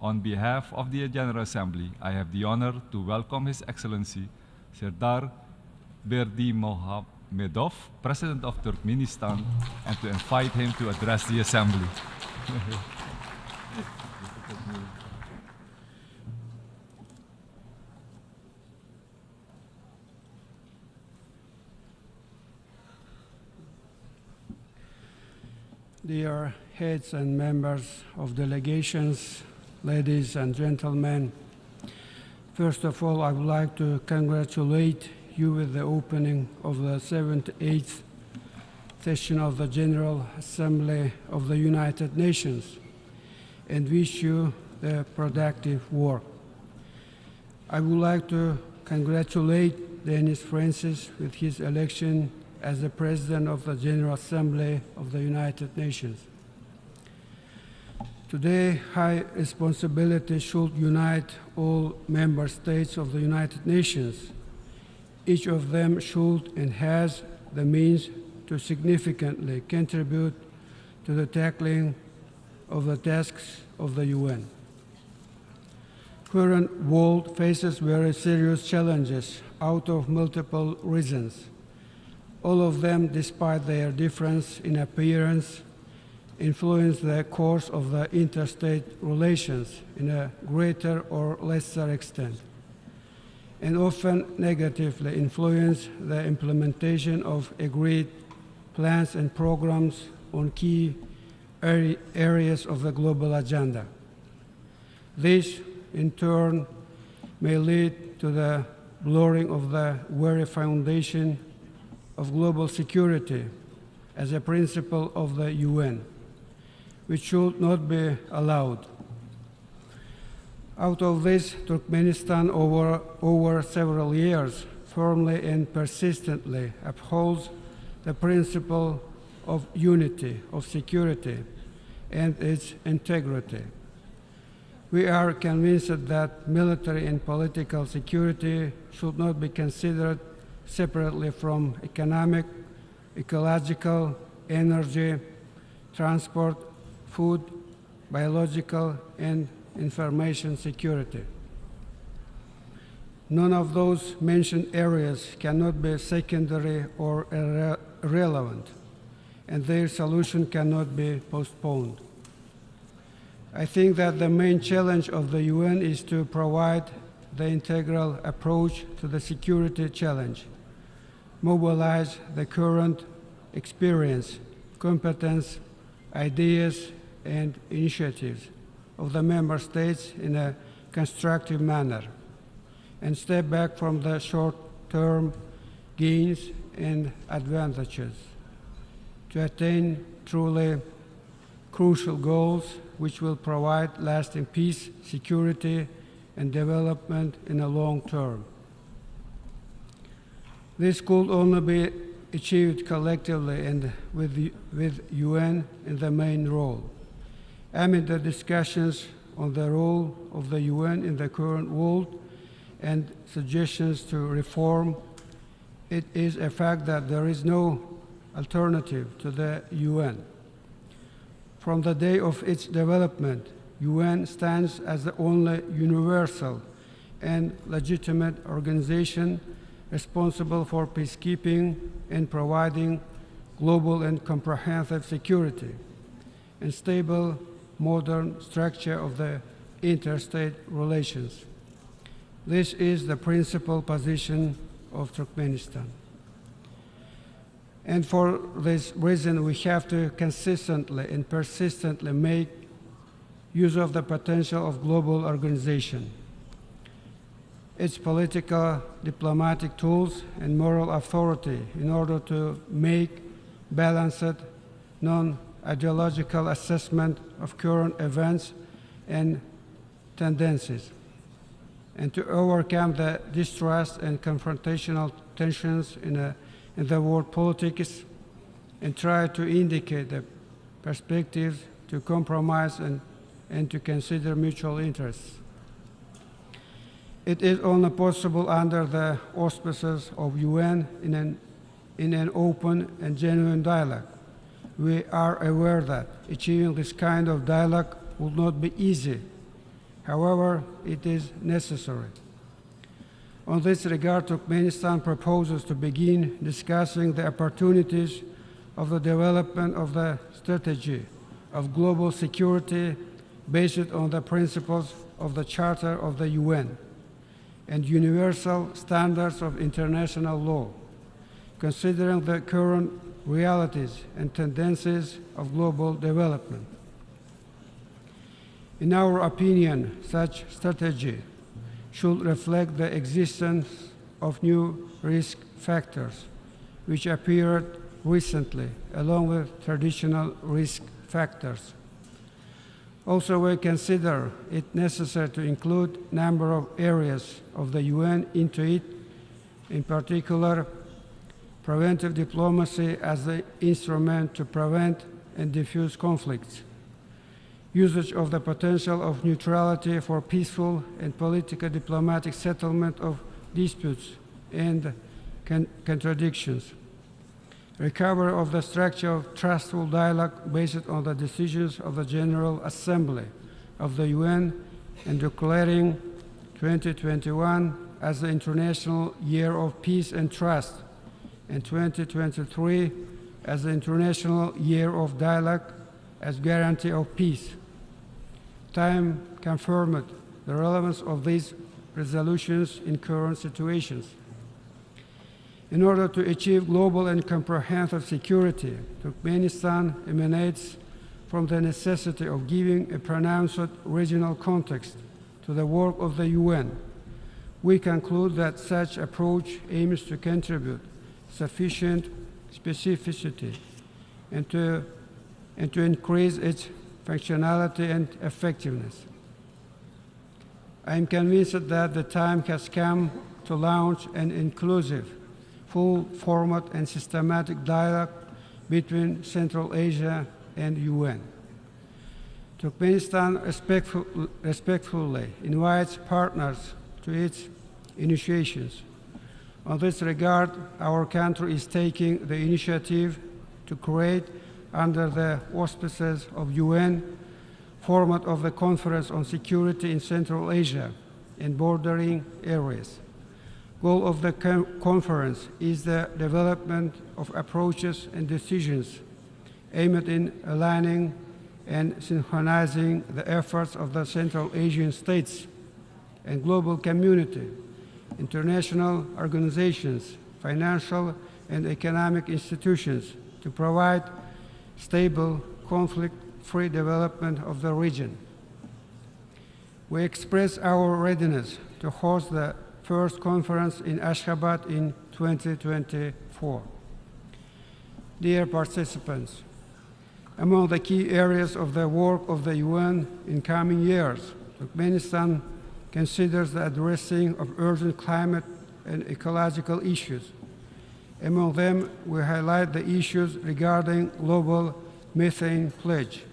On behalf of the General Assembly, I have the honor to welcome His Excellency Serdar Berdimuhamedov, President of Turkmenistan, and to invite him to address the Assembly. Dear heads and members of delegations, ladies and gentlemen, first of all, I would like to congratulate you with the opening of the 78th session of the General Assembly of the United Nations and wish you the productive work. I would like to congratulate Dennis Francis with his election as the President of the General Assembly of the United Nations. Today, high responsibility should unite all member states of the United Nations. Each of them should and has the means to significantly contribute to the tackling of the tasks of the UN. Current world faces very serious challenges out of multiple reasons. All of them, despite their difference in appearance, influence the course of the interstate relations in a greater or lesser extent, and often negatively influence the implementation of agreed plans and programs on key areas of the global agenda. This, in turn, may lead to the blurring of the very foundation of global security as a principle of the UN, which should not be allowed. Out of this, Turkmenistan over several years firmly and persistently upholds the principle of unity, of security, and its integrity. We are convinced that military and political security should not be considered separately from economic, ecological, energy, transport, food, biological, and information security. None of those mentioned areas cannot be secondary or irrelevant, and their solution cannot be postponed. I think that the main challenge of the UN is to provide the integral approach to the security challenge, mobilize the current experience, competence, ideas, and initiatives of the member states in a constructive manner, and step back from the short-term gains and advantages to attain truly crucial goals which will provide lasting peace, security, and development in the long term. This could only be achieved collectively and with UN in the main role. Amid the discussions on the role of the UN in the current world and suggestions to reform, it is a fact that there is no alternative to the UN. From the day of its development, UN stands as the only universal and legitimate organization responsible for peacekeeping and providing global and comprehensive security and stable modern structure of the interstate relations. This is the principal position of Turkmenistan. And for this reason, we have to consistently and persistently make use of the potential of global organization, its political, diplomatic tools, and moral authority in order to make balanced, non-ideological assessment of current events and tendencies, and to overcome the distrust and confrontational tensions in the world politics, and try to indicate the perspectives to compromise and to consider mutual interests. It is only possible under the auspices of UN in an open and genuine dialogue. We are aware that achieving this kind of dialogue will not be easy. However, it is necessary. On this regard, Turkmenistan proposes to begin discussing the opportunities of the development of the strategy of global security based on the principles of the Charter of the UN and universal standards of international law, considering the current realities and tendencies of global development. In our opinion, such strategy should reflect the existence of new risk factors, which appeared recently, along with traditional risk factors. Also, we consider it necessary to include a number of areas of the UN into it, in particular, preventive diplomacy as the instrument to prevent and diffuse conflicts, usage of the potential of neutrality for peaceful and political diplomatic settlement of disputes and contradictions, recovery of the structure of trustful dialogue based on the decisions of the General Assembly of the UN, and declaring 2021 as the International Year of Peace and Trust, and 2023 as the International Year of Dialogue as guarantee of peace. Time confirmed the relevance of these resolutions in current situations. In order to achieve global and comprehensive security, Turkmenistan emanates from the necessity of giving a pronounced regional context to the work of the UN. We conclude that such approach aims to contribute sufficient specificity and to increase its functionality and effectiveness. I am convinced that the time has come to launch an inclusive, full format and systematic dialogue between Central Asia and UN. Turkmenistan respectfully invites partners to its initiations. On this regard, our country is taking the initiative to create, under the auspices of UN, format of the Conference on Security in Central Asia and bordering areas. Goal of the conference is the development of approaches and decisions aimed in aligning and synchronizing the efforts of the Central Asian states and global community, international organizations, financial and economic institutions to provide stable, conflict-free development of the region. We express our readiness to host the first conference in Ashgabat in 2024. Dear participants, among the key areas of the work of the UN in coming years, Turkmenistan considers the addressing of urgent climate and ecological issues. Among them, we highlight the issues regarding global methane pledge.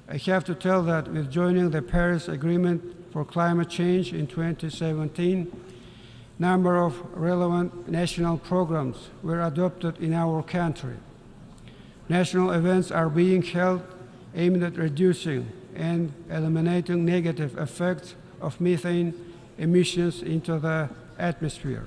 I have to tell that with joining the Paris Agreement for Climate Change in 2017, a number of relevant national programs were adopted in our country. National events are being held aimed at reducing and eliminating negative effects of methane emissions into the atmosphere.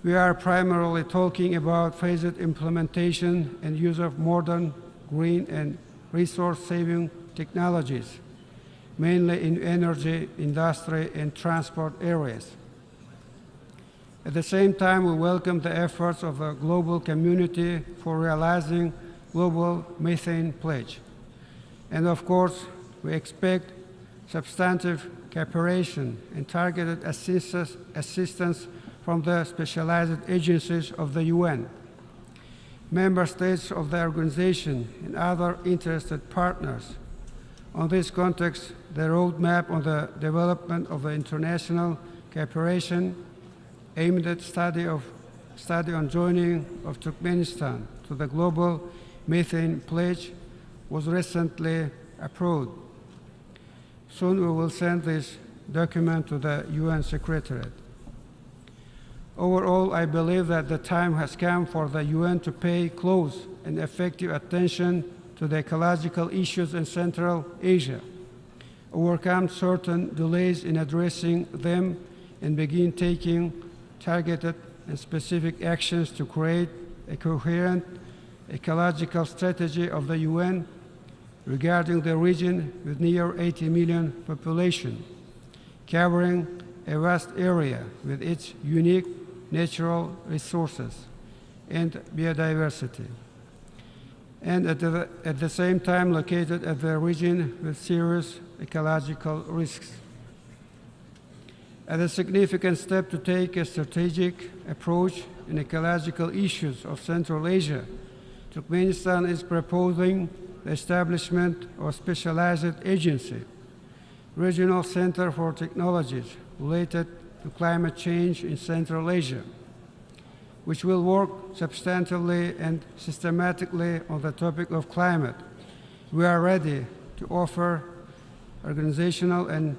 We are primarily talking about phased implementation and use of modern, green, and resource-saving technologies, mainly in energy, industry, and transport areas. At the same time, we welcome the efforts of the global community for realizing global methane pledge. And of course, we expect substantive cooperation and targeted assistance from the specialized agencies of the UN, member states of the organization, and other interested partners. On this context, the roadmap on the development of the international cooperation aimed at study on joining of Turkmenistan to the global methane pledge was recently approved. Soon we will send this document to the UN Secretariat. Overall, I believe that the time has come for the UN to pay close and effective attention to the ecological issues in Central Asia, overcome certain delays in addressing them, and begin taking targeted and specific actions to create a coherent ecological strategy of the UN regarding the region with near 80 million population, covering a vast area with its unique natural resources and biodiversity, and at the same time located at the region with serious ecological risks. As a significant step to take a strategic approach in ecological issues of Central Asia, Turkmenistan is proposing the establishment of a specialized agency, Regional Center for Technologies related to climate change in Central Asia, which will work substantively and systematically on the topic of climate. We are ready to offer organizational and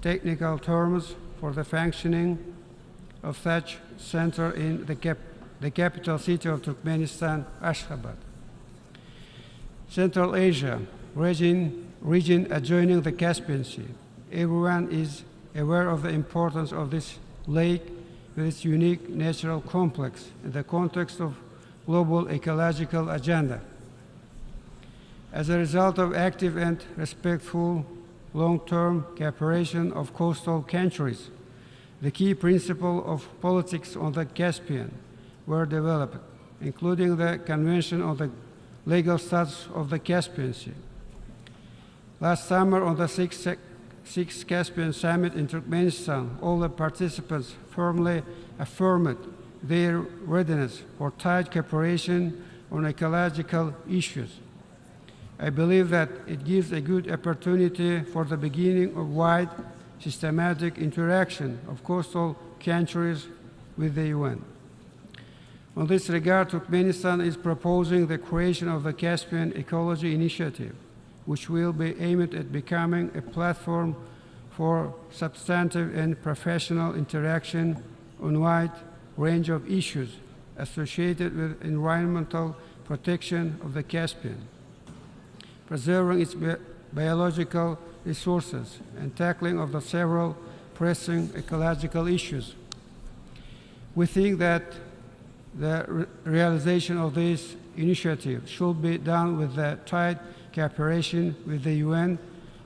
technical terms for the functioning of such center in the capital city of Turkmenistan, Ashgabat. Central Asia, region adjoining the Caspian Sea. Everyone is aware of the importance of this lake with its unique natural complex in the context of global ecological agenda. As a result of active and respectful long-term cooperation of coastal countries, the key principles of politics on the Caspian were developed, including the Convention on the Legal Status of the Caspian Sea. Last summer, on the Sixth Caspian Summit in Turkmenistan, all the participants firmly affirmed their readiness for tight cooperation on ecological issues. I believe that it gives a good opportunity for the beginning of wide, systematic interaction of coastal countries with the UN. On this regard, Turkmenistan is proposing the creation of the Caspian Ecology Initiative, which will be aimed at becoming a platform for substantive and professional interaction on a wide range of issues associated with environmental protection of the Caspian, preserving its biological resources, and tackling of the several pressing ecological issues. We think that the realization of this initiative should be done with the tight cooperation with the UN,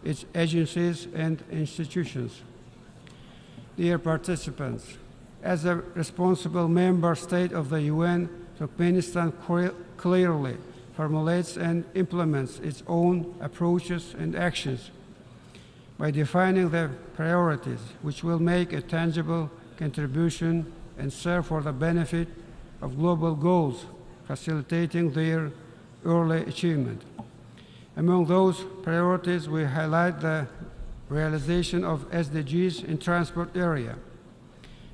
its agencies, and institutions. Dear participants, as a responsible member state of the UN, Turkmenistan clearly formulates and implements its own approaches and actions by defining the priorities which will make a tangible contribution and serve for the benefit of global goals, facilitating their early achievement. Among those priorities, we highlight the realization of SDGs in transport area.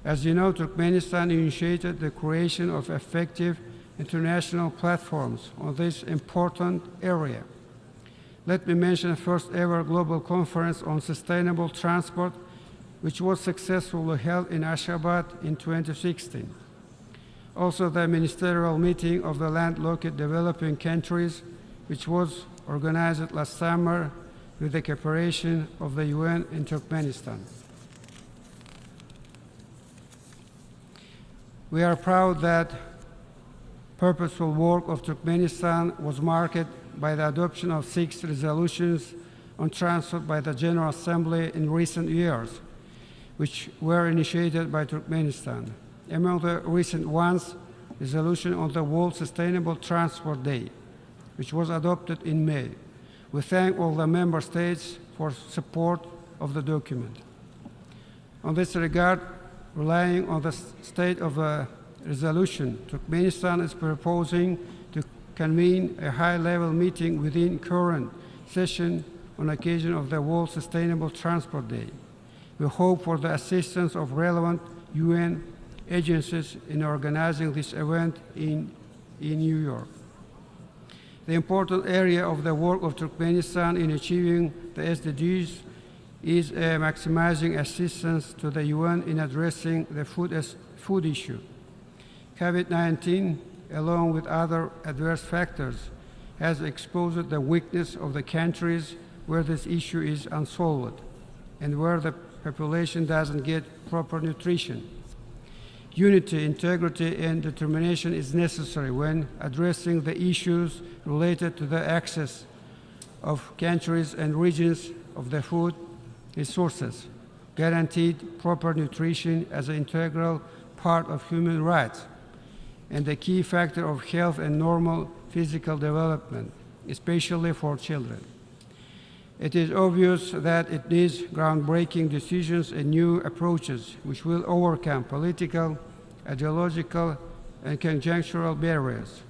As you know, Turkmenistan initiated the creation of effective international platforms on this important area. Let me mention the first ever global conference on sustainable transport, which was successfully held in Ashgabat in 2016. Also, the ministerial meeting of the landlocked developing countries, which was organized last summer with the cooperation of the UN in Turkmenistan. We are proud that purposeful work of Turkmenistan was marked by the adoption of 6 resolutions on transport by the General Assembly in recent years, which were initiated by Turkmenistan. Among the recent ones, resolution on the World Sustainable Transport Day, which was adopted in May. We thank all the member states for support of the document. On this regard, relying on the state of the resolution, Turkmenistan is proposing to convene a high-level meeting within current session on occasion of the World Sustainable Transport Day. We hope for the assistance of relevant UN agencies in organizing this event in New York. The important area of the work of Turkmenistan in achieving the SDGs is maximizing assistance to the UN in addressing the food issue. COVID-19, along with other adverse factors, has exposed the weakness of the countries where this issue is unsolved and where the population doesn't get proper nutrition. Unity, integrity, and determination is necessary when addressing the issues related to the access of countries and regions of the food resources. Guaranteed proper nutrition as an integral part of human rights and a key factor of health and normal physical development, especially for children. It is obvious that it needs groundbreaking decisions and new approaches which will overcome political, ideological, and conjunctural barriers.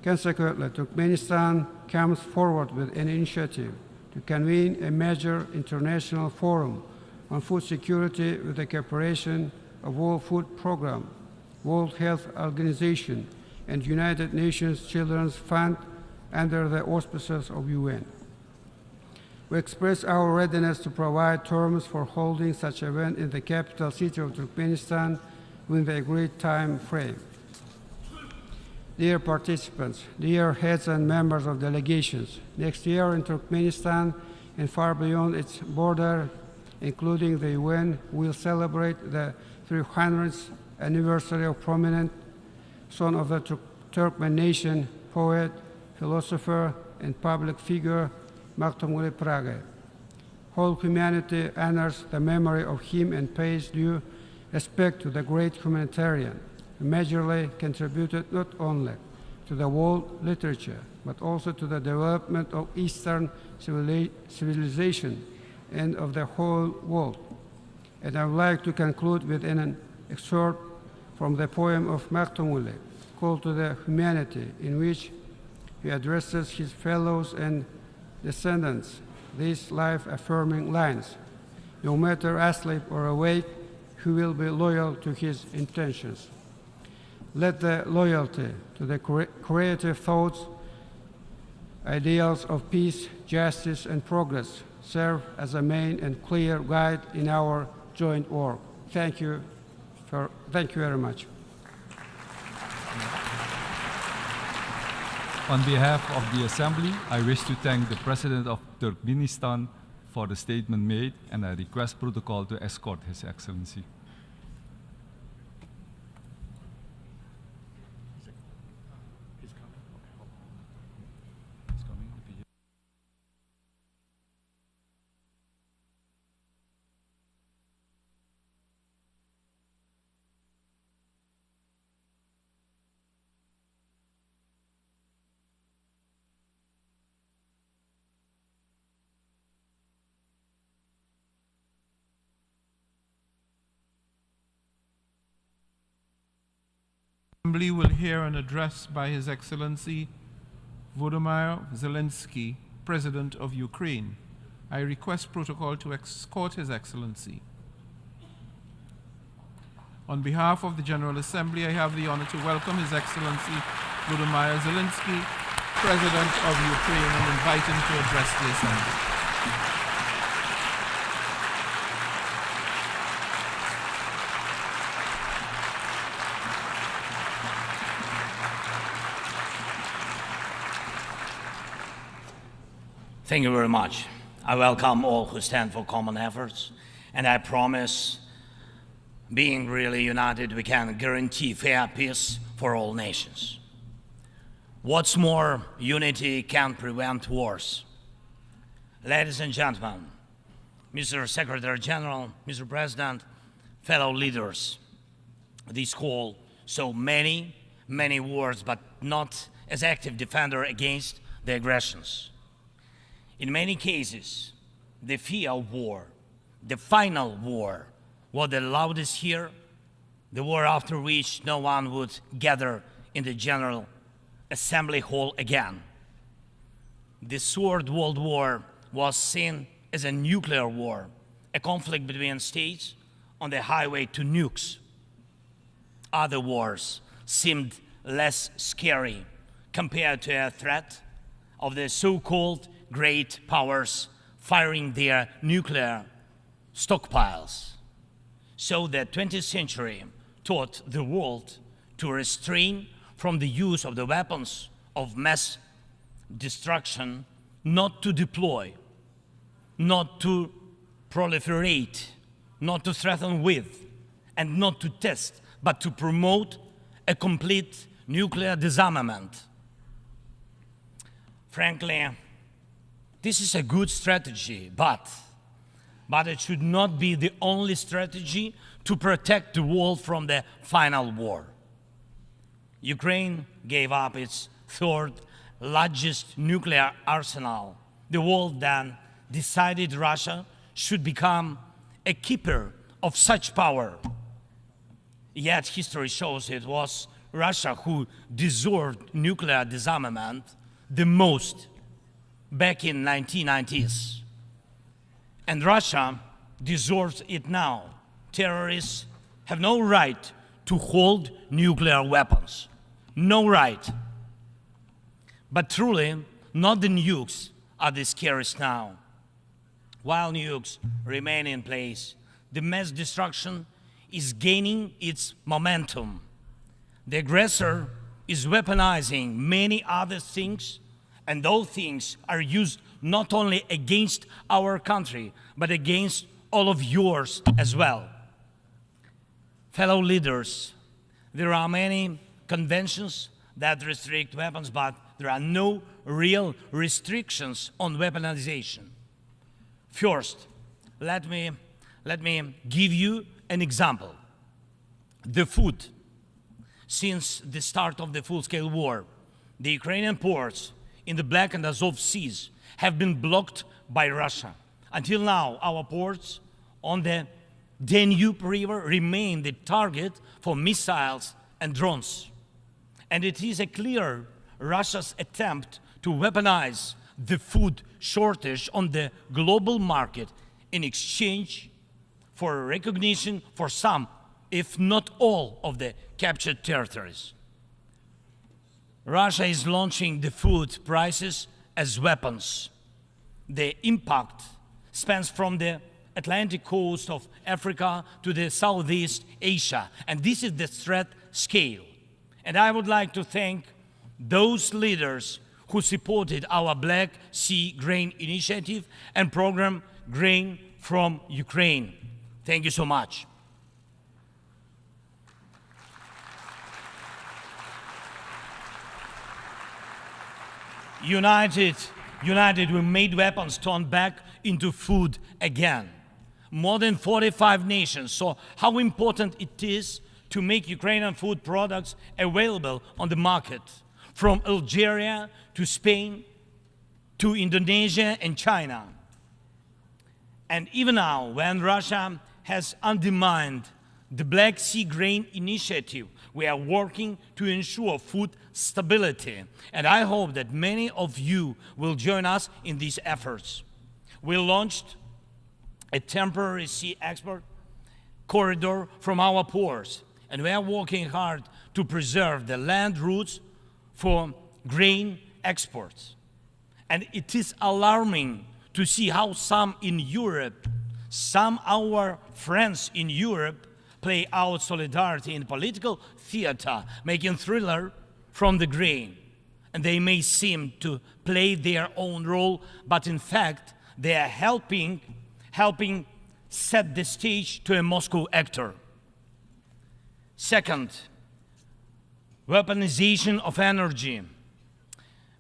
Consequently, Turkmenistan comes forward with an initiative to convene a major international forum on food security with the cooperation of World Food Programme, World Health Organization, and United Nations Children's Fund under the auspices of UN. We express our readiness to provide terms for holding such an event in the capital city of Turkmenistan within the agreed time frame. Dear participants, dear heads and members of delegations, next year in Turkmenistan and far beyond its border, including the UN, will celebrate the 300th anniversary of prominent son of the Turkmen nation, poet, philosopher, and public figure, Maktumuli Prage. Whole humanity honors the memory of him and pays due respect to the great humanitarian who majorly contributed not only to the world literature, but also to the development of Eastern civilization and of the whole world. And I would like to conclude with an excerpt from the poem of Maktumuli, Call to the Humanity, in which he addresses his fellows and descendants these life-affirming lines: no matter asleep or awake, he will be loyal to his intentions. Let the loyalty to the creative thoughts, ideals of peace, justice, and progress serve as a main and clear guide in our joint work. Thank you very much. On behalf of the Assembly, I wish to thank the President of Turkmenistan for the statement made, and I request protocol to escort His Excellency. Assembly will hear an address by His Excellency Volodymyr Zelensky, President of Ukraine. I request protocol to escort His Excellency. On behalf of the General Assembly, I have the honor to welcome His Excellency Volodymyr Zelensky, President of Ukraine, and invite him to address the Assembly. Thank you very much. I welcome all who stand for common efforts, and I promise, being really united, we can guarantee fair peace for all nations. What's more, unity can prevent wars. Ladies and gentlemen, Mr. Secretary General, Mr. President, fellow leaders, this call saw many wars, but not as active defender against the aggressions. In many cases, the fear of war, the final war, was the loudest here, the war after which no one would gather in the General Assembly Hall again. The Third World War was seen as a nuclear war, a conflict between states on the highway to nukes. Other wars seemed less scary compared to a threat of the so-called great powers firing their nuclear stockpiles. So the 20th century taught the world to restrain from the use of the weapons of mass destruction, not to deploy, not to proliferate, not to threaten with, and not to test, but to promote a complete nuclear disarmament. Frankly, this is a good strategy, but it should not be the only strategy to protect the world from the final war. Ukraine gave up its third largest nuclear arsenal. The world then decided Russia should become a keeper of such power. Yet history shows it was Russia who deserved nuclear disarmament the most back in 1990s. And Russia deserves it now. Terrorists have no right to hold nuclear weapons. No right. But truly, not the nukes are the scariest now. While nukes remain in place, the mass destruction is gaining its momentum. The aggressor is weaponizing many other things, and those things are used not only against our country, but against all of yours as well. Fellow leaders, there are many conventions that restrict weapons, but there are no real restrictions on weaponization. First, let me give you an example. The food. Since the start of the full-scale war, the Ukrainian ports in the Black and Azov Seas have been blocked by Russia. Until now, our ports on the Danube River remain the target for missiles and drones. And it is a clear Russia's attempt to weaponize the food shortage on the global market in exchange for recognition for some, if not all, of the captured territories. Russia is launching the food prices as weapons. The impact spans from the Atlantic coast of Africa to the Southeast Asia, and this is the threat scale. And I would like to thank those leaders who supported our Black Sea Grain Initiative and program Grain from Ukraine. Thank you so much. United, we made weapons turn back into food again. More than 45 nations saw how important it is to make Ukrainian food products available on the market, from Algeria to Spain to Indonesia and China. And even now, when Russia has undermined the Black Sea Grain Initiative, we are working to ensure food stability. And I hope that many of you will join us in these efforts. We launched a temporary sea export corridor from our ports, and we are working hard to preserve the land routes for grain exports. And it is alarming to see how some in Europe, some our friends in Europe, play out solidarity in political theater, making thriller from the grain. And they may seem to play their own role, but in fact, they are helping set the stage to a Moscow actor. Second, weaponization of energy.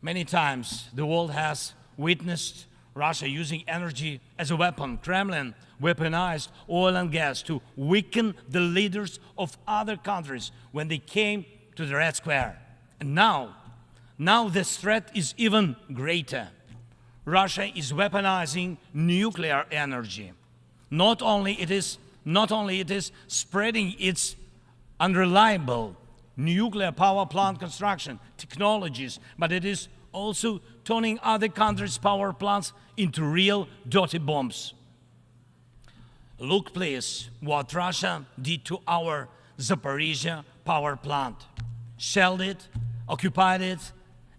Many times the world has witnessed Russia using energy as a weapon. Kremlin weaponized oil and gas to weaken the leaders of other countries when they came to the Red Square. And now this threat is even greater. Russia is weaponizing nuclear energy. Not only it is spreading its unreliable nuclear power plant construction technologies, but it is also turning other countries' power plants into real dirty bombs. Look, please, what Russia did to our Zaporizhia power plant. Shelled it, occupied it,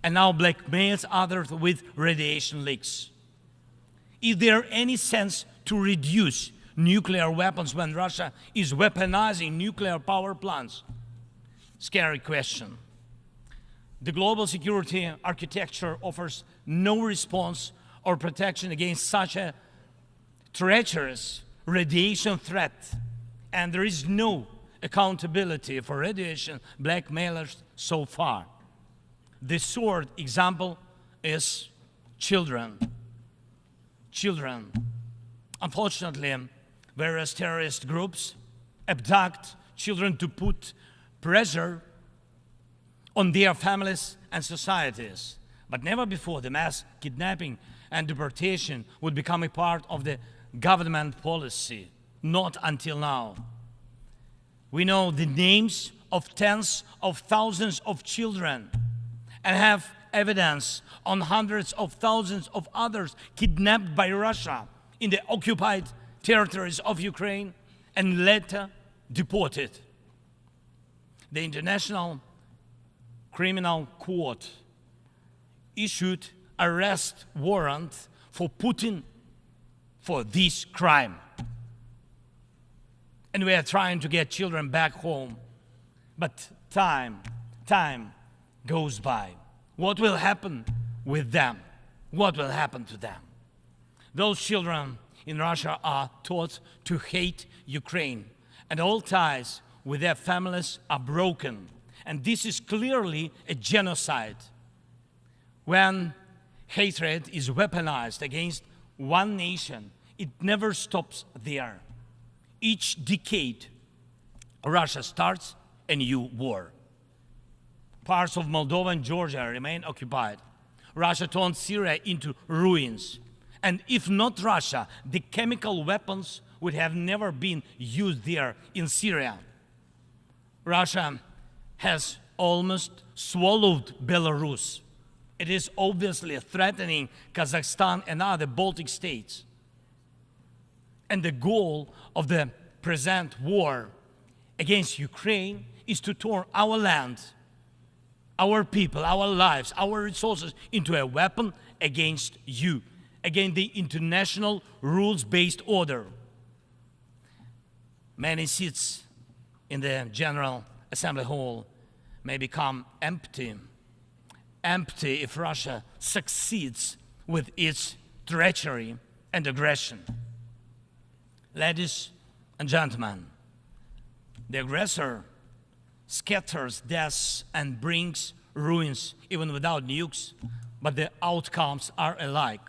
and now blackmails others with radiation leaks. Is there any sense to reduce nuclear weapons when Russia is weaponizing nuclear power plants? Scary question. The global security architecture offers no response or protection against such a treacherous radiation threat, and there is no accountability for radiation blackmailers so far. The third example is children. Children. Unfortunately, various terrorist groups abduct children to put pressure on their families and societies. But never before the mass kidnapping and deportation would become a part of the government policy. Not until now. We know the names of tens of thousands of children and have evidence on hundreds of thousands of others kidnapped by Russia in the occupied territories of Ukraine and later deported. The International Criminal Court issued arrest warrant for Putin for this crime. And we are trying to get children back home. But time goes by. What will happen with them? What will happen to them? Those children in Russia are taught to hate Ukraine, and all ties with their families are broken. And this is clearly a genocide. When hatred is weaponized against one nation, it never stops there. Each decade, Russia starts a new war. Parts of Moldova and Georgia remain occupied. Russia turned Syria into ruins. And if not Russia, the chemical weapons would have never been used there in Syria. Russia has almost swallowed Belarus. It is obviously threatening Kazakhstan and other Baltic states. And the goal of the present war against Ukraine is to turn our land, our people, our lives, our resources into a weapon against you, against the international rules-based order. Many seats in the General Assembly Hall may become empty if Russia succeeds with its treachery and aggression. Ladies and gentlemen, the aggressor scatters deaths and brings ruins even without nukes, but the outcomes are alike.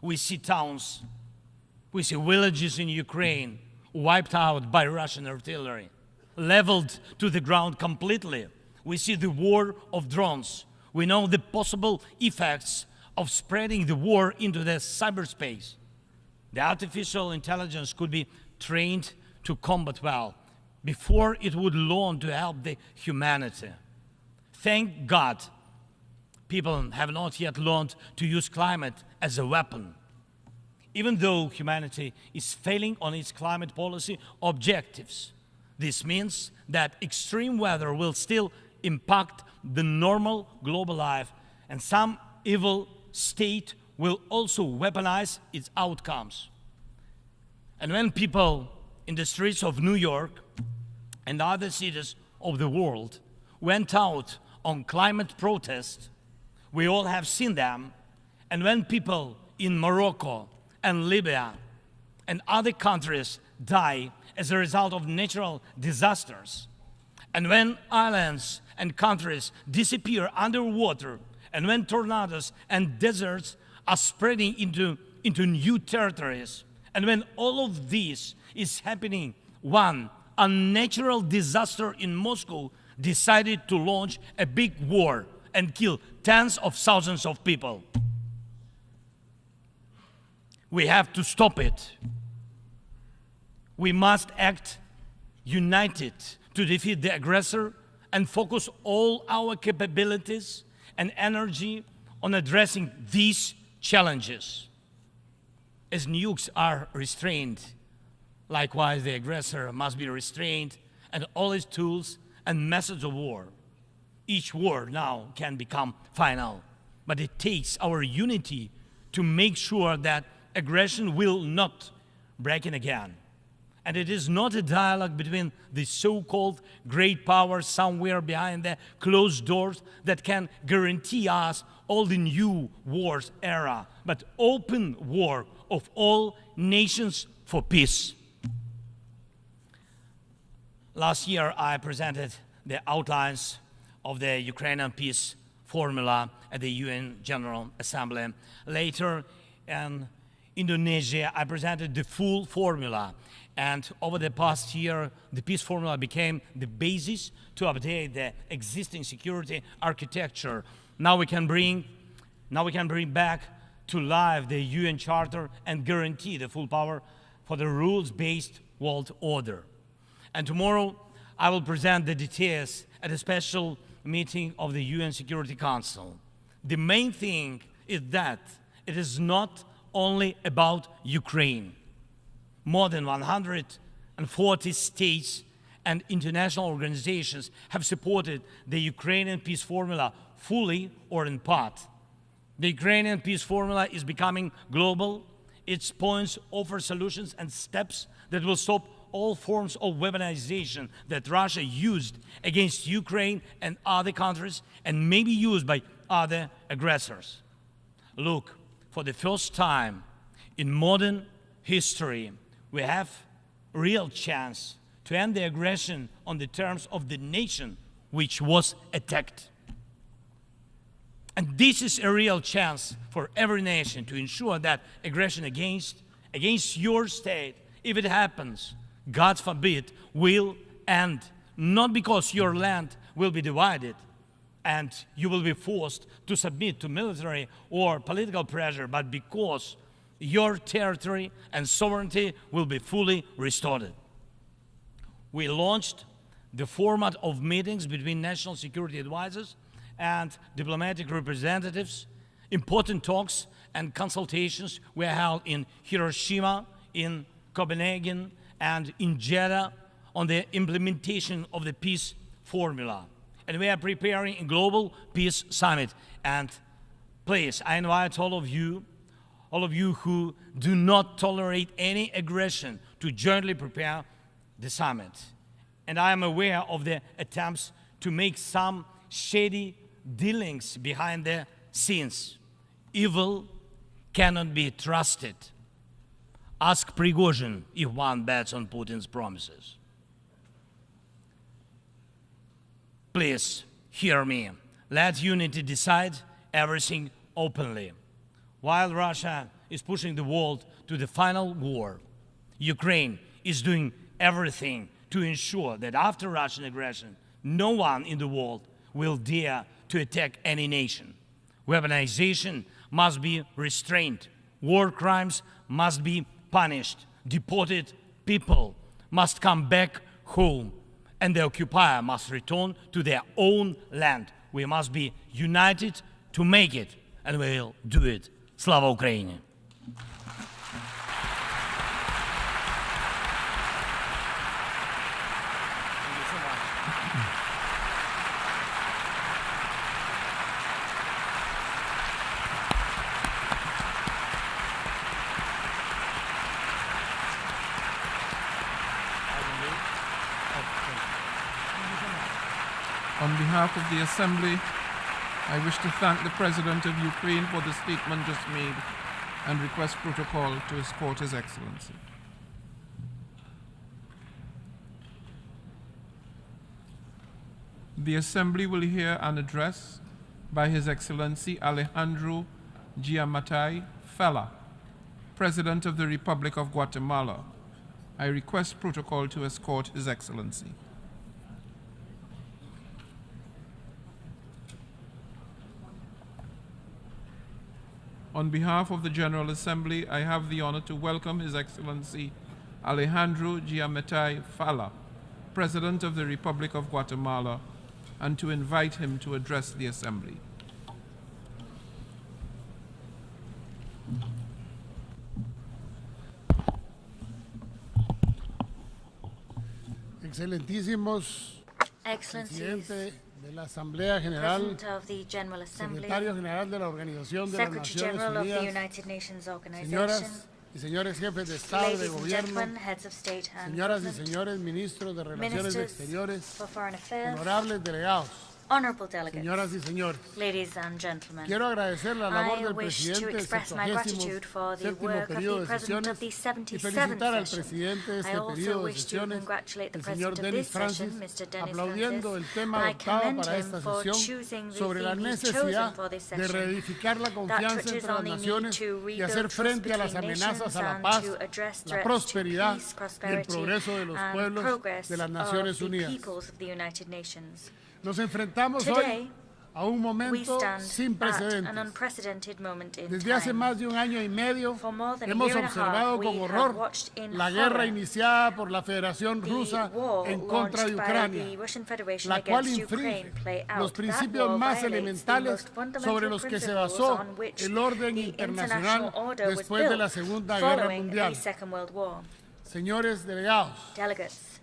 We see towns, we see villages in Ukraine wiped out by Russian artillery, leveled to the ground completely. We see the war of drones. We know the possible effects of spreading the war into the cyberspace. The artificial intelligence could be trained to combat well before it would learn to help the humanity. Thank God, people have not yet learned to use climate as a weapon. Even though humanity is failing on its climate policy objectives, this means that extreme weather will still impact the normal global life, and some evil state will also weaponize its outcomes. And when people in the streets of New York and other cities of the world went out on climate protest, we all have seen them. And when people in Morocco and Libya and other countries die as a result of natural disasters, and when islands and countries disappear underwater, and when tornadoes and deserts are spreading into new territories, and when all of this is happening, one unnatural disaster in Moscow decided to launch a big war and kill tens of thousands of people. We have to stop it. We must act united to defeat the aggressor and focus all our capabilities and energy on addressing these challenges. As nukes are restrained, likewise the aggressor must be restrained and all his tools and methods of war. Each war now can become final, but it takes our unity to make sure that aggression will not break in again. And it is not a dialogue between the so-called great powers somewhere behind the closed doors that can guarantee us all the new wars era, but open war of all nations for peace. Last year, I presented the outlines of the Ukrainian peace formula at the UN General Assembly. Later, in Indonesia, I presented the full formula. And over the past year, the peace formula became the basis to update the existing security architecture. Now we can bring back to life the UN Charter and guarantee the full power for the rules-based world order. And tomorrow, I will present the details at a special meeting of the UN Security Council. The main thing is that it is not only about Ukraine. More than 140 states and international organizations have supported the Ukrainian peace formula fully or in part. The Ukrainian peace formula is becoming global. Its points offer solutions and steps that will stop all forms of weaponization that Russia used against Ukraine and other countries and may be used by other aggressors. Look, for the first time in modern history, we have a real chance to end the aggression on the terms of the nation which was attacked. And this is a real chance for every nation to ensure that aggression against your state, if it happens, God forbid, will end, not because your land will be divided and you will be forced to submit to military or political pressure, but because your territory and sovereignty will be fully restored. We launched the format of meetings between national security advisors and diplomatic representatives. Important talks and consultations were held in Hiroshima, in Copenhagen, and in Jeddah on the implementation of the peace formula. And we are preparing a global peace summit. And please, I invite all of you who do not tolerate any aggression to jointly prepare the summit. And I am aware of the attempts to make some shady dealings behind the scenes. Evil cannot be trusted. Ask Prigozhin if one bets on Putin's promises. Please, hear me. Let unity decide everything openly. While Russia is pushing the world to the final war, Ukraine is doing everything to ensure that after Russian aggression, no one in the world will dare to attack any nation. Weaponization must be restrained. War crimes must be punished. Deported people must come back home. And the occupier must return to their own land. We must be united to make it, and we'll do it. Slava Ukraini! On behalf of the Assembly, I wish to thank the President of Ukraine for the statement just made and request protocol to escort His Excellency. The Assembly will hear an address by His Excellency Alejandro Giammattei Fella, President of the Republic of Guatemala. I request protocol to escort His Excellency. On behalf of the General Assembly, I have the honor to welcome His Excellency Alejandro Giammattei Fella, President of the Republic of Guatemala, and to invite him to address the Assembly. Excelentísimos Presidente de la Asamblea General, Secretario General de la Organización de las Naciones Unidas, señoras y señores jefes de Estado y de Gobierno, señoras y señores ministros de Relaciones Exteriores, honorables delegados, Honorable delegates, señoras y señores, ladies and gentlemen, quiero agradecer la labor I del wish to presidente del express my gratitude for the 77º work of periodo the de President of sesiones the y felicitar al 77th presidente de session. I este also periodo de wish to sesiones, congratulate the el señor President of Denis this session, Francis, Mr. Denis aplaudiendo el Francis, tema and I adoptado commend para him esta for sesión choosing the sobre la theme he's necesidad chosen for this de session reedificar la that confianza touches entre las on the need naciones to y hacer rebuild trust frente a las between amenazas nations a la and paz, to address la threats to prosperidad peace, y el prosperity, progreso de los and pueblos progress de las of Naciones the Unidas. peoples of the United Nations. Nos enfrentamos Today, hoy a un we momento stand sin at an precedentes. unprecedented moment in Desde hace time. más de un año y medio For more than a hemos year and a observado half, we con have horror watched in la guerra horror iniciada por la Federación the Rusa war en contra de launched by Ucrania, the Russian Federation la cual against infringe Ukraine play out. los That principios war más violates the elementales most fundamental sobre los que se principles basó on which el orden the internacional international order was después de la built Segunda Guerra following Mundial. the Second World War. Señores delegados, Delegates,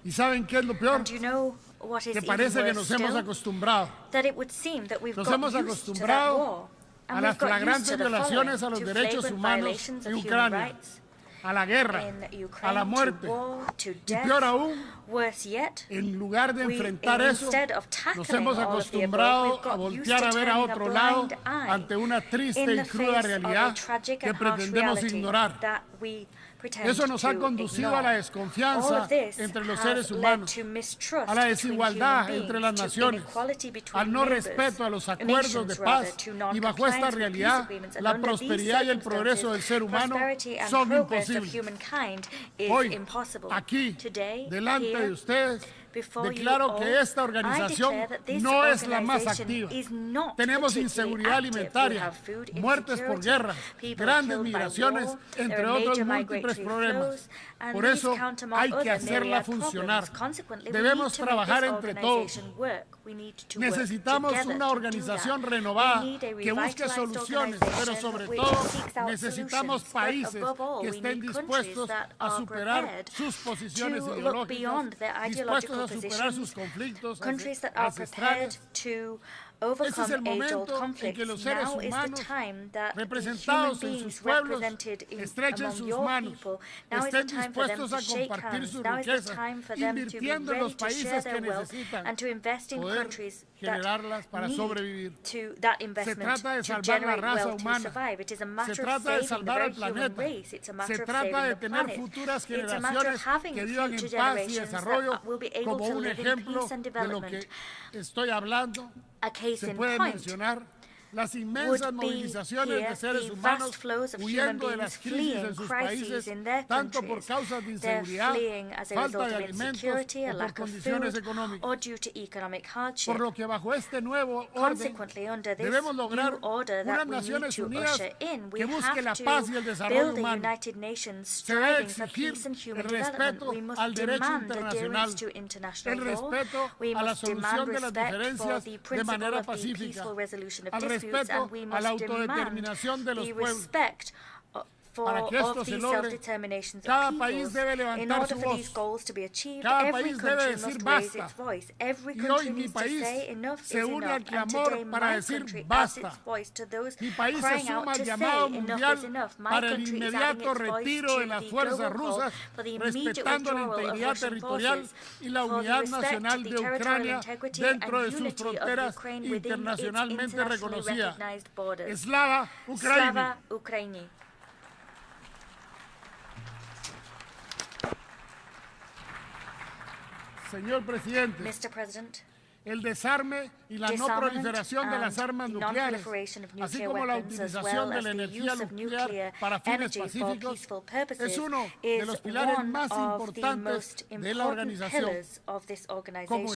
¿y saben qué es lo peor? and you know what is Que even parece que worse nos hemos still? acostumbrado. That it would seem that we've Nos got hemos used to that acostumbrado war, and a las we've got used flagrantes to the violaciones a following, los to derechos flagrant humanos violations en of human Ucrania, rights a la guerra, in a Ukraine, la to muerte. war, to Y death. peor aún, Worse yet, en lugar de we, enfrentar eso, instead of nos tackling hemos all of the above, acostumbrado we've a got used voltear to a ver a turning a otro lado blind eye ante una triste in y the cruda face of a realidad tragic que and harsh pretendemos reality ignorar. that we pretend Eso nos ha to conducido ignore. a la All desconfianza of this entre los has seres led humanos, to mistrust a la between desigualdad human entre beings, las to naciones, inequality between al no neighbors, respeto a los acuerdos de nations, rather, paz, to y bajo esta non-compliance with peace realidad, agreements. And la under these prosperidad y el progreso del ser humano prosperity and son progress of imposibles. humankind is Hoy, impossible. aquí, Today, delante here, de ustedes, before declaro you all, que esta I organización declare that this no es la más organization activa. is not Tenemos particularly inseguridad active. We alimentaria, have food muertes por insecurity, guerra, people grandes killed by migraciones, war, entre there are otros major múltiples migratory problemas. flows, and Por these eso counteract hay que other hacerla myriad funcionar. problems. Consequently, Debemos we need to make trabajar this entre todos. organization work. We need to work Necesitamos together una to do organización that. renovada We need a que busque revitalized soluciones, pero organization sobre which todo seeks out necesitamos solutions. But países above all, que we estén need countries dispuestos that a are superar prepared sus posiciones to look ideológicas, beyond their ideological dispuestos a superar sus positions, conflictos countries that are prepared ancestrales. to Este es el overcome age-old momento en que conflicts. los seres Now is the humanos, time that the human representados en beings sus pueblos, represented estrechen among sus your manos, people, now is the estén time for them dispuestos to a shake compartir hands. sus Now is the riquezas, time for them to be invirtiendo en ready los to share países their que wealth necesitan and to invest in poder countries that generarlas para sobrevivir. need that Se investment trata de to salvar la generate raza wealth to humana. survive. It is a Se matter of trata de saving the salvar very al human planeta. race. It's a matter Se of trata saving de the tener planet. futuras It's a matter of generaciones having que vivan en future paz y generations desarrollo that will be able como to un live in ejemplo peace and de lo que development. estoy hablando. A case Se in puede point mencionar las would inmensas be movilizaciones here de seres the humanos vast flows of human huyendo de beings las crisis fleeing en sus crises países, in their tanto por countries. causas de They're inseguridad, fleeing as a falta result de of alimentos insecurity, a o por lack of condiciones food, económicas. or due to economic hardship. Por lo que bajo este nuevo orden Consequently, under this debemos lograr new order unas that we need Naciones to Unidas usher in, we que busque have la to paz y el desarrollo build a humano. United Nations Se debe striving for exigir peace and human el development. respeto We must al derecho demand internacional, adherence to international el law. respeto We a la must demand solución de las respect for diferencias the de principle manera of the pacífica, peaceful resolution of al disputes, respeto and we a must la demand autodeterminación de los the pueblos. respect para que esto of se these logre, self-determinations cada of país peoples, debe in levantar order su for these voz. goals to be achieved, Cada every país debe country decir must raise basta. its voice. Every Y hoy country mi needs to país say enough se is une enough. al And clamor today para my decir country adds basta. its voice to those Mi país se crying out suma al to llamado say enough mundial is enough. My para el country is adding inmediato its voice retiro to de las the fuerzas global call rusas, for the immediate respetando la withdrawal of integridad Russian territorial forces, y la for the unidad respect nacional to the de territorial Ucrania integrity dentro de and sus unity of fronteras Ukraine within its internacionalmente internationally reconocidas. recognized borders. Slava Ukraini. Slava Ukraini. Señor presidente, Mr. President, el desarme y la no proliferación de las armas nucleares, así como la utilización de la energía nuclear para fines pacíficos, es uno de los pilares más importantes de la organización. Como